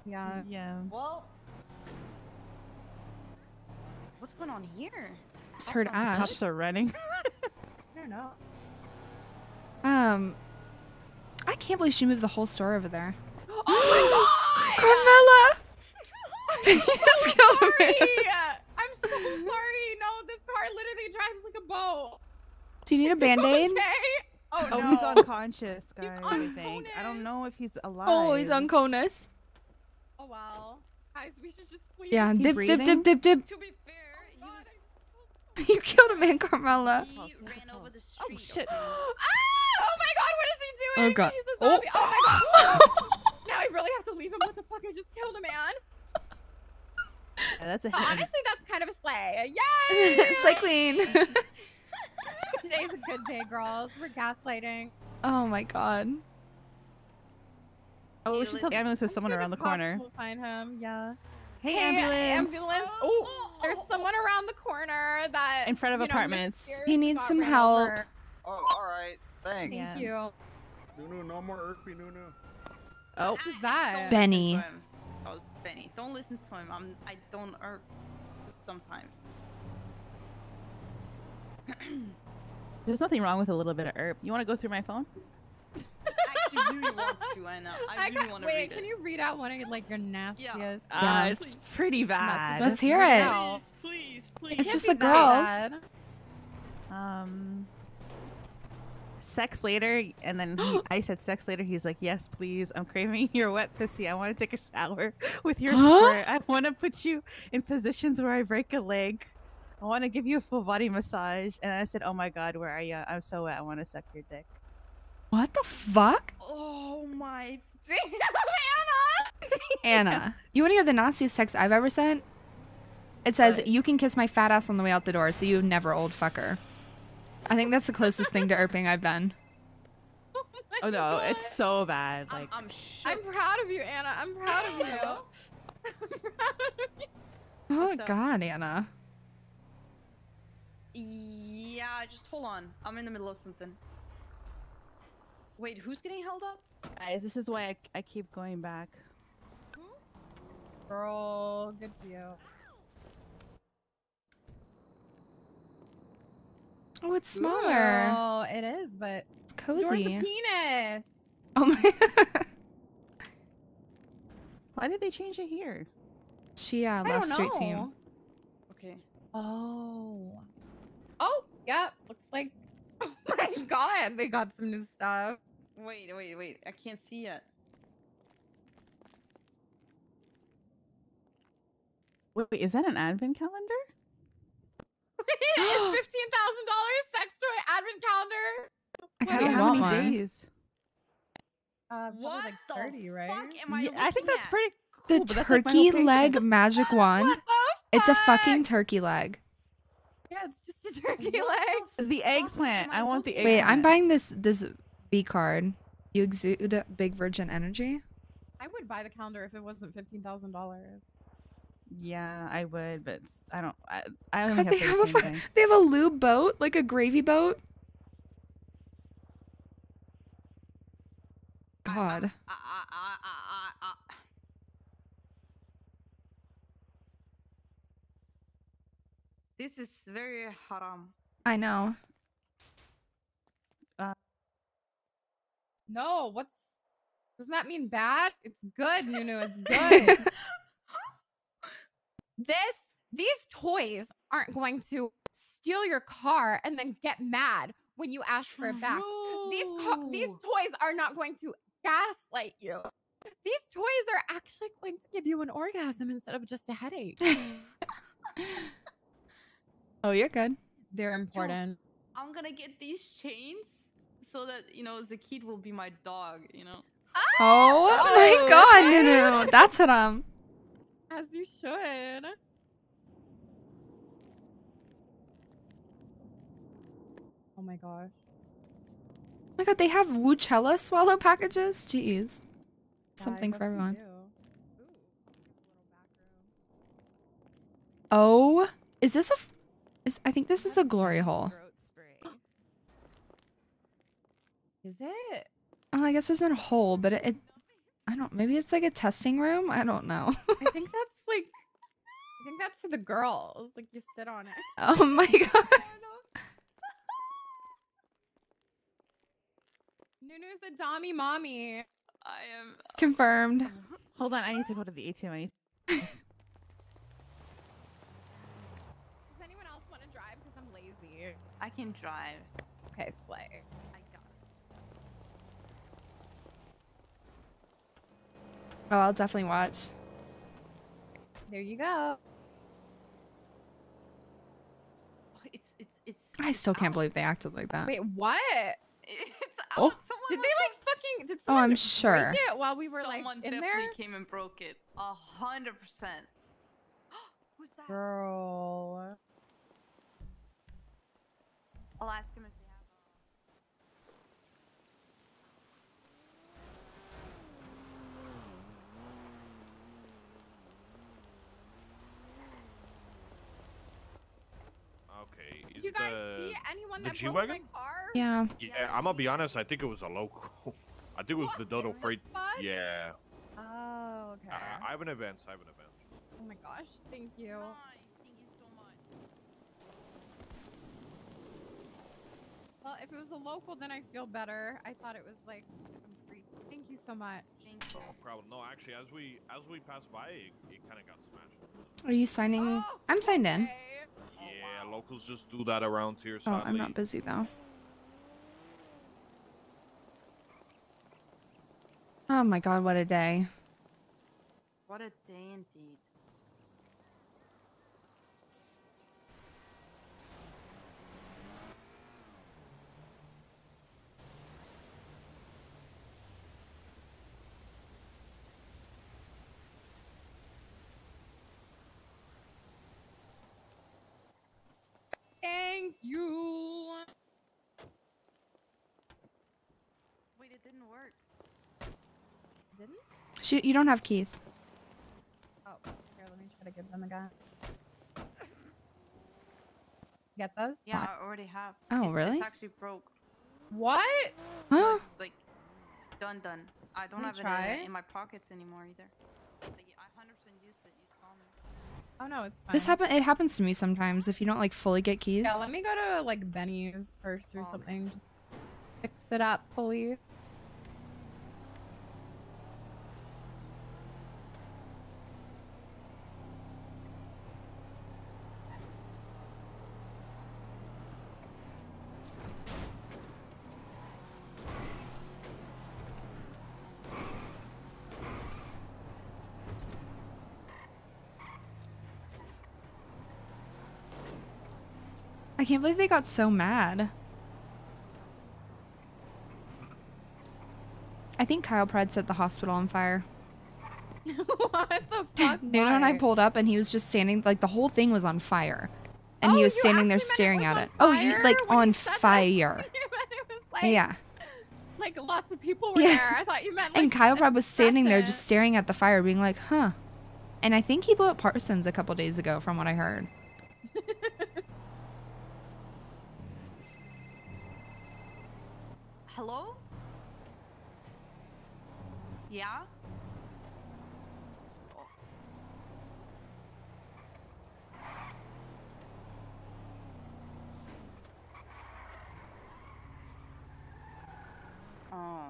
Yeah. Yeah. Well, what's going on here? Just heard Ash. Cops are running. I don't know. I can't believe she moved the whole store over there. Oh my god! Carmella! You just killed me. I'm so sorry. No, this car literally drives like a boat. Do you need a band-aid? Okay. Oh, Oh, no. he's unconscious, guys. I think. I don't unconscious. know if he's alive. Oh, he's unconscious. Oh wow. Guys, we should just flee. Yeah, He dip, dip, breathing? dip, dip, dip. To be fair, You killed a man, Carmella. he ran over the Oh, street. shit. Oh my god, what is he doing? Oh, God. He's a Oh. zombie. Oh, my god. Now I really have to leave him. What the fuck? I just killed a man. Yeah, that's a Oh, hit. honestly, that's kind of a slay. Yay! Slay queen. Today's a good day, girls. We're gaslighting. Oh my god. Oh, we should tell the ambulance there's I'm someone sure around the cops corner. will find him. Yeah. Hey, ambulance. Ambulance. Oh, there's someone around the corner that In front of you know, apartments. He needs got some ran help. over. Oh, alright. Thanks. Thank you. Nunu, no more Irkby, Nunu. Oh, Who's that? Benny. That was Benny. Don't listen to him. I don't irk sometimes. There's nothing wrong with a little bit of herb. You want to go through my phone? I actually really want to, Anna. I really want to Wait, read can it. you read out one of like your nastiest? Yeah. It's pretty bad. Let's hear it. Please, please. It's Can't just be the that girls. bad. Sex later, and then I said sex later. He's like, yes, please. I'm craving your wet pussy. I want to take a shower with your squirt. I want to put you in positions where I break a leg. I want to give you a full body massage. And I said, oh my god, where are you? I'm so wet. I want to suck your dick. What the fuck? Oh my Damn, Anna, you want to hear the nastiest text I've ever sent? It says, you can kiss my fat ass on the way out the door, so you never old fucker. I think that's the closest thing to irping I've been. Oh no, it's so bad. Like, I'm proud of you, Anna. I'm proud of you. Oh god, Anna. Yeah, just hold on. I'm in the middle of something. Wait, who's getting held up? guys, this is why I keep going back. Girl, good for you. Oh, it's smaller. Oh, it is, but It's cozy. yours a penis. Oh my. Why did they change it here? She I left don't street know. team. Okay. Oh. Oh, yeah. Looks like. Oh my my god, they got some new stuff. Wait. I can't see yet. Wait, is that an advent calendar? It's $15,000 sex toy advent calendar. I kind of how want many one. days? What like the 30, right? fuck am I Yeah, I think looking that's at? pretty The cool. but that's like my whole turkey paycheck. leg magic wand. What the It's a fuck? fucking turkey leg. Yeah, it's just a turkey leg. The eggplant. I want the eggplant. Wait, I'm buying this V card. You exude big virgin energy. I would buy the calendar if it wasn't $15,000. Yeah, I would, but I don't. I only God, have they have a 13 things. they have a lube boat, like a gravy boat. God. This is very haram. I know. No, doesn't that mean bad? It's good, Nunu. It's good. These toys aren't going to steal your car and then get mad when you ask for it back. These toys are not going to gaslight you. These toys are actually going to give you an orgasm instead of just a headache. Oh, you're good. They're important. I'm gonna get these chains so that the kid will be my dog. Oh my God, Nunu. That's haram. As you should. Oh my gosh. Oh my God, they have Wuchella swallow packages. Jeez. Something I for guess they everyone. do. Oh, is this I think this is a glory hole. Is it? Oh, I guess there's not a hole, but I don't, maybe it's like a testing room. I don't know. I think that's for the girls. Like you sit on it. Oh my God. Nunu's a dommy mommy. I am Confirmed. Hold on, I need to go to the ATM. I need Does anyone else want to drive? Because I'm lazy. I can drive. Okay, slay. I got Oh, I'll definitely watch. There you go. It's I still can't believe they acted like that. Wait, what? It's Oh. Did they like fucking? Did Oh, someone I'm break sure. it while we were Someone like in definitely there? came and broke it. 100%. Who's that? Girl. I'll ask him if they have Okay. Did you guys see anyone the that broke my G-Wagon? car? Yeah. Yeah, I'm gonna be honest. I think it was a local. I think it was the Dodo Freight. fun? Yeah. Oh, okay. I have an event. Oh my gosh, thank you. Thank you so much. Well, if it was a local, then I feel better. I thought it was like some freak. Thank you so much. No problem. No, actually, as we pass by, it kind of got smashed. Are you signing? I'm signed in. Yeah, locals just do that around here. Oh, Sadly. I'm not busy though. Oh my God, what a day. What a day indeed. Thank you. Wait, it didn't work. Didn't? Shoot, you don't have keys. Oh, here, let me try to give them a go. Get those? Yeah, I already have. Oh, really? It's actually broke. What? Huh? It's like done. I don't Let me have try it it. in my pockets anymore either. Like, I 100% used it. You saw me. Oh no, it's fine. This it happens to me sometimes if you don't like fully get keys. Yeah, let me go to like Benny's first or something. Just fix it up fully. I can't believe they got so mad. I think Kyle Pride set the hospital on fire. What the fuck? Nuno and I Why? pulled up and he was just standing, like the whole thing was on fire. And he Oh, was you standing there actually meant it staring was at on it. Oh, you fire like when you on said that? fire. You meant it was like, Yeah. like lots of people were Yeah. there. I thought you meant like And Kyle Pride was standing there just expression. staring at the fire being like, huh. And I think he blew up Parsons a couple days ago from what I heard. Hello? Yeah? Oh.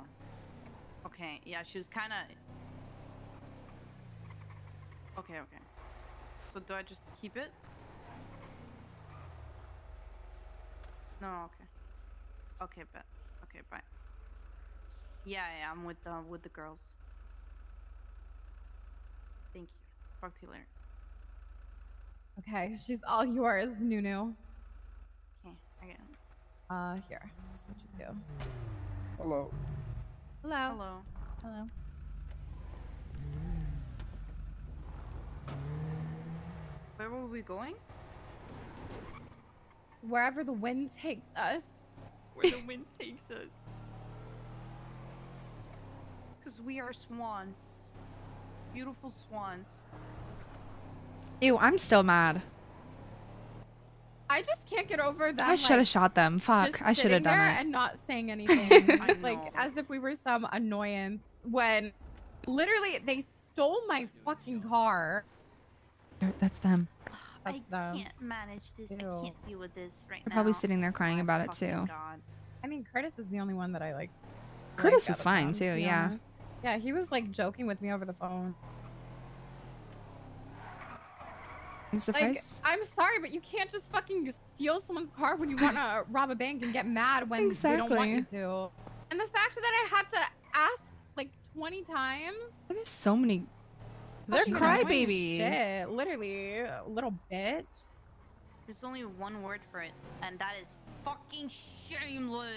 Okay, yeah, she was kind of... Okay, okay. So do I just keep it? No, okay. Okay, bet. Okay, bye. Yeah, yeah, I'm with the girls. Thank you. Talk to you later. Okay, she's all yours, Nunu. Okay, I get it. Here. That's what you do. Hello. Hello. Hello. Hello. Where were we going? Wherever the wind takes us. Where the wind takes us. Because we are swans. Beautiful swans. Ew, I'm still mad. I just can't get over that. I should have shot them. Fuck, I should have done it. And not saying anything, like as if we were some annoyance. When literally they stole my fucking car. That's them. I can't manage this. I can't deal with this right They're now. probably sitting there crying about it Fucking too. God. I mean, Curtis is the only one that I like. Curtis liked was out of fine them, to too, be yeah. honest. Yeah, he was like joking with me over the phone. I'm Like, surprised. I'm sorry, but you can't just fucking steal someone's car when you want to rob a bank and get mad when they don't want you Exactly. to. And the fact that I had to ask like 20 times. There's so many. They're Fucking annoying crybabies. shit, literally, little bitch. There's only one word for it, and that is fucking shameless.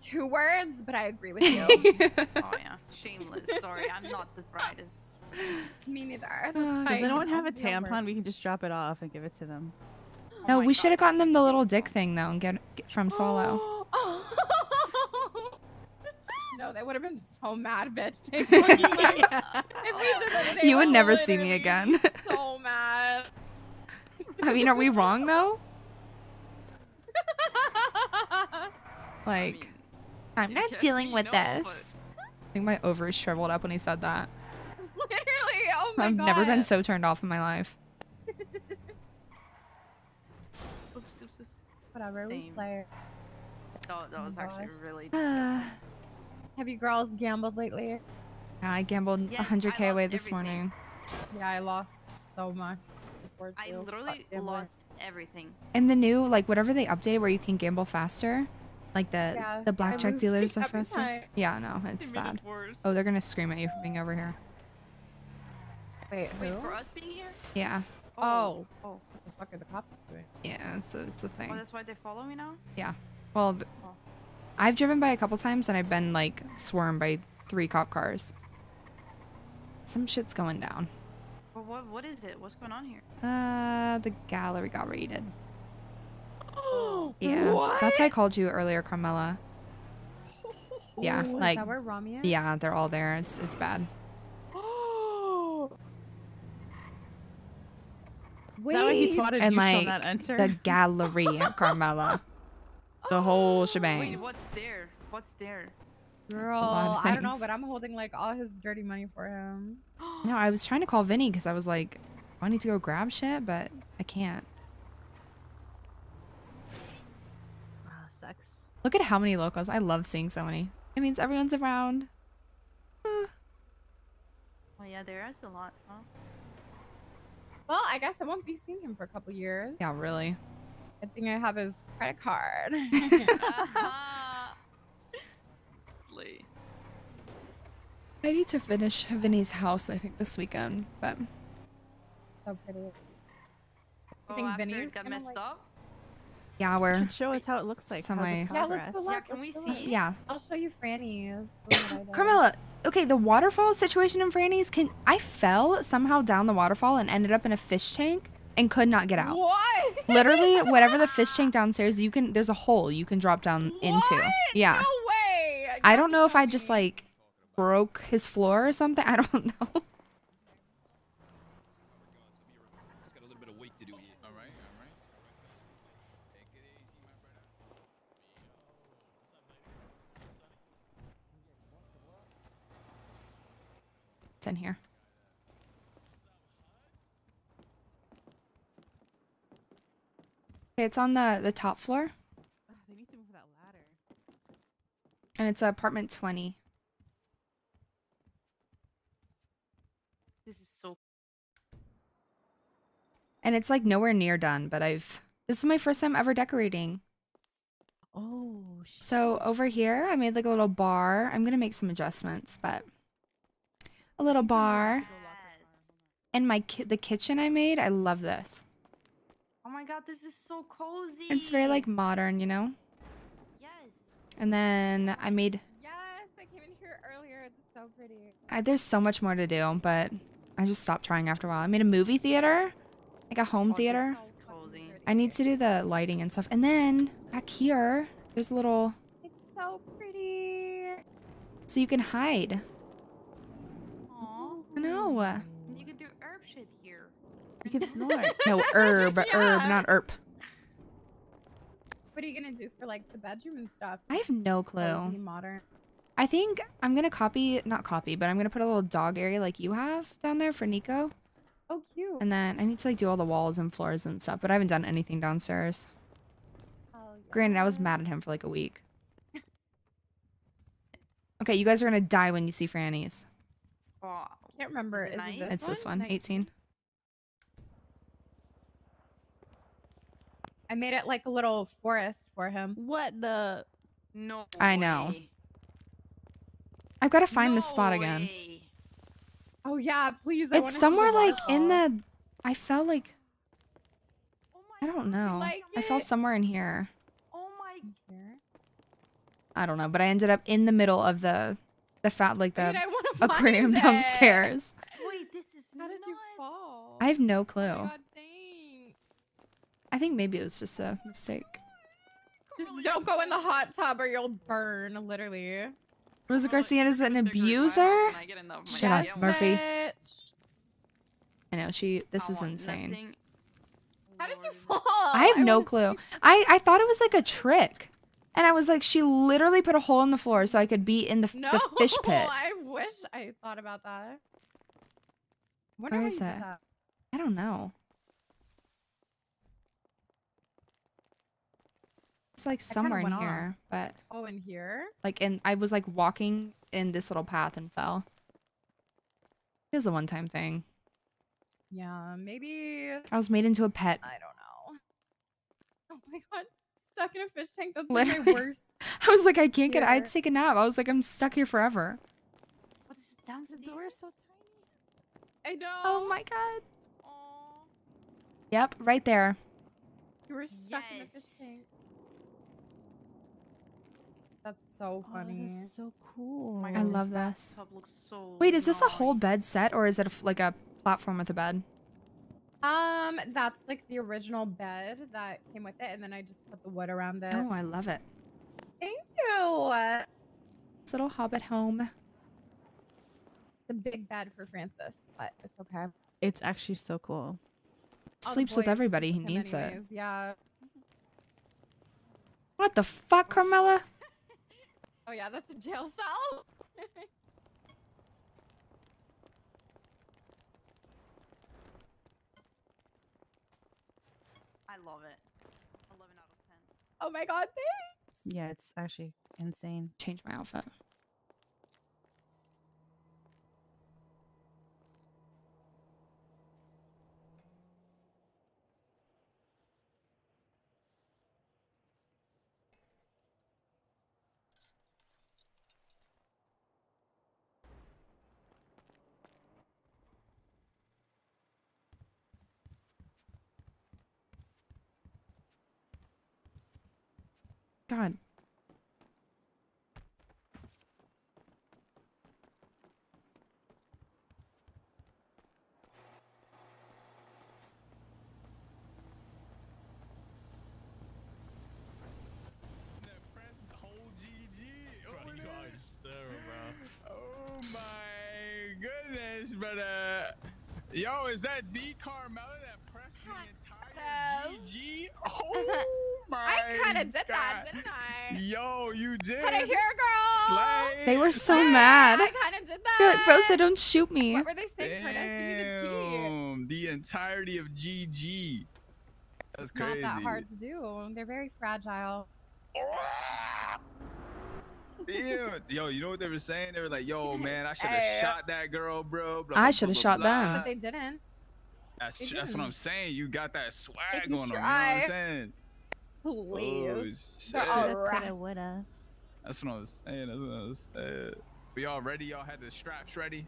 2 words, but I agree with you. Oh yeah, shameless. Sorry, I'm not the brightest. Me neither. Does anyone have a tampon? We can just drop it off and give it to them. No, we should have gotten them the little dick thing though and get from Solo. No, they would have been so mad, bitch. They fucking, like, if we did that, they You would never see me literally again. be so mad. I mean, are we wrong though? Like, I'm not dealing with this. I think my ovaries shriveled up when he said that. Literally, oh my I've god. never been so turned off in my life. Oops, oops, oops. Whatever, we Same. slay. That was actually really. Have you girls gambled lately? I gambled Yes, 100K I away lost this everything. morning. Yeah, I lost so much. before I too. literally Fuck gambling. lost everything. And the new, like, whatever they updated where you can gamble faster, like Yeah, the I blackjack lose dealers are every faster. time. Yeah, no, it's They made it bad. worse. Oh, they're gonna scream at you for being over here. Wait, who? Wait, for us being here? Yeah, Oh. Oh. What the fuck are the cops doing? yeah, it's a Oh, thing. that's why they follow me now? Yeah. Well, I've driven by a couple times and I've been like swarmed by 3 cop cars. Some shit's going down. Well, what is it? What's going on here? The gallery got raided. Oh, Yeah, that's why I called you earlier, Carmela. Yeah, Ooh, like is that where Rami is? yeah, they're all there. It's bad. Wait. That way he twatted And you like from that enter. the gallery, Carmela. The whole shebang. Wait, what's there? What's there? Girl, lot of I don't know, things. but I'm holding like all his dirty money for him. No, I was trying to call Vinny because I was like, I need to go grab shit, but I can't. Sucks. Look at how many locals. I love seeing so many. It means everyone's around. Oh yeah, there is a lot, huh? Well, I guess I won't be seeing him for a couple years. Yeah, really. Good thing I have his credit card. Slay. I need to finish Vinny's house, I think, this weekend, but So pretty. Oh, think after Vinny's it got gonna, messed like- up? Yeah, You we're should show us how it looks like. How's semi. the Yeah, progress? let's go look. can we let's go see look. Yeah. I'll show you Franny's. the one that I did. Carmela, okay, the waterfall situation in Franny's, I fell somehow down the waterfall and ended up in a fish tank and could not get out. What? Literally, whatever the fish tank downstairs, there's a hole you can drop down into. Yeah. No way. You I have don't to know if show I just me. like broke his floor or something. I don't know. Just got a little bit of weight to do here. All right, all right. Take it easy, my brother. It's in here. Okay, it's on the top floor, Ugh, they need to move that ladder. and it's apartment 20. This is so. And it's like nowhere near done, but this is my first time ever decorating. Oh. So over here, I made like a little bar. I'm gonna make some adjustments, but a little bar. And the kitchen I made, I love this. Oh my god, this is so cozy. It's very like modern, you know? Yes. And then I made, Yes, I came in here earlier. It's so pretty. there's so much more to do, but I just stopped trying after a while. I made a movie theater, like a home theater. Cozy. I need to do the lighting and stuff. And then back here, there's a little, It's so pretty. so you can hide. Aww. I know. And you can do herb shit here. You can snort. No, herb, Yeah. not herb. What are you gonna do for like the bedroom and stuff? I have no clue. Cozy, modern. I think I'm gonna not copy, but I'm gonna put a little dog area like you have down there for Nico. Oh, cute. And then I need to like do all the walls and floors and stuff, but I haven't done anything downstairs. Oh, Granted, I was mad at him for like a week. Okay, you guys are gonna die when you see Franny's. Oh, Can't remember. Is it Is nice? it this It's this one, 19? 18. I made it like a little forest for him. What the? No. I know. way. I've got to find this No spot again. way. Oh yeah, please. I wanna It's see somewhere the like in waterfall. the. I felt like. I don't know. like I felt it. somewhere in here. Oh my. I don't know, but I ended up in the middle of the fat like the Dude, I wanna aquarium find it. downstairs. Wait, this is How did you fall? I have no clue. Oh my God, thanks. I think maybe it was just a mistake. Just don't go in the hot tub or you'll burn, literally. Rosa Garcia is an abuser? Shut up, Murphy. Bitch. I know, this is insane. How did you fall? I have no clue. I thought it was like a trick. And I was like, she literally put a hole in the floor so I could be in the No, fish pit. I wish I thought about that. Wonder Where how is you did it? that. I don't know. It's like kinda somewhere in went off. here, but Oh, in here? I was like walking in this little path and fell. It was a one-time thing. Yeah, maybe. I was made into a pet. I don't know. Oh my god, stuck in a fish tank. That's like my Literally. worst. I was like, I can't get. I had fear. to take a nap. I was like, I'm stuck here forever. What is it downstairs? The door is so tiny. I know. Oh my god. Yep, right there. You were stuck in a fish Yes. tank. That's so funny. That is so cool. Oh my I god, love this this. bathtub looks so Wait, is this a whole nice. bed set or is it like a platform with a bed? That's like the original bed that came with it, and then I just put the wood around it. Oh, I love it. Thank you. This little hobbit home. It's a big bed for Francis, but it's okay. It's actually so cool. All the Sleeps with boys everybody. He sleep with him needs it. anyways, Yeah. What the fuck, Carmela? Oh yeah, that's a jail cell. I love it. 11 out of 10. Oh my god, thanks. Yeah, it's actually insane. Change my outfit. God. Bro, you are stirring, bro. Oh my goodness, brother. Yo, is that D Carmela that pressed the entire GG? Oh my I kind of did that, God. didn't I? Yo, you did. Had a hair girl. Slay. They were so mad. I kind of did that. They're like, Rosa, don't shoot me. What were they saying, Curtis? Give me the tea. Damn, the entirety of GG. That's It's not crazy. that hard to do. They're very fragile. Yeah. Yo, you know what they were saying? They were like, yo, man, I should have Hey. shot that girl, bro. Blah, I blah, should have blah, shot blah, them. But they didn't. That's They what didn't. I'm saying. You got that swag If going you on. You know what I'm try. saying? Please. Oh, They're shit. all right. Coulda, woulda. That's what I was saying. That's what I was saying. We all ready? Y'all had the straps ready?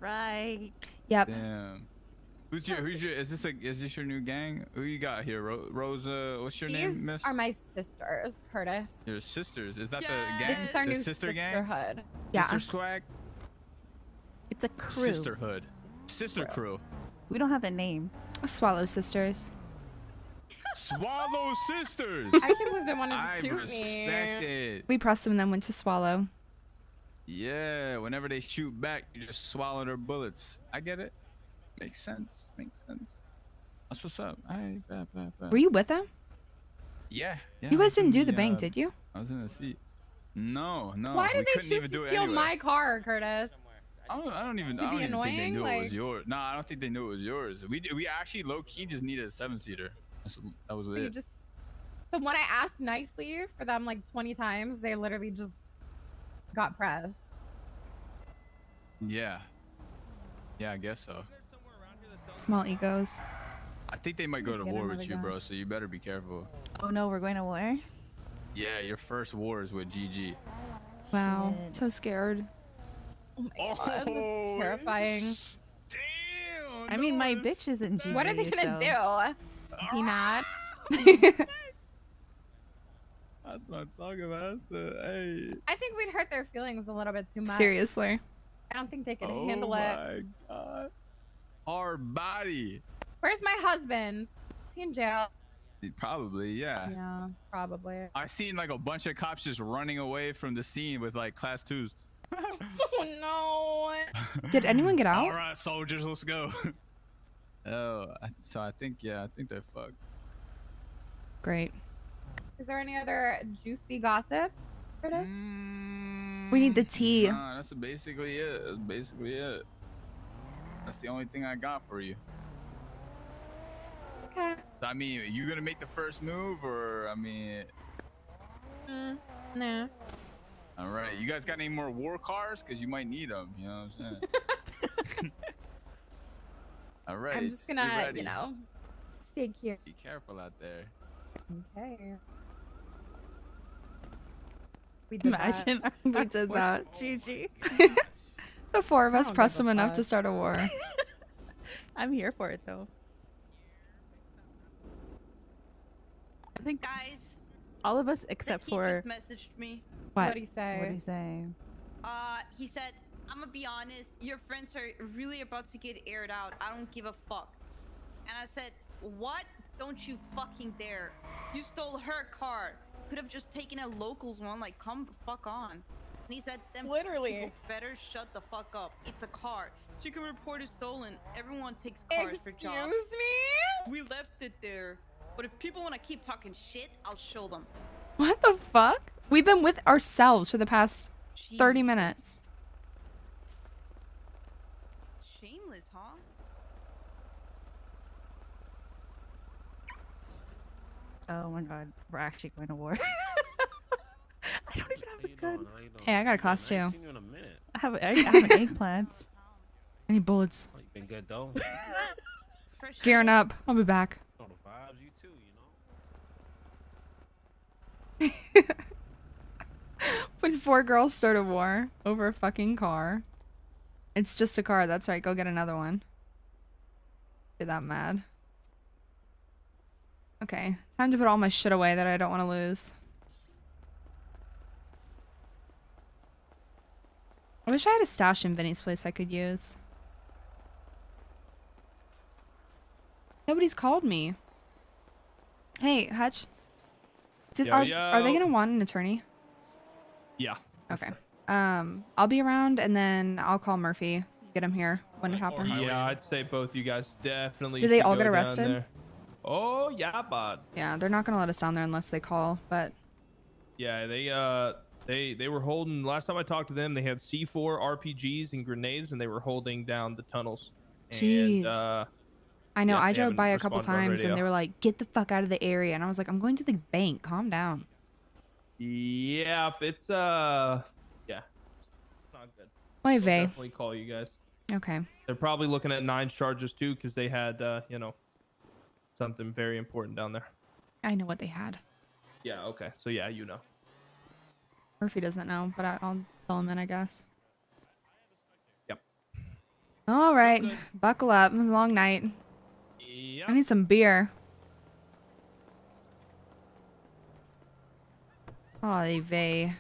Right. Yep. Damn. Who's your? Is this your new gang? Who you got here? Rosa. What's your These name, Miss? are my sisters, Curtis. Your sisters. Is that the gang? This is our the new sister sisterhood. gang? Yeah. Sister swag. It's a crew. Sisterhood. Sister crew. We don't have a name. Swallow sisters. Swallow sisters. I can't believe they wanted to I shoot respect me. it. We pressed them and then went to swallow. Yeah, whenever they shoot back, you just swallow their bullets. I get it. Makes sense. Makes sense. That's what's up. Alright, bet. Were you with them? Yeah. You I guys was didn't in do the bank, did you? I was in the seat. No. Why we did they couldn't even choose do to it steal anyway. my car, Curtis? I don't even To be think they annoying? knew it Like- was yours. No, I don't think they knew it was yours. We actually low key just needed a 7-seater. That was So it. you just. So when I asked nicely for them like 20 times, they literally just got pressed. Yeah. Yeah, I guess so. Small egos. I think they might go to Get war another with you, gun. bro. So you better be careful. Oh no, we're going to war. Yeah, your first war is with GG. Wow. So scared. Oh my god, that's terrifying. Damn. I mean, my bitch is in GG. What are they gonna do? He mad? That's what I'm talking about. Hey. I think we'd hurt their feelings a little bit too much. Seriously. I don't think they could Oh handle it. my god. Our body. Where's my husband? Is he in jail? Probably, yeah. Yeah, probably. I seen like a bunch of cops just running away from the scene with like class 2s. Oh no. Did anyone get out? All right, soldiers, let's go. So I think they're fucked. Great. Is there any other juicy gossip for this? We need the tea. Nah, that's basically it. That's basically it. That's the only thing I got for you. Okay. I mean, you gonna make the first move, or I mean? Nah. All right, you guys got any more war cars? Cause you might need them. You know what I'm saying? All right. I'm just get gonna, ready. you know, stay cute. Be careful out there. Okay. We did Imagine that. We did that. GG. The four of I us don't pressed give them a enough fuck. to start a war. I'm here for it though. I think Guys, all of us except he for just messaged me. What? What'd he say? what did he say? He said, I'm gonna be honest, your friends are really about to get aired out. I don't give a fuck. And I said, what? Don't you fucking dare. You stole her car. Could have just taken a locals one, like, come the fuck on. And he said, them Literally. people better shut the fuck up. It's a car. Chicken report is stolen. Everyone takes cars for jobs. Excuse me? We left it there. But if people want to keep talking shit, I'll show them. What the fuck? We've been with ourselves for the past 30 Jesus. minutes. Shameless, huh? Oh my god, we're actually going to war. I don't even have a gun. Hey, I got a class I too. ain't seen you in a minute. I have an eggplant. I need bullets. Oh, you been good though. Gearing up. I'll be back. Oh, the vibes, you too, you know. When 4 girls start a war over a fucking car. It's just a car. That's right. Go get another one. Be that mad. Okay, time to put all my shit away that I don't want to lose. I wish I had a stash in Vinny's place I could use. Nobody's called me. Hey, Hutch. Are they gonna want an attorney? Yeah. Okay. I'll be around and then I'll call Murphy. Get him here when it happens. Yeah, I'd say both you guys definitely. Did they should all go get down arrested? there. Oh yeah, bud. Yeah, they're not gonna let us down there unless they call, but Yeah, they were holding. Last time I talked to them, they had C4 RPGs and grenades, and they were holding down the tunnels. jeez. And, I know, yeah, I they drove haven't by a couple responded on times and radio. they were like, get the fuck out of the area. And I was like, I'm going to the bank. Calm down. Yeah, it's yeah, it's not good. Oy I'll vey. definitely call you guys. Okay. They're probably looking at 9 charges too, because they had you know, something very important down there. I know what they had. Yeah. Okay. So yeah, you know. Murphy doesn't know, but I'll fill him in, I guess. Yep. All right. Buckle up. It was a long night. I need some beer. Oy vey.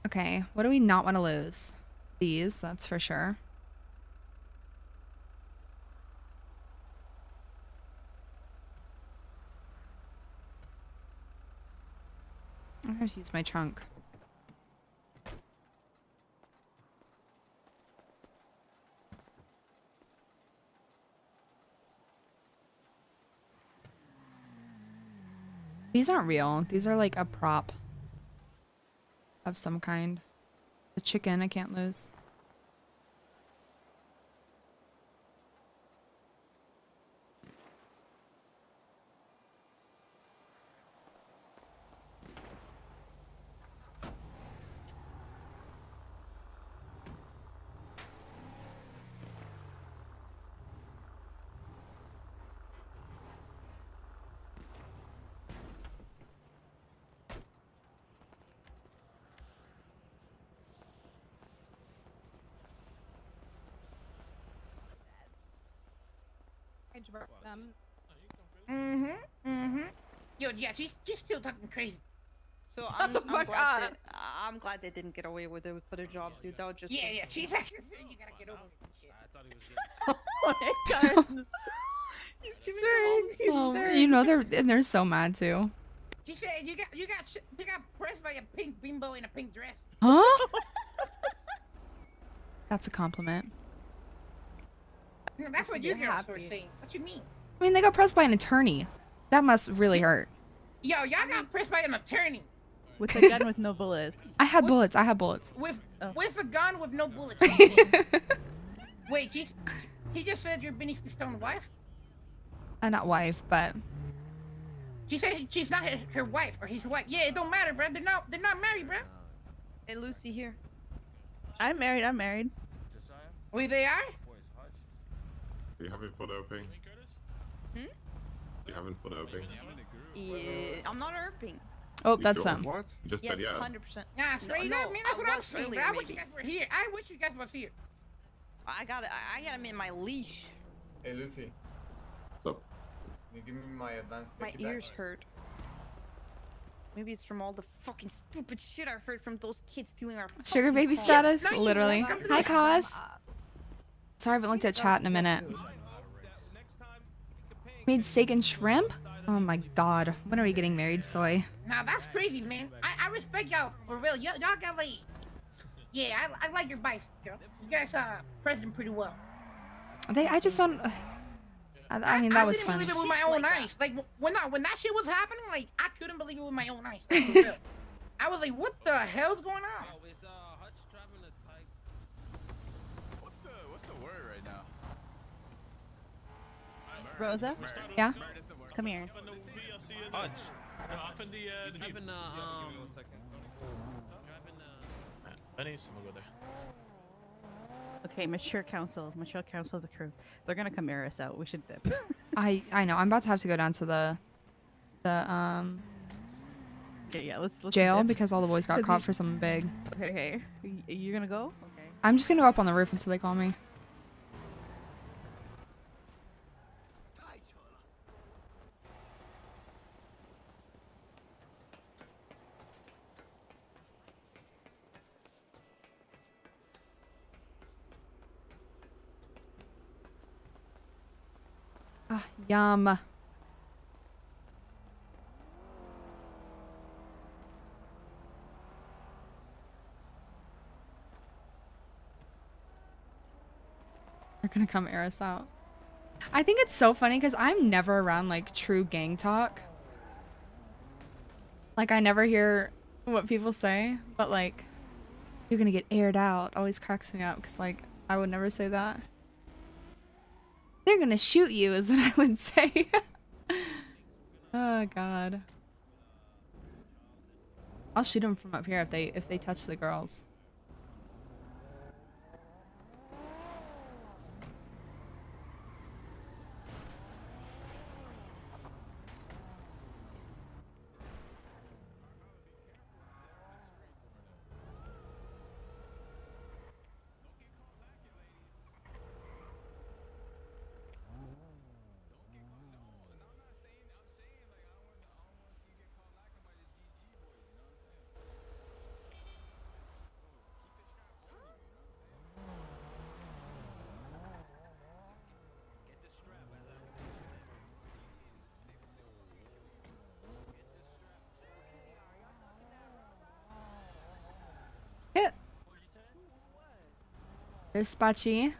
Okay, what do we not want to lose? These, that's for sure. I have to use my trunk. These aren't real. These are like a prop of some kind. The chicken I can't lose. I dropped them. Yo, yeah, she's still talking crazy. So Shut I'm, the I'm fuck glad up. that, I'm glad they didn't get away with it for the job, dude. That was just Yeah, she's actually saying you gotta get over it and shit. I thought he was Oh my god. He's stirring. He's Oh, stirring. you know they're so mad too. She said you got pressed by a pink bimbo in a pink dress. Huh? That's a compliment. No, that's what You're you girls were happy. saying. What you mean? I mean, they got pressed by an attorney. That must really hurt. Yo, y'all got pressed by an attorney With a gun with no bullets. I had bullets. I had bullets. with a gun with no bullets. Wait, she just said you're Benny Stone's wife. Not wife, but She said she's not her wife or his wife. Yeah, it don't matter, bro. They're not married, bro. Hey, Lucy here. I'm married. I'm married. Wait, they are? Do you have it for the opening? Hmm? Do you have it for the opening? Yeah, I'm not irping. oh, You that's sure? them. What? You just Yes, said yeah. 100%. Nah, straight no, up, man. That's I what I'm was saying, bro. earlier, I wish you maybe. guys were here. I wish you guys was here. I got him in my leash. Hey Lucy, What's up? can you give me my advance My piggyback? ears hurt. Maybe it's from all the fucking stupid shit I heard from those kids stealing our Sugar fucking baby cars. status, No, you literally. won't. Hi, Cos. Sorry, I haven't looked at chat in a minute. Made steak and shrimp? Oh my god. When are we getting married, Soy? Nah, that's crazy, man. I respect y'all for real. Y'all got like, yeah, I like your bikes, girl. You guys president pretty well. I just don't. I mean, that was didn't fun. believe it with my own eyes. Like when that shit was happening, like I couldn't believe it with my own eyes. Like, for real. I was like, what the hell's going on? What's the word right now? Rosa? Yeah? Come here. Hutch. Up in the Jeep. Venice, I'm gonna go there. Okay, mature council of the crew. They're gonna come air us out. We should dip. I know. I'm about to have to go down to the yeah, let's jail dip. because all the boys got 'Cause caught you- for something big. Okay, you're gonna go? Okay. I'm just gonna go up on the roof until they call me. Yum. They're gonna come air us out. I think it's so funny because I'm never around like true gang talk. Like I never hear what people say, but like you're gonna get aired out always cracks me up because like I would never say that. They're gonna shoot you is what I would say. Oh god. I'll shoot them from up here if they touch the girls. Hit. There's Spachi.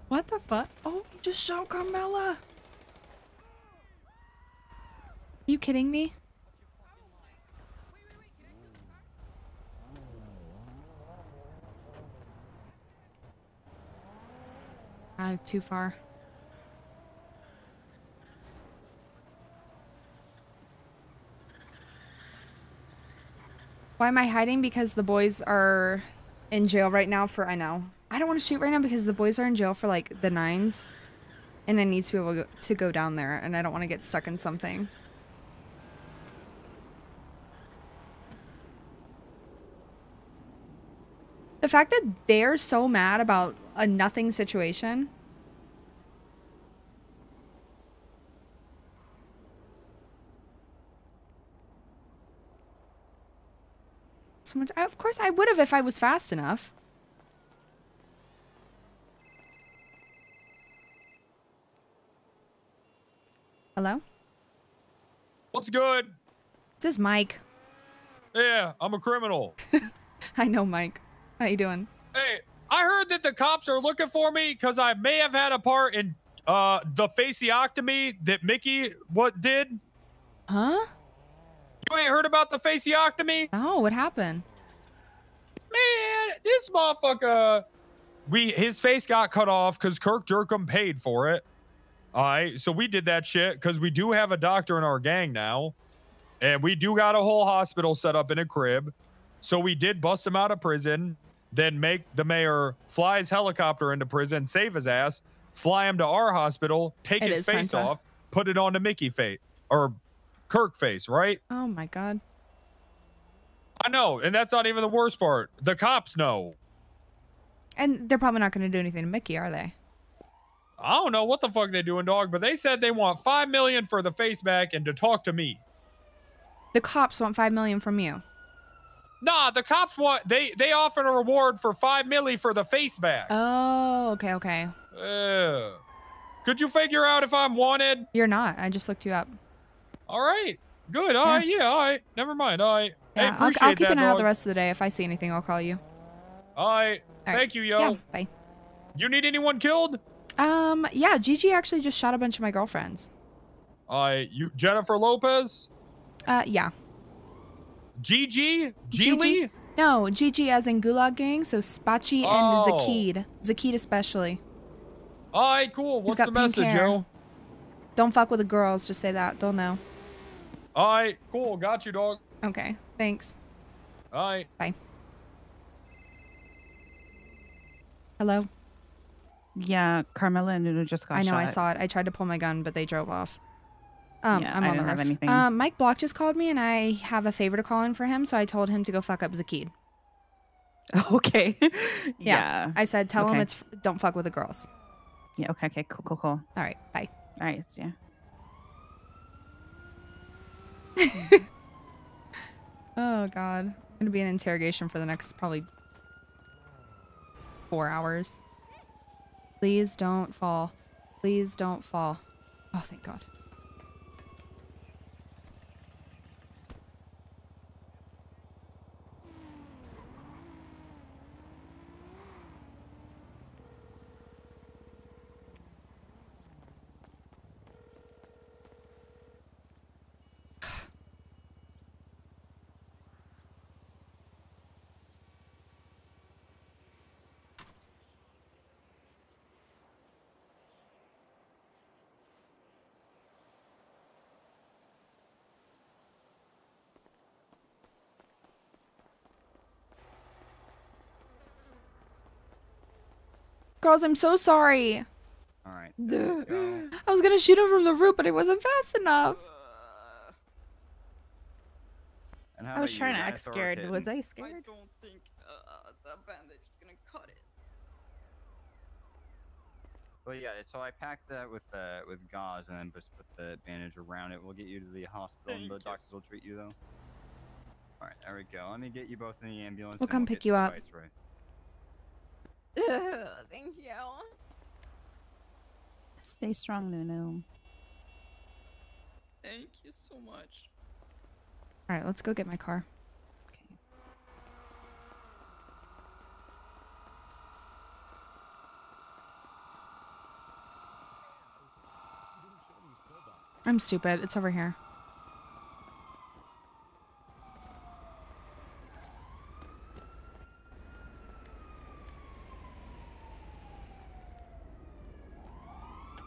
What the fuck? Oh, you just shot Carmela. Are you kidding me? Too far. Why am I hiding? Because the boys are in jail right now for, I know. I don't want to shoot right now because the boys are in jail for like the 9s. And I need to be able to go down there and I don't want to get stuck in something. The fact that they're so mad about a nothing situation. So much, of course I would have if I was fast enough. Hello? What's good? This is Mike. Yeah, I'm a criminal. I know, Mike. How you doing? Hey, I heard that the cops are looking for me because I may have had a part in the faceotomy that Mickey did. Huh? You ain't heard about the faceotomy? Oh, what happened? Man, this motherfucker, his face got cut off because Kirk Jerkham paid for it. All right, so we did that shit because we do have a doctor in our gang now, and we do got a whole hospital set up in a crib. So we did bust him out of prison, then make the mayor fly his helicopter into prison, save his ass, fly him to our hospital, take his face off, put it on the Mickey face or Kirk face, right? Oh my god. I know, and that's not even the worst part. The cops know. And they're probably not going to do anything to Mickey, are they? I don't know what the fuck they doing, dog, but they said they want $5 million for the face back and to talk to me. The cops want $5 million from you. Nah, the cops want they offered a reward for $5 million for the face back. Oh, okay, okay. Could you figure out if I'm wanted? You're not. I just looked you up. All right. Good. All right. Yeah. All right. Never mind. All right. Yeah, hey, appreciate I'll keep that, an eye out dog. the rest of the day. If I see anything, I'll call you. All right. Thank you, yo. Yeah, bye. You need anyone killed? Yeah, Gigi actually just shot a bunch of my girlfriends. You Jennifer Lopez? Yeah. Gigi? Geely? No, Gigi as in Gulag Gang, so Spachi and Zakid. Zakid especially. All right, cool. He's What's got the pink message, hair. yo? Don't fuck with the girls, just say that. They'll know. All right, cool. Got you, dog. Okay, thanks. All right. Bye. Hello? Yeah, Carmela and Nunu just got I know, shot. I saw it. I tried to pull my gun, but they drove off. Yeah, I'm I on the didn't have roof. anything. Mike Block just called me, and I have a favor to call in for him, so I told him to go fuck up Zakid. Okay. Yeah. I said tell him Okay. it's don't fuck with the girls. Yeah. Okay. Okay. Cool. Cool. Cool. All right. Bye. All right. Yeah. Oh God. I'm gonna be in interrogation for the next probably 4 hours. Please don't fall. Please don't fall. Oh, thank God. Girls, I'm so sorry. All right. I was gonna shoot him from the roof, but it wasn't fast enough. And how I was about you? trying to Nice act or scared. kitten? Was I scared? I don't think the bandage is gonna cut it. Well, yeah. So I packed that with gauze and then just put the bandage around it. We'll get you to the hospital, and the doctors will treat you though. All right, there we go. Let me get you both in the ambulance. We'll and come get pick you the up. device right. Thank you. Stay strong, Nuno. Thank you so much. All right, let's go get my car. I'm stupid. It's over here.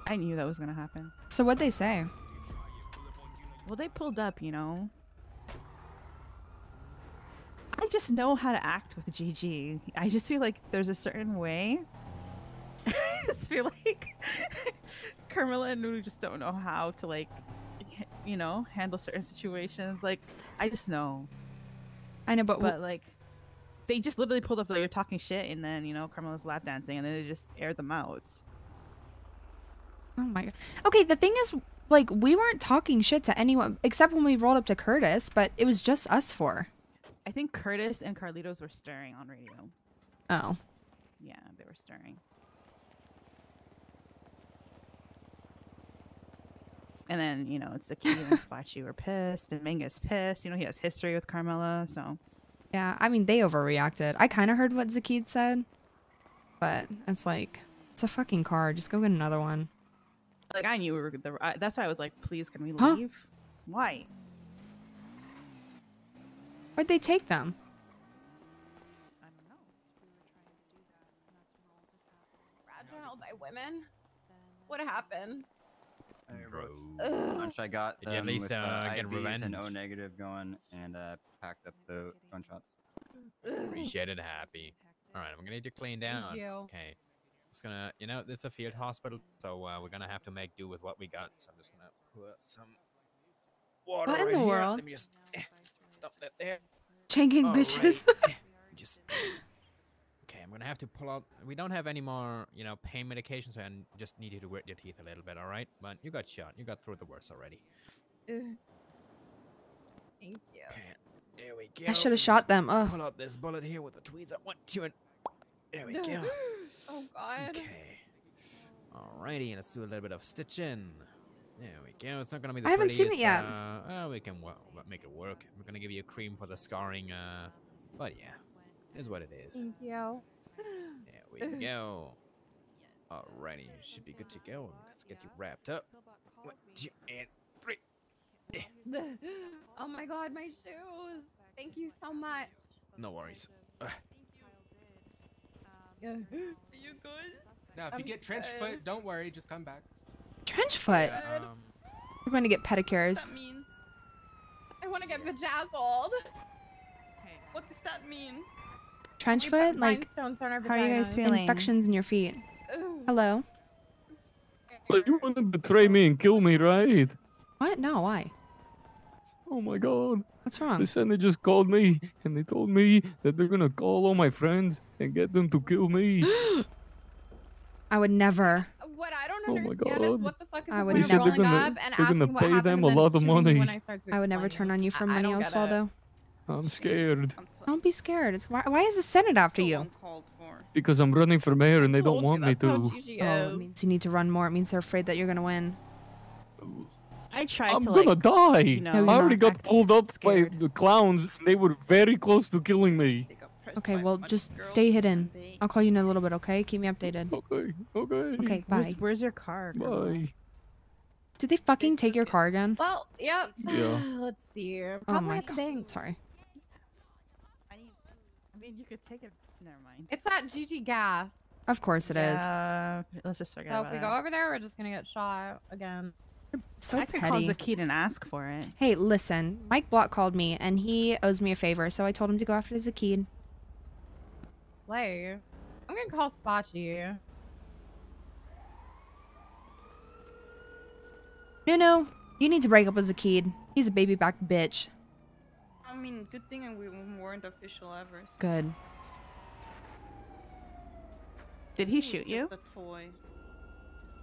I knew that was gonna happen. So what'd they say? Well, they pulled up, you know. I just know how to act with GG. I just feel like there's a certain way. I just feel like Carmilla and Nunu just don't know how to, like, you know, handle certain situations. Like, I just know. I know, but like, they just literally pulled up like you're talking shit, and then, you know, Carmilla's lap dancing, and then they just aired them out. Oh my God. Okay, the thing is, like, we weren't talking shit to anyone except when we rolled up to Curtis, but it was just us four. I think Curtis and Carlitos were stirring on radio. Oh. Yeah, they were stirring. And then, you know, it's Zakid and Spotchy were pissed, and Minga's pissed. You know, he has history with Carmilla, so. Yeah, I mean, they overreacted. I kind of heard what Zakid said, but it's like, it's a fucking car. Just go get another one. Like, I knew we were that's why I was like, please, can we Huh? leave? Why? Where'd they take them? Fragile by women? What happened? Lunch, I got Did you at them least, with get IVs revenge? and O negative going, and packed up the gunshots. Appreciate it, happy. All right, I'm gonna need you clean down. you. Okay. Just gonna, you know, it's a field hospital, so we're gonna have to make do with what we got. So I'm just gonna put some water What in right the here. world? Let me just dump that there. Changing All bitches. right. Just okay. I'm gonna have to pull out. We don't have any more, you know, pain medication, so I just need you to grit your teeth a little bit. All right, but you got shot. You got through the worst already. Thank you. Okay. There we go. I should have shot them. Ugh. Pull out this bullet here with the tweezers. 1, 2, and there we go. Oh God. Okay. Alrighty, let's do a little bit of stitching. There we go. It's not gonna be the I haven't seen it prettiest, yet. we can make it work. We're gonna give you a cream for the scarring. But yeah, it is what it is. Thank you. There we go. Alrighty, you should be good to go. Let's get you wrapped up. 1, 2, and 3. Oh my God, my shoes. Thank you so much. No worries. Are you good? No, if you get trench foot, don't worry, just come back. Trench foot. We're going to get pedicures. I want to get vajazzled. What does that mean? Trench foot? Like, Rhinestones on our How are you guys vaginas. feeling? infections in your feet. Hello? You want to betray me and kill me, right? What? No, why? Oh my god. What's wrong? They said they just called me and they told me that they're gonna call all my friends and get them to kill me. I would never. What I don't Oh my understand is god. what the fuck is I the would point of never. rolling up and they're asking gonna what pay happened them and a then lot of shooting me money. when I start to I would never turn on you for money, don't get it. Osvaldo. I'm scared Don't be scared. It's why is the Senate after you? because I'm running for mayor and they don't want me to. Oh, it means you need to run more. It means they're afraid that you're gonna win. I tried I'm to gonna like, die. you know, I already not got act pulled up by the clowns. They were very close to killing me. Okay, well, just stay hidden. I'll call you in a little bit, okay? Keep me updated. Okay, okay. Okay, bye. Where's your car? Bye. Did they fucking take your car again? Well, yep. Yeah. Let's see. Oh Probably my at the god. bank. Sorry. I mean, you could take it. Never mind. It's at GG Gas. Of course it is. Let's just forget So about if we it. go over there, we're just gonna get shot again. So I could call petty. Zakid and ask for it. Hey, listen. Mike Block called me, and he owes me a favor, so I told him to go after Zakid. Slay. I'm gonna call Spotchy. No, you need to break up with Zakid. He's a baby back bitch. I mean, good thing we weren't official ever. So Good. Did he was shoot you? Just a toy.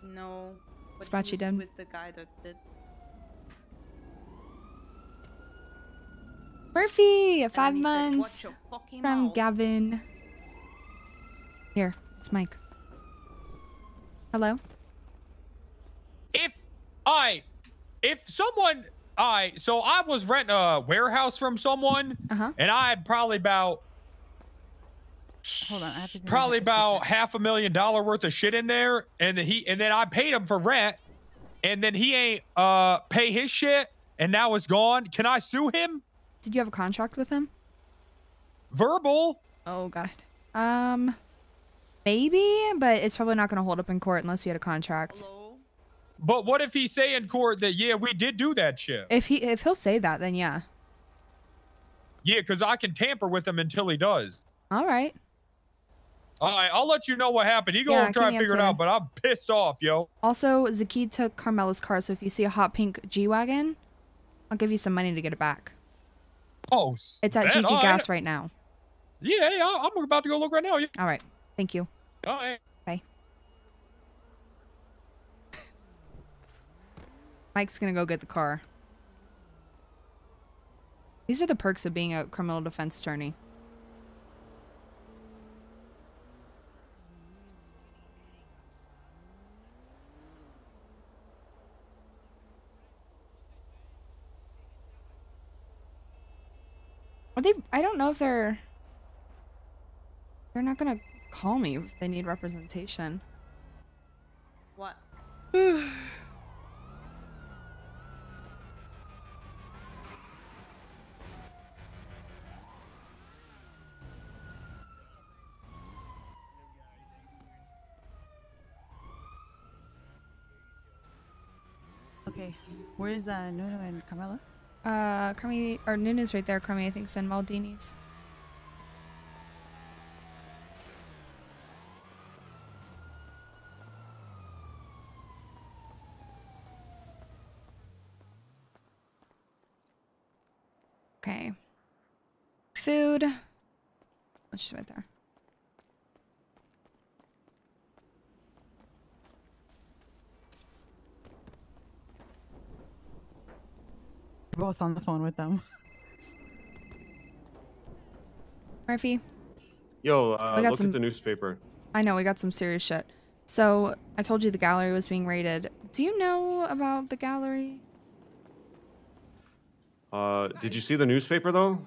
No. But Spotchy he was did. with the guy that did. Murphy, 5 he said, months "Watch your fucking from mouth." Gavin. Here, it's Mike. Hello? If someone, so I was renting a warehouse from someone, and I had probably about Hold on, I have to do probably about $500,000 worth of shit in there, and then I paid him for rent, and then he ain't pay his shit, and now it's gone. Can I sue him? Did you have a contract with him? Verbal. Oh god. Maybe, but it's probably not going to hold up in court unless you had a contract. But what if he say in court that yeah, we did do that shit? If he'll say that, then yeah. Yeah, because I can tamper with him until he does. All right. All right, I'll let you know what happened. You go Yeah, and try keep to me figure it updated. out, but I'm pissed off, yo. Also, Zakid took Carmela's car, so if you see a hot pink G-Wagon, I'll give you some money to get it back. Oh, It's at man, GG all Gas right. right now. Yeah, I'm about to go look right now. Yeah. All right. Thank you. All right. Bye. Mike's gonna go get the car. These are the perks of being a criminal defense attorney. Are they? I don't know if they're not gonna call me if they need representation. What? Okay, where's Nuno and Carmela? Carmi or Nunu's right there. Carmi, I think, is in Maldini's. Okay. Food. Oh, she's right there. We're both on the phone with them. Murphy. Yo, We got look some- at the newspaper. I know, we got some serious shit. So, I told you the gallery was being raided. Do you know about the gallery? Did you see the newspaper though?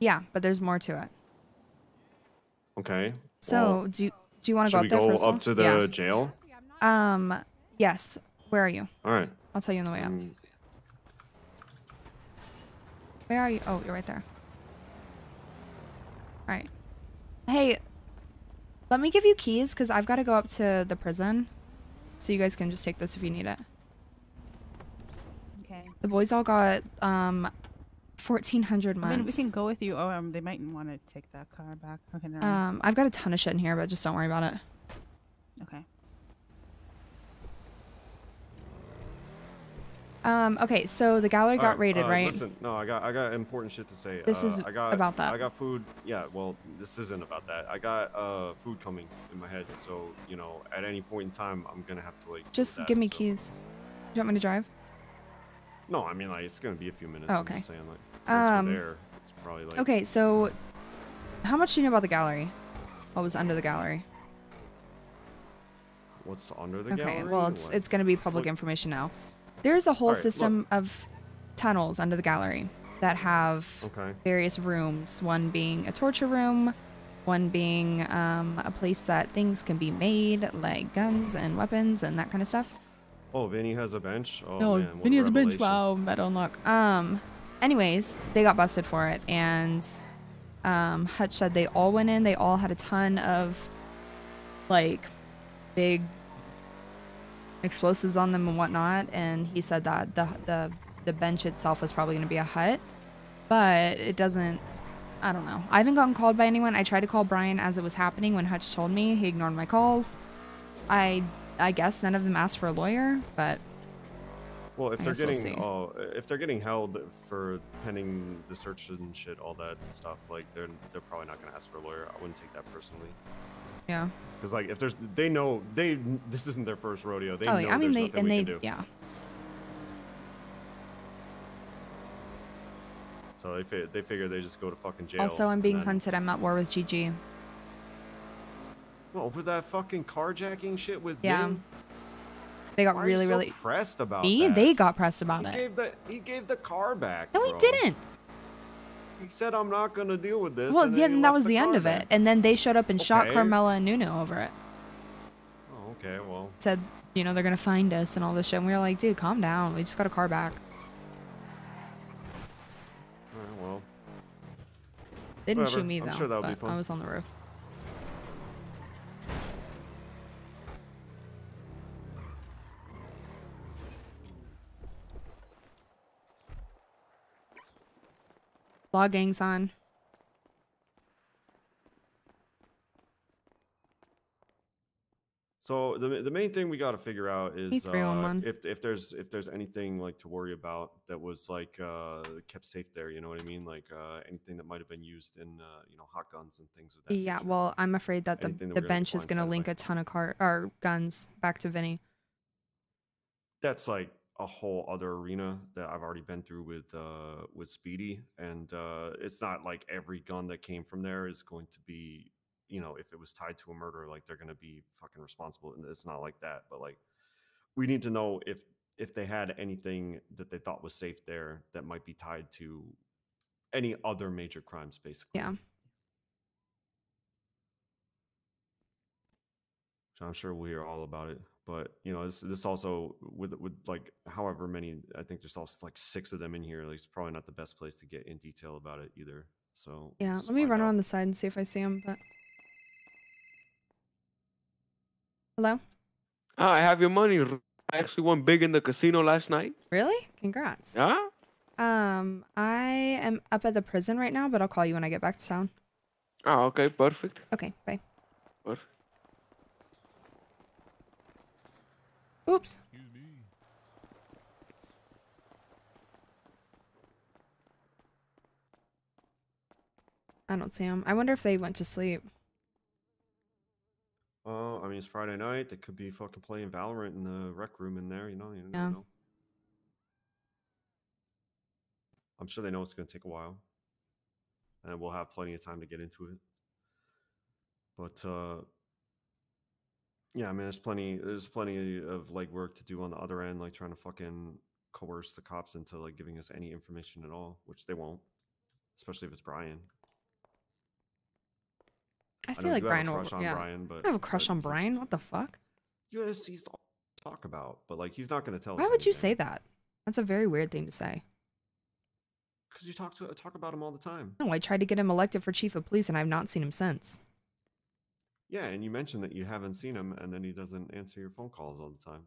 Yeah, but there's more to it. Okay. So, well, do you want to go should up there we go first of all? up to the jail? Yes. Where are you? All right. I'll tell you on the way up. Where are you? Oh, you're right there. All right. Hey, let me give you keys because I've got to go up to the prison. So you guys can just take this if you need it. Okay. The boys all got 1,400 months. I mean, we can go with you. Oh, they might want to take that car back. Okay, never mind. I've got a ton of shit in here, but just don't worry about it. Okay. Okay, so the gallery got Alright, raided, right? Listen, no, I got important shit to say. This is I got about that. I got food. Yeah, well, this isn't about that. I got food coming in my head, so you know, at any point in time, I'm gonna have to like. deal with Just that, give me so- keys. Do you want me to drive? No, I mean like it's gonna be a few minutes. Oh, I'm okay. just saying like once Um, we're there, it's probably like. Okay, so how much do you know about the gallery? What was under the gallery? What's under the Okay, gallery? well, it's going to be public What- information now. There's a whole Alright, system of tunnels under the gallery that have Okay. various rooms. One being a torture room, one being a place that things can be made, like guns and weapons and that kind of stuff. Oh, Vinny has a bench. Oh No, man, what Vinny a has a bench. revelation. Wow, metal unlock. Anyways, they got busted for it, and Hutch said they all went in. They all had a ton of like big explosives on them and whatnot. And he said that the bench itself is probably going to be a hut, but it doesn't. I don't know. I haven't gotten called by anyone. I tried to call Brian as it was happening when Hutch told me. He ignored my calls. I guess none of them asked for a lawyer, but Well, if I they're guess we'll getting see. if they're getting held for pending the search and shit, all that stuff, like they're probably not gonna ask for a lawyer. I wouldn't take that personally. yeah. Because like if there's this isn't their first rodeo. They Oh, know yeah. I mean, there's nothing we can do. yeah. So they figure they just go to fucking jail. Also, I'm and being then- hunted. I'm at war with GG. Well, with that fucking carjacking shit with Yeah. Vinny, They got why are really, you so really pressed about me. that? They got pressed about he it. gave the car back. No, he bro. didn't. He said, "I'm not gonna deal with this." Well, and yeah, then he and that left was the end car of it. back. And then they showed up and shot Okay. Carmela and Nuno over it. Oh, okay, well. Said, you know, they're gonna find us and all this shit. And we were like, dude, calm down. We just got a car back. Alright, well. They didn't Whatever. shoot me I'm though. sure that'll be but fun. I was on the roof. Law gang's on. So the main thing we got to figure out is E311. if there's anything like to worry about that was like kept safe there. You know what I mean? Like anything that might have been used in you know, hot guns and things of that. Yeah, well, I'm afraid that Anything that the we're gonna get bench is gonna blindsided link by. a ton of or guns back to Vinny. That's like a whole other arena that I've already been through with Speedy, and it's not like every gun that came from there is going to be, you know, if it was tied to a murder, like they're gonna be fucking responsible, and it's not like that. But like, we need to know if they had anything that they thought was safe there that might be tied to any other major crimes, basically. Yeah. So I'm sure we'll hear all about it. But you know, this also with like however many, I think there's also like 6 of them in here. Like, it's probably not the best place to get in detail about it either. So Yeah, just let me find run out. around the side and see if I see him. But hello? I have your money. I actually won big in the casino last night. Really? Congrats. Yeah? I am up at the prison right now, but I'll call you when I get back to town. Oh, okay, perfect. Okay, bye. Perfect. Oops. I don't see him. I wonder if they went to sleep. I mean, it's Friday night. They could be fucking playing Valorant in the rec room in there. You never Yeah. know. I'm sure they know it's gonna take a while, and we'll have plenty of time to get into it. But yeah, I mean, there's plenty of like work to do on the other end, like trying to fucking coerce the cops into like giving us any information at all, which they won't, especially if it's Brian. I know feel like you Brian have a will. crush on Yeah. Brian, but I have a crush but on Brian. What the fuck? he's to talk about, but like he's not gonna tell us. Why would you anything. say that? That's a very weird thing to say. Because you talk about him all the time. No, I tried to get him elected for chief of police, and I've not seen him since. Yeah, and you mentioned that you haven't seen him, and then he doesn't answer your phone calls all the time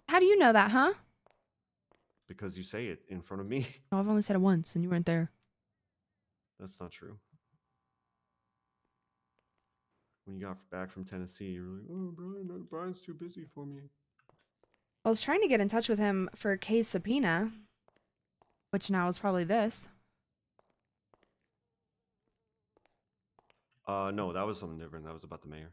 How do you know that, huh? because you say it in front of me. No, I've only said it once, and you weren't there. That's not true. When you got back from Tennessee, you were like, "Oh, Brian's too busy for me." I was trying to get in touch with him for a case subpoena, which now is probably this. No, that was something different. That was about the mayor.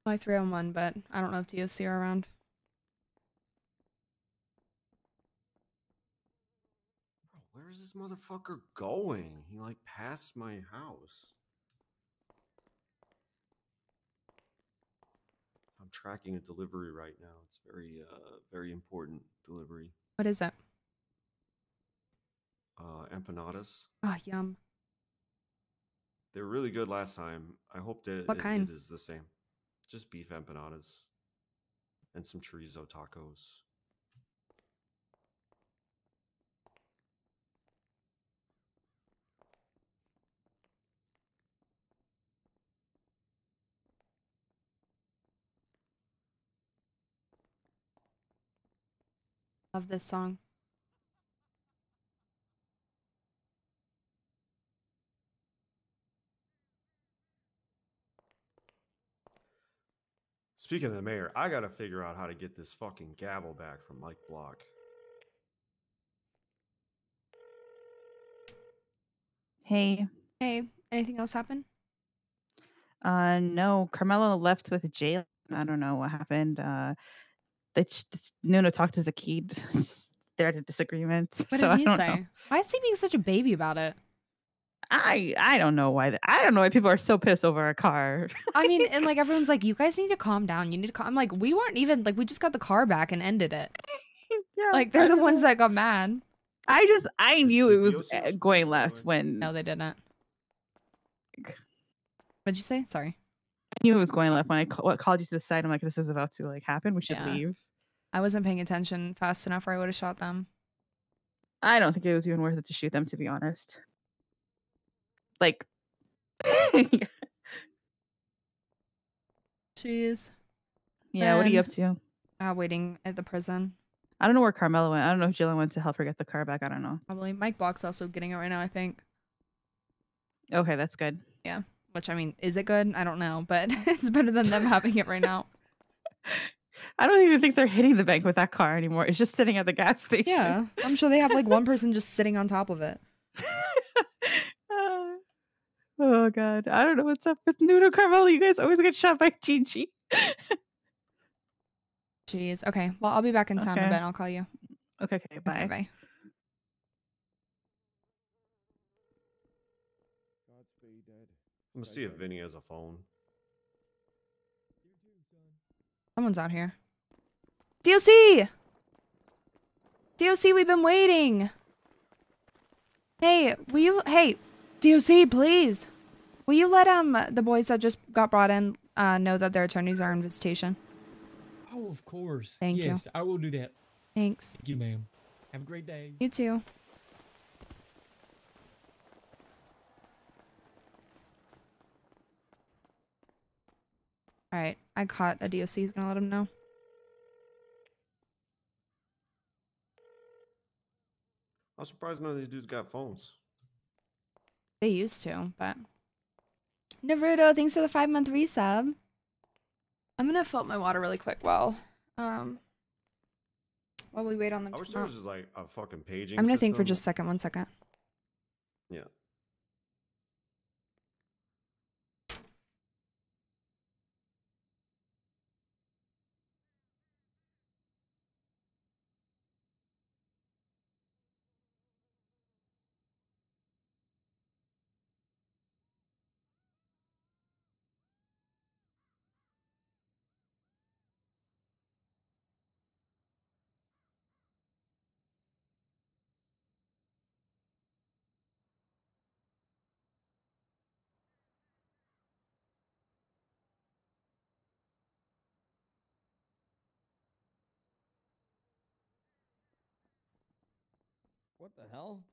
My 301, but I don't know if DOC are around. Where is this motherfucker going? He like passed my house. I'm tracking a delivery right now. It's very important delivery. What is it? Empanadas. Oh, yum. They were really good last time. I hope that What kind? it is the same. Just beef empanadas and some chorizo tacos. Love this song. Speaking of the mayor, I gotta figure out how to get this fucking gavel back from Mike Block. Hey. Hey, anything else happen? No, Carmelo left with Jay. I don't know what happened. Nuno talked to Zakid. They're at a disagreement. What so did he I don't say? know. Why is he being such a baby about it? I don't know why. I don't know why people are so pissed over a car. I mean, and like everyone's like, you guys need to calm down. You need to calm. I'm like, we weren't even like, we just got the car back and ended it. Yeah, like they're the ones that got mad. I knew it was going left when. No, they didn't. What'd you say? Sorry. I knew it was going left when I called you to the side. I'm like, this is about to like happen. We should Yeah. leave. I wasn't paying attention fast enough, or I would have shot them. I don't think it was even worth it to shoot them, to be honest. Like, Jeez. yeah. What are you Man. up to? Waiting at the prison. I don't know where Carmelo went. I don't know if Jillian went to help her get the car back. I don't know. Probably. Mike Block's also getting it right now, I think. Okay, that's good. Yeah. Which, I mean, is it good? I don't know, but it's better than them having it right now. I don't even think they're hitting the bank with that car anymore. It's just sitting at the gas station. Yeah. I'm sure they have like one person just sitting on top of it. Oh god, I don't know what's up with Nuno Carmelo. You guys always get shot by Gigi. Jeez. Okay. Well, I'll be back in town in a Okay. bit. I'll call you. Okay, bye. Okay, bye. I'm gonna see if Vinny has a phone. Someone's out here. DOC! DOC, we've been waiting. Hey, will you... Hey, DOC, please. Will you let the boys that just got brought in know that their attorneys are on visitation? Oh, of course. Thank you. Yes, I will do that. Thanks. Thank you, ma'am. Have a great day. You too. Alright, I caught a DOC. He's gonna let him know. I'm surprised none of these dudes got phones. They used to, but... Naruto, thanks for the 5-month resub. I'm gonna fill up my water really quick while we wait on them I to wish come there out. was just like a fucking paging. I'm gonna think for system. just a second. 1 second. Yeah. What the hell?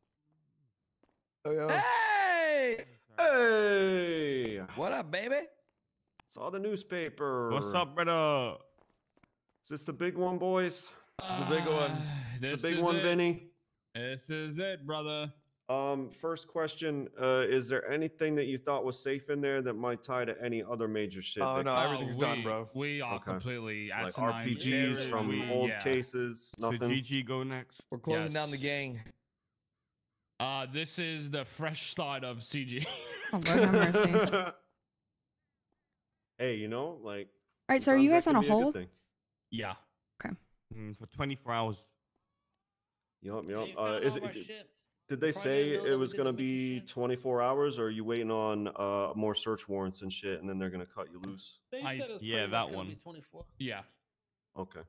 Hey! Hey! What up, baby? Saw the newspaper. What's up, brother? Is this the big one, boys? It's the big one. It's the big one, Vinny. This is it, brother. First question, is there anything that you thought was safe in there that might tie to any other major shit? Oh that no, could- everything's done, bro. We are Okay. completely Like asinine. RPGs from We- old yeah. cases, So nothing. GG go next. We're closing down the Yes. gang. This is the fresh start of CG. Oh, Lord have mercy. Hey, you know, like. All right, so are you sometimes guys that on can a be good hold? thing. Yeah. Okay. For 24 hours. Yup. They found all Is of our it? shit. Did they Probably say didn't know it that we was did gonna the Mickey be shit. 24 hours, or are you waiting on more search warrants and shit, and then they're gonna cut you loose? They said it was yeah, pretty that much gonna one. be 24. Yeah. Okay.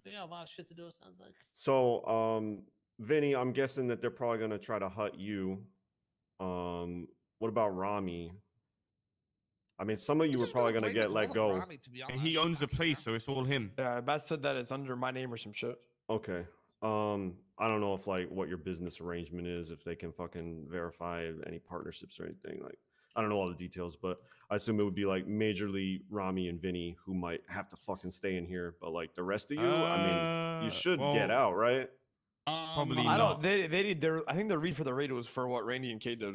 They got a lot of shit to do. It sounds like. So, Vinny, I'm guessing that they're probably gonna try to hut you. What about Rami? I mean, some of you were probably gonna get let go. And he owns the place, so it's all him. Yeah, Bat said that it's under my name or some shit. Okay. I don't know if like what your business arrangement is, if they can fucking verify any partnerships or anything. Like, I don't know all the details, but I assume it would be like majorly Rami and Vinny who might have to fucking stay in here. But like the rest of you, I mean, you should get out, right? Probably I not. don't. They did their. I think the read for the raid was for what Randy and Kate did.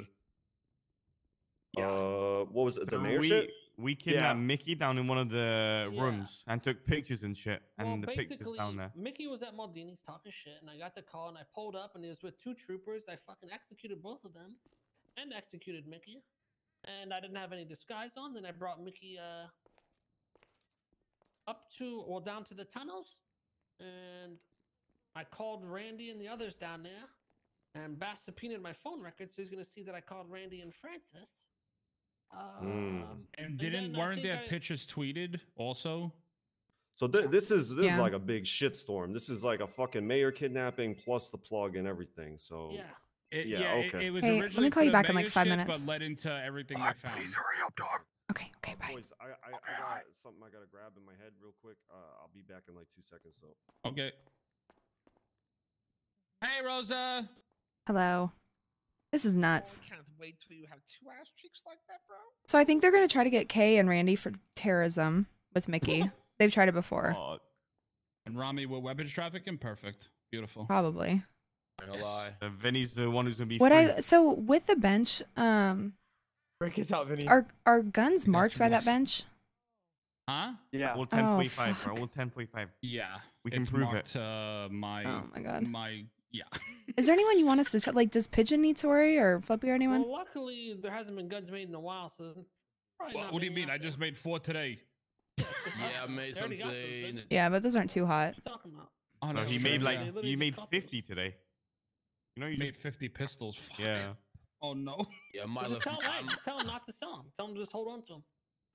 What was it? The mayor we, shit? we kidnapped Yeah. Mickey down in one of the Yeah. rooms and took pictures and shit. Well, And the pictures basically, down there. Mickey was at Maldini's talking shit, and I got the call, and I pulled up, and he was with two troopers. I fucking executed both of them, and executed Mickey, and I didn't have any disguise on. Then I brought Mickey down to the tunnels, and I called Randy and the others down there, and Bass subpoenaed my phone records, so he's gonna see that I called Randy and Francis. And then I weren't think there pictures tweeted also? So this is Yeah. like a big shitstorm. This is like a fucking mayor kidnapping plus the plug and everything. So Yeah. okay. It was Hey, let me originally call for you the back in, like, mayor 5 shit, minutes. but led into everything they found. hurry up, dog. Okay, bye. Boys, I got something I gotta grab in my head real quick. I'll be back in like 2 seconds. So. Okay. Hey, Rosa. Hello. This is nuts. Can't wait till you have two ass cheeks like that, bro. So I think they're gonna try to get Kay and Randy for terrorism with Mickey. They've tried it before. And Rami will weapons trafficking. Perfect. Beautiful. Probably. Yes. Vinny's the one who's gonna be. What free. so with the bench, Break his out, Vinny. are guns marked by that bench? Huh? Yeah. All Oh, 10.5, fuck. bro. All 10.5. Yeah. We can it's prove marked, it. Oh my God. Yeah. Is there anyone you want us to like? Does Pigeon need Tori or Flippy or anyone? Well, luckily there hasn't been guns made in a while, so there's probably not What do you many mean? out I just made 4 today. there. Yeah, I made They some already got those, today. didn't and- Yeah, but those aren't too hot. What you talking about? Oh, No, no, he sure, made yeah. like literally he just made copied 50 today. You know, you made just 50 pistols. Fuck. yeah. Oh no. Yeah, Well, my just tell him, just tell him not to sell them. Tell him to just hold on to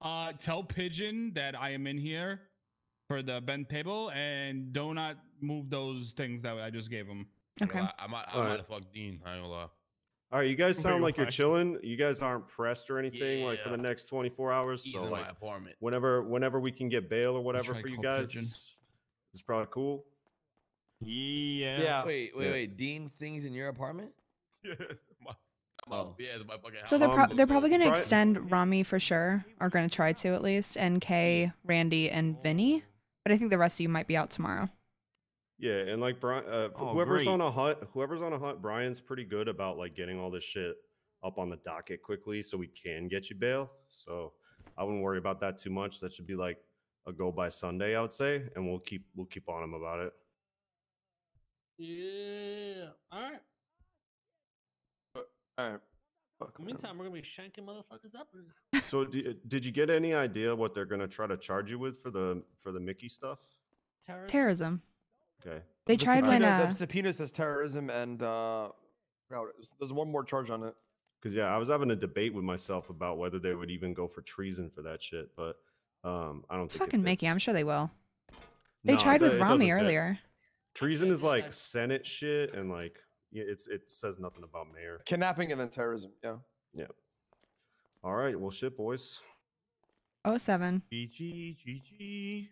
them. Tell Pigeon that I am in here for the bent table, and do not move those things that I just gave him. Okay. I might have fucked Dean. I ain't gonna lie. All right, you guys sound Wait, like you're why? chilling. You guys aren't pressed or anything like for the Yeah. next 24 hours. He's So in like my apartment. whenever we can get bail or whatever try for you call guys, Pigeon. it's probably cool. Yeah. Wait. Dean things in your apartment? Yes. It's my fucking house. So they're probably gonna Brian- extend Rami for sure, or gonna try to at least, and Kay, Randy, and Vinny. But I think the rest of you might be out tomorrow. Yeah, and like Brian, Oh, whoever's great. on a hunt, Brian's pretty good about like getting all this shit up on the docket quickly, so we can get you bail. So I wouldn't worry about that too much. That should be like a go by Sunday, I would say, and we'll keep on him about it. Yeah. All right. All right. In the meantime, we're gonna be shanking motherfuckers up. So did you get any idea what they're gonna try to charge you with for the Mickey stuff? Terrorism. Okay. They The tried when subpoena- the subpoena says terrorism and there's one more charge on it. Because yeah, I was having a debate with myself about whether they would even go for treason for that shit, but I don't It's think it fucking Mickey. fits. I'm sure they will. They No, tried it with doesn't Rami fit. earlier. Treason is like Senate shit, and like it says nothing about mayor. Kidnapping and then terrorism. Yeah. Yeah. All right. Well, shit, boys. 07. GG.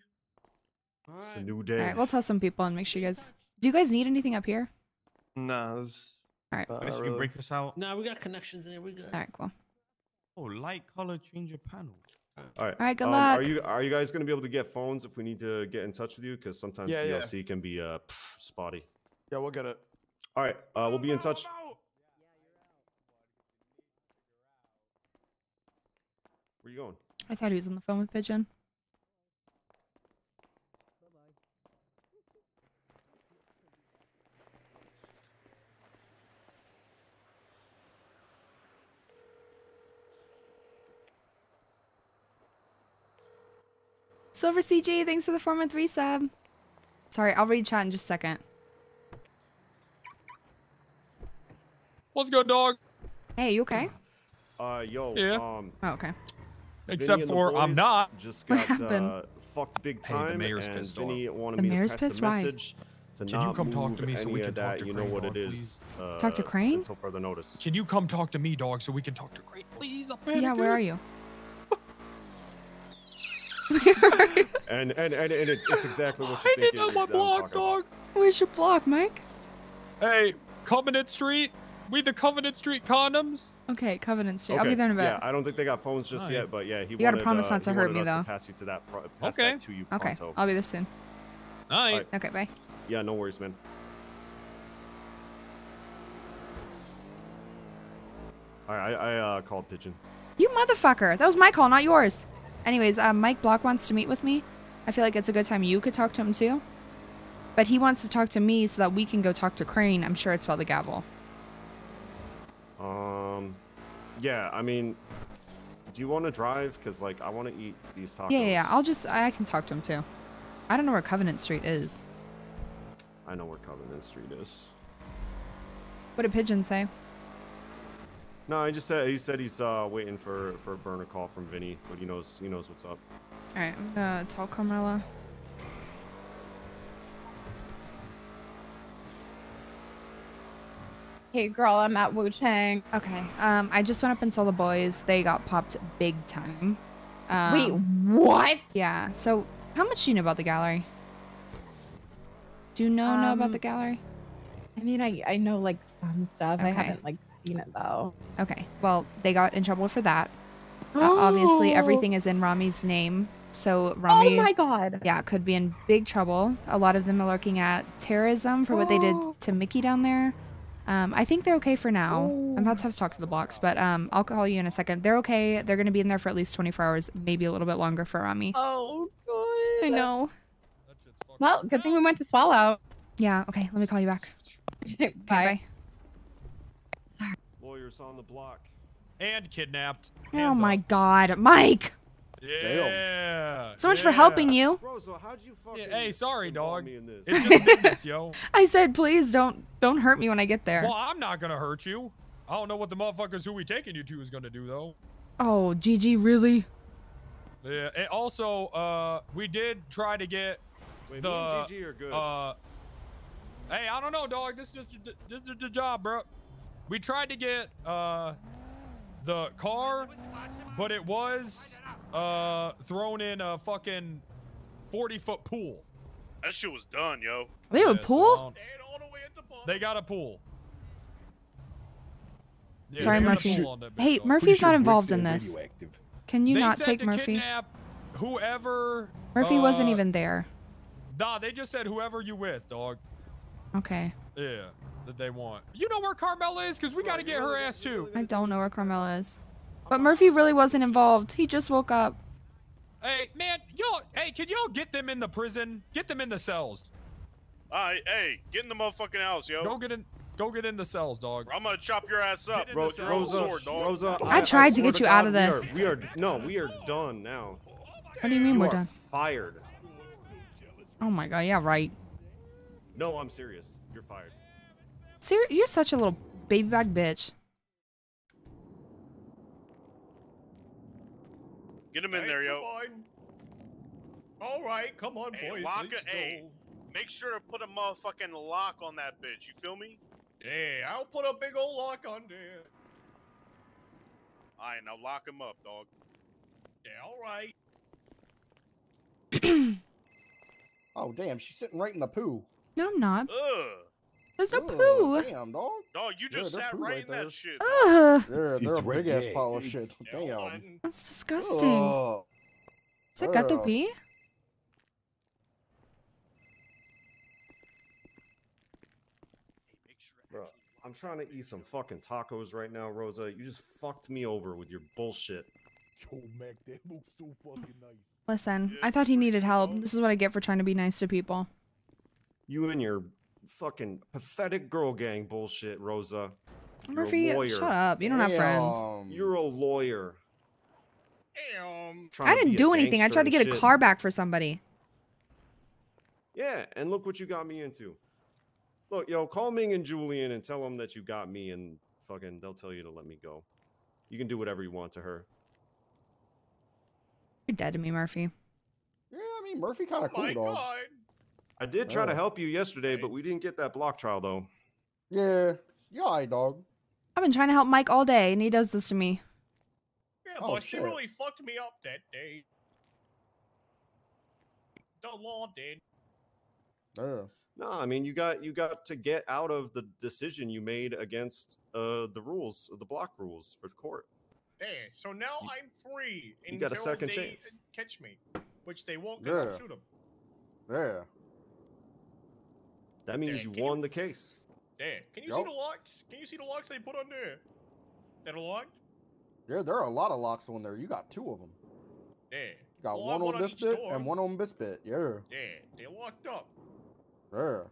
It's a new day. All right, we'll tell some people and make sure you guys. Do you guys need anything up here? No. This, All right. Unless you can break us out. Nah, we got connections in here. We good. All right, cool. Oh, light color change of panel. All right. All right, good Are luck. you guys gonna be able to get phones if we need to get in touch with you? Because sometimes Yeah, yeah. DLC can be spotty. Yeah, we'll get it. All right. We'll be in touch. Where you going? I thought he was on the phone with Pigeon. Silver CG, thanks for the 4-month resub. Sorry, I'll read chat in just a second. What's good, dog? Hey, you okay? Yo. Yeah. Oh, okay. Except Vinny and the for I'm boys not. Just What got happened? fucked big Hey, the time, mayor's and pissed Vinny off. wanted The me to mayor's press pissed? the Why? message to Can you not come talk move to me so any we can of talk that. to You know Crane, what dog, it please? is. Talk to Crane? Until further notice. Can you come talk to me, dog, so we can talk to Crane, please? Yeah, where are you? And it's exactly what you I think didn't know it my is that I'm block, talking about. dog. Where's your block, Mike? Hey, Covenant Street. We the Covenant Street condoms. Okay, Covenant Street. Okay. I'll be there in a bit. Yeah, I don't think they got phones just Alright. yet, but yeah, he You gotta wanted, promise not to he hurt wanted me, us though. to pass you to that, pass Okay. that to you Okay, pronto. I'll be there soon. Alright. Okay, bye. Yeah, no worries, man. Alright, I called Pigeon. You motherfucker! That was my call, not yours. Anyways, Mike Block wants to meet with me. I feel like it's a good time you could talk to him too. But he wants to talk to me so that we can go talk to Crane. I'm sure it's about the gavel. Yeah, I mean, do you want to drive? Because, like, I want to eat these tacos. Yeah. I can talk to him too. I don't know where Covenant Street is. I know where Covenant Street is. What did Pigeon say? No, he said he's waiting for a burner call from Vinny, but he knows what's up. Alright, I'm gonna tell Carmela. Hey, girl, I'm at Wu Chang. Okay. I just went up and saw the boys. They got popped big time. Wait, what? Yeah. So, how much do you know about the gallery? Do you know about the gallery? I mean, I know like some stuff. I Okay. haven't like seen it though. Okay. Well, they got in trouble for that. Obviously, everything is in Rami's name. So Rami, Oh my god. yeah, could be in big trouble. A lot of them are looking at terrorism for what they did to Mickey down there. I think they're okay for now. I'm about to have to talk to the blocks, but I'll call you in a second. They're okay. They're gonna be in there for at least 24 hours, maybe a little bit longer for Rami. Oh, good. I know. Well, good thing we went to Swallow. Yeah. Okay. Let me call you back. Bye. Bye. Lawyers on the block. And kidnapped. Oh my God, Mike! Yeah. So much for helping you. Rosa, how'd you fucking Hey, sorry, dog. me in this? It's just business, yo. I said, please don't hurt me when I get there. Well, I'm not gonna hurt you. I don't know what the motherfuckers who we taking you to is gonna do though. Oh, GG, really? Yeah. And also, we did try to get Wait, the. me and GG are good. Hey, I don't know, dog. This is the job, bro. We tried to get the car, but it was thrown in a fucking 40-foot pool. That shit was done, yo. They have a pool? They got a pool. Yeah, Sorry, they got a Murphy. pool on that bitch, Hey, dog. Murphy's not involved in this. Can you They not said take to Murphy? Kidnap whoever. Murphy wasn't even there. Nah, they just said whoever you with, dog. Okay. Yeah, that they want. You know where Carmela is? Because we got to get her ass too. I don't know where Carmela is. But Murphy really wasn't involved. He just woke up. Hey, man, y'all. Hey, can y'all get them in the prison? Get them in the cells. Alright, hey, get in the motherfucking house, yo. Go get in the cells, dog. I'm gonna chop your ass up. Rosa, I tried to swear get you out of God, this. We are done now. What do you mean You we're are done? fired. Oh my God, yeah, right. No, I'm serious. You're fired. You're such a little baby bag bitch. Get him in there, yo. All right, come on, Hey, boys. lock let's it. Hey, make sure to put a motherfucking lock on that bitch. You feel me? go. Yeah, I'll put a big old lock on there. Alright, now lock him up, dog. Yeah, all right. Oh, damn, she's sitting right in the poo. No, I'm not. Ugh. There's no Ugh, poo. Damn, dog. Dog, you just there's sat poo right in there. that shit. Ugh. They're a It's big ass right pile of there. shit. Damn. That's disgusting. Ugh. Is that gato Ugh. pee? Bro, I'm trying to eat some fucking tacos right now, Rosa. You just fucked me over with your bullshit. Yo, Mac, that looks so fucking nice. Listen, I thought he needed help. This is what I get for trying to be nice to people. You and your fucking pathetic girl gang bullshit, Rosa. You're Murphy, a lawyer. shut up. You don't have friends. You're a lawyer. I didn't do anything. I tried to get a car back for somebody. Yeah, and look what you got me into. Look, yo, call Ming and Julian and tell them that you got me, and fucking they'll tell you to let me go. You can do whatever you want to her. You're dead to me, Murphy. Yeah, I mean, Murphy kind of cool, dog. I did try to help you yesterday, but we didn't get that block trial, though. Yeah, yeah, all right, dog. I've been trying to help Mike all day, and he does this to me. Yeah, Oh, boss, she shit. really fucked me up that day. The law did. Yeah. No, I mean you got to get out of the decision you made against the rules, the block rules for court. There, so now I'm free. You got a until second they chance. Catch me, which they won't. 'Cause I'll Yeah. shoot them. Yeah. That means you won the case. There. Can you see the locks? Can you see the locks they put on there? That are locked? Yeah, there are a lot of locks on there. You got 2 of them. There. You got Well, one on this each bit door. and one on this bit. Yeah. Yeah, they're locked up. Yeah.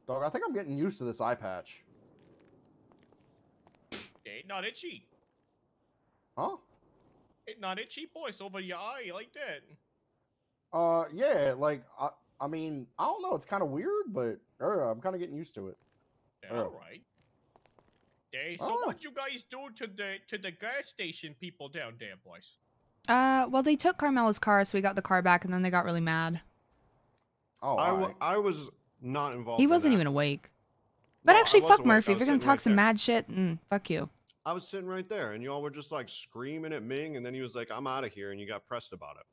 Dog, I think I'm getting used to this eye patch. They're not itchy. Huh? It's not itchy, boys, over your eye like that. Yeah, like, I mean, I don't know. It's kind of weird, but I'm kind of getting used to it. All right. Hey, so what you guys do to the gas station people down there, boys? Well, they took Carmela's car, so we got the car back, and then they got really mad. Oh, I was not involved. He in wasn't that. even awake. But No, I actually, wasn't fuck Murphy. awake. I If you're was gonna sitting talk right some there. mad shit, fuck you. I was sitting right there, and y'all were just like screaming at Ming, and then he was like, "I'm out of here," and you got pressed about it.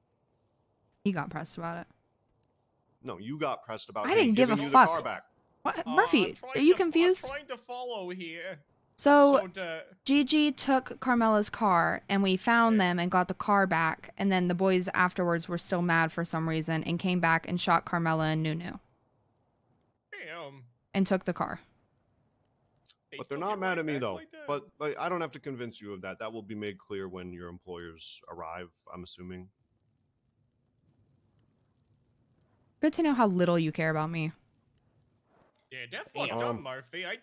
He got pressed about it. No, you got pressed about. I him didn't give a giving you fuck. The car back. What, Murphy? Are you confused? I'm trying to follow here. So the- Gigi took Carmela's car, and we found them and got the car back. And then the boys afterwards were still mad for some reason and came back and shot Carmela and Nunu Damn. and took the car. But they're not mad at me though. But I don't have to convince you of that. That will be made clear when your employers arrive. I'm assuming. Good to know how little you care about me. Yeah, that fucked up, Murphy. I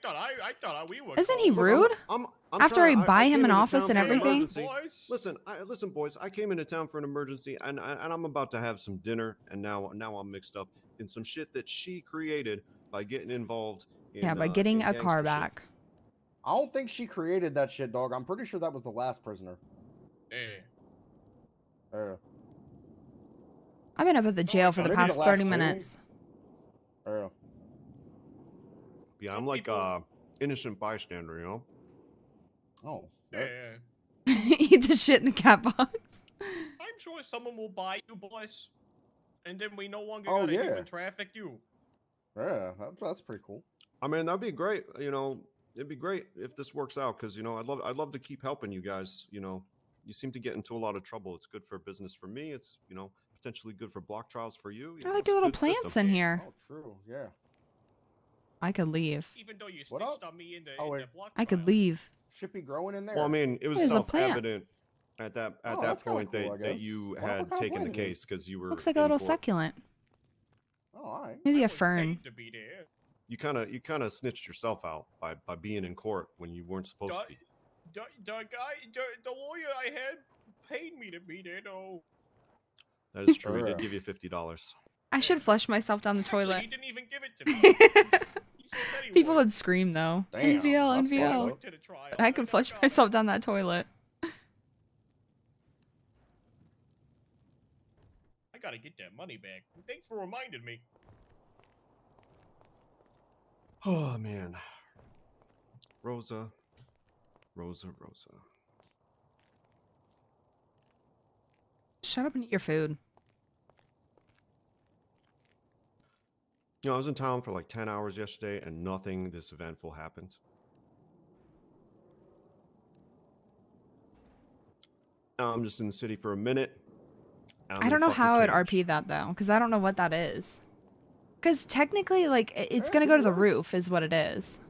thought we were. Isn't he cool. rude? I'm After trying- I buy him came an into office town and for an everything? emergency. Listen, boys. I came into town for an emergency, and I'm about to have some dinner, and now I'm mixed up in some shit that she created by getting involved. Yeah, by getting in a gangster car shit. back. I don't think she created that shit, dog. I'm pretty sure that was the last prisoner. Yeah. I've been up at the jail for the Maybe the past last 30 two. minutes. Yeah, I'm like innocent bystander, you know. Oh. Yeah. Eat the shit in the cat box. I'm sure someone will buy you, boys, and then we no longer Oh, gotta yeah. human traffic you. Yeah, that's pretty cool. I mean, that'd be great. You know, it'd be great if this works out because you know I'd love to keep helping you guys. You know, you seem to get into a lot of trouble. It's good for business for me. It's potentially good for block trials for you. I like your little plants in here. Oh, true. Yeah. I could leave. Even though you What snitched up? on me in the, Oh, in wait. the block I could leave. Should be growing in there. Well, I mean, it was There's a plant. self-evident at that that's kinda point cool, I that guess. you Wonder had what kind of taken the plant it is. case because you were. Looks like a in little court. succulent. Oh, all right. Maybe a fern. to be there. You kind of snitched yourself out by being in court when you weren't supposed to be. The lawyer I had paid me to be there, though. That is true. He Yeah. did give you $50. I should flush myself down the Actually, toilet. he didn't even give it to me. He said he People would. would scream though. Damn, NVL, that's NVL. fucked To the trial. But I could flush myself down that toilet. I gotta get that money back. Thanks for reminding me. Oh man, Rosa. Shut up and eat your food. You know, I was in town for like 10 hours yesterday, and nothing this eventful happened. Now I'm just in the city for a minute. and I'm I don't gonna know fuck the how I'd cage. RP that though, because I don't know what that is. Because technically, like, it's gonna go to the roof, is what it is.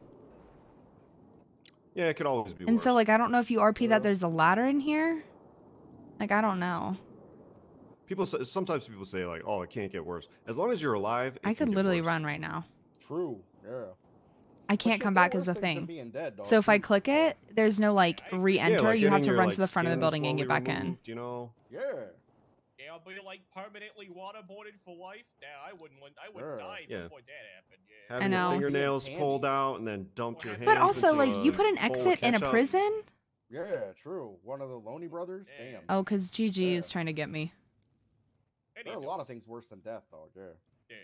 Yeah, it could always be And worse. so, like, I don't know if you RP that there's a ladder in here. Like, I don't know. Sometimes people say like, "Oh, it can't get worse." As long as you're alive, I could literally run right now. True. Yeah. I can't shit, come there are back is the worse things than thing. being dead, dog, So if I too. click it, there's no like re-enter. like, You have getting to your, run like, to the front of the skin building and get slowly back in. removed, You know. Yeah. Yeah, I'll be like permanently waterboarded for life. Yeah, I wouldn't Sure. die Yeah. before that happened. Yeah. Having know. your fingernails pulled out and then dump your hands. But also, into like, you put an bowl of exit in a ketchup. prison? Yeah, true. One of the Loney brothers. Damn. Oh, because GG is trying to get me. There are a lot of things worse than death, dog. Yeah. Yeah.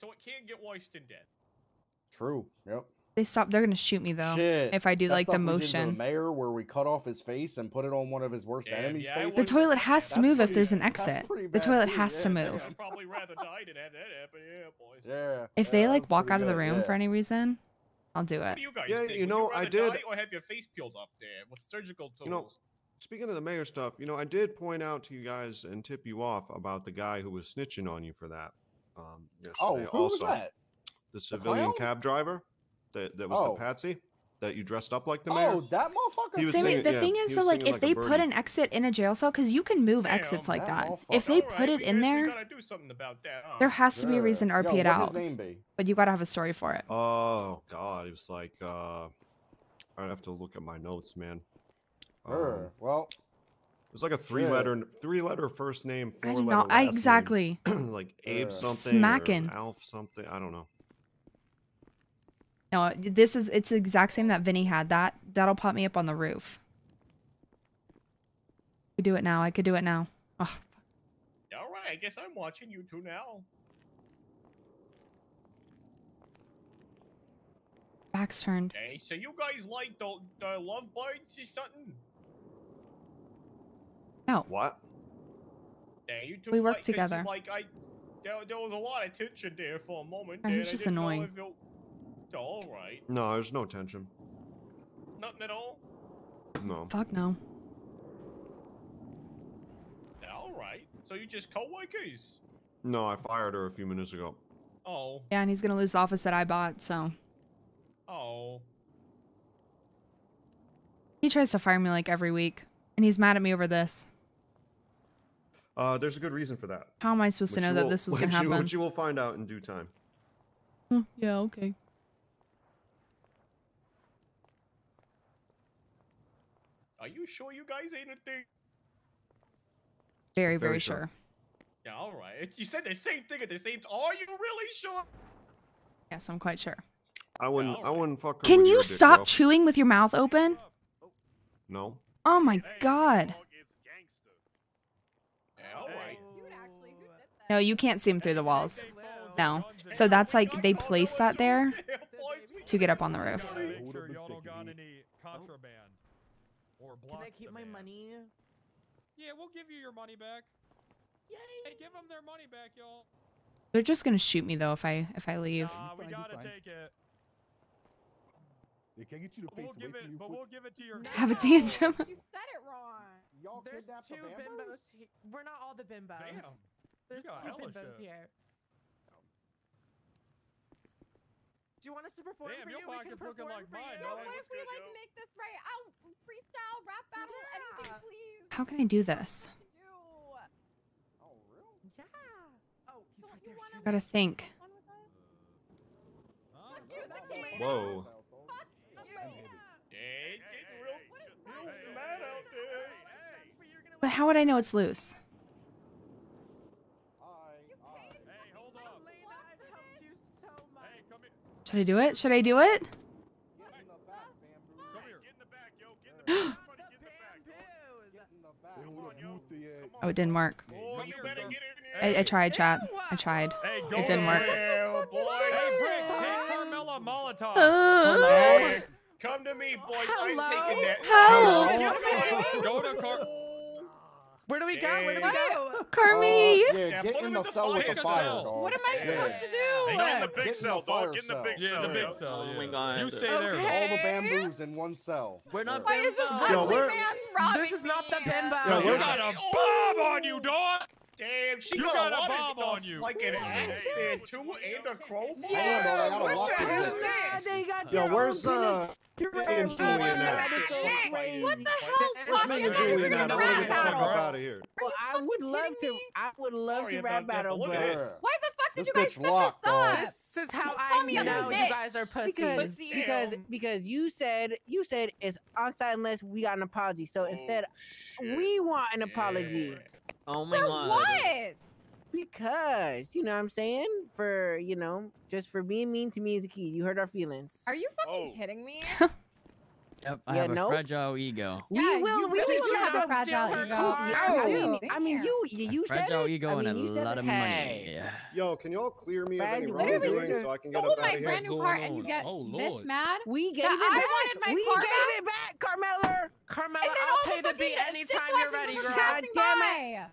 So it can't get worse than death. True. Yep. They're gonna shoot me though. Shit. If I do That like the stuff we did to motion. the mayor where we cut off his face and put it on one of his worst enemies' faces. The toilet has to move if there's an that's exit. pretty The bad toilet too, has to yeah, move. I'd probably rather die than have that happen. Yeah, boys. Yeah. If they like that's walk pretty out of the good, room yeah. for any reason, I'll do What it. do you guys Yeah, think? you Would know, I rather did- die or have your face peeled off there with surgical tools? You know, speaking of the mayor stuff, I did point out to you guys and tip you off about the guy who was snitching on you for that. Yesterday. who was that? The civilian clown? cab driver that was Oh. the patsy that you dressed up like the Oh, mayor. that motherfucker. He was Same, singing- the yeah, thing he is, was so like, singing if they a put birdie. an exit in a jail cell, because you can move exits like that. If they put it in there, gotta do something about that. Huh? there has to be a reason to RP it out. His name be? But you gotta have a story for it. Oh God, it was like I'd have to look at my notes, man. Well, it was like a three-letter first name, I do four-letter not. last Exactly. name. Like Abe something, Smacking. or Alf something. I don't know. No, it's the exact same that Vinny had. That'll pop me up on the roof. We do it now. I could do it now. Oh, All right, I guess I'm watching you two now. back's turned. Hey, so you guys like the lovebirds or something? No. What? Yeah, you two We work 'cause you, together. There was a lot of tension there for a moment. Oh, and he's I just didn't know annoying. if all right. No, there's no tension. Nothing at all. No. Fuck no. All right. So you just co-workers? No, I fired her a few minutes ago. Oh. Yeah, and he's gonna lose the office that I bought, so. Oh. He tries to fire me like every week, and he's mad at me over this. There's a good reason for that. How am I supposed to know that this was gonna happen? Which you will find out in due time. Yeah, okay. Are you sure you guys ain't a thing? Very, Very very sure. sure. Yeah, all right. You said the same thing at the same time. Are you really sure? Yes, I'm quite sure. I wouldn't fuck her Can with you your dick, stop bro. chewing with your mouth open? No. Oh my god. Yeah, all right. No, you can't see him through the walls. No. So that's like, they placed that there to get up on the roof. Make sure y'all don't got any contraband or blocks. Can I keep my money? Yeah, we'll give you your money back. Yay! Hey, give them their money back, y'all. They're just gonna shoot me though if I leave. Nah, we gotta take it. They can't get you to face We'll give it, but we'll give it to your. Have a tantrum. You said it wrong. Y'all There's kidnapped the two Bambos? bimbos. We're not all the bimbos. Damn. There's got two hella bimbos shit. here. Do you want us to perform Damn, for your you? We can pocket's looking perform like for mine, you. dog. What if we like make this right out? Freestyle, rap battle, anything, please. How can I do this? Yeah. Oh, he's right there. Wanna Gotta think. Whoa. But how would I know it's loose? Should I do it? Should I do it? Oh, it didn't work. I tried, chat. I tried. Hey, It didn't work. Hey, Brick, take Carmella Molotov. Oh. Come to me, boys. I'm taking that. Help. Go to Car. Where do we go? Where do we go? Carmi. Yeah, get in the cell with the fire, dog. What am I supposed to do? Get in the big Get in cell, the fire dog. Get in the cell. big Yeah, cell. the big yo. cell. Oh my Yeah. God. You stay there. All the bamboos in one cell. We're not Why is this bimbo. ugly we're- man robbing This is not the me? bimbo. Yo, You where's- got a bomb on you, dog. Damn, she You got, got a a lot bomb of stuff, on you. like an axe stand too, and a crowbar. Yeah, dog, I got a what lot the of hell this. is this? They got Yo, their where's own and Julian at? What the hell? Where's Fuck, me you and guys Julian are at? I gonna want to rap get the fuck battle. up out of here. Well, I would love to. I would love Sorry to about rap that, battle, but look but at this. Why the fuck did This you guys bitch set this locked, dog. up? This is how Call I me a know you bitch. guys are pussies. because you said it's outside unless we got an apology. So instead, we want an apology. Oh my For god. what? Because you know what I'm saying, for just for being mean to me as a kid. You hurt our feelings. Are you fucking kidding me? Yep, I Yeah, have a nope. fragile ego. We will have a fragile ego. I mean, you said Fragile it. ego I mean, and a you said lot it. of money. Yo, can y'all clear me of any Fragile. wrongdoing so I can get Oh, up out my of here? brand new car, and you get Oh, this Lord. mad? We gave That it back. I wanted my We car gave it back, Carmella. Carmella, And then I'll all pay the the beat fucking anytime shit you're ready, people girl. passing God damn by.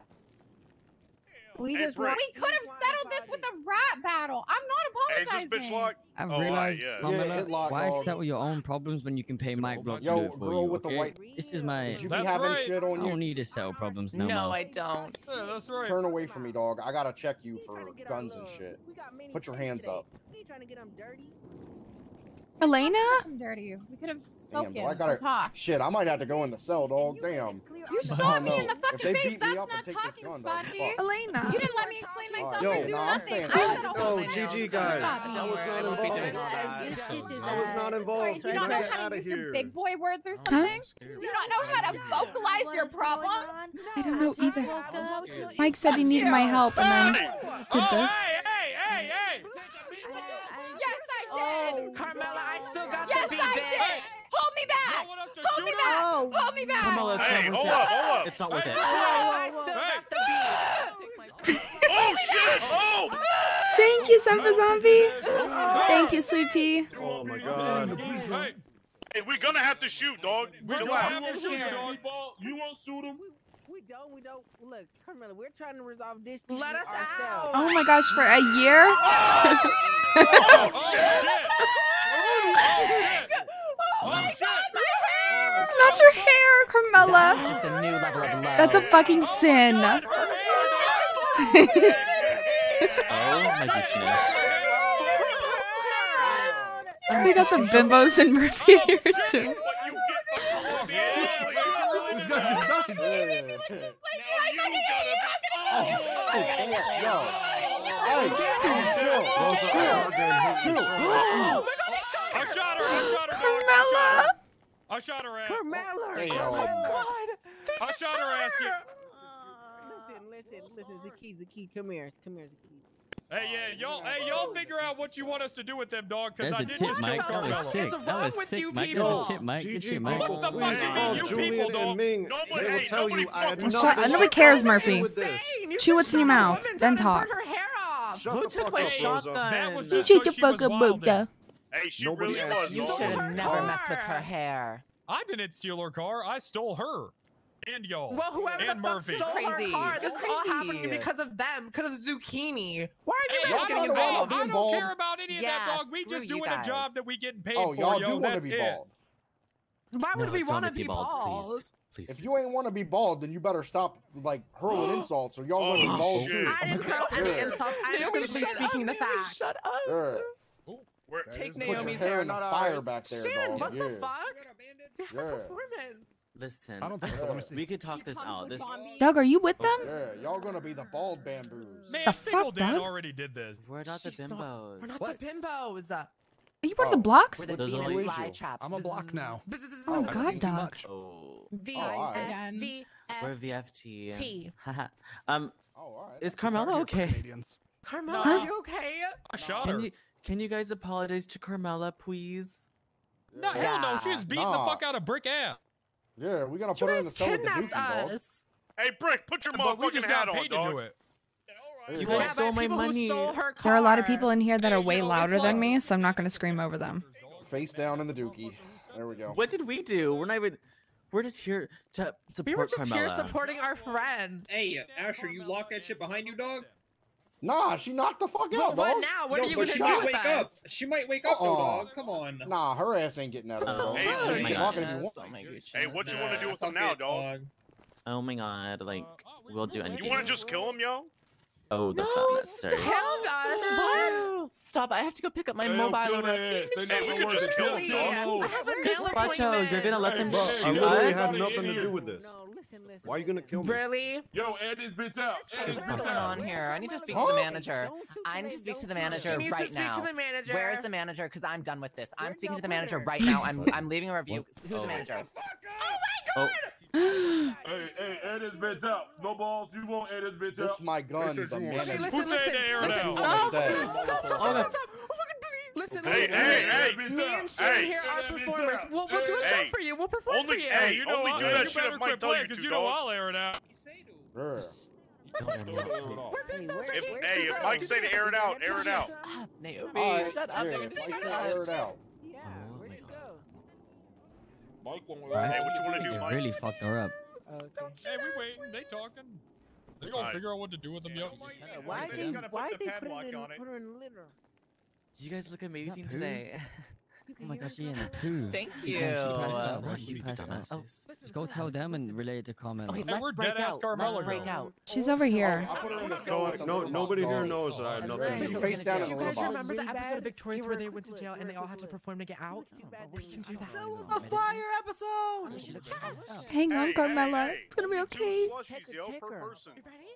We Hey, just Brick. want. We could have settled this with a rap battle. I'm Hey, is not this bitch apologizing. locked? I've Oh, realized, yeah. Carmella, Yeah, it locked, why dog. settle your own problems when you can pay Mike Block to Yo, do it for girl you, with the okay? white- This is my... Did you be That's having right. shit I on you? don't need to settle problems no No, more. I don't. Yeah, that's right. Turn away from me, dog. I gotta check you for guns and shit. Put your hands up. We ain't trying to get them dirty. Elena? I'm dirty. We could have Damn, spoken do I or gotta talked. shit. I might have to go in the cell, dog. Damn. You I shot don't me in know. the If fucking they face. beat me That's up and not take this talking, gun, dog, Spotty. fuck. Elena. You didn't let me explain myself Yo, or do nah, I'm nothing. staying I out. said a Yo, whole GG guys. I was not involved. I was not involved. Do you Can not I know get how out to of use your here? big boy words or something? Do you not know how to vocalize your problems? I don't know either. Mike said he needed my help and then did this. Hey! Yes, I did. Carmella, I still got Yes, the beat, I bitch. did. Hold me back. Hold me back. Oh. Hold me back. Carmella, it's Hey, not hold worth up, it. hold up. It's not worth it. I still got the beat. Oh shit! Oh! Thank you, Semper Zombie. Thank you, Sweet Pea. Oh my god. Hey, Hey, we're gonna have to shoot, dog. Chill out. You won't shoot him? We don't. Look, Carmella, we're trying to resolve this. Let us ourselves. out. Oh my gosh, for a year? oh shit! Oh my god, my hair! Not your hair, Carmella. Just a new level of love. That's a fucking sin. Oh my goodness. They got the bimbos in Murphy here too. Rosa, I shot her, Carmella. I shot her ass. Carmella. Damn. I shot her ass. Listen, Zaki, come here, Zaki. Hey, y'all figure out what you want us to do with them, dog, because That's I a did tip, just kill Mike. That was Carmella. sick. What's That wrong was with sick, you Mike. people? That's a tip, Mike. Good GG shit, Mike. people, What the fuck please do you call mean, you Julian people, dog? and Ming. Nobody- They will hey, tell you nobody I had fucking- nothing Nobody cares, to do Murphy. with this. Chew what's in your mouth, then talk. Her hair off. Shut Who the took fuck my up, Rosa. shotgun? That was You just shut so the she fuck was up, wildin'. Boca. Hey, she Nobody really asked was. you You dog. should have never car. messed with her hair. I didn't steal her car. I stole her. And y'all. Well, whoever and the fuck Murphy. stole her Crazy. car, this is all Crazy. happening because of them, because of Zucchini. Why are you Hey, guys I getting don't, involved? I don't care about any of Yeah, that, dog. We screw just you doing a guys. job that we getting paid Oh, for, y'all yo. do want That's to be it. bald. Why would we don't want to make me be bald, bald? Please. If you ain't want to be bald, then you better stop like hurling insults, or y'all gonna be bald shit. too. I didn't hurl any Yeah. insults. I'm Naomi, simply shut speaking the up, Naomi, facts. shut up. Yeah. Where- Take Put your Naomi's hair hair, in the not fire ours. back there, Sharon, dog. what Yeah. the fuck? Yeah. Performance. Listen, I don't think so. Let me see. we could talk this out. This Doug, are you with them? Yeah, y'all gonna be the bald bamboos. Man, The Single fuck, Dan Doug? already did this. we're not the She's not- bimbos. We're not the bimbos. Are you part of the blocks? We're the Those are Venus like- fly traps. I'm a block now. Oh I've God, seen too Doug. much. Oh, V-I-N-V. we're VFT. T. Haha. Oh, all right. Is Carmella okay? Canadians. Carmella, Huh? are you okay? I shot her. Can you guys apologize to Carmella, please? No, hell no. She was beating the Nah. fuck out of Brick ass. Yeah, we gonna You put her in the guys cell with the kidnapped dookie, dog. us. Hey, Brick, put your But we motherfucking just hat got on, paid to dog. do it. You Yeah, guys by stole my people who money. stole her There are a lot of car. people in here that are way yo, it's louder than like- me, so I'm not gonna scream over them. Face down in the dookie. There we go. What did we do? We're not even. We're just here to support We were just Carmella. here supporting our friend. Hey, Asher, you lock that shit behind you, dog? Nah, she knocked the fuck Well, out, what dog. now? What are you but gonna she do might with wake us? up. She might wake up, though, Uh-uh. dog. Come on. Nah, her ass ain't getting out of there. Oh, dog. Hey, You so can my walk if goodness. you want. Oh my goodness. Hey, what you want to do with fuck them now, it, dog? Oh my god, like We'll do anything. You want to just kill him, yo? Oh, that's not necessary. Hell, guys, what? Stop! I have to go pick up my Hey, mobile. kill and their ass. They Hey, we know could just kill him, Really? dog. I have a Chris nail Bacho, you're appointment. gonna let them Bro, I shoot literally us? have nothing to do with this. No, listen. Why are you gonna kill me? Really? Yo, add this bitch out. Add this What's bitch going out. on here? I need to speak Huh? to the manager. I need to speak to the manager She needs right to speak now. to the manager. Where's the manager? Because I'm done with this. I'm Where's speaking your to the manager Twitter? right now. I'm leaving a review. Who's the manager? Hey, add this bitch out. No balls. You won't add this bitch This out. my gun, Make the sure you manager. Okay, Who said to air it out? Stop! Said. Stop! Listen, Hey, listen. hey, Me and Shane hey. here are performers. We'll do a show Hey. for you. We'll perform Only- for you. hey, You know only what? do that You shit if better Mike quit tell playing, you because to, you know dog. I'll air it out. If Mike say to air it out, air it out. Stop, Naomi. Alright, Shut up. yeah, Naomi. Mike said air it out. Yeah, where'd you go? Mike won't Hey, what you want to do, You Mike? really fucked her up. Hey, we waiting. They talking. They gonna Alright. figure out what to do with them, yo. Why Said they he's gonna why put the they put padlock it in on it. put her in litter? You guys look amazing poo? today. Oh my gosh, she in a poo. Thank She you. passed out. Oh, She you passed out. dumbasses. Just go tell them and relay it to comment. Okay, Hey, let's where'd break dead-ass out. Carmella Let's break go? out. She's over here. I put her in the No, cell with the litter box, nobody here dog. knows that I had nothing to She's do with face it. down in Do the you litter guys box. remember the Really episode bad? of Victorious Give where her a they quick went to look, jail and give they her all a had to quick look. perform to get out? Looks too bad We they can do that. That was the fire episode. She looks Hang on, Hey, Carmella. hey, It's gonna be only okay. Two slushies, yo, per person. You ready?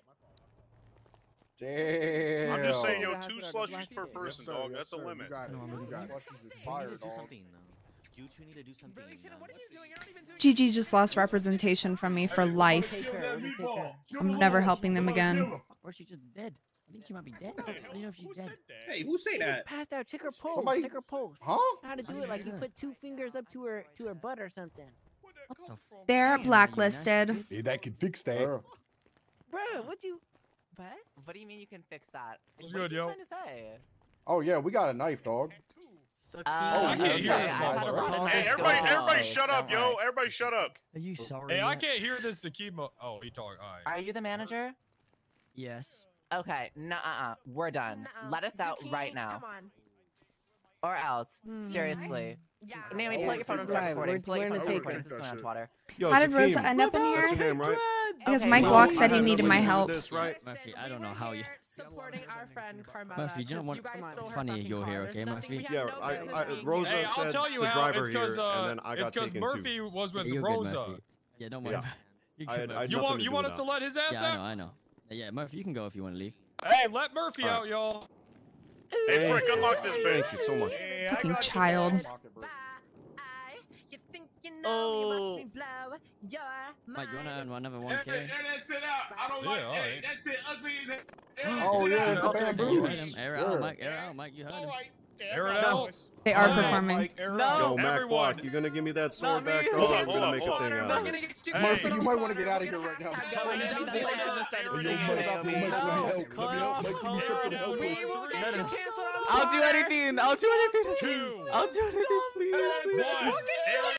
Damn. I'm just saying, yo, Yeah, two that's slushies per yes, person, sir, dog. yes, That's a sir. limit. You got it. You got it. Slushies is fire, dog. You two need to do something. Really, Shannon, what are you doing? You're not even doing GG just lost representation from me for life. Take her. Take her. I'm never helping them again. Or she just dead. I think she might be dead. How do you know if she's dead? Hey, who say She that? just passed out. Check her pulse. Somebody- Check her pulse. Huh? How to do it? Like you put two fingers up to her butt or something. What the f- They're blacklisted. Hey, that can fix that. Bruh. Bruh, what you? What? What do you mean you can fix that? What's What are good, you yo? trying to say? Oh yeah, we got a knife, dog. Oh, I can't hear okay, this I've had a motherfucker. lot of Hey, nice everybody, going everybody, on. shut up, Don't yo. worry. Everybody, shut up. Are you sorry? Hey, I yet? can't hear this Akimo. Oh, he talk. Alright. Are you the manager? Yes. Okay, nuh-uh. We're done. Let us out Zuki, right now. Come on. Or else. Seriously. Yeah. Naomi, pull out your phone and start Right, recording. Pull out your we're phone and gonna start recording. take This is going on Twitter. Yo, How did Jakeem, Rosa end up in That's here? your name, right? Because Okay, Mike well, Block I said he had needed nothing my to do with help. This, right? Murphy, I don't know how you. Supporting our friend Carmella. Murphy, you don't 'cause want- you guys come on, stole it's her funny fucking you're here, car. okay, There's nothing- Murphy? we have Yeah, no business being Rosa Hey, here. I'll said tell you to how. drive her It's because here, and then I got taken Murphy too. was with You're Rosa. good, Murphy. Yeah, don't worry. Yeah. about it. You I good, had Murphy. You nothing want to you do want with us to that. let his ass Yeah, out? I know. Yeah, Murphy, you can go if you want to leave. Hey, let Murphy Alright. out, y'all. Hey, Frick, unlock this bitch. Thank you so much. Fucking child. You think you know me, watch me blow your Mike, you want to mind. earn another Air 1K? that shit out. I don't Yeah, like alright. that shit ugly as hell. Oh yeah, Air the that bamboo. shit. You heard him. Air it out, Yeah. Mike. Air it out, Mike. You heard him. Alright. Air it out. They are Alright. performing. Yo, Mac everyone. Block, you gonna give me that sword me. back? Hold Or on, I'm hold gonna on, make a hold thing on. out I'm of gonna it. get you Hey. posted Murphy, you on might want to Twitter. get out of We're here gonna right now. hashtag going Mike, down Mike, to the Mike, legends and start Mike, recording Mike, it. Mike, Mike, Mike, help. Let me help. Mike, can you step to the help? We will get you canceled on I'll do Twitter. anything. I'll do anything. Two. I'll do anything. Please. One.